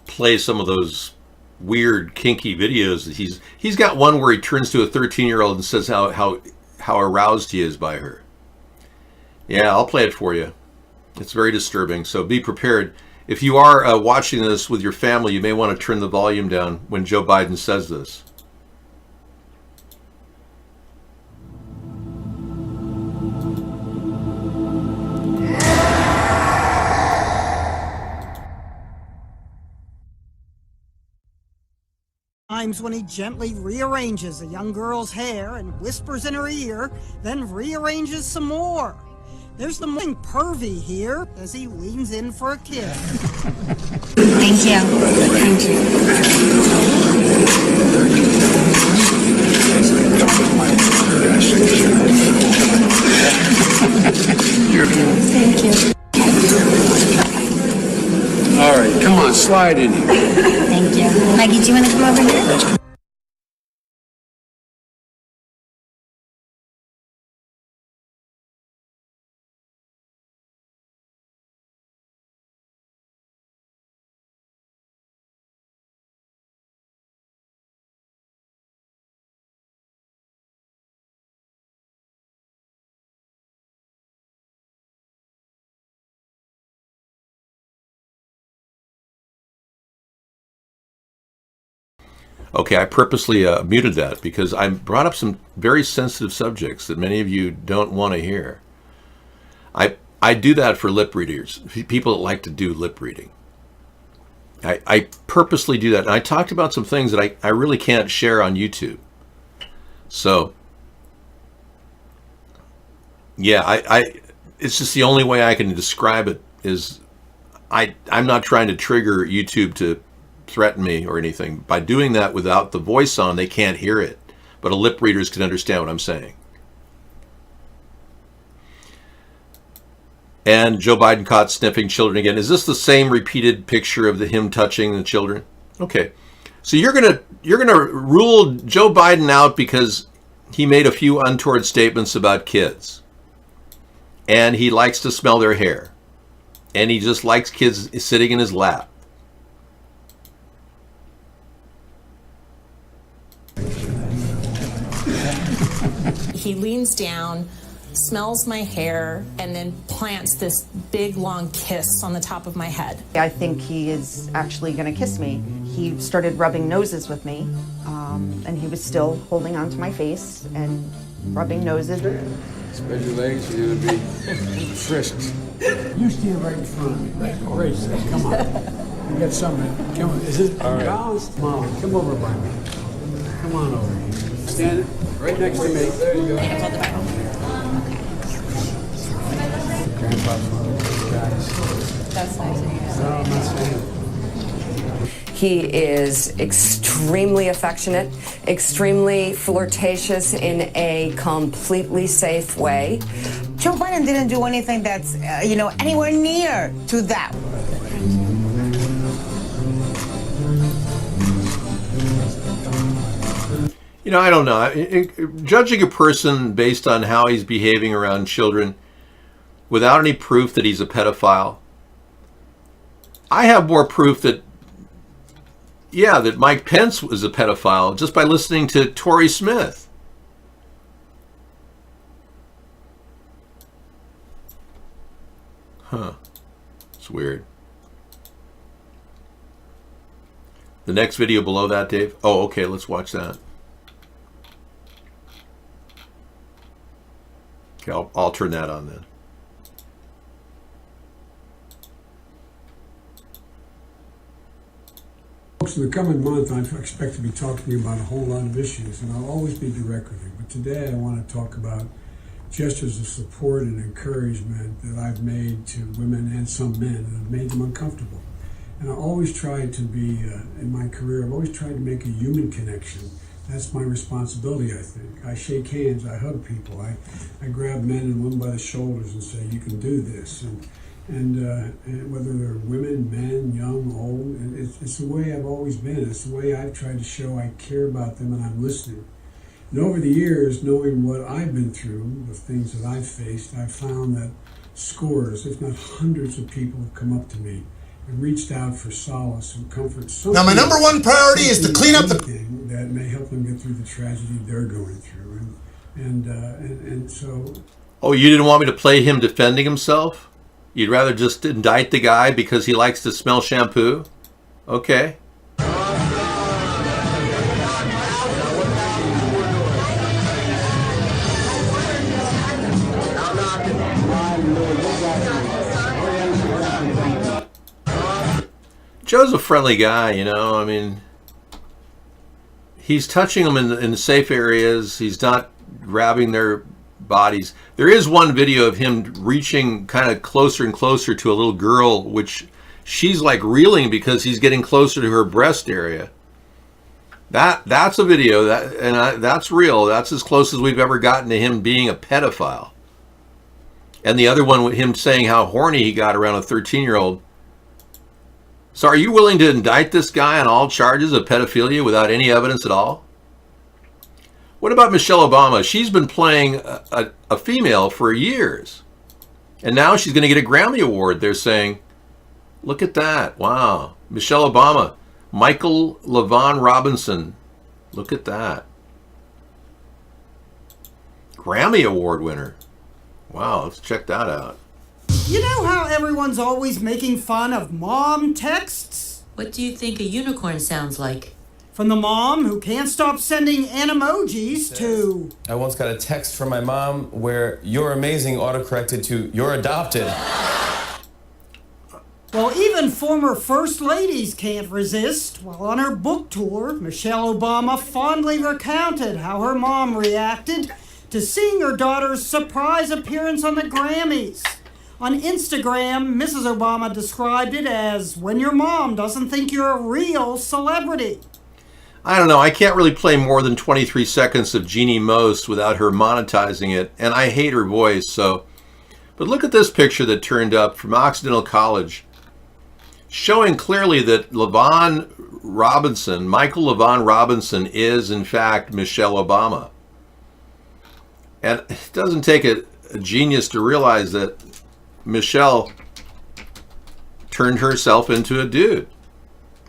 play some of those weird, kinky videos that he's got one where he turns to a 13-year-old and says how aroused he is by her. Yeah, I'll play it for you. It's very disturbing, so be prepared. If you are watching this with your family, you may want to turn the volume down when Joe Biden says this. Times when he gently rearranges a young girl's hair and whispers in her ear, then rearranges some more. There's the morning pervy here as he leans in for a kiss. Thank you. Thank you. Thank you. All right, come on, slide in here. Thank you. Maggie, do you want to come over here? Okay, I purposely muted that because I brought up some very sensitive subjects that many of you don't want to hear. I do that for lip readers, people that like to do lip reading. I purposely do that. And I talked about some things that I really can't share on YouTube. So, yeah, it's just the only way I can describe it is I'm not trying to trigger YouTube to threaten me or anything. By doing that without the voice on, they can't hear it. But a lip readers can understand what I'm saying. And Joe Biden caught sniffing children again. Is this the same repeated picture of him touching the children? Okay. So you're gonna rule Joe Biden out because he made a few untoward statements about kids. And he likes to smell their hair. And he just likes kids sitting in his lap. He leans down, smells my hair, and then plants this big, long kiss on the top of my head. I think he is actually going to kiss me. He started rubbing noses with me, and he was still holding onto my face and rubbing noses. Spread your legs, you're going to be frisked. You stand right in front of me. Grace, come on. You got something. Come on. Is this balanced? Molly, come over by me. Come on over here. Stand right next to me. There you go. Grandpa's one of those guys. That's nice. No, I'm not saying. He is extremely affectionate, extremely flirtatious in a completely safe way. Joe Biden didn't do anything that's, anywhere near to that. I don't know. Judging a person based on how he's behaving around children without any proof that he's a pedophile, I have more proof that Mike Pence was a pedophile just by listening to Tory Smith. Huh. It's weird. The next video below that, Dave? Oh, okay, let's watch that. Okay, I'll turn that on then. Folks, in the coming month, I expect to be talking to you about a whole lot of issues, and I'll always be direct with you. But today I want to talk about gestures of support and encouragement that I've made to women and some men, and have made them uncomfortable. And I always tried to be, in my career, I've always tried to make a human connection. That's my responsibility, I think. I shake hands, I hug people, I grab men and women by the shoulders and say, you can do this. And And whether they're women, men, young, old, it's the way I've always been. It's the way I've tried to show I care about them and I'm listening. And over the years, knowing what I've been through, the things that I've faced, I've found that scores, if not hundreds of people have come up to me and reached out for solace and comfort. Now, my number one priority is to clean up the... that may help them get through the tragedy they're going through. And so... Oh, you didn't want me to play him defending himself? You'd rather just indict the guy because he likes to smell shampoo? Okay. Joe's a friendly guy, you know. I mean, he's touching them in safe areas. He's not grabbing their bodies. There is one video of him reaching kind of closer and closer to a little girl, which she's like reeling because he's getting closer to her breast area. That's a video that's real. That's as close as we've ever gotten to him being a pedophile. And the other one with him saying how horny he got around a 13-year-old. So are you willing to indict this guy on all charges of pedophilia without any evidence at all? What about Michelle Obama? She's been playing a female for years. And now she's going to get a Grammy Award. They're saying, look at that. Wow. Michelle Obama. Michael LaVaughn Robinson. Look at that. Grammy Award winner. Wow, let's check that out. You know how everyone's always making fun of mom texts? What do you think a unicorn sounds like? From the mom who can't stop sending animojis to... I once got a text from my mom where "you're amazing" autocorrected to "you're adopted." Well, even former first ladies can't resist. While on her book tour, Michelle Obama fondly recounted how her mom reacted to seeing her daughter's surprise appearance on the Grammys. On Instagram, Mrs. Obama described it as when your mom doesn't think you're a real celebrity. I don't know. I can't really play more than 23 seconds of Jeannie Most without her monetizing it, and I hate her voice, so... But look at this picture that turned up from Occidental College, showing clearly that Michael LaVaughn Robinson is, in fact, Michelle Obama. And it doesn't take a genius to realize that Michelle turned herself into a dude.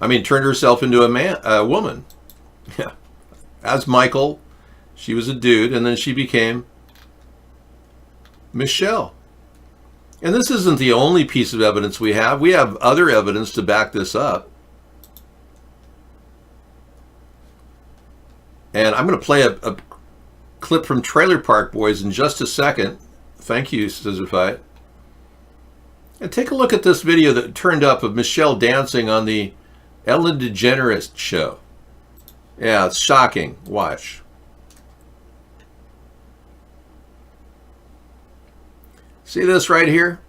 I mean, turned herself into a woman. Yeah. As Michael, she was a dude, and then she became Michelle. And this isn't the only piece of evidence we have. We have other evidence to back this up. And I'm going to play a clip from Trailer Park Boys in just a second. Thank you, Scissorfight. And take a look at this video that turned up of Michelle dancing on the Ellen DeGeneres show. Yeah, it's shocking. Watch. See this right here?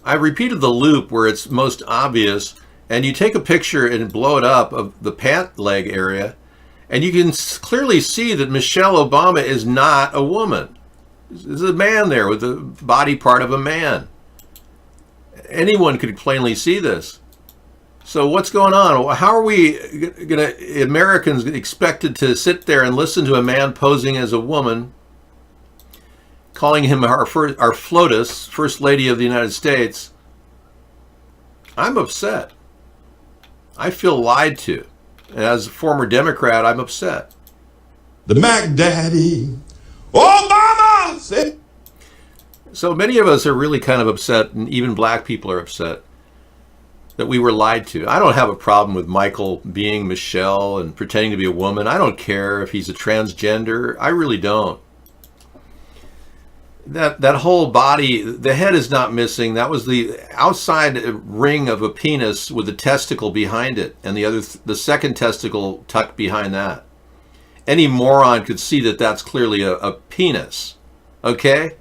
I repeated the loop where it's most obvious, and you take a picture and blow it up of the pant leg area, and you can clearly see that Michelle Obama is not a woman. There's a man there with the body part of a man. Anyone could plainly see this. So what's going on? How are we Americans expected to sit there and listen to a man posing as a woman, calling him our FLOTUS, First Lady of the United States? I'm upset. I feel lied to. And as a former Democrat, I'm upset. The Mac Daddy, Obama said. So many of us are really kind of upset, and even black people are upset that we were lied to. I don't have a problem with Michael being Michelle and pretending to be a woman. I don't care if he's a transgender. I really don't. That whole body, the head is not missing. That was the outside ring of a penis with a testicle behind it, and the second testicle tucked behind that. Any moron could see that that's clearly a penis. Okay?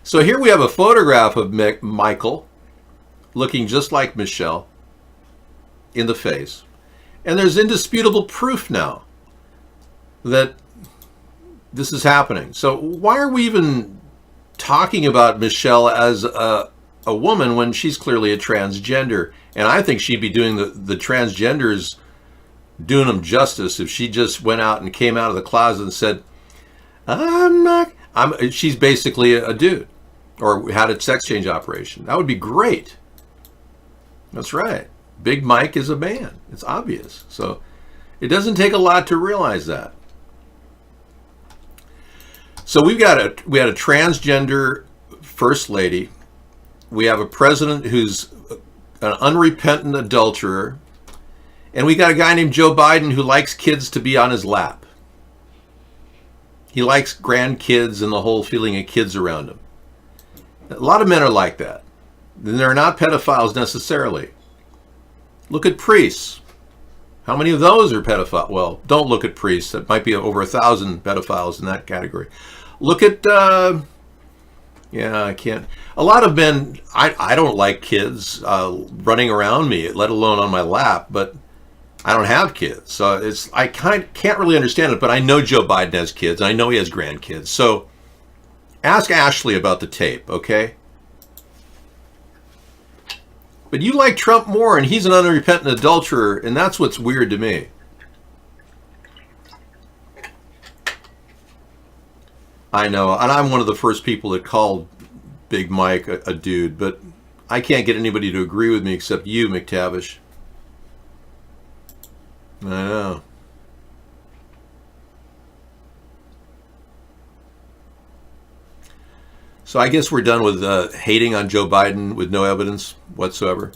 So here we have a photograph of Michael looking just like Michelle in the face. And there's indisputable proof now that this is happening. So why are we even talking about Michelle as a woman when she's clearly a transgender. And I think she'd be doing the transgenders, doing them justice if she just went out and came out of the closet and said, she's basically a dude, or had a sex change operation. That would be great. That's right. Big Mike is a man. It's obvious. So it doesn't take a lot to realize that. So we had a transgender first lady. We have a president who's an unrepentant adulterer. And we got a guy named Joe Biden who likes kids to be on his lap. He likes grandkids and the whole feeling of kids around him. A lot of men are like that. And they're not pedophiles necessarily. Look at priests. How many of those are pedophiles? Well, don't look at priests. That might be over 1,000 pedophiles in that category. Look at, I can't. A lot of men, I don't like kids running around me, let alone on my lap, but I don't have kids. So I can't really understand it, but I know Joe Biden has kids. I know he has grandkids. So ask Ashley about the tape, okay? But you like Trump more, and he's an unrepentant adulterer, and that's what's weird to me. I know, and I'm one of the first people that called Big Mike a dude, but I can't get anybody to agree with me except you, McTavish. I know. So I guess we're done with hating on Joe Biden with no evidence whatsoever.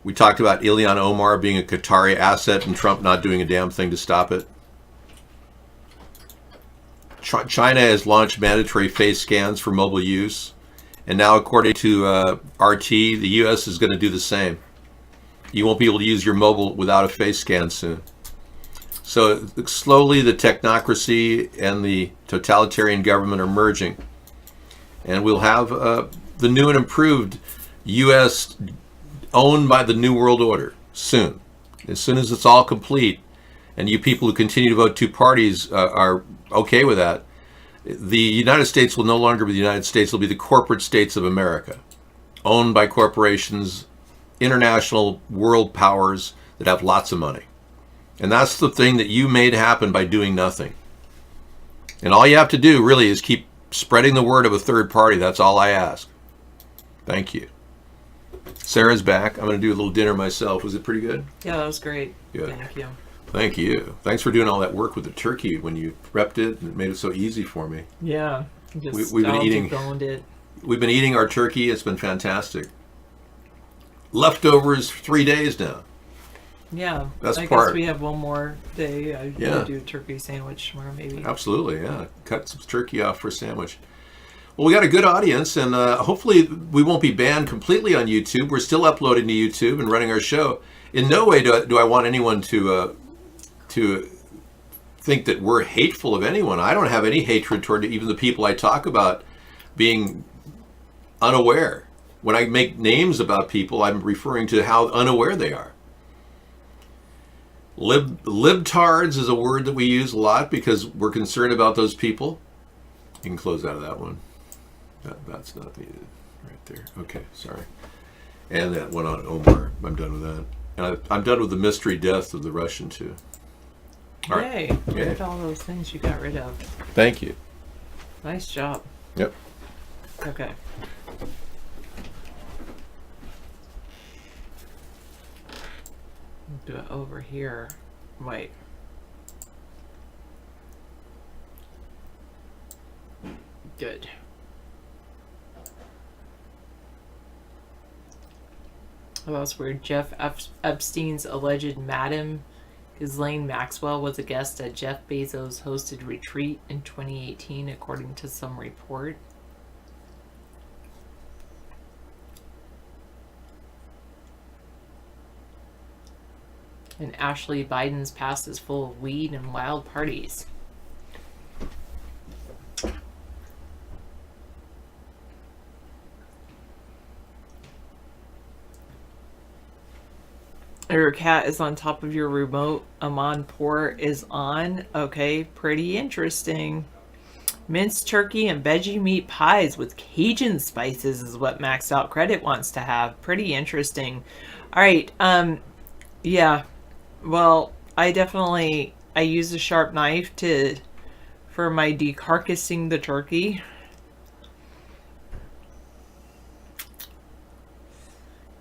We talked about Ilhan Omar being a Qatari asset and Trump not doing a damn thing to stop it. China has launched mandatory face scans for mobile use. And now, according to RT, the U.S. is going to do the same. You won't be able to use your mobile without a face scan soon. So slowly the technocracy and the totalitarian government are merging. And we'll have the new and improved U.S. owned by the New World Order soon. As soon as it's all complete, and you people who continue to vote two parties are okay with that, the United States will no longer be the United States. It'll be the corporate states of America, owned by corporations, international world powers that have lots of money. And that's the thing that you made happen by doing nothing. And all you have to do really is keep spreading the word of a third party. That's all I ask. Thank you. Sarah's back. I'm going to do a little dinner myself. Was it pretty good? Yeah, that was great. Good. Thank you. Thank you. Thanks for doing all that work with the turkey when you prepped it and it made it so easy for me. Yeah. We've been eating our turkey. It's been fantastic. Leftovers 3 days now. Yeah. Best I part. guess we have one more day. I Yeah. do a turkey sandwich tomorrow, maybe. Absolutely, yeah. Cut some turkey off for a sandwich. Well, we got a good audience, and hopefully we won't be banned completely on YouTube. We're still uploading to YouTube and running our show. In no way do I want anyone to think that we're hateful of anyone. I don't have any hatred toward even the people I talk about being unaware. When I make names about people, I'm referring to how unaware they are. Libtards is a word that we use a lot because we're concerned about those people. You can close out of that one. That's not needed right there. Okay, sorry. And that one on Omar. I'm done with that. And I'm done with the mystery death of the Russian too. All right. Yay. Look at all those things you got rid of. Thank you. Nice job. Yep. Okay. Do it over here. Wait. Good. Oh, that's weird. Jeff Epstein's alleged Madam Ghislaine Maxwell was a guest at Jeff Bezos' hosted retreat in 2018, according to some report. And Ashley Biden's past is full of weed and wild parties. Your cat is on top of your remote. Amanpour is on. Okay, pretty interesting. Minced turkey and veggie meat pies with Cajun spices is what Maxed Out Credit wants to have. Pretty interesting. All right. Yeah. Well, I use a sharp knife for my decarcassing the turkey.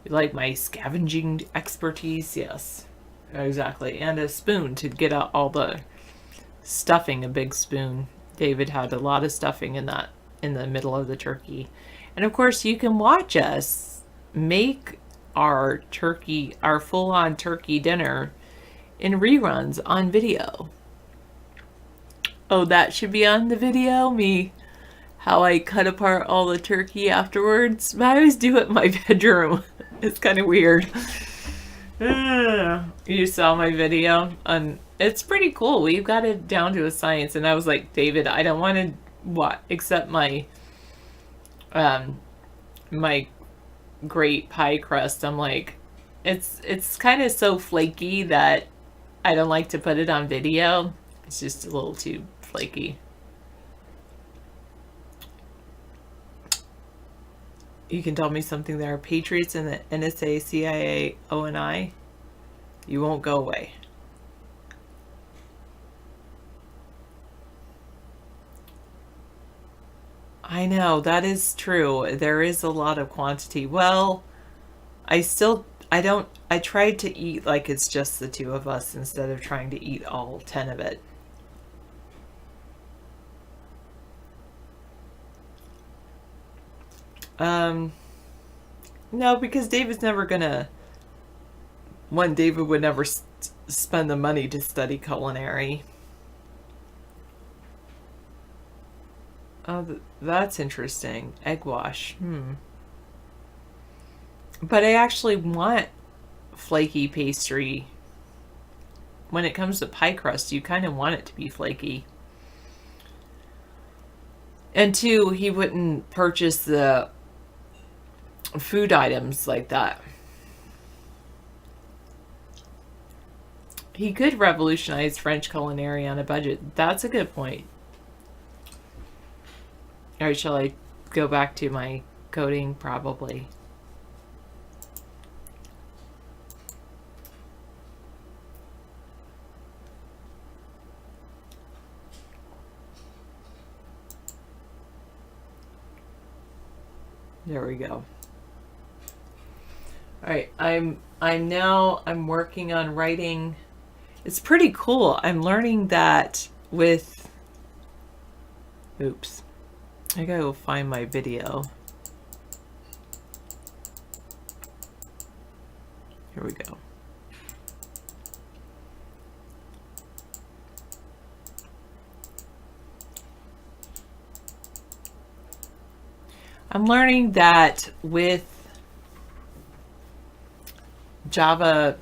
You like my scavenging expertise? Yes. Exactly. And a spoon to get out all the stuffing, a big spoon. David had a lot of stuffing in the middle of the turkey. And of course you can watch us make our full-on turkey dinner in reruns on video. Oh, that should be on the video? How I cut apart all the turkey afterwards? I always do it in my bedroom. It's kind of weird. You saw my video, and it's pretty cool. We've got it down to a science. And I was like, David, I don't want to accept my my great pie crust. I'm like, it's kind of so flaky that I don't like to put it on video. It's just a little too flaky. You can tell me something there. Patriots in the NSA, CIA, ONI. You won't go away. I know, that is true. There is a lot of quantity. Well, I tried to eat like it's just the two of us instead of trying to eat all 10 of it. No, because David would never spend the money to study culinary. Oh, that's interesting. Egg wash. But I actually want flaky pastry. When it comes to pie crust, you kind of want it to be flaky. And two, he wouldn't purchase the food items like that. He could revolutionize French culinary on a budget. That's a good point. All right, shall I go back to my coding? Probably. There we go. All right, I'm working on writing. It's pretty cool. I'm learning that with, oops, I gotta go find my video. Here we go. I'm learning that with Java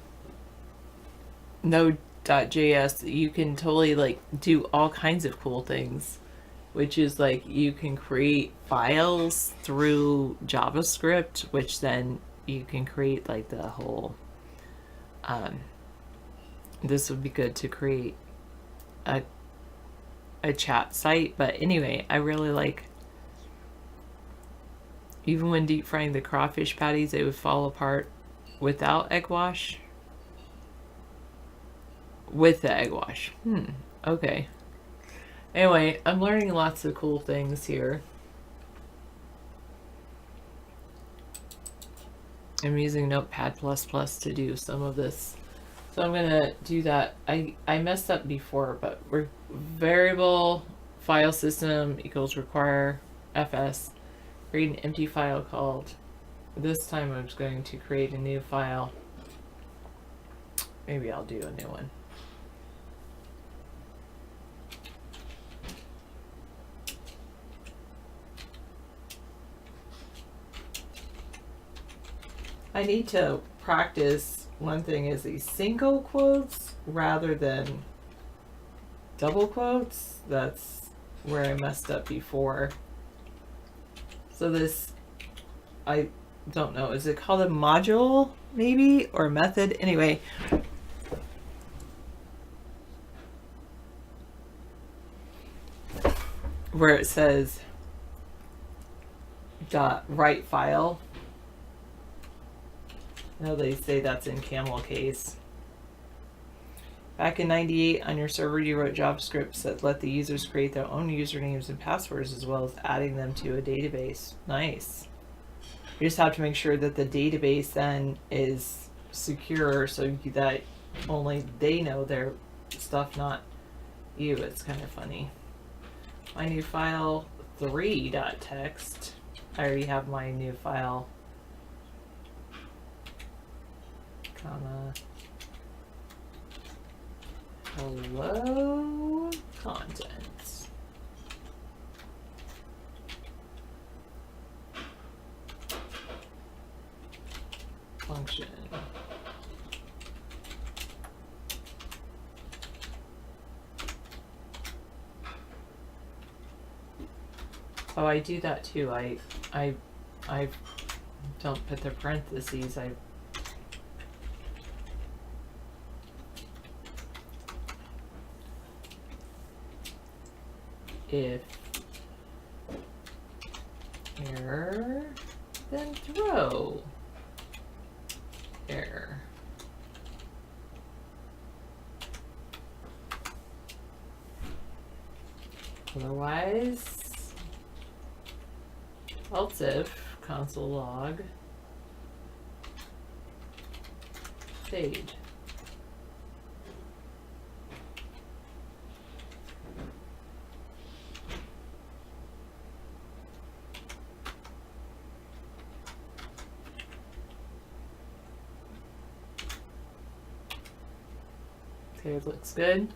Node.js, you can totally like do all kinds of cool things, which is like you can create files through JavaScript, which then you can create like the whole, this would be good to create a chat site. But anyway, I really like, even when deep frying the crawfish patties, they would fall apart without egg wash. With the egg wash. Okay. Anyway, I'm learning lots of cool things here. I'm using Notepad++ to do some of this. So I'm gonna do that. I messed up before, but we're variable file system equals require fs. Create an empty file called, this time I'm just going to create a new file. Maybe I'll do a new one. I need to practice, one thing is these single quotes rather than double quotes. That's where I messed up before. So this, I don't know, is it called a module maybe, or method? Anyway. where it says .write file. I know they say that's in camel case. Back in 98, on your server, you wrote JavaScripts that let the users create their own usernames and passwords as well as adding them to a database. Nice. You just have to make sure that the database then is secure so that only they know their stuff, not you. It's kind of funny. My new file 3.txt. I already have my new file. Comma. Hello. Contents. Function. Oh, I do that too. I don't put the parentheses. If error, then throw error. Otherwise, else if console log fade. Okay, it looks good.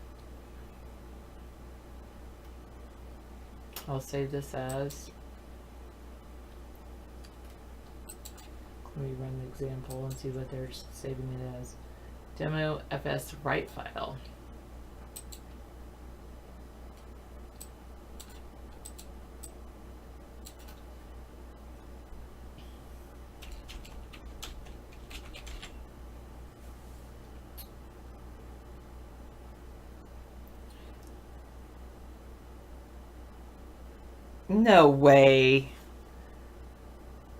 I'll save this as. Let me run the example and see what they're saving it as. Demo fs write file. No way.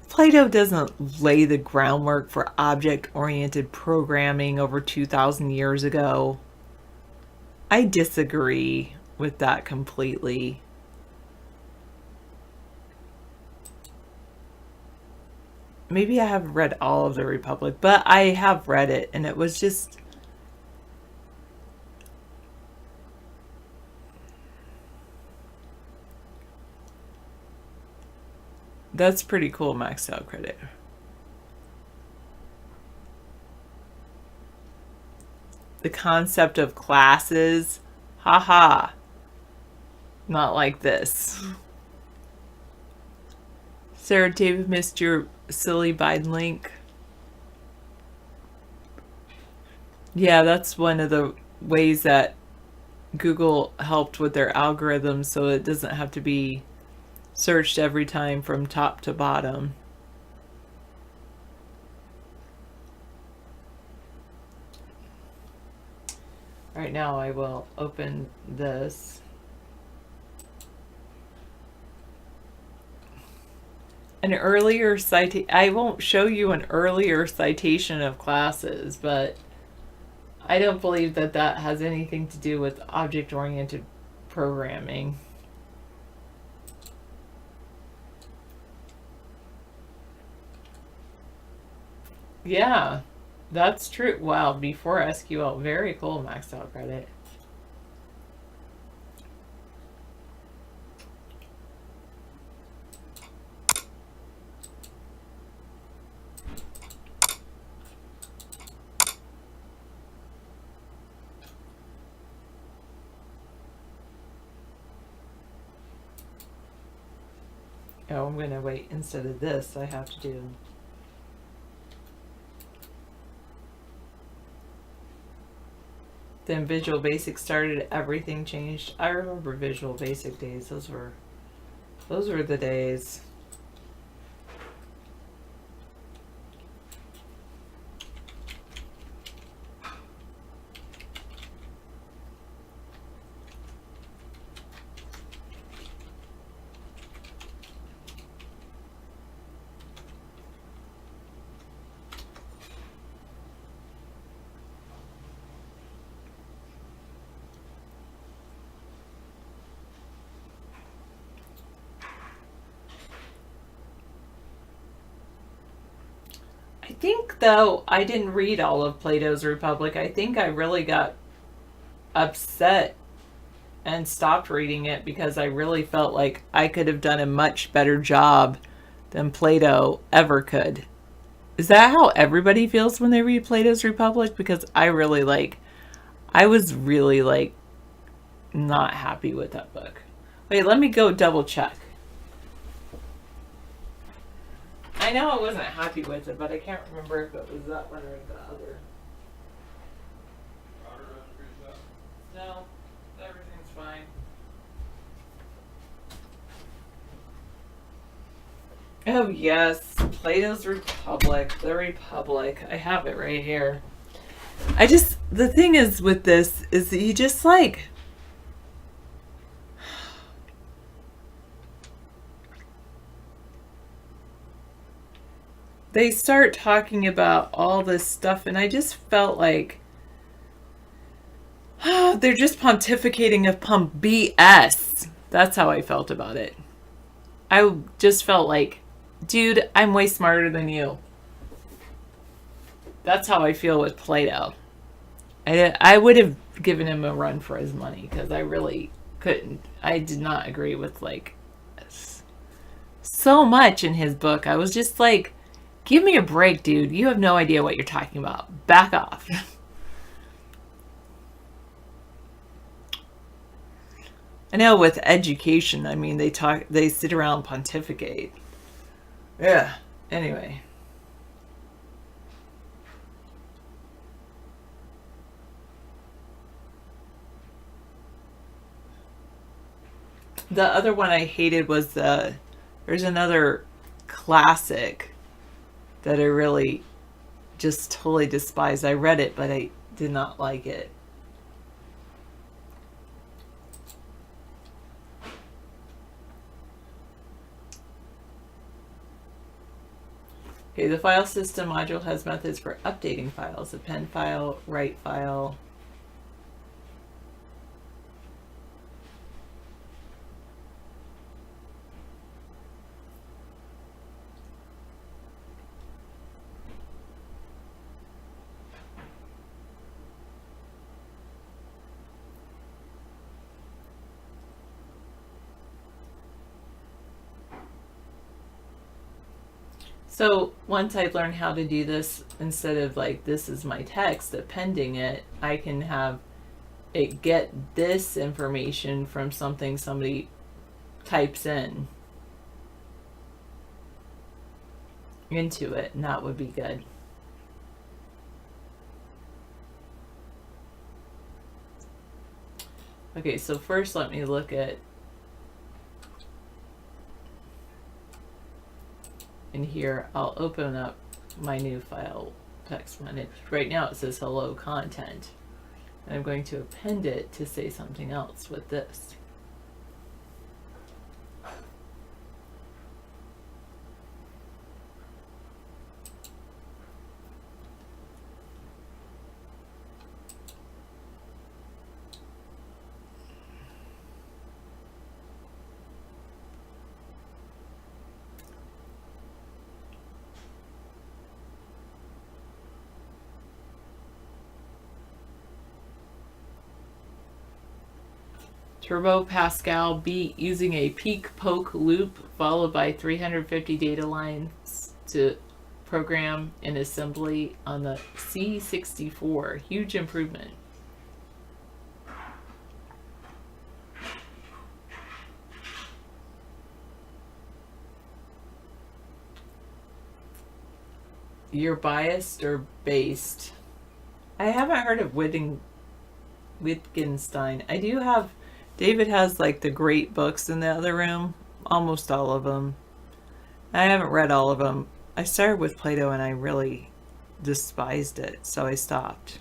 Plato doesn't lay the groundwork for object-oriented programming over 2,000 years ago. I disagree with that completely. Maybe I haven't read all of the Republic, but I have read it, and it was just... That's pretty cool, maxed out credit. The concept of classes, haha. Not like this. Sarah, David missed your silly Biden link. Yeah, that's one of the ways that Google helped with their algorithms, so it doesn't have to be searched every time from top to bottom. Right now I will open this. An earlier citation, I won't show you an earlier citation of classes, but I don't believe that that has anything to do with object-oriented programming. Yeah, that's true. Wow, before SQL, very cool, maxed out credit. Oh, I'm gonna wait. Instead of this, I have to do. Then Visual Basic started, everything changed. I remember Visual Basic days. Those were the days. think, though, I didn't read all of Plato's Republic. I think I really got upset and stopped reading it because I really felt like I could have done a much better job than Plato ever could. Is that how everybody feels when they read Plato's Republic? Because I was really not happy with that book. Wait, let me go double check. I know I wasn't happy with it, but I can't remember if it was that one or the other. No, everything's fine. Oh yes, Plato's Republic, the Republic. I have it right here. The thing is with this is that you just they start talking about all this stuff, and I just felt like they're just pontificating upon BS. That's how I felt about it. I just felt like, dude, I'm way smarter than you. That's how I feel with Plato. I would have given him a run for his money because I really couldn't. I did not agree with so much in his book. I was just like, give me a break, dude. You have no idea what you're talking about. Back off. I know with education, I mean, they sit around pontificate. Yeah. Anyway. The other one I hated was there's another classic that I really just totally despised. I read it, but I did not like it. Okay, the file system module has methods for updating files. Append file, write file. So once I've learned how to do this, instead of this is my text, appending it, I can have it get this information from something somebody types in into it, and that would be good. Okay, so first let me look at in here. I'll open up my new file text one. Right now it says hello content. And I'm going to append it to say something else with this. Turbo Pascal beat using a peek poke loop followed by 350 data lines to program in assembly on the C64. Huge improvement. You're biased or based? I haven't heard of Wittgenstein. I do have. David has the great books in the other room, almost all of them. I haven't read all of them. I started with Plato and I really despised it, so I stopped.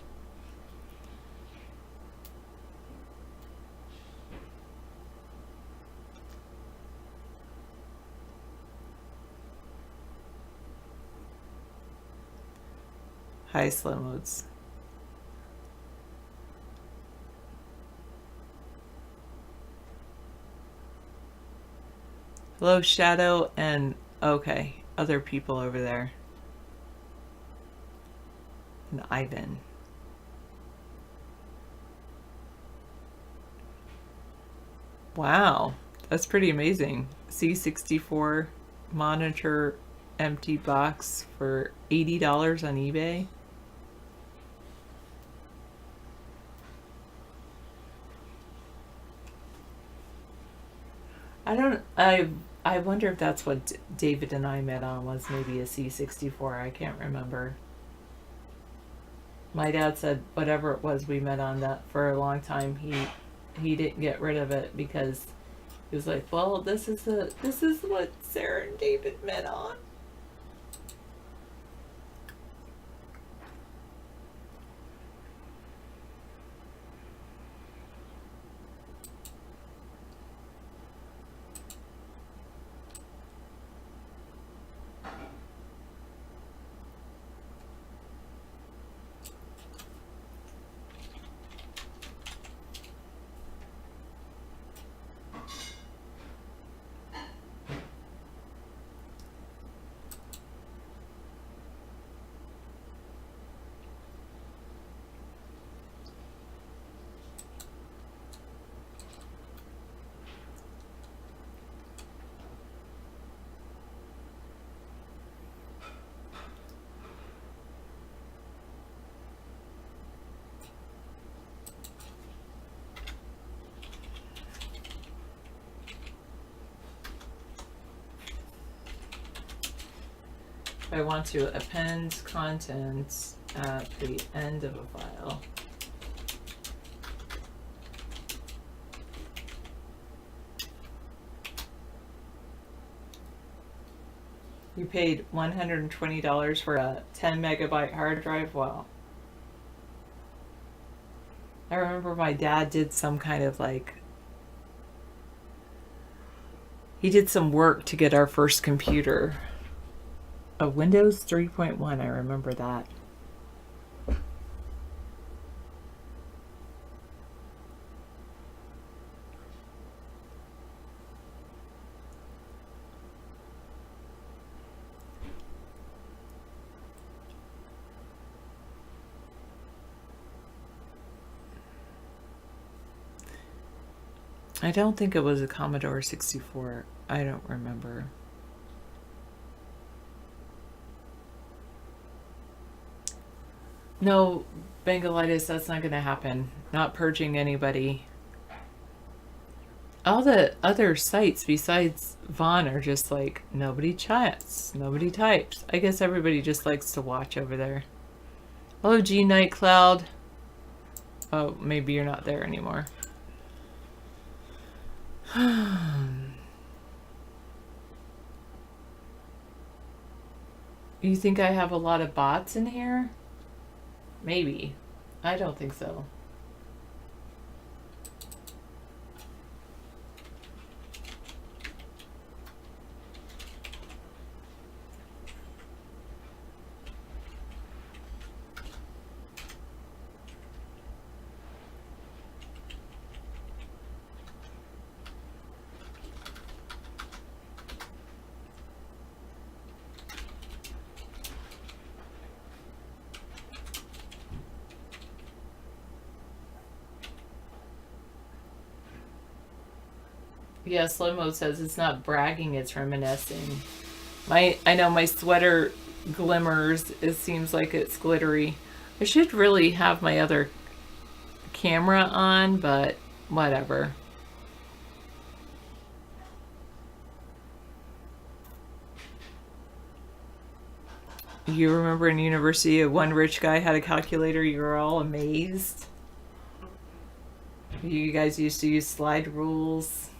Hi, slow modes. Hello, Shadow, and okay, other people over there. and Ivan. Wow, that's pretty amazing. C64 monitor empty box for $80 on eBay. I wonder if that's what David and I met on, was maybe a C64. I can't remember. My dad said whatever it was we met on, that for a long time he didn't get rid of it because he was like, well, this is what Sarah and David met on. I want to append contents at the end of a file. You paid $120 for a 10 megabyte hard drive? Wow. I remember my dad did some kind of he did some work to get our first computer. A Windows 3.1, I remember that. I don't think it was a Commodore 64. I don't remember. No, Bengalitis, that's not going to happen. Not purging anybody. All the other sites besides Vaughn are just like, nobody chats, nobody types. I guess everybody just likes to watch over there. Hello, G Night Cloud. Oh, maybe you're not there anymore. You think I have a lot of bots in here? Maybe. I don't think so. Yeah, Slow Mo says it's not bragging, it's reminiscing. I know my sweater glimmers. It seems like it's glittery. I should really have my other camera on, but whatever. You remember in university, one rich guy had a calculator, you were all amazed? You guys used to use slide rules.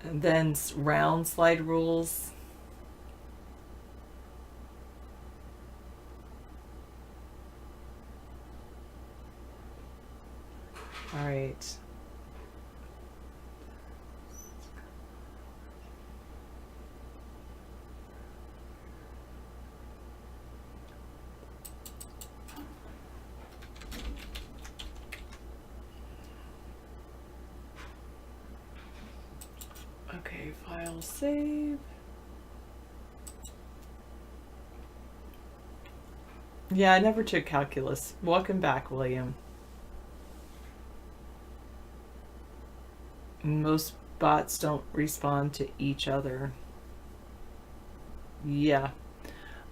And then round slide rules. All right. Okay, file save. Yeah, I never took calculus. Welcome back, William. Most bots don't respond to each other. Yeah.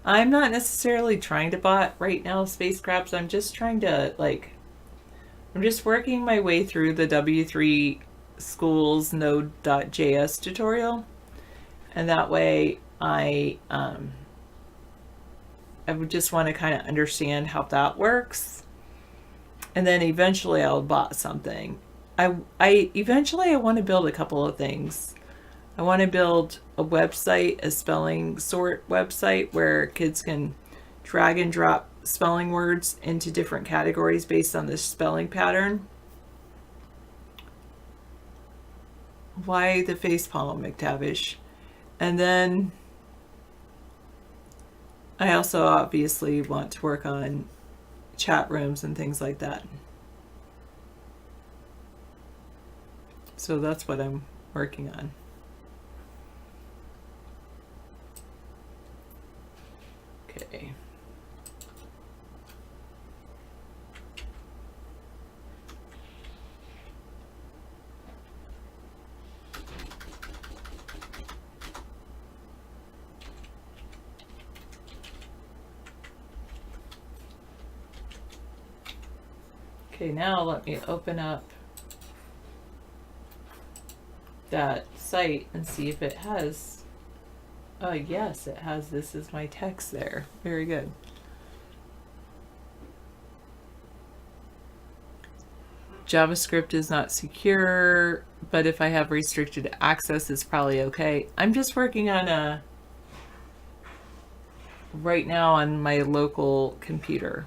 I'm not necessarily trying to bot right now, Space Crabs. I'm just trying to, I'm just working my way through the W3 Schools Node.js tutorial. And that way I would just want to kind of understand how that works. And then eventually I'll bot something. Eventually I want to build a couple of things. I want to build a website, a spelling sort website where kids can drag and drop spelling words into different categories based on the spelling pattern. Why the facepalm, McTavish? And then I also obviously want to work on chat rooms and things like that. So that's what I'm working on. Okay. Okay, now let me open up that site and see if it has. Oh, yes, it has. This is my text there. Very good. JavaScript is not secure, but if I have restricted access, it's probably okay. I'm just working on right now on my local computer.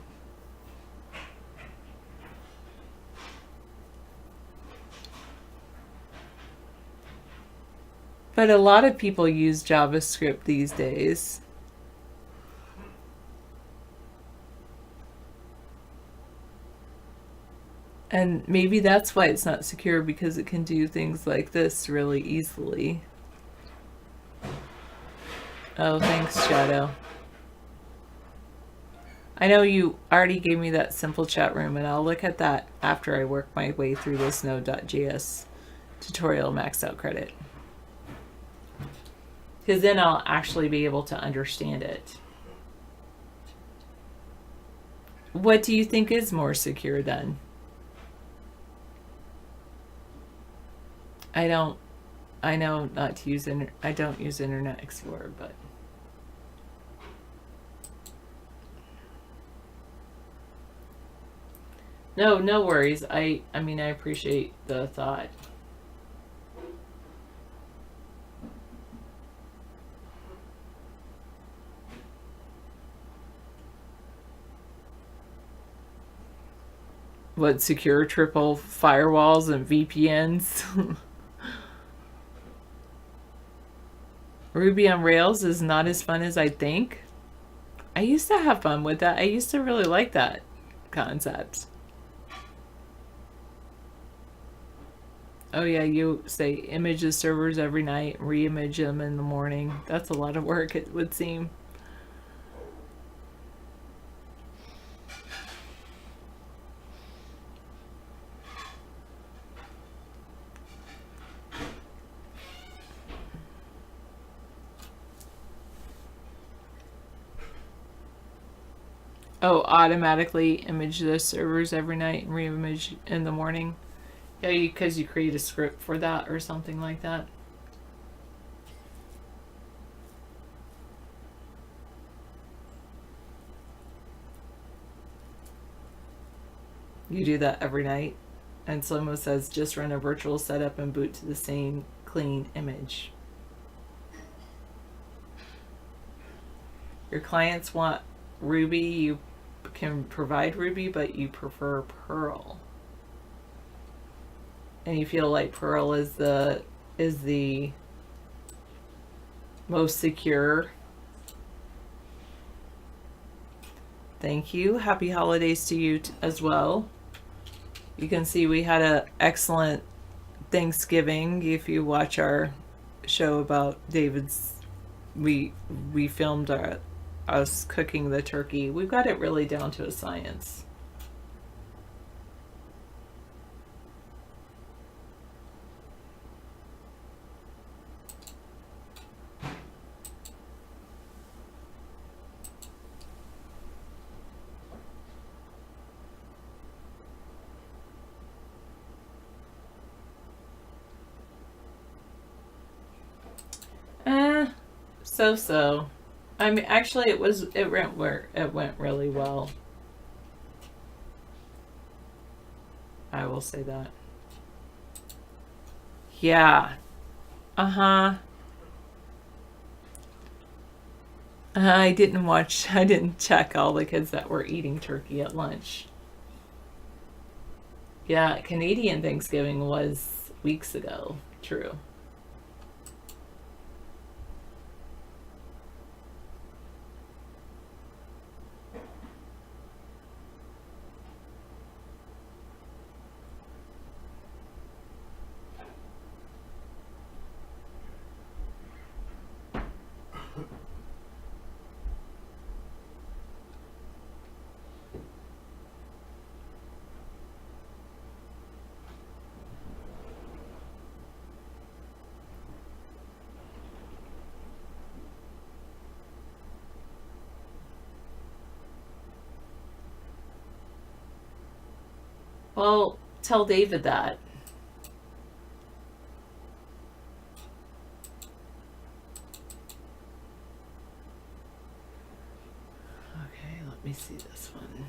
But a lot of people use JavaScript these days. And maybe that's why it's not secure, because it can do things like this really easily. Oh, thanks, Shadow. I know you already gave me that simple chat room, and I'll look at that after I work my way through this Node.js tutorial maxed out credit. Because then I'll actually be able to understand it. What do you think is more secure then? I know not to use I don't use Internet Explorer, but no worries. I mean, I appreciate the thought. What, secure triple firewalls and VPNs? Ruby on Rails is not as fun as I think. I used to have fun with that. I used to really like that concept. Oh yeah, you say image the servers every night, re-image them in the morning. That's a lot of work, it would seem. Oh, automatically image the servers every night and re-image in the morning. Yeah, because you create a script for that or something like that. You do that every night. And Slomo says just run a virtual setup and boot to the same clean image. Your clients want Ruby, you can provide Ruby, but you prefer Perl. And you feel like Perl is the most secure. Thank you. Happy holidays to you as well. You can see we had an excellent Thanksgiving. If you watch our show about David's, we filmed us cooking the turkey. We've got it really down to a science. So. I mean, actually, it went really well. I will say that. Yeah. I didn't check all the kids that were eating turkey at lunch. Yeah, Canadian Thanksgiving was weeks ago. True. Well, tell David that. Okay, let me see this one.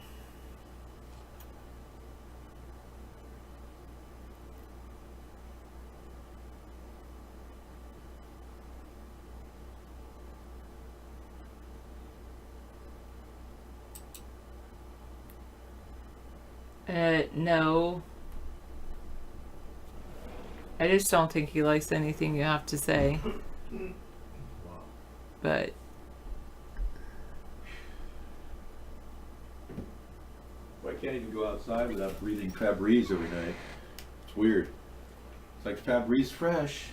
No. I just don't think he likes anything you have to say. But I can't even go outside without breathing Febreze every night. It's weird. It's like Febreze fresh.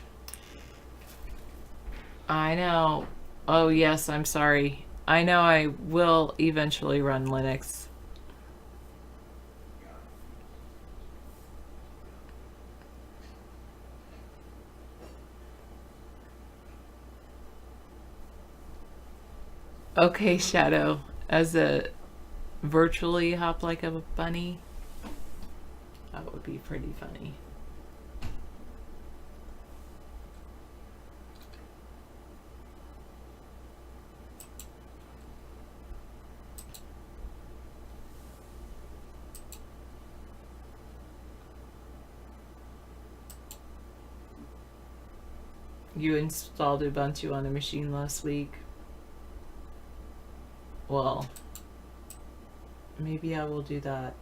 I know. Oh yes, I'm sorry. I know I will eventually run Linux. Okay, Shadow. As a virtually hop like a bunny, that would be pretty funny. You installed Ubuntu on a machine last week. Well, maybe I will do that.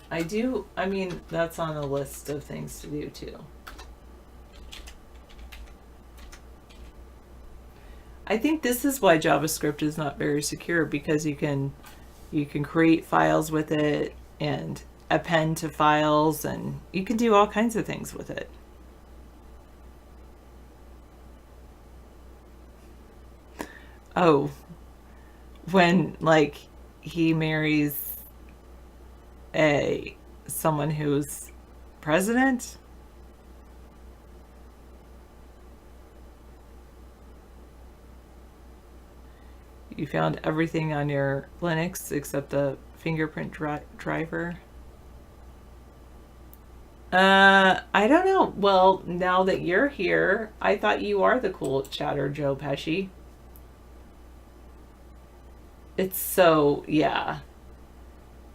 I mean, that's on the list of things to do too. I think this is why JavaScript is not very secure, because you can create files with it and append to files, and you can do all kinds of things with it. Oh, when like he marries someone who's president. You found everything on your Linux except the fingerprint driver. I don't know. Well, now that you're here, I thought you are the cool chatter, Joe Pesci. It's so, yeah.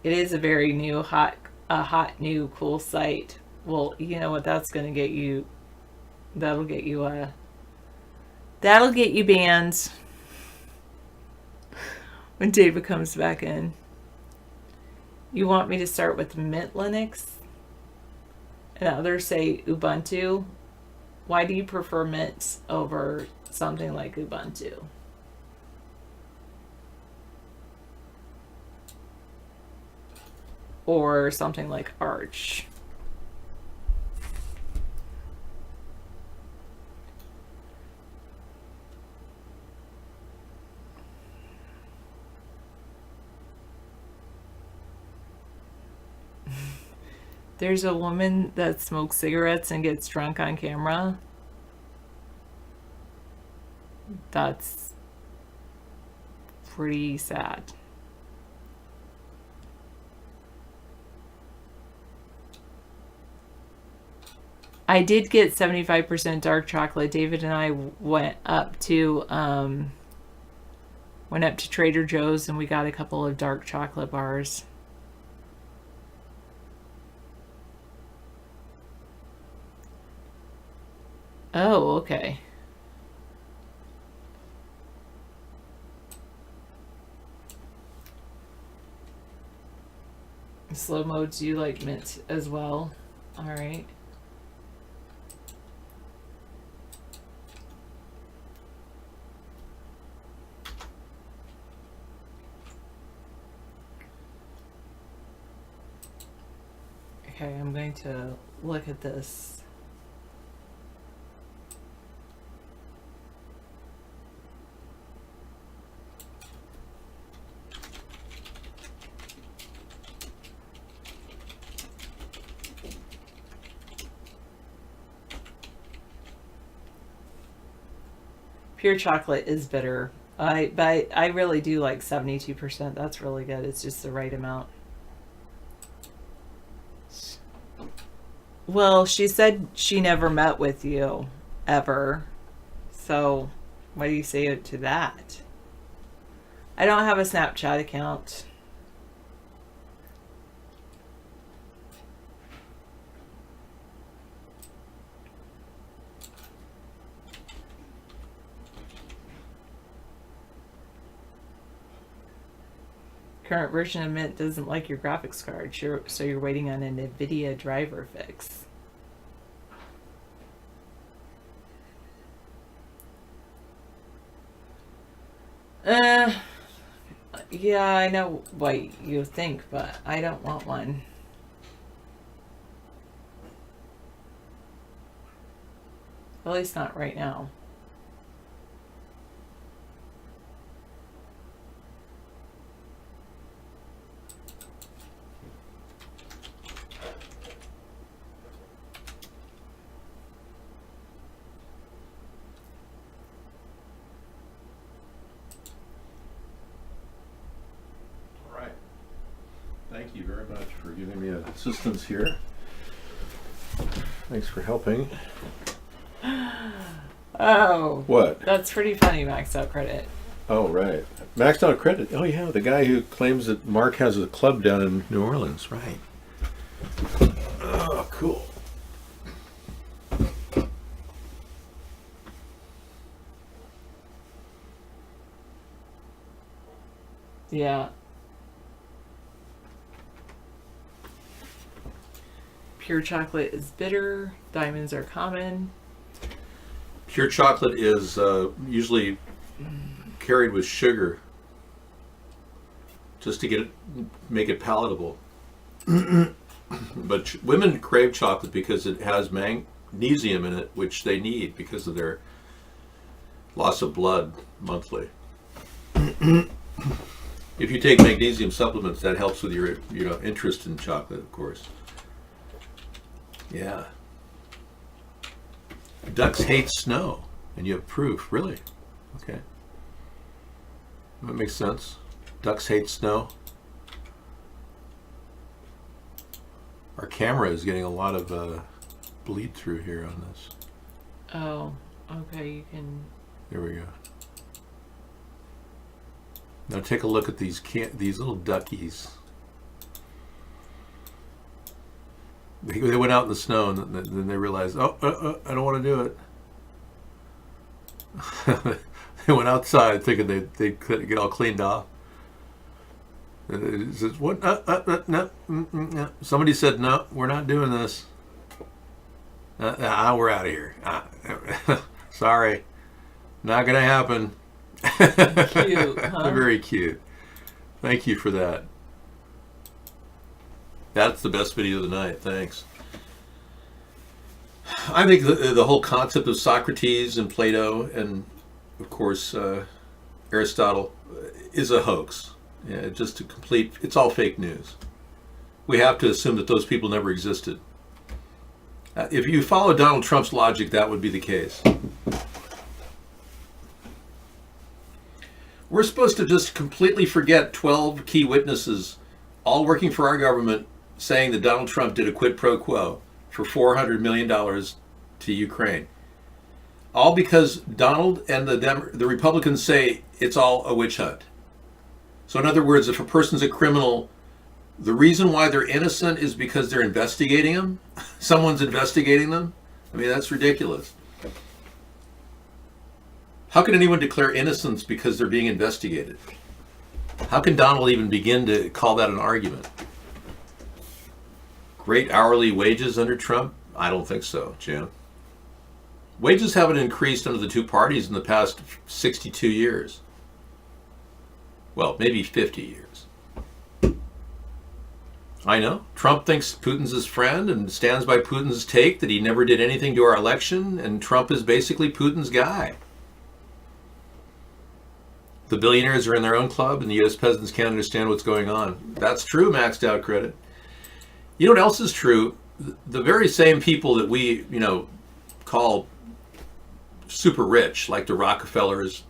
It is a very new, hot, new, cool site. Well, you know what that's going to get you? That'll get you banned when David comes back in. You want me to start with Mint Linux? And others say Ubuntu. Why do you prefer Mint over something like Ubuntu? Or something like Arch? There's a woman that smokes cigarettes and gets drunk on camera. That's pretty sad. I did get 75% dark chocolate. David and I went up to Trader Joe's and we got a couple of dark chocolate bars. Oh, okay. Slow mo, do you like mint as well? All right. Okay, I'm going to look at this. Pure chocolate is bitter. But I really do like 72%. That's really good. It's just the right amount. Well, she said she never met with you, ever. So, what do you say to that? I don't have a Snapchat account. Current version of Mint doesn't like your graphics card, so you're waiting on an NVIDIA driver fix. Yeah, I know what you think, but I don't want one. At least not right now. Thank you very much for giving me assistance here. Thanks for helping. Oh. What? That's pretty funny, maxed out credit. Oh, right. Maxed out credit. Oh, yeah, the guy who claims that Mark has a club down in New Orleans. Right. Oh, cool. Yeah. Pure chocolate is bitter. Diamonds are common. Pure chocolate is usually carried with sugar just to make it palatable. But women crave chocolate because it has magnesium in it, which they need because of their loss of blood monthly. If you take magnesium supplements, that helps with your interest in chocolate, of course. Yeah. Ducks hate snow, and you have proof. Really? Okay. That makes sense. Ducks hate snow. Our camera is getting a lot of bleed through here on this. Oh, okay, you can... There we go. Now take a look at these little duckies. They went out in the snow and then they realized, I don't want to do it. They went outside thinking they'd get all cleaned off. And it says, what? No. Somebody said, no, we're not doing this. We're out of here. Sorry. Not going to happen. Cute, huh? They're very cute. Thank you for that. That's the best video of the night. Thanks. I think the whole concept of Socrates and Plato and, of course, Aristotle is a hoax. Yeah, just to complete, it's all fake news. we have to assume that those people never existed. If you follow Donald Trump's logic, that would be the case. We're supposed to just completely forget 12 key witnesses, all working for our government, saying that Donald Trump did a quid pro quo for $400 million to Ukraine. All because Donald and the Republicans say it's all a witch hunt. So in other words, if a person's a criminal, the reason why they're innocent is because they're investigating them. Someone's investigating them. I mean, that's ridiculous. How can anyone declare innocence because they're being investigated? How can Donald even begin to call that an argument? Great hourly wages under Trump? I don't think so, Jim. Wages haven't increased under the two parties in the past 62 years. Well, maybe 50 years. I know. Trump thinks Putin's his friend and stands by Putin's take that he never did anything to our election, and Trump is basically Putin's guy. The billionaires are in their own club, and the U.S. peasants can't understand what's going on. That's true, maxed out credit. You know what else is true? The very same people that we, call super rich, like the Rockefellers,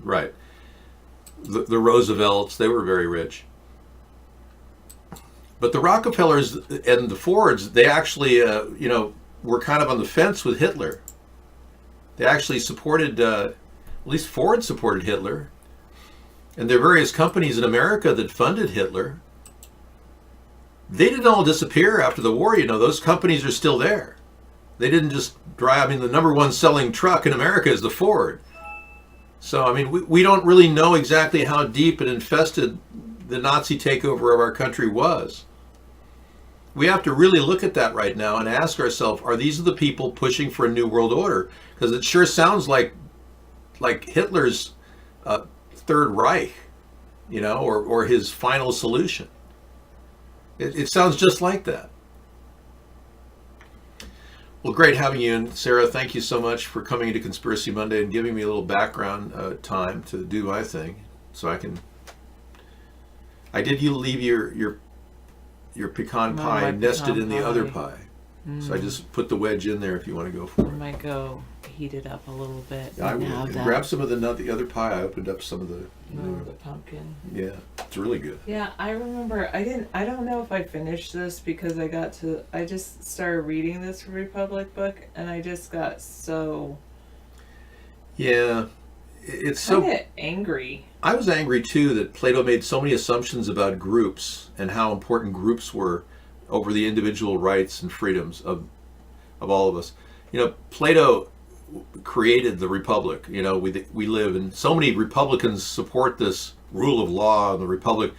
right? The Roosevelts, they were very rich. But the Rockefellers and the Fords, they actually, were kind of on the fence with Hitler. They actually supported, at least Ford supported Hitler. And there are various companies in America that funded Hitler. They didn't all disappear after the war, those companies are still there. They didn't just drive, the number one selling truck in America is the Ford. So, we don't really know exactly how deep and infested the Nazi takeover of our country was. We have to really look at that right now and ask ourselves, are these the people pushing for a new world order? Because it sure sounds like Hitler's Third Reich, or his final solution. It sounds just like that. Well, great having you. And Sarah, thank you so much for coming into Conspiracy Monday and giving me a little background time to do my thing. So I did leave your pecan pie nested in the other pie. So I just put the wedge in there if you want to go for it. I might go heat it up a little bit. I will. Grab some of the other pie. I opened up some of the pumpkin. Yeah, it's really good. Yeah, I remember. I don't know if I finished this because I just started reading this Republic book and I just got so. Yeah, it's so angry. I was angry too that Plato made so many assumptions about groups and how important groups were over the individual rights and freedoms of all of us. Plato created the Republic. We live, and so many Republicans support this rule of law and the Republic.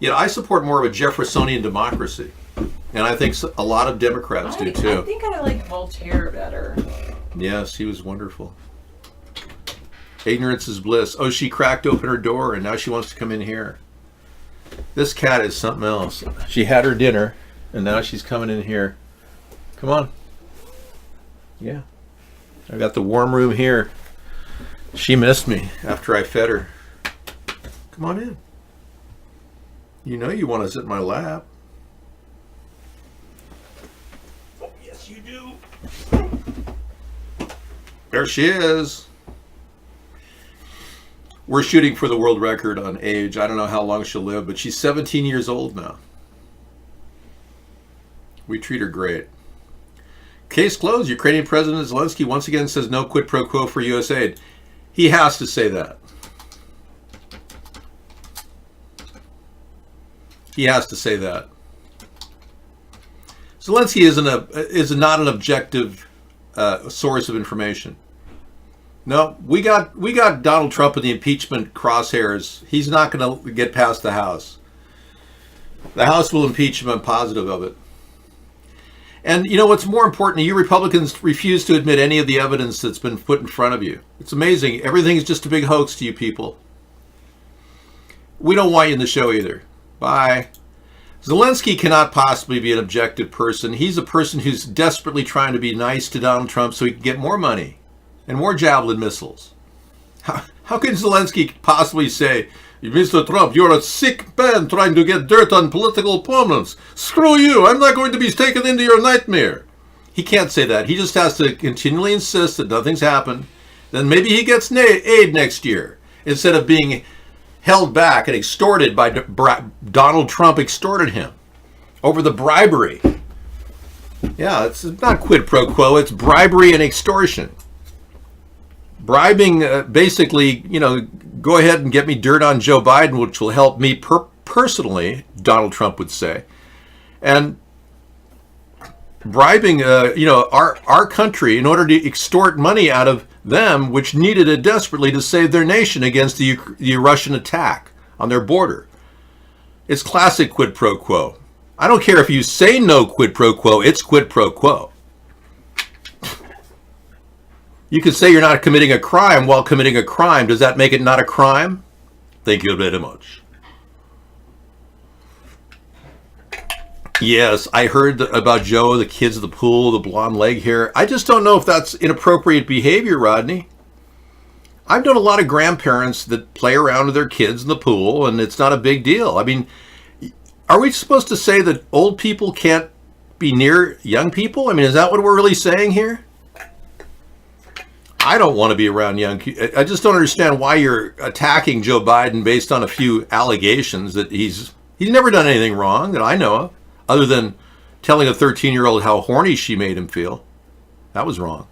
I support more of a Jeffersonian democracy, and I think a lot of Democrats do too. I think I like Voltaire better. Yes, he was wonderful. Ignorance is bliss. Oh, she cracked open her door, and now she wants to come in here. This cat is something else. She had her dinner, and now she's coming in here. Come on. Yeah. I got the warm room here. She missed me after I fed her. Come on in. You want to sit in my lap. Oh, yes, you do. There she is. We're shooting for the world record on age. I don't know how long she'll live, but she's 17 years old now. We treat her great. Case closed. Ukrainian President Zelensky once again says no quid pro quo for U.S. aid. He has to say that. He has to say that. Zelensky is not an objective source of information. No, we got Donald Trump in the impeachment crosshairs. He's not going to get past the House. The House will impeach him. I'm positive of it. And what's more important, you Republicans refuse to admit any of the evidence that's been put in front of you. It's amazing. Everything's just a big hoax to you people. We don't want you in the show either. Bye. Zelensky cannot possibly be an objective person. He's a person who's desperately trying to be nice to Donald Trump so he can get more money and more Javelin missiles. How can Zelensky possibly say Mr. Trump, you're a sick man trying to get dirt on political opponents. Screw you. I'm not going to be taken into your nightmare. He can't say that. He just has to continually insist that nothing's happened. Then maybe he gets aid next year instead of being held back and extorted by Donald Trump extorted him over the bribery. Yeah, it's not quid pro quo. It's bribery and extortion. Bribing, basically, go ahead and get me dirt on Joe Biden, which will help me personally, Donald Trump would say. And bribing, our country in order to extort money out of them, which needed it desperately to save their nation against the Russian attack on their border. It's classic quid pro quo. I don't care if you say no quid pro quo, it's quid pro quo. You can say you're not committing a crime while committing a crime. Does that make it not a crime? Thank you very much. Yes, I heard about Joe, the kids at the pool, the blonde leg hair. I just don't know if that's inappropriate behavior, Rodney. I've known a lot of grandparents that play around with their kids in the pool, and it's not a big deal. I mean, are we supposed to say that old people can't be near young people? I mean, is that what we're really saying here? I don't want to be around young people. I just don't understand why you're attacking Joe Biden based on a few allegations that he's never done anything wrong that I know of, other than telling a 13-year-old how horny she made him feel. That was wrong.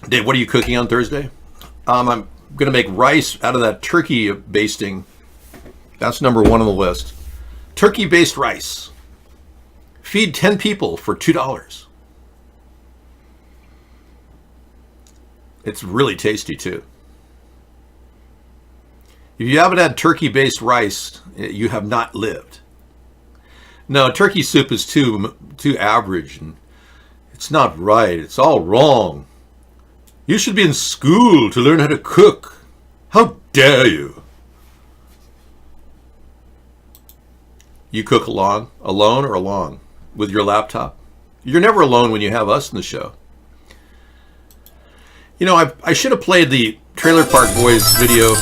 Dave, what are you cooking on Thursday? I'm going to make rice out of that turkey basting. That's number one on the list. Turkey-based rice. Feed 10 people for $2. It's really tasty, too. If you haven't had turkey-based rice, you have not lived. No, turkey soup is too average, and it's not right. It's all wrong. You should be in school to learn how to cook. How dare you? You cook alone or along with your laptop? You're never alone when you have us in the show. I should have played the Trailer Park Boys video.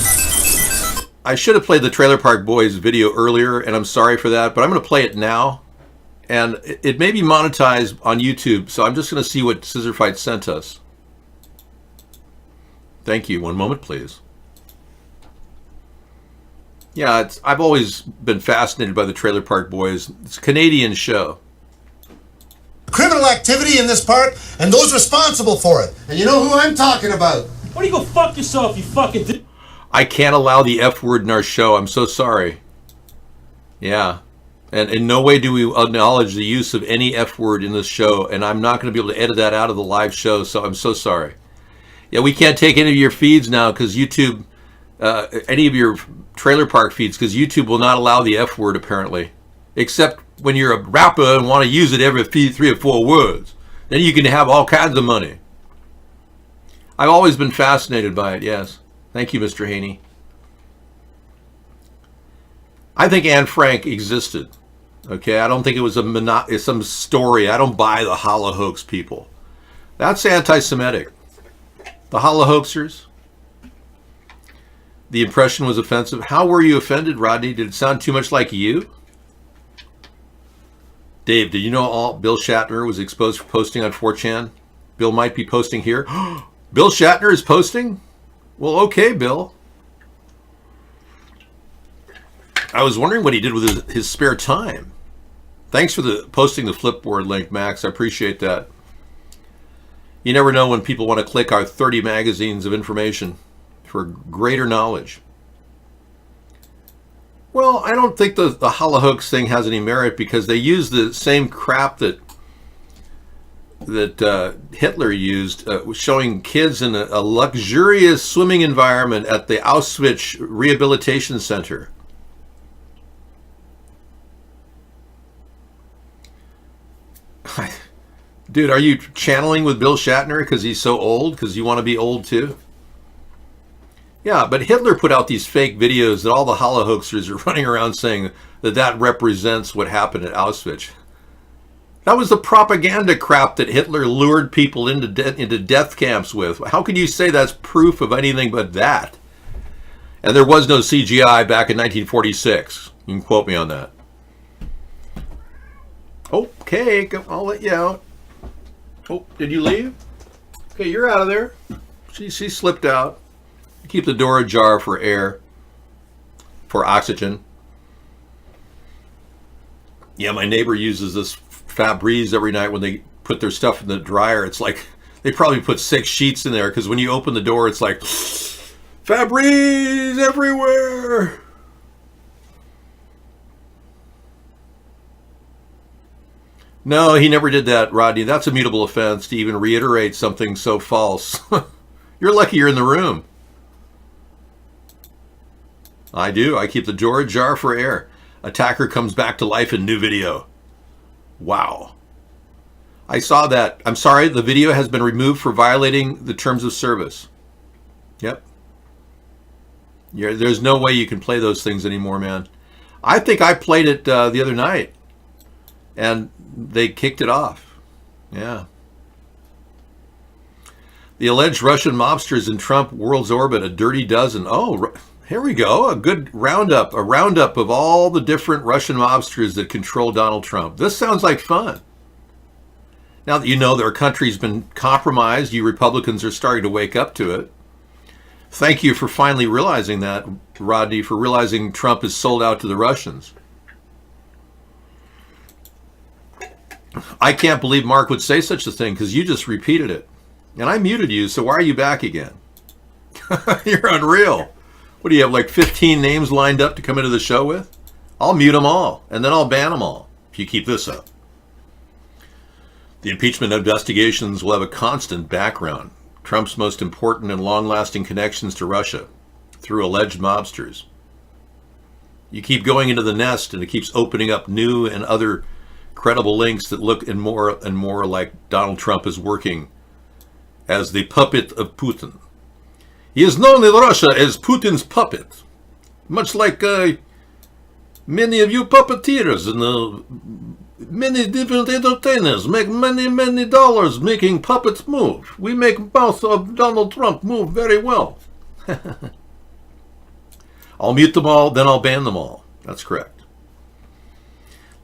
I should have played the Trailer Park Boys video earlier, and I'm sorry for that, but I'm going to play it now. And it may be monetized on YouTube, so I'm just going to see what Scissor Fight sent us. Thank you. One moment, please. Yeah, I've always been fascinated by the Trailer Park Boys. It's a Canadian show. Criminal activity in this park and those responsible for it. And you know who I'm talking about. Why don't you go fuck yourself, you fucking... I can't allow the F word in our show. I'm so sorry. Yeah. And in no way do we acknowledge the use of any F word in this show, and I'm not going to be able to edit that out of the live show, so I'm so sorry. Yeah, we can't take any of your feeds now because YouTube, any of your Trailer Park feeds, because YouTube will not allow the F word apparently. Except when you're a rapper and want to use it every 3 or 4 words. Then you can have all kinds of money. I've always been fascinated by it, yes. Thank you, Mr. Haney. I think Anne Frank existed. Okay, I don't think it was it's some story. I don't buy the hollow hoax people. That's anti-Semitic. The hollow hoaxers. The impression was offensive. How were you offended, Rodney? Did it sound too much like you? Dave, did you know Bill Shatner was exposed for posting on 4chan? Bill might be posting here. Bill Shatner is posting? Well, okay, Bill. I was wondering what he did with his spare time. Thanks for posting the Flipboard link, Max. I appreciate that. You never know when people want to click our 30 magazines of information for greater knowledge. Well, I don't think the hollow hoax thing has any merit because they use the same crap that Hitler used, showing kids in a luxurious swimming environment at the Auschwitz Rehabilitation Center. Dude, are you channeling with Bill Shatner because he's so old? Because you want to be old too? Yeah, but Hitler put out these fake videos that all the hollow hoaxers are running around saying that represents what happened at Auschwitz. That was the propaganda crap that Hitler lured people into death camps with. How could you say that's proof of anything but that? And there was no CGI back in 1946. You can quote me on that. Okay, I'll let you out. Oh, did you leave? Okay, you're out of there. She slipped out. Keep the door ajar for air, for oxygen. Yeah, my neighbor uses this Febreze every night when they put their stuff in the dryer. It's like they probably put 6 sheets in there because when you open the door, it's like Febreze everywhere. No, he never did that, Rodney. That's a mutable offense to even reiterate something so false. You're lucky you're in the room. I do. I keep the door ajar for air. Attacker comes back to life in new video. Wow. I saw that. I'm sorry, the video has been removed for violating the terms of service. Yep. There's no way you can play those things anymore, man. I think I played it the other night, and they kicked it off. Yeah. The alleged Russian mobsters in Trump world's orbit, a dirty dozen. Oh, here we go. A good roundup. A roundup of all the different Russian mobsters that control Donald Trump. This sounds like fun. Now that you know their country's been compromised, you Republicans are starting to wake up to it. Thank you for finally realizing that, Rodney, for realizing Trump is sold out to the Russians. I can't believe Mark would say such a thing because you just repeated it. And I muted you, so why are you back again? You're unreal. What do you have, like 15 names lined up to come into the show with? I'll mute them all, and then I'll ban them all if you keep this up. The impeachment investigations will have a constant background. Trump's most important and long-lasting connections to Russia through alleged mobsters. You keep going into the nest, and it keeps opening up new and other credible links that look and more like Donald Trump is working as the puppet of Putin. He is known in Russia as Putin's puppet, much like many of you puppeteers and many different entertainers make many dollars making puppets move. We make mouth of Donald Trump move very well. I'll mute them all, then I'll ban them all. That's correct.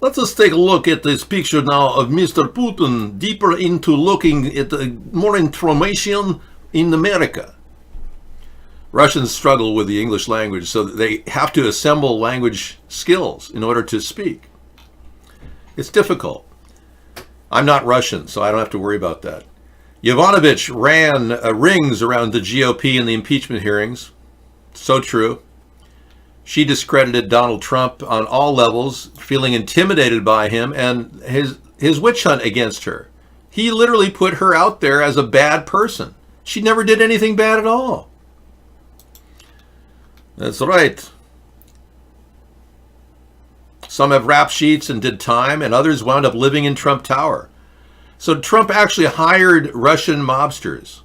Let us take a look at this picture now of Mr. Putin, deeper into looking at more information in America. Russians struggle with the English language, so they have to assemble language skills in order to speak. It's difficult. I'm not Russian, so I don't have to worry about that. Yovanovitch ran rings around the GOP in the impeachment hearings. So true. She discredited Donald Trump on all levels, feeling intimidated by him and his witch hunt against her. He literally put her out there as a bad person. She never did anything bad at all. That's right. Some have rap sheets and did time, and others wound up living in Trump Tower. So Trump actually hired Russian mobsters.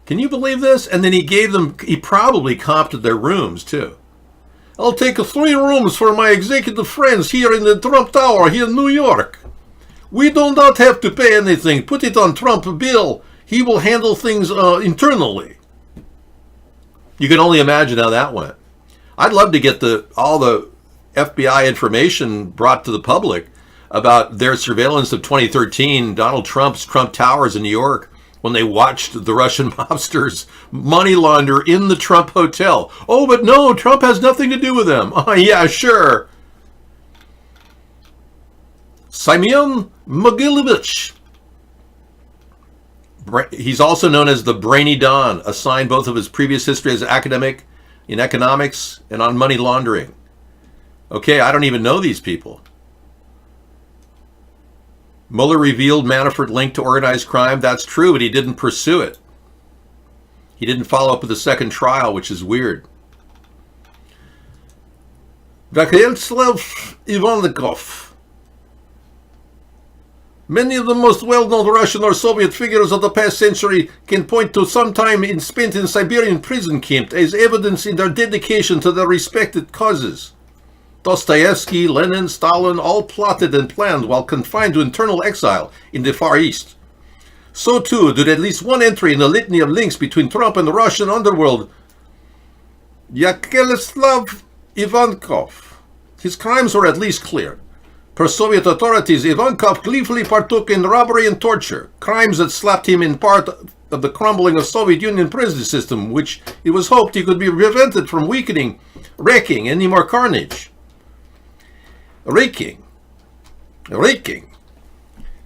Can you believe this? And then he probably comped their rooms too. I'll take 3 rooms for my executive friends here in the Trump Tower here in New York. We do not have to pay anything. Put it on Trump's bill. He will handle things internally. You can only imagine how that went. I'd love to get all the FBI information brought to the public about their surveillance of 2013, Donald Trump's Trump Towers in New York, when they watched the Russian mobsters money launder in the Trump Hotel. Oh, but no, Trump has nothing to do with them. Oh, yeah, sure. Semyon Mogilevich. He's also known as the Brainy Don, assigned both of his previous history as an academic in economics and on money laundering. Okay, I don't even know these people. Mueller revealed Manafort linked to organized crime. That's true, but he didn't pursue it. He didn't follow up with a second trial, which is weird. Vyacheslav Ivannikov. Many of the most well-known Russian or Soviet figures of the past century can point to some time spent in Siberian prison camp as evidence in their dedication to their respected causes. Dostoevsky, Lenin, Stalin all plotted and planned while confined to internal exile in the Far East. So too did at least one entry in the litany of links between Trump and the Russian underworld Yaroslav Ivankov. His crimes were at least clear. Per Soviet authorities, Ivankov gleefully partook in robbery and torture, crimes that slapped him in part of the crumbling of Soviet Union prison system, which it was hoped he could be prevented from weakening, wreaking any more carnage. Wreaking.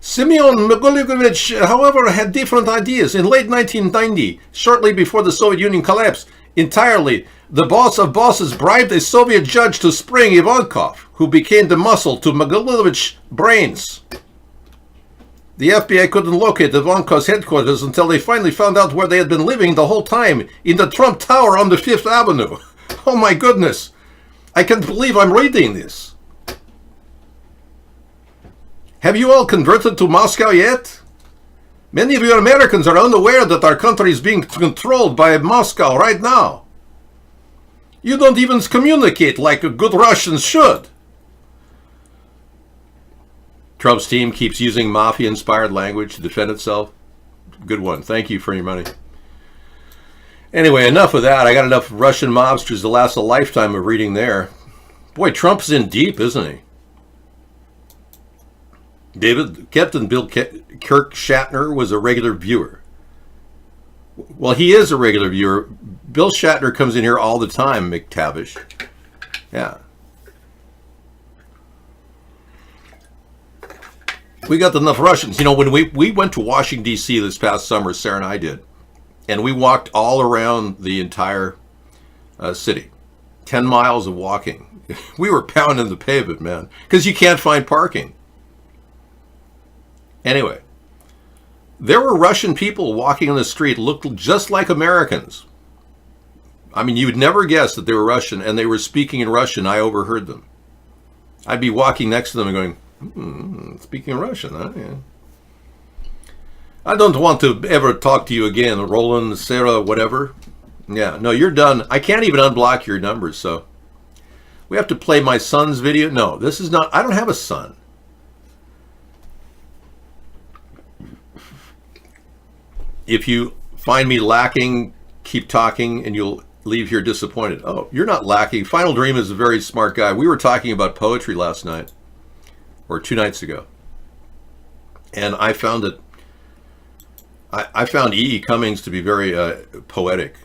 Simeon Mogilevich, however, had different ideas. In late 1990, shortly before the Soviet Union collapsed entirely, the boss of bosses bribed a Soviet judge to spring Ivankov, who became the muscle to Mogilevich's brains. The FBI couldn't locate Ivankov's headquarters until they finally found out where they had been living the whole time, in the Trump Tower on the 5th Avenue. Oh my goodness. I can't believe I'm reading this. Have you all converted to Moscow yet? Many of you Americans are unaware that our country is being controlled by Moscow right now. You don't even communicate like a good Russian should. Trump's team keeps using mafia-inspired language to defend itself. Good one. Thank you for your money. Anyway, enough of that. I got enough Russian mobsters to last a lifetime of reading there. Boy, Trump's in deep, isn't he? Captain Bill Kirk Shatner was a regular viewer. Well, he is a regular viewer. Bill Shatner comes in here all the time, McTavish. Yeah. We got enough Russians. You know, when we went to Washington, D.C. this past summer, Sarah and I did, and we walked all around the entire city. 10 miles of walking. We were pounding the pavement, man, because you can't find parking. Anyway, there were Russian people walking on the street, looked just like Americans. I mean, you would never guess that they were Russian, and they were speaking in Russian. I overheard them. I'd be walking next to them and going, speaking Russian, huh? Yeah. I don't want to ever talk to you again, Roland, Sarah, whatever. Yeah, no, you're done. I can't even unblock your numbers, so. We have to play my son's video. No, this is not, I don't have a son. If you find me lacking, keep talking, and you'll leave here disappointed. Oh, you're not lacking. Final Dream is a very smart guy. We were talking about poetry last night, or 2 nights ago. And I found it, I found E.E. Cummings to be very poetic.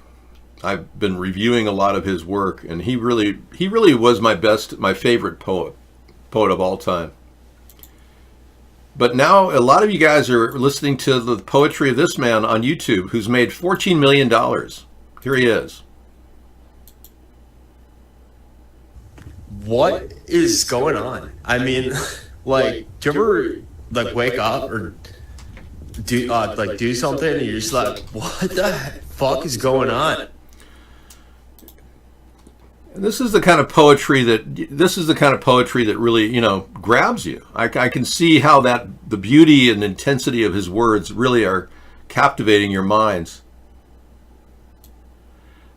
I've been reviewing a lot of his work, and he really was my favorite poet of all time. But now a lot of you guys are listening to the poetry of this man on YouTube who's made $14 million. Here he is. What is going on? I mean, like, do you ever like wake up or do something and you're just like, what the fuck is going on? This is the kind of poetry that really, you know, grabs you. I can see how the beauty and intensity of his words really are captivating your minds.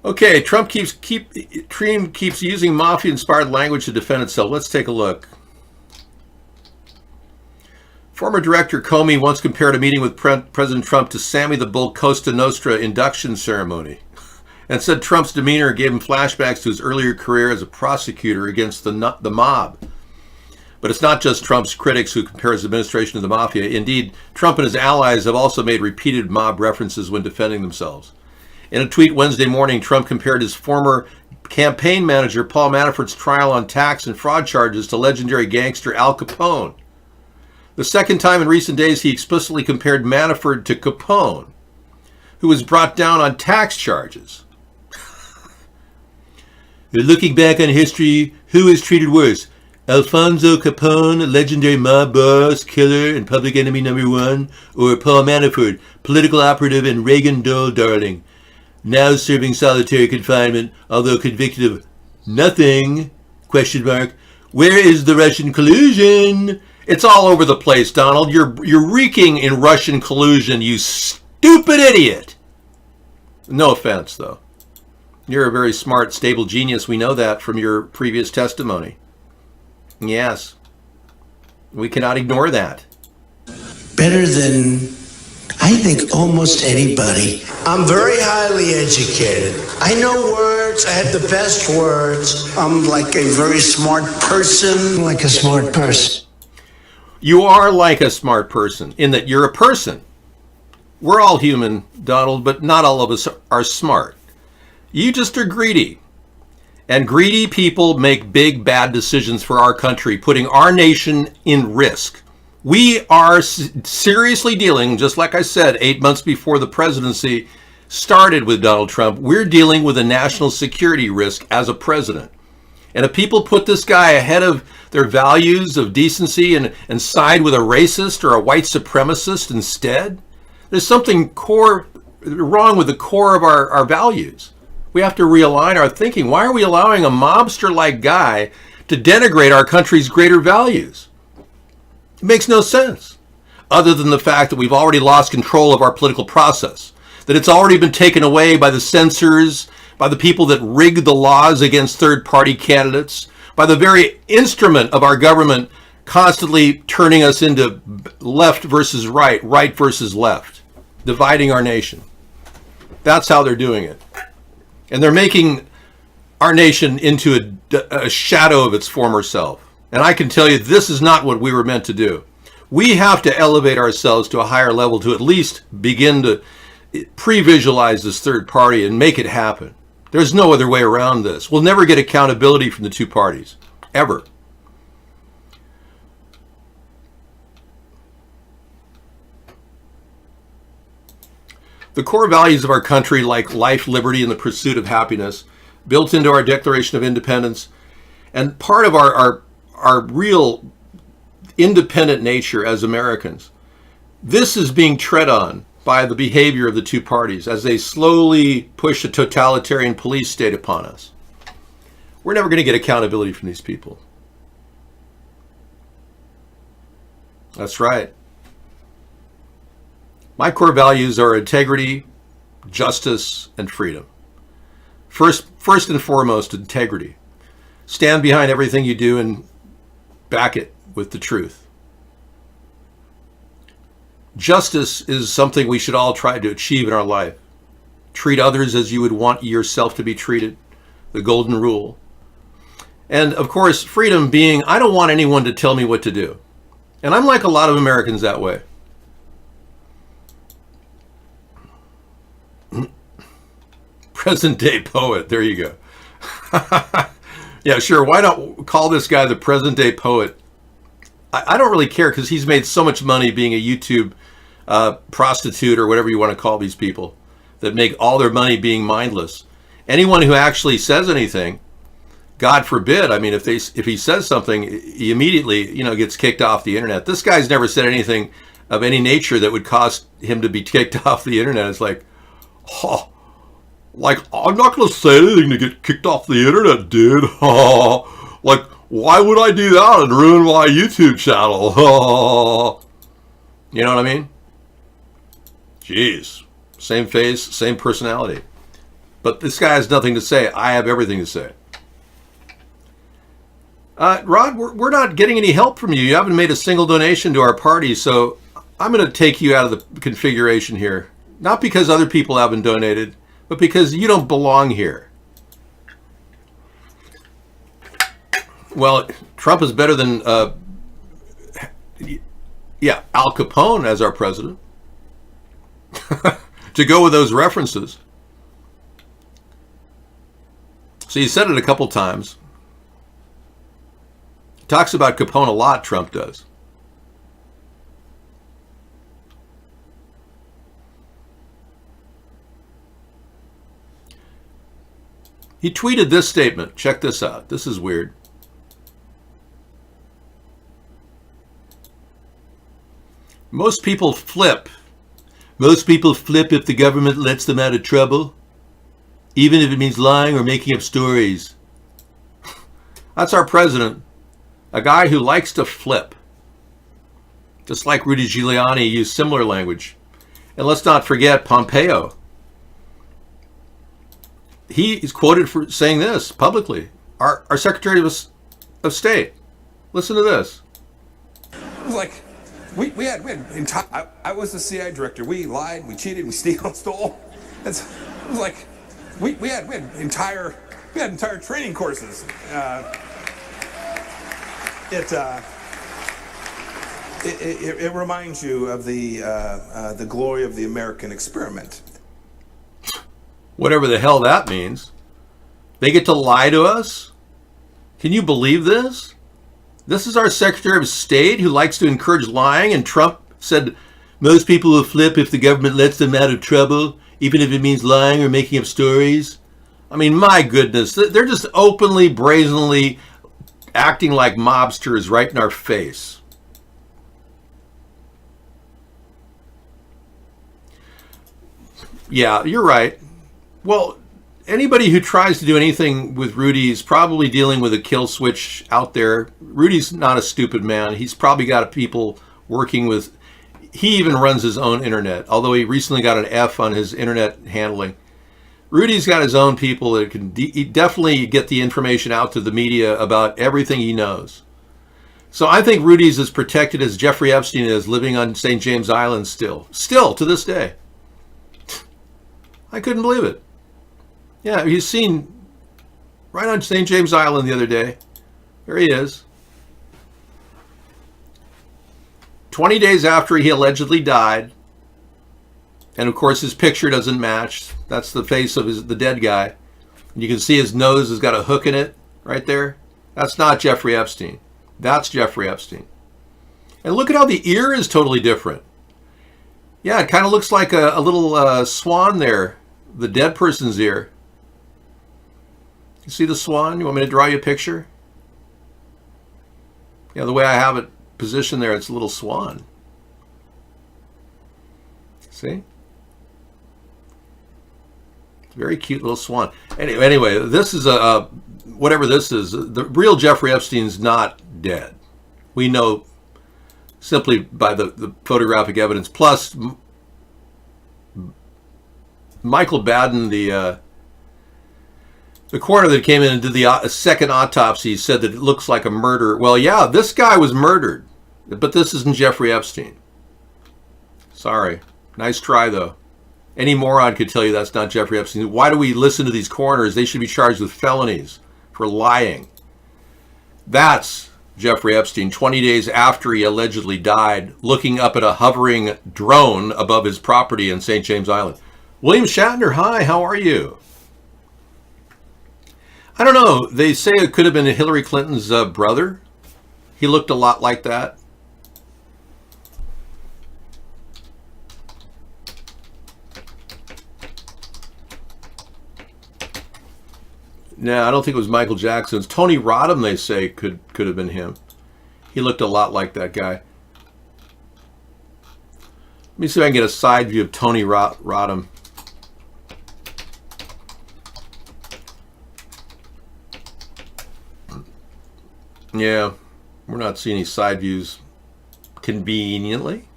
Okay, Trump keeps using mafia-inspired language to defend itself. Let's take a look. Former director Comey once compared a meeting with President Trump to Sammy the Bull Costa Nostra induction ceremony, and said Trump's demeanor gave him flashbacks to his earlier career as a prosecutor against the mob. But it's not just Trump's critics who compare his administration to the mafia. Indeed, Trump and his allies have also made repeated mob references when defending themselves. In a tweet Wednesday morning, Trump compared his former campaign manager Paul Manafort's trial on tax and fraud charges to legendary gangster Al Capone. The second time in recent days, he explicitly compared Manafort to Capone, who was brought down on tax charges. Looking back on history, who is treated worse? Alfonso Capone, legendary mob boss, killer, and public enemy #1, or Paul Manafort, political operative and Reagan doll darling, now serving solitary confinement, although convicted of nothing, ? Where is the Russian collusion? It's all over the place, Donald. You're reeking in Russian collusion, you stupid idiot. No offense, though. You're a very smart, stable genius. We know that from your previous testimony. Yes. We cannot ignore that. Better than, I think, almost anybody. I'm very highly educated. I know words words. I had the best words. I'm like a very smart person. Like a smart person. You are like a smart person in that you're a person. We're all human, Donald, but not all of us are smart. You just are greedy. And greedy people make big, bad decisions for our country, putting our nation in risk. We are seriously dealing, just like I said, 8 months before the presidency started with Donald Trump, we're dealing with a national security risk as a president. And if people put this guy ahead of their values of decency and side with a racist or a white supremacist instead, there's something wrong with the core of our values. We have to realign our thinking. Why are we allowing a mobster-like guy to denigrate our country's greater values? It makes no sense, other than the fact that we've already lost control of our political process, that it's already been taken away by the censors, by the people that rigged the laws against third-party candidates, by the very instrument of our government constantly turning us into left versus right, right versus left, dividing our nation. That's how they're doing it. And they're making our nation into a shadow of its former self. And I can tell you, this is not what we were meant to do. We have to elevate ourselves to a higher level to at least begin to pre-visualize this third party and make it happen. There's no other way around this. We'll never get accountability from the two parties, ever. The core values of our country, like life, liberty, and the pursuit of happiness, built into our Declaration of Independence, and part of our real independent nature as Americans, this is being tread on by the behavior of the two parties as they slowly push a totalitarian police state upon us. We're never going to get accountability from these people. That's right. My core values are integrity, justice, and freedom. First and foremost, integrity. Stand behind everything you do and back it with the truth. Justice is something we should all try to achieve in our life. Treat others as you would want yourself to be treated. The golden rule. And of course, freedom being, I don't want anyone to tell me what to do. And I'm like a lot of Americans that way. Present day poet. There you go. Yeah, sure. Why not call this guy the present day poet? I don't really care because he's made so much money being a YouTube prostitute or whatever you want to call these people that make all their money being mindless. Anyone who actually says anything, God forbid, I mean, if he says something, he immediately, gets kicked off the internet. This guy's never said anything of any nature that would cause him to be kicked off the internet. It's like, I'm not going to say anything to get kicked off the internet, dude. Like, why would I do that and ruin my YouTube channel? You know what I mean? Jeez. Same face, same personality. But this guy has nothing to say. I have everything to say. Rod, we're not getting any help from you. You haven't made a single donation to our party, so I'm going to take you out of the configuration here. Not because other people haven't donated, but because you don't belong here. Well, Trump is better than, Al Capone as our president. To go with those references. So he said it a couple times. He talks about Capone a lot, Trump does. He tweeted this statement. Check this out. This is weird. Most people flip. Most people flip if the government lets them out of trouble, even if it means lying or making up stories. That's our president, a guy who likes to flip. Just like Rudy Giuliani used similar language. And let's not forget Pompeo. He is quoted for saying this publicly. Our Secretary of State. Listen to this. Like, we had I was the CIA director. We lied, we cheated, we stole. It was like, we had entire training courses. It reminds you of the glory of the American experiment. Whatever the hell that means. They get to lie to us? Can you believe this? This is our Secretary of State who likes to encourage lying, and Trump said most people will flip if the government lets them out of trouble, even if it means lying or making up stories. I mean, my goodness, they're just openly, brazenly acting like mobsters right in our face. Yeah, you're right. Well, anybody who tries to do anything with Rudy is probably dealing with a kill switch out there. Rudy's not a stupid man. He's probably got people working with... He even runs his own internet, although he recently got an F on his internet handling. Rudy's got his own people that can definitely get the information out to the media about everything he knows. So I think Rudy's as protected as Jeffrey Epstein is, living on St. James Island still to this day. I couldn't believe it. Yeah, you've seen right on St. James Island the other day. There he is. 20 days after he allegedly died. And of course his picture doesn't match. That's the face of the dead guy. You can see his nose has got a hook in it right there. That's not Jeffrey Epstein. That's Jeffrey Epstein. And look at how the ear is totally different. Yeah, it kind of looks like a little swan there. The dead person's ear. You see the swan? You want me to draw you a picture? Yeah, the way I have it positioned there, it's a little swan. See? It's a very cute little swan. Anyway, this is whatever this is, the real Jeffrey Epstein's not dead. We know simply by the photographic evidence. Plus, Michael Baden, the coroner that came in and did the second autopsy, said that it looks like a murder. Well, yeah, this guy was murdered, but this isn't Jeffrey Epstein. Sorry. Nice try, though. Any moron could tell you that's not Jeffrey Epstein. Why do we listen to these coroners? They should be charged with felonies for lying. That's Jeffrey Epstein, 20 days after he allegedly died, looking up at a hovering drone above his property in St. James Island. William Shatner, hi, how are you? I don't know. They say it could have been Hillary Clinton's brother. He looked a lot like that. No, I don't think it was Michael Jackson's. Tony Rodham, they say, could have been him. He looked a lot like that guy. Let me see if I can get a side view of Tony Rodham. Yeah, we're not seeing any side views conveniently.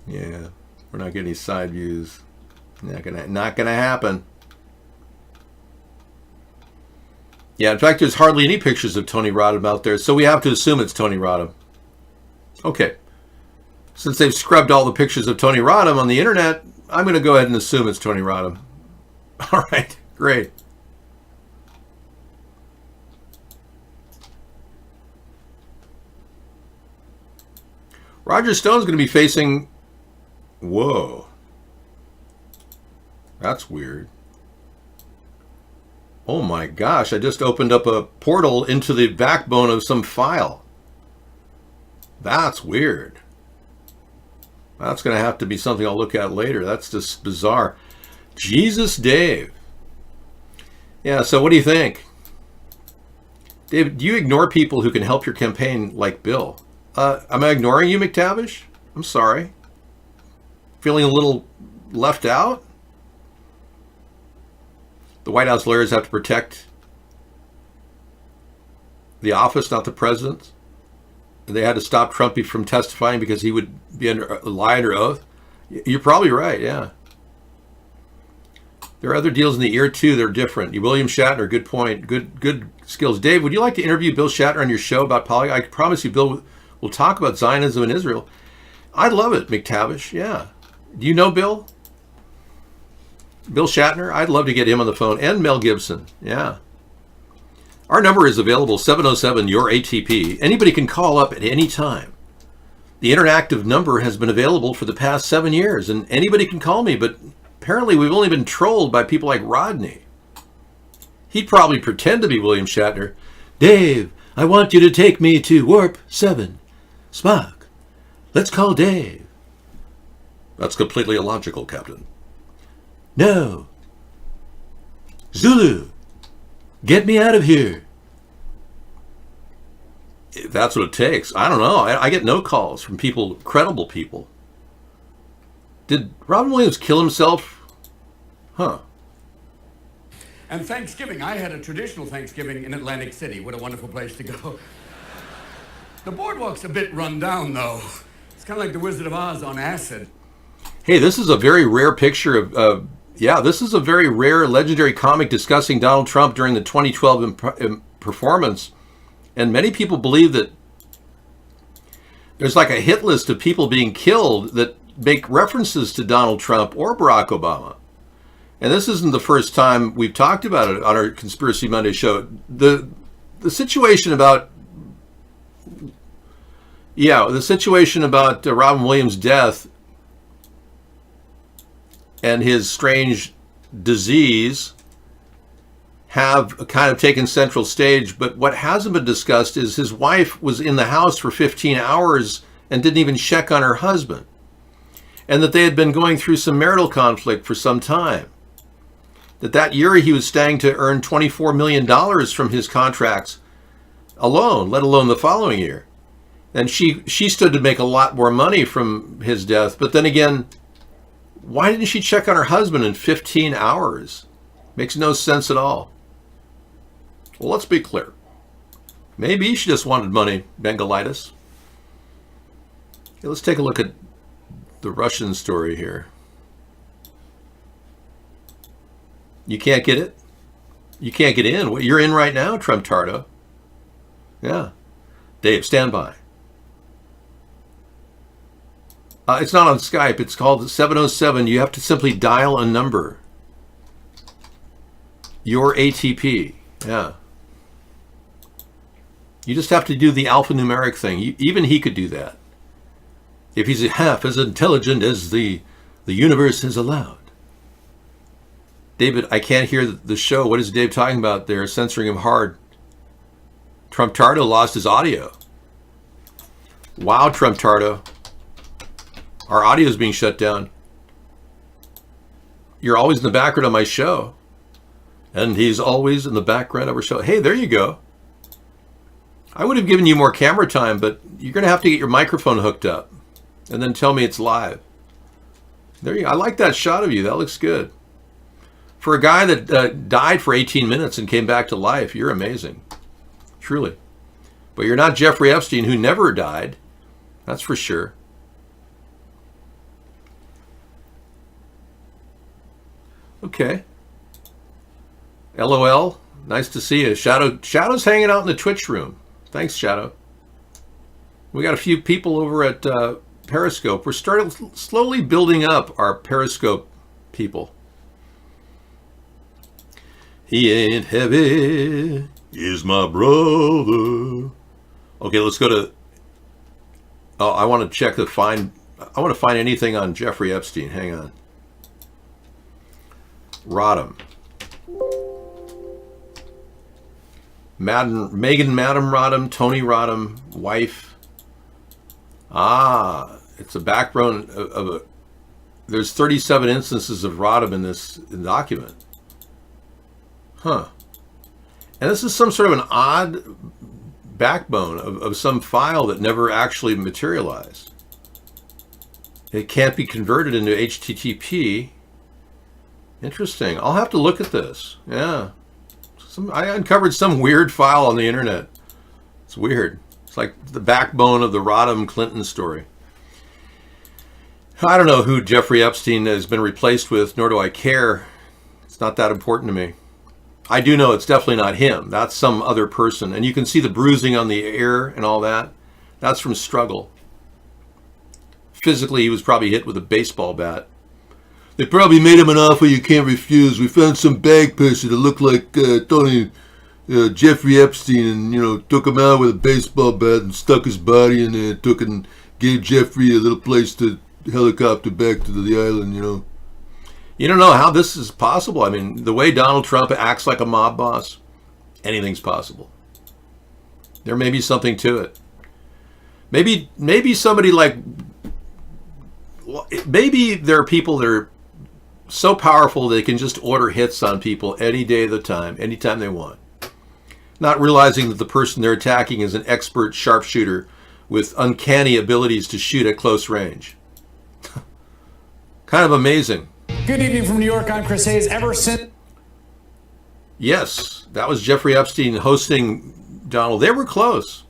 Yeah, we're not getting any side views. Not gonna happen. Yeah, in fact, there's hardly any pictures of Tony Rodham out there, so we have to assume it's Tony Rodham. Okay. Since they've scrubbed all the pictures of Tony Rodham on the internet, I'm going to go ahead and assume it's Tony Rodham. All right, great. Roger Stone's going to be facing... Whoa. That's weird. Oh my gosh, I just opened up a portal into the backbone of some file. That's weird. That's going to have to be something I'll look at later. That's just bizarre. Jesus, Dave. Yeah, so what do you think? Dave, do you ignore people who can help your campaign like Bill? Am I ignoring you, McTavish? I'm sorry. Feeling a little left out? The White House lawyers have to protect the office, not the president. They had to stop Trump from testifying because he would be lie under oath. You're probably right, yeah. There are other deals in the ear, too. They're different. William Shatner, good point. Good skills. Dave, would you like to interview Bill Shatner on your show about polygammy? I promise you Bill will talk about Zionism in Israel. I'd love it, McTavish, yeah. Do you know Bill? Bill Shatner, I'd love to get him on the phone. And Mel Gibson, yeah. Our number is available, 707-YOUR-ATP. Anybody can call up at any time. The interactive number has been available for the past 7 years, and anybody can call me, but apparently we've only been trolled by people like Rodney. He'd probably pretend to be William Shatner. Dave, I want you to take me to Warp 7. Spock, let's call Dave. That's completely illogical, Captain. No. Zulu, get me out of here. If that's what it takes. I don't know. I get no calls from people, credible people. Did Robin Williams kill himself? Huh. And Thanksgiving, I had a traditional Thanksgiving in Atlantic City. What a wonderful place to go. The boardwalk's a bit run down, though. It's kind of like the Wizard of Oz on acid. Hey, this is a very rare picture of, this is a very rare legendary comic discussing Donald Trump during the 2012 performance. And many people believe that there's like a hit list of people being killed that make references to Donald Trump or Barack Obama. And this isn't the first time we've talked about it on our Conspiracy Monday show. The situation about Robin Williams' death and his strange disease have kind of taken central stage, but what hasn't been discussed is his wife was in the house for 15 hours and didn't even check on her husband, and that they had been going through some marital conflict for some time. That year he was staying to earn $24 million from his contracts alone, let alone the following year. And she stood to make a lot more money from his death, but then again, why didn't she check on her husband in 15 hours? Makes no sense at all. Well, let's be clear. Maybe she just wanted money, Bengalitis. Okay, let's take a look at the Russian story here. You can't get it? You can't get in. Well, you're in right now, Trump Tardo. Yeah. Dave, stand by. It's not on Skype. It's called 707. You have to simply dial a number. Your ATP. Yeah. You just have to do the alphanumeric thing. Even he could do that. If he's half as intelligent as the universe has allowed. David, I can't hear the show. What is Dave talking about? They're censoring him hard. Trump Tardo lost his audio. Wow, Trump Tardo. Our audio is being shut down. You're always in the background of my show. And he's always in the background of our show. Hey, there you go. I would have given you more camera time, but you're going to have to get your microphone hooked up and then tell me it's live. There you go. I like that shot of you. That looks good. For a guy that died for 18 minutes and came back to life, you're amazing. Truly. But you're not Jeffrey Epstein, who never died. That's for sure. Okay. LOL. Nice to see you. Shadow's hanging out in the Twitch room. Thanks, Shadow. We got a few people over at Periscope. We're slowly building up our Periscope people. He ain't heavy, he's my brother. Okay, let's go to... Oh, I want to check I want to find anything on Jeffrey Epstein. Hang on. Rodham. Megan Madam Rodham, Tony Rodham, wife. Ah, it's a background of a... There's 37 instances of Rodham in this document. Huh. And this is some sort of an odd backbone of some file that never actually materialized. It can't be converted into HTTP. Interesting. I'll have to look at this. Yeah. I uncovered some weird file on the internet. It's weird. It's like the backbone of the Rodham Clinton story. I don't know who Jeffrey Epstein has been replaced with, nor do I care. It's not that important to me. I do know it's definitely not him. That's some other person. And you can see the bruising on the ear and all that. That's from struggle. Physically, he was probably hit with a baseball bat. They probably made him an offer you can't refuse. We found some bag pusher that looked like Tony Jeffrey Epstein, and took him out with a baseball bat and stuck his body in there. Took and gave Jeffrey a little place to helicopter back to the island. You don't know how this is possible. I mean, the way Donald Trump acts like a mob boss, anything's possible. There may be something to it. Maybe somebody like, maybe there are people that are so powerful they can just order hits on people any day of the time, anytime they want. Not realizing that the person they're attacking is an expert sharpshooter with uncanny abilities to shoot at close range. Kind of amazing. Good evening from New York. I'm Chris Hayes. Ever since... Yes, that was Jeffrey Epstein hosting Donald. They were close.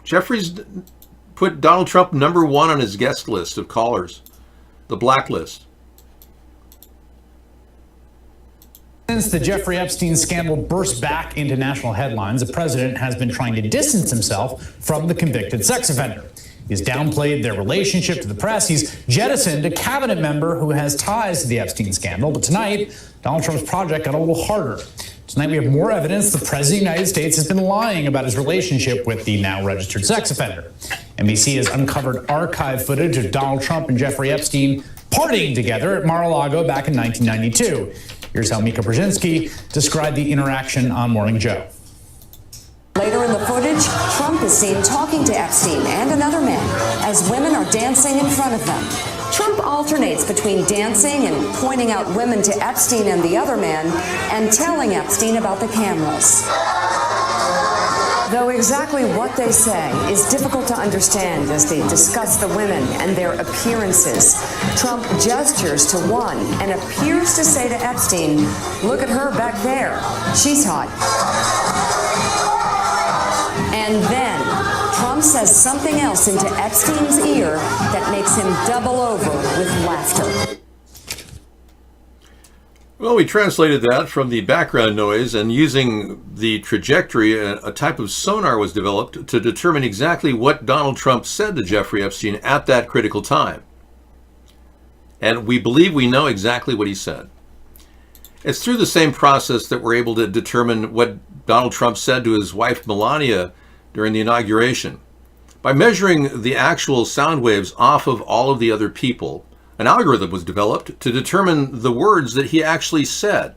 Jeffrey's put Donald Trump #1 on his guest list of callers, the blacklist. Since the Jeffrey Epstein scandal burst back into national headlines, the president has been trying to distance himself from the convicted sex offender. He's downplayed their relationship to the press. He's jettisoned a cabinet member who has ties to the Epstein scandal. But tonight, Donald Trump's project got a little harder. Tonight, we have more evidence the President of the United States has been lying about his relationship with the now registered sex offender. NBC has uncovered archive footage of Donald Trump and Jeffrey Epstein partying together at Mar-a-Lago back in 1992. Here's how Mika Brzezinski described the interaction on Morning Joe. Later in the footage, Trump is seen talking to Epstein and another man as women are dancing in front of them. Trump alternates between dancing and pointing out women to Epstein and the other man and telling Epstein about the cameras. Though exactly what they say is difficult to understand as they discuss the women and their appearances, Trump gestures to one and appears to say to Epstein, "Look at her back there. She's hot." And then Trump says something else into Epstein's ear that makes him double over with laughter. Well, we translated that from the background noise, and using the trajectory, a type of sonar was developed to determine exactly what Donald Trump said to Jeffrey Epstein at that critical time. And we believe we know exactly what he said. It's through the same process that we're able to determine what Donald Trump said to his wife Melania during the inauguration. By measuring the actual sound waves off of all of the other people, an algorithm was developed to determine the words that he actually said.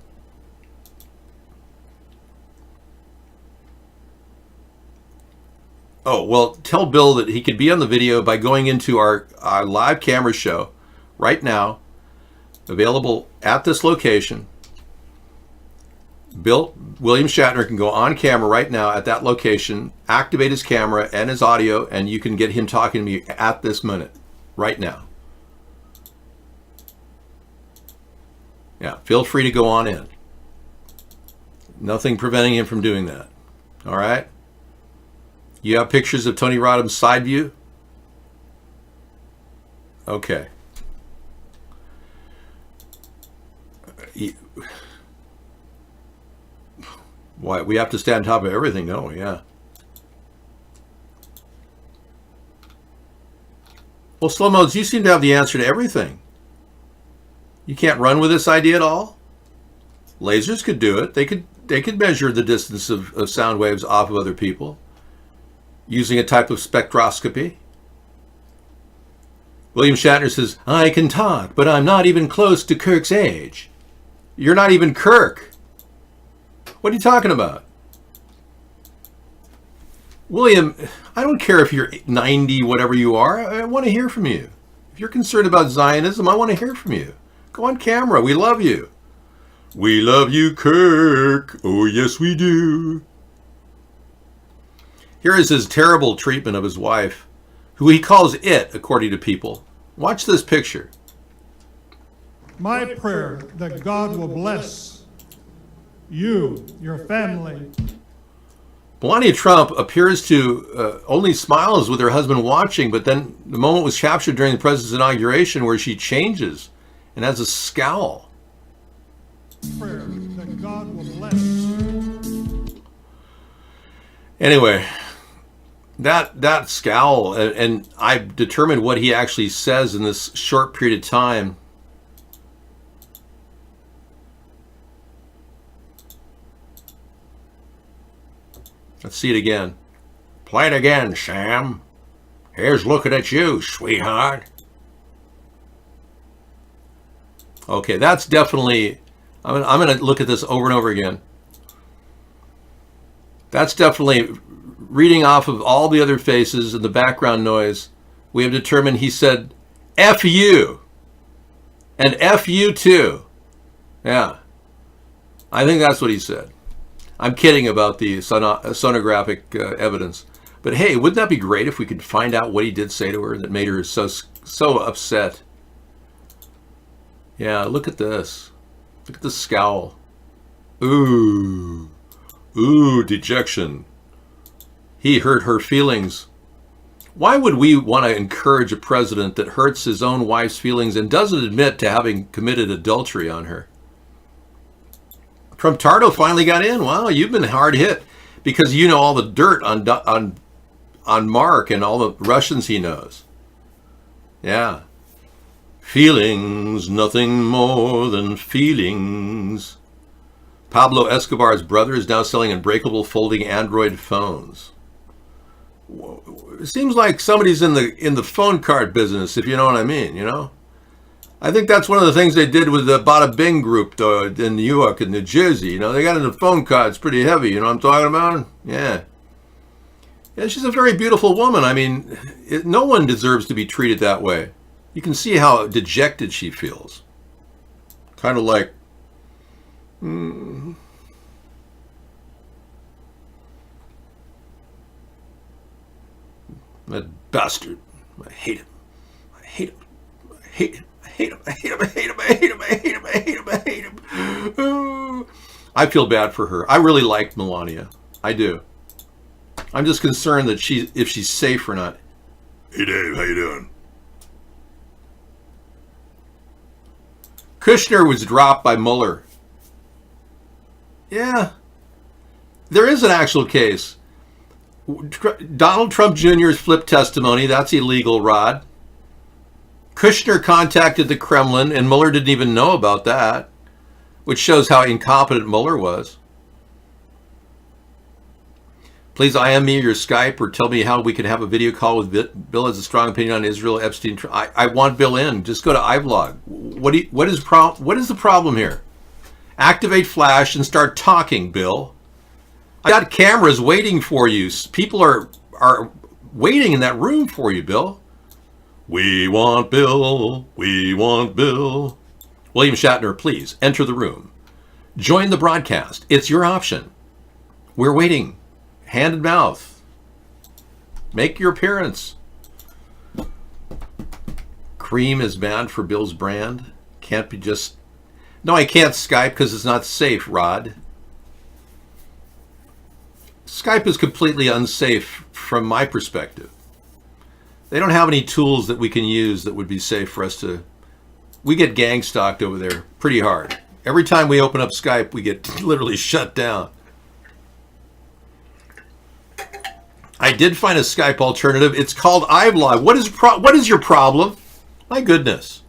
Oh, well, tell Bill that he could be on the video by going into our live camera show right now, available at this location. William Shatner can go on camera right now at that location, activate his camera and his audio, and you can get him talking to me at this minute, right now. Yeah, feel free to go on in. Nothing preventing him from doing that. All right? You have pictures of Tony Rodham's side view? Okay. Why? We have to stay on top of everything, don't we? Yeah. Well, Slow Modes, you seem to have the answer to everything. You can't run with this idea at all? Lasers could do it. They could measure the distance of sound waves off of other people using a type of spectroscopy. William Shatner says, "I can talk, but I'm not even close to Kirk's age." You're not even Kirk. What are you talking about? William, I don't care if you're 90, whatever you are. I want to hear from you. If you're concerned about Zionism, I want to hear from you. Go on camera. We love you. We love you, Kirk. Oh, yes, we do. Here is his terrible treatment of his wife, who he calls it, according to people. Watch this picture. My prayer that God will bless you, your family. Melania Trump appears to only smiles with her husband watching, but then the moment was captured during the president's inauguration where she changes and has a scowl. Prayer that God will bless. Anyway, that scowl, and I've determined what he actually says in this short period of time. Let's see it again. Play it again, Sam. Here's looking at you, sweetheart. Okay, that's definitely... I'm going to look at this over and over again. That's definitely reading off of all the other faces and the background noise. We have determined he said, F you. And F you too. Yeah. I think that's what he said. I'm kidding about the sonographic evidence. But hey, wouldn't that be great if we could find out what he did say to her that made her so upset? Yeah, look at this. Look at the scowl. Ooh. Ooh, dejection. He hurt her feelings. Why would we want to encourage a president that hurts his own wife's feelings and doesn't admit to having committed adultery on her? Trump-Tardo finally got in. Wow, you've been hard hit because you know all the dirt on Mark and all the Russians he knows. Yeah. Feelings, nothing more than feelings. Pablo Escobar's brother is now selling unbreakable folding Android phones. It seems like somebody's in the phone card business, if you know what I mean, you know? I think that's one of the things they did with the Bada Bing group though, in New York and New Jersey. You know, they got into phone cards pretty heavy, you know what I'm talking about? Yeah. Yeah, she's a very beautiful woman. I mean, no one deserves to be treated that way. You can see how dejected she feels. Kind of like... that bastard. I hate him. I hate him. I hate him. I hate him. I hate him. I hate him. I hate him. I hate him. I hate him. I hate him. Oh. I feel bad for her. I really like Melania. I do. I'm just concerned that if she's safe or not. Hey Dave, how you doing? Kushner was dropped by Mueller. Yeah. There is an actual case. Donald Trump Jr.'s flip testimony, that's illegal, Rod. Kushner contacted the Kremlin, and Mueller didn't even know about that, which shows how incompetent Mueller was. Please IM me your Skype or tell me how we can have a video call with Bill has a strong opinion on Israel Epstein. I want Bill in. Just go to iVlog. What is the problem here? Activate Flash and start talking, Bill. I got cameras waiting for you. People are waiting in that room for you, Bill. We want Bill. We want Bill. William Shatner, please enter the room. Join the broadcast. It's your option. We're waiting. Hand and mouth. Make your appearance. Cream is banned for Bill's brand. Can't be just... No, I can't Skype because it's not safe, Rod. Skype is completely unsafe from my perspective. They don't have any tools that we can use that would be safe for us to... We get gang stalked over there pretty hard. Every time we open up Skype, we get literally shut down. I did find a Skype alternative. It's called iVlog. What is your problem? My goodness.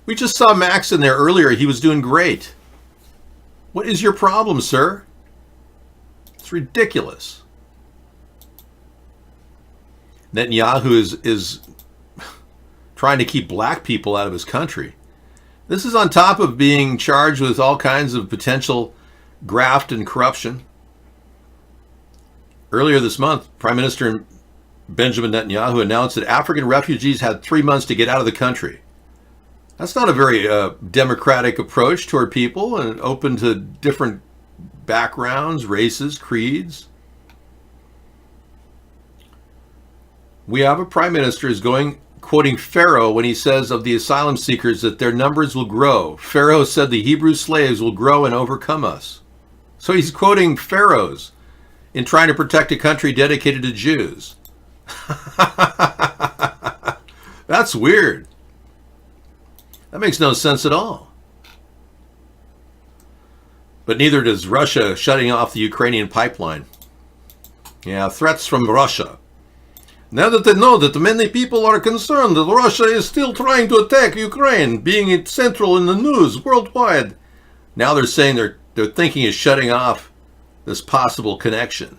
We just saw Max in there earlier. He was doing great. What is your problem, sir? It's ridiculous. Netanyahu is trying to keep black people out of his country. This is on top of being charged with all kinds of potential graft and corruption. Earlier this month, Prime Minister Benjamin Netanyahu announced that African refugees had 3 months to get out of the country. That's not a very democratic approach toward people and open to different backgrounds, races, creeds. We have a prime minister who's quoting Pharaoh when he says of the asylum seekers that their numbers will grow. Pharaoh said the Hebrew slaves will grow and overcome us. So he's quoting pharaohs in trying to protect a country dedicated to Jews. That's weird. That makes no sense at all. But neither does Russia shutting off the Ukrainian pipeline. Yeah, threats from Russia. Now that they know that many people are concerned that Russia is still trying to attack Ukraine, being central in the news worldwide, now they're saying they're thinking of shutting off this possible connection.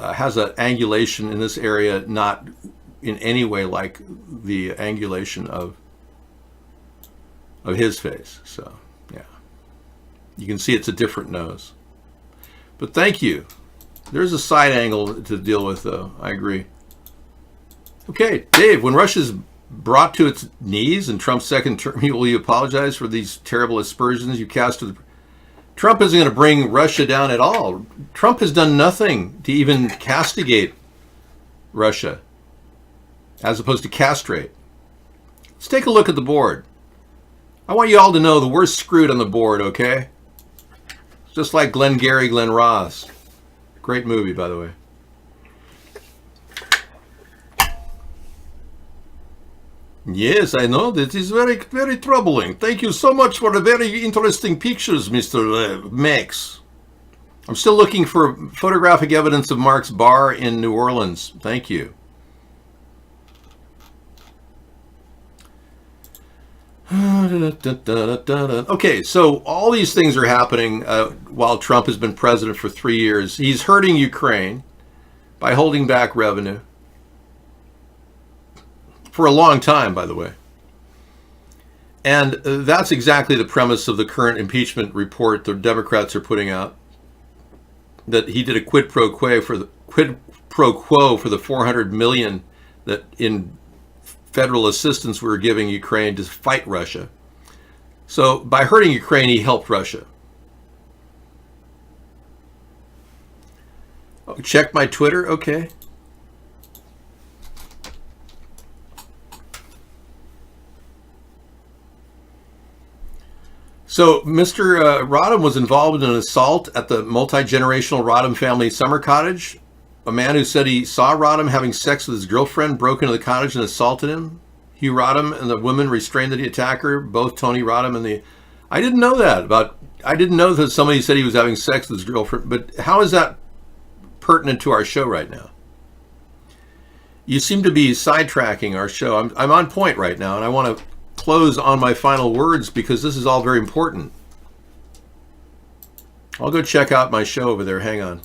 has an angulation in this area, not in any way like the angulation of his face. So, yeah. You can see it's a different nose. But thank you. There's a side angle to deal with, though. I agree. Okay, Dave, when Russia's brought to its knees in Trump's second term, will you apologize for these terrible aspersions you cast to the... Trump isn't going to bring Russia down at all. Trump has done nothing to even castigate Russia, as opposed to castrate. Let's take a look at the board. I want you all to know the worst screwed on the board, okay? Just like Glengarry Glen Ross. Great movie, by the way. Yes, I know. That is very, very troubling. Thank you so much for the very interesting pictures, Mr. Max. I'm still looking for photographic evidence of Mark's bar in New Orleans. Thank you. Okay, so all these things are happening while Trump has been president for 3 years. He's hurting Ukraine by holding back revenue. For a long time, by the way. And that's exactly the premise of the current impeachment report the Democrats are putting out. That he did a quid pro quo for the $400 million that in federal assistance we were giving Ukraine to fight Russia. So by hurting Ukraine, he helped Russia. Oh, check my Twitter, okay. So Mr. Rodham was involved in an assault at the multi-generational Rodham family summer cottage. A man who said he saw Rodham having sex with his girlfriend broke into the cottage and assaulted him. Hugh Rodham and the woman restrained the attacker, both Tony Rodham and the... I didn't know that. I didn't know that somebody said he was having sex with his girlfriend, but how is that pertinent to our show right now? You seem to be sidetracking our show. I'm on point right now, and I want to close on my final words because this is all very important. I'll go check out my show over there. Hang on.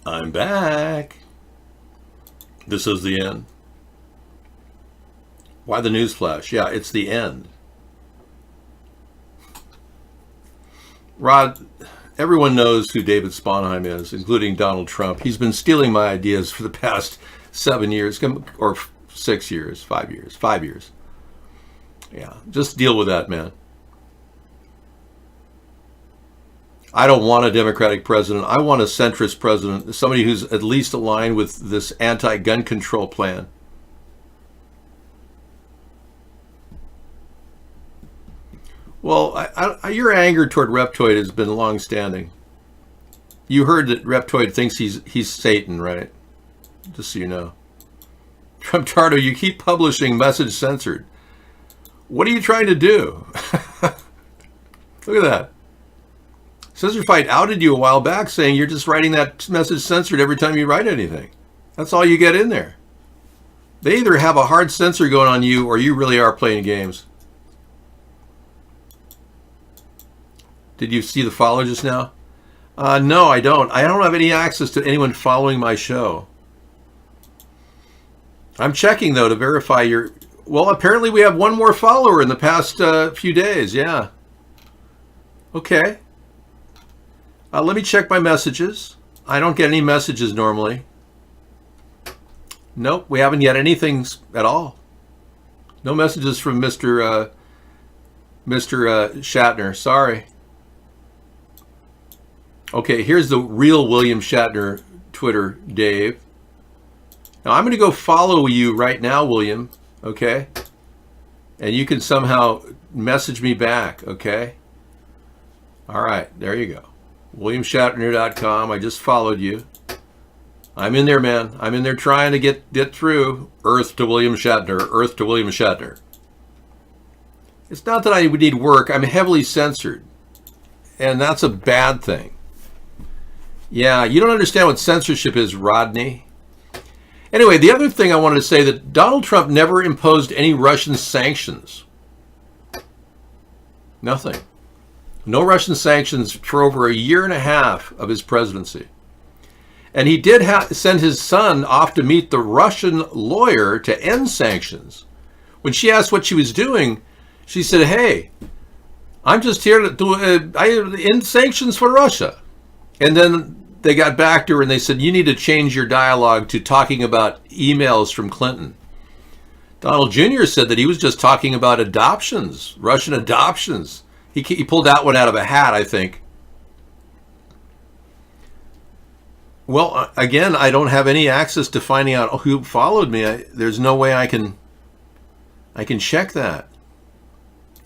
I'm back. This is the end. Why the news flash? Yeah, it's the end. Rod, everyone knows who David Sponheim is, including Donald Trump. He's been stealing my ideas for the past 7 years, or 6 years, 5 years, 5 years. Yeah, just deal with that, man. I don't want a Democratic president. I want a centrist president, somebody who's at least aligned with this anti-gun control plan. Well, your anger toward Reptoid has been long-standing. You heard that Reptoid thinks he's Satan, right? Just so you know. Trump Tardo, you keep publishing message censored. What are you trying to do? Look at that. Scissor Fight outed you a while back saying you're just writing that message censored every time you write anything. That's all you get in there. They either have a hard censor going on you or you really are playing games. Did you see the follow just now? No, I don't. I don't have any access to anyone following my show. I'm checking, though, to verify your... Well, apparently we have one more follower in the past few days. Yeah. Okay. Let me check my messages. I don't get any messages normally. Nope, we haven't yet anything at all. No messages from Mr. Shatner. Sorry. Okay, here's the real William Shatner Twitter, Dave. Now I'm going to go follow you right now, William. Okay? And you can somehow message me back. Okay? All right, there you go. WilliamShatner.com. I just followed you. I'm in there, man. I'm in there trying to get through. Earth to William Shatner. Earth to William Shatner. It's not that I would need work. I'm heavily censored. And that's a bad thing. Yeah, you don't understand what censorship is, Rodney. Anyway, the other thing I wanted to say that Donald Trump never imposed any Russian sanctions. Nothing. No Russian sanctions for over a year and a half of his presidency. And he did send his son off to meet the Russian lawyer to end sanctions. When she asked what she was doing, she said, hey, I'm just here to do end sanctions for Russia. And then they got back to her and they said, you need to change your dialogue to talking about emails from Clinton. Donald Jr. said that he was just talking about adoptions, Russian adoptions. He pulled that one out of a hat, I think. Well, again, I don't have any access to finding out who followed me. There's no way I can check that.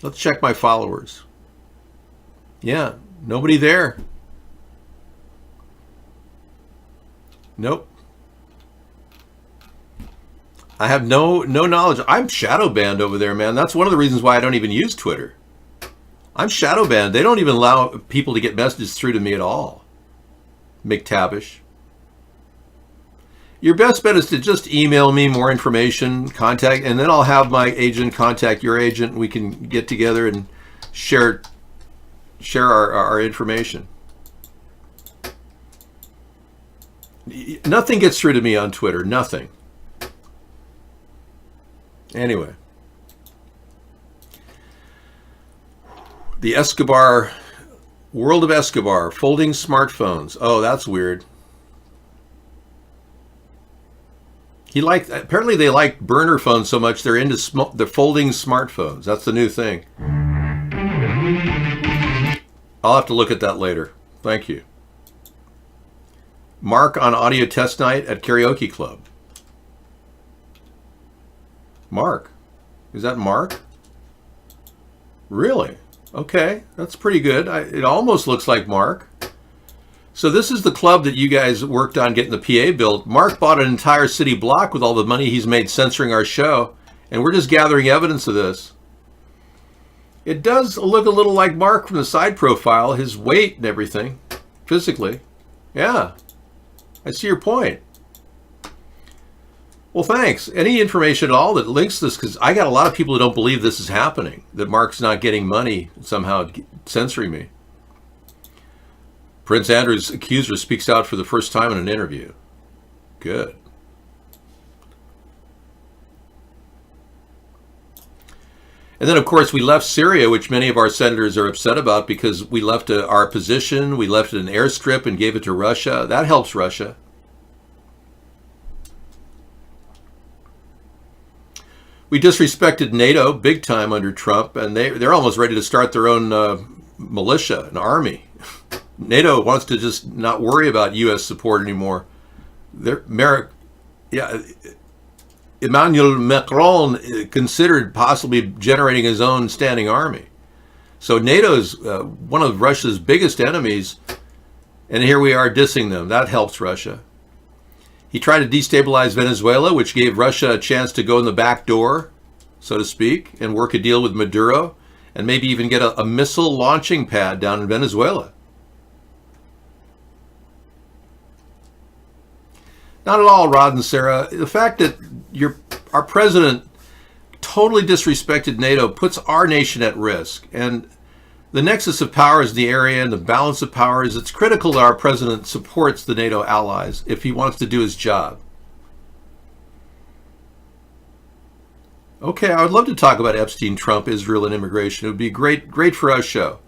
Let's check my followers. Yeah, nobody there. Nope. I have no knowledge. I'm shadow banned over there, man. That's one of the reasons why I don't even use Twitter. I'm shadow banned. They don't even allow people to get messages through to me at all. McTavish. Your best bet is to just email me more information, contact, and then I'll have my agent contact your agent. And we can get together and share our information. Nothing gets through to me on Twitter. Nothing. Anyway. The Escobar, world of Escobar, folding smartphones. Oh, that's weird. Apparently they like burner phones so much they're into the folding smartphones. That's the new thing. I'll have to look at that later. Thank you. Mark on audio test night at karaoke club. Mark. Is that Mark? Really? Okay, that's pretty good. It almost looks like Mark. So this is the club that you guys worked on getting the PA built. Mark bought an entire city block with all the money he's made censoring our show, and we're just gathering evidence of this. It does look a little like Mark from the side profile, his weight and everything, physically. Yeah, I see your point. Well, thanks. Any information at all that links this, because I got a lot of people who don't believe this is happening, that Mark's not getting money, somehow censoring me. Prince Andrew's accuser speaks out for the first time in an interview. Good. And then, of course, we left Syria, which many of our senators are upset about because we left our position, we left an airstrip and gave it to Russia. That helps Russia. We disrespected NATO big time under Trump, and they're almost ready to start their own militia, an army. NATO wants to just not worry about U.S. support anymore. Emmanuel Macron considered possibly generating his own standing army. So NATO is one of Russia's biggest enemies, and here we are dissing them. That helps Russia. He tried to destabilize Venezuela, which gave Russia a chance to go in the back door, so to speak, and work a deal with Maduro, and maybe even get a missile launching pad down in Venezuela. Not at all, Rod and Sarah. The fact that our president totally disrespected NATO puts our nation at risk. And the nexus of powers in the area and the balance of powers, it's critical that our president supports the NATO allies if he wants to do his job. Okay, I would love to talk about Epstein, Trump, Israel, and immigration. It would be great for our show.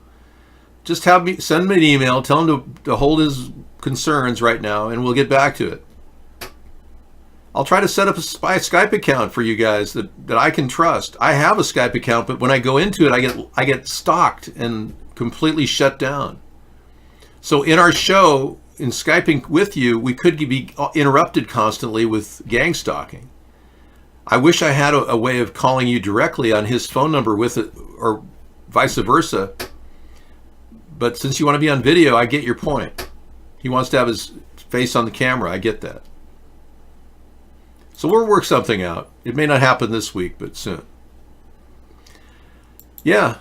Just send me an email, tell him to hold his concerns right now, and we'll get back to it. I'll try to set up a Skype account for you guys that I can trust. I have a Skype account, but when I go into it, I get stalked and completely shut down. So in our show, in Skyping with you, we could be interrupted constantly with gang stalking. I wish I had a way of calling you directly on his phone number with it, or vice versa. But since you want to be on video, I get your point. He wants to have his face on the camera. I get that. So we'll work something out. It may not happen this week, but soon. Yeah.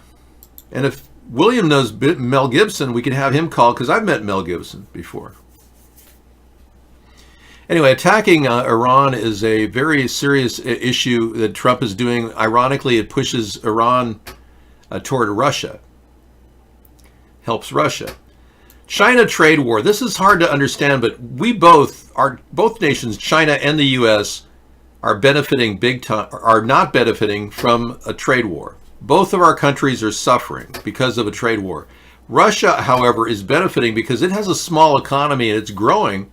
And if William knows Mel Gibson. We can have him call because I've met Mel Gibson before. Anyway, attacking Iran is a very serious issue that Trump is doing. Ironically, it pushes Iran toward Russia, helps Russia. China trade war. This is hard to understand, but both nations, China and the U.S., are benefiting big time, are not benefiting from a trade war. Both of our countries are suffering because of a trade war. Russia, however, is benefiting because it has a small economy and it's growing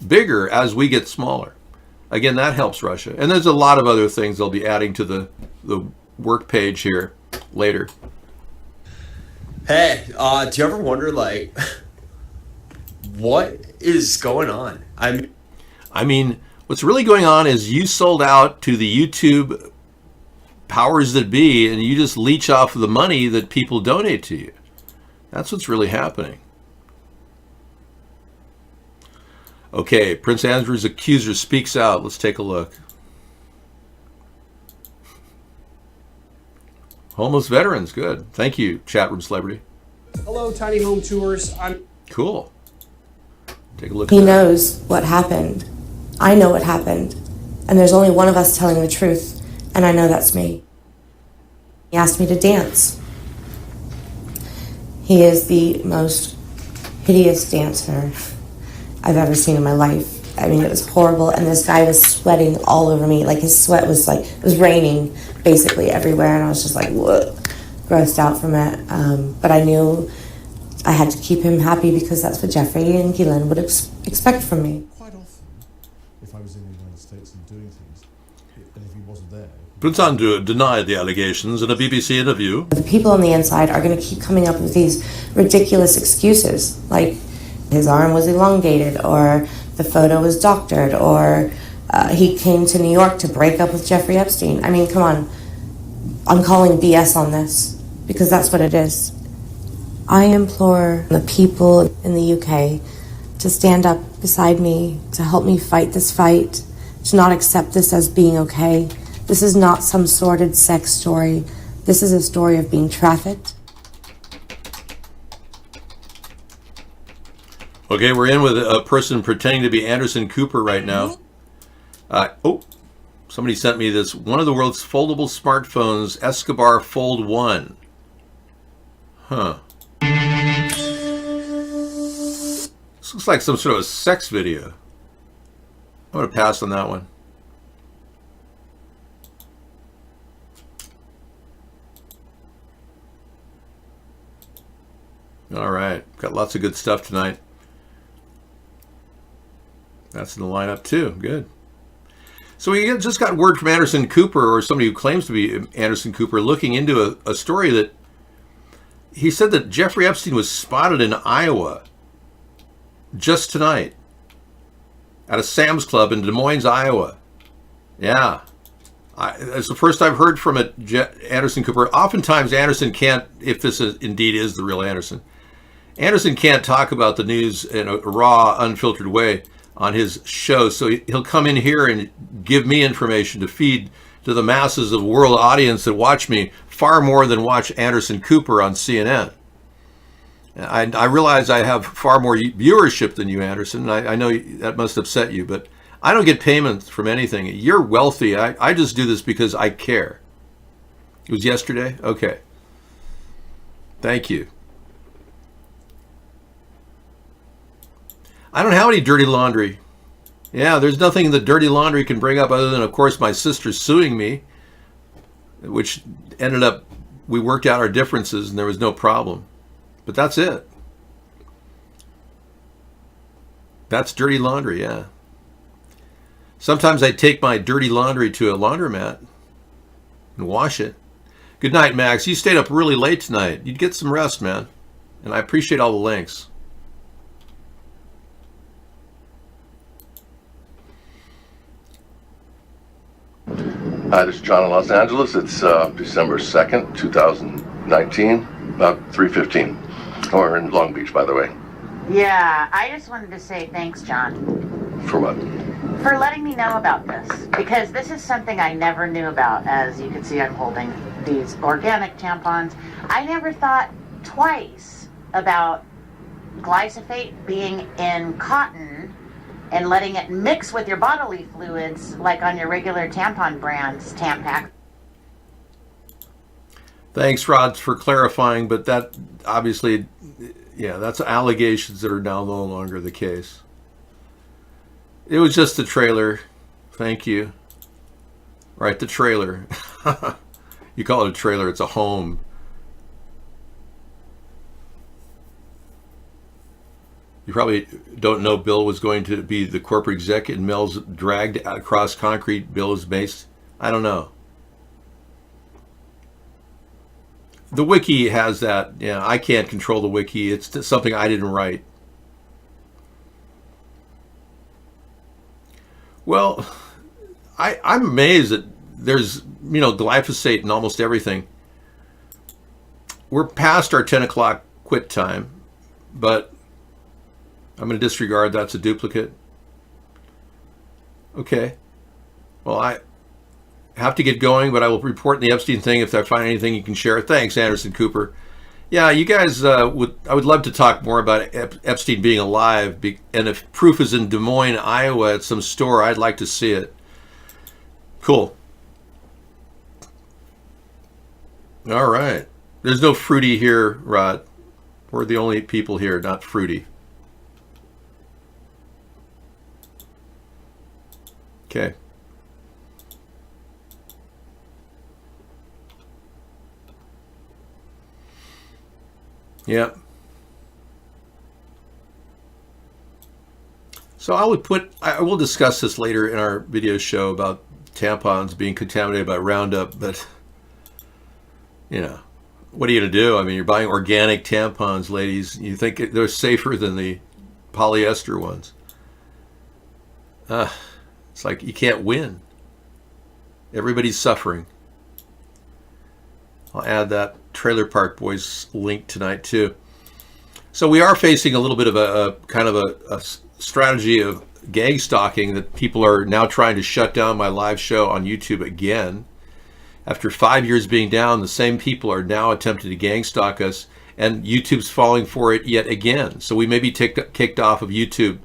bigger as we get smaller. Again, that helps Russia. And there's a lot of other things they'll be adding to the work page here later. Hey, do you ever wonder, like, what is going on? I mean, what's really going on is you sold out to the YouTube powers that be, and you just leech off of the money that people donate to you. That's what's really happening. Okay, Prince Andrew's accuser speaks out. Let's take a look. Homeless veterans, good. Thank you, chat room celebrity. Hello, Tiny Home Tours. I'm cool. Take a look. He knows what happened. I know what happened. And there's only one of us telling the truth, and I know that's me. He asked me to dance. He is the most hideous dancer I've ever seen in my life. I mean, it was horrible, and this guy was sweating all over me. Like, his sweat was like, it was raining basically everywhere, and I was just like, whoa, grossed out from it. But I knew I had to keep him happy because that's what Jeffrey and Keelan would expect from me. Quite often, if I was in the United States and doing things, and if he wasn't there... Prince Andrew denied the allegations in a BBC interview. The people on the inside are going to keep coming up with these ridiculous excuses, like his arm was elongated, or the photo was doctored, or he came to New York to break up with Jeffrey Epstein. I mean, come on. I'm calling BS on this, because that's what it is. I implore the people in the UK to stand up beside me, to help me fight this fight, to not accept this as being okay. This is not some sordid sex story. This is a story of being trafficked. Okay, we're in with a person pretending to be Anderson Cooper right now. Somebody sent me this. One of the world's foldable smartphones, Escobar Fold 1. Huh. This looks like some sort of a sex video. I'm going to pass on that one. All right. Got lots of good stuff tonight. That's in the lineup too. Good. So we just got word from Anderson Cooper, or somebody who claims to be Anderson Cooper, looking into a story that he said that Jeffrey Epstein was spotted in Iowa just tonight at a Sam's Club in Des Moines, Iowa. Yeah. It's the first I've heard from it, Anderson Cooper. Oftentimes Anderson can't, if this indeed is the real Anderson, Anderson can't talk about the news in a raw, unfiltered way on his show. So he'll come in here and give me information to feed to the masses of the world audience that watch me far more than watch Anderson Cooper on CNN. I realize I have far more viewership than you, Anderson. I know that must upset you, but I don't get payments from anything. You're wealthy. I just do this because I care. It was yesterday? Okay. Thank you. I don't have any dirty laundry. Yeah, there's nothing that dirty laundry can bring up other than, of course, my sister suing me, which ended up, we worked out our differences and there was no problem. But that's it. That's dirty laundry, yeah. Sometimes I take my dirty laundry to a laundromat and wash it. Good night, Max. You stayed up really late tonight. You'd get some rest, man. And I appreciate all the links. Hi, this is John in Los Angeles. It's December 2nd, 2019, about 3:15. We're in Long Beach, by the way. Yeah, I just wanted to say thanks, John. For what? For letting me know about this, because this is something I never knew about. As you can see, I'm holding these organic tampons. I never thought twice about glyphosate being in cotton and letting it mix with your bodily fluids like on your regular tampon brands, Tampax. Thanks, Rod, for clarifying, but that obviously, yeah, that's allegations that are now no longer the case. It was just the trailer. Thank you. Right, the trailer. You call it a trailer, it's a home. You probably don't know Bill was going to be the corporate executive and Mel's dragged across concrete. Bill is based. I don't know. The wiki has that. Yeah, I can't control the wiki. It's something I didn't write. Well, I'm amazed that there's, glyphosate in almost everything. We're past our 10 o'clock quit time, but I'm going to disregard that's a duplicate. Okay. Well, I have to get going, but I will report the Epstein thing if I find anything you can share. Thanks, Anderson Cooper. Yeah, you guys, I would love to talk more about Epstein being alive, and if proof is in Des Moines, Iowa at some store, I'd like to see it. Cool. All right. There's no fruity here, Rod. We're the only people here, not fruity. Okay. Yeah. So I will discuss this later in our video show about tampons being contaminated by Roundup, but what are you going to do? I mean, you're buying organic tampons, ladies. You think they're safer than the polyester ones. It's like you can't win. Everybody's suffering. I'll add that Trailer Park Boys link tonight too. So we are facing a little bit of a kind of a strategy of gang stalking that people are now trying to shut down my live show on YouTube again. After 5 years being down, the same people are now attempting to gang stalk us, and YouTube's falling for it yet again. So we may be kicked off of YouTube,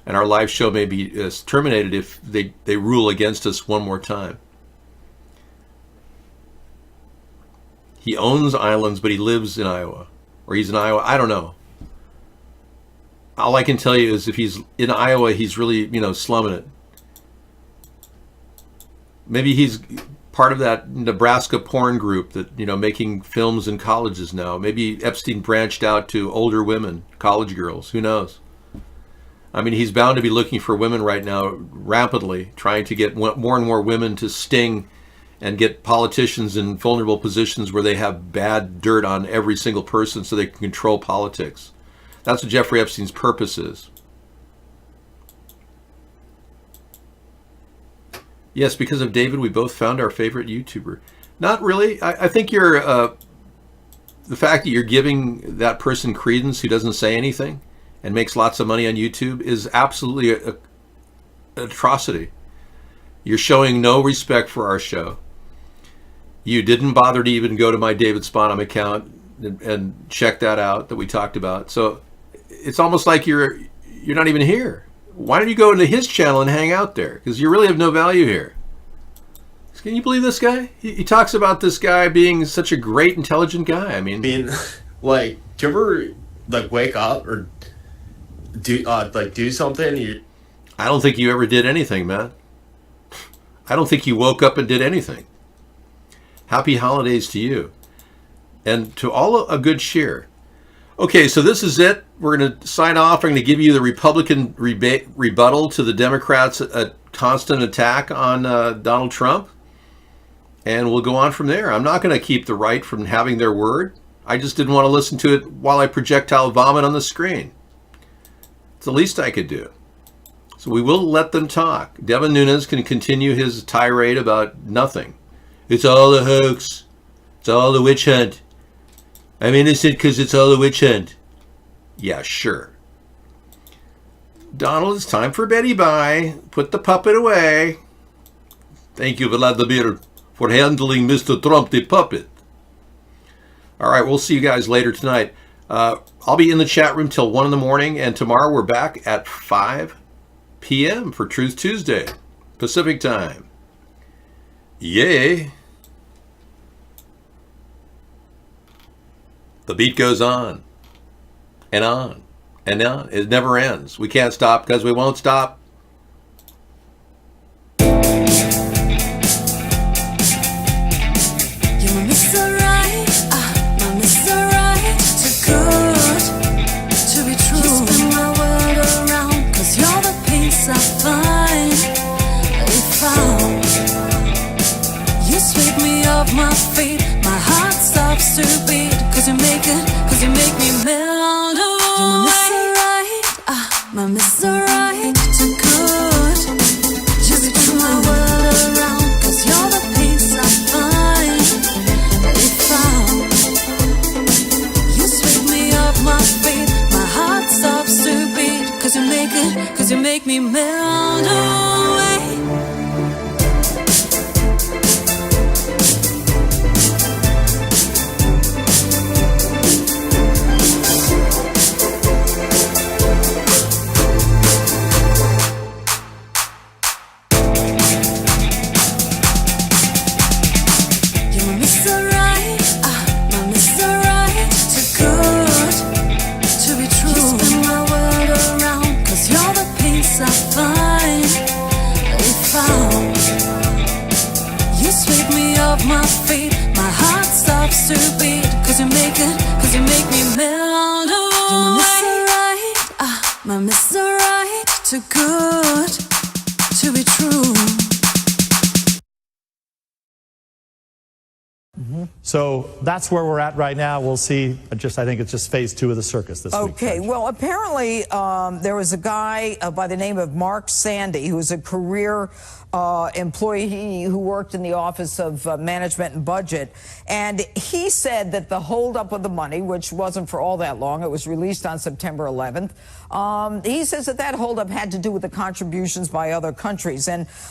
and our live show may be terminated if they rule against us one more time. He owns islands, but he lives in Iowa. Or he's in Iowa. I don't know. All I can tell you is if he's in Iowa, he's really, slumming it. Maybe he's part of that Nebraska porn group that, making films in colleges now. Maybe Epstein branched out to older women, college girls. Who knows? I mean, he's bound to be looking for women right now rapidly, trying to get more and more women to sting and get politicians in vulnerable positions where they have bad dirt on every single person so they can control politics. That's what Jeffrey Epstein's purpose is. Yes, because of David, we both found our favorite YouTuber. Not really. I think you're the fact that you're giving that person credence who doesn't say anything and makes lots of money on YouTube is absolutely an atrocity. You're showing no respect for our show. You didn't bother to even go to my David Spanum account and check that out that we talked about. So it's almost like you're not even here. Why don't you go into his channel and hang out there? Because you really have no value here. Can you believe this guy? He talks about this guy being such a great, intelligent guy. I mean, do you ever wake up or do something? I don't think you ever did anything, man. I don't think you woke up and did anything. Happy holidays to you. And to all a good cheer. Okay, so this is it. We're going to sign off. I'm going to give you the Republican rebuttal to the Democrats' constant attack on Donald Trump. And we'll go on from there. I'm not going to keep the right from having their word. I just didn't want to listen to it while I projectile vomit on the screen. It's the least I could do. So we will let them talk. Devin Nunes can continue his tirade about nothing. It's all a hoax. It's all a witch hunt. I'm innocent because it's all a witch hunt. Yeah, sure. Donald, it's time for Betty Bye. Put the puppet away. Thank you, Vladimir, for handling Mr. Trump the puppet. All right, we'll see you guys later tonight. I'll be in the chat room till 1 in the morning, and tomorrow we're back at 5 p.m. for Truth Tuesday, Pacific time. Yay! The beat goes on and on and on. It never ends. We can't stop because we won't stop. My feet, my heart stops to beat. Cause you make me melt. Oh, my Mr. Right, too good. Just turn my world around. Cause you're the peace I find. If you sweep me off my feet, my heart stops to beat. Cause you make me melt away. My feet, my heart stops to beat. Cause you make me melt away. My Mr. Right, too good to be true. So that's where we're at right now. We'll see. I think it's just phase 2 of the circus this week. Okay, well, apparently there was a guy by the name of Mark Sandy, who was a career employee who worked in the Office of Management and Budget, and he said that the holdup of the money, which wasn't for all that long, it was released on September 11th, he says that holdup had to do with the contributions by other countries. And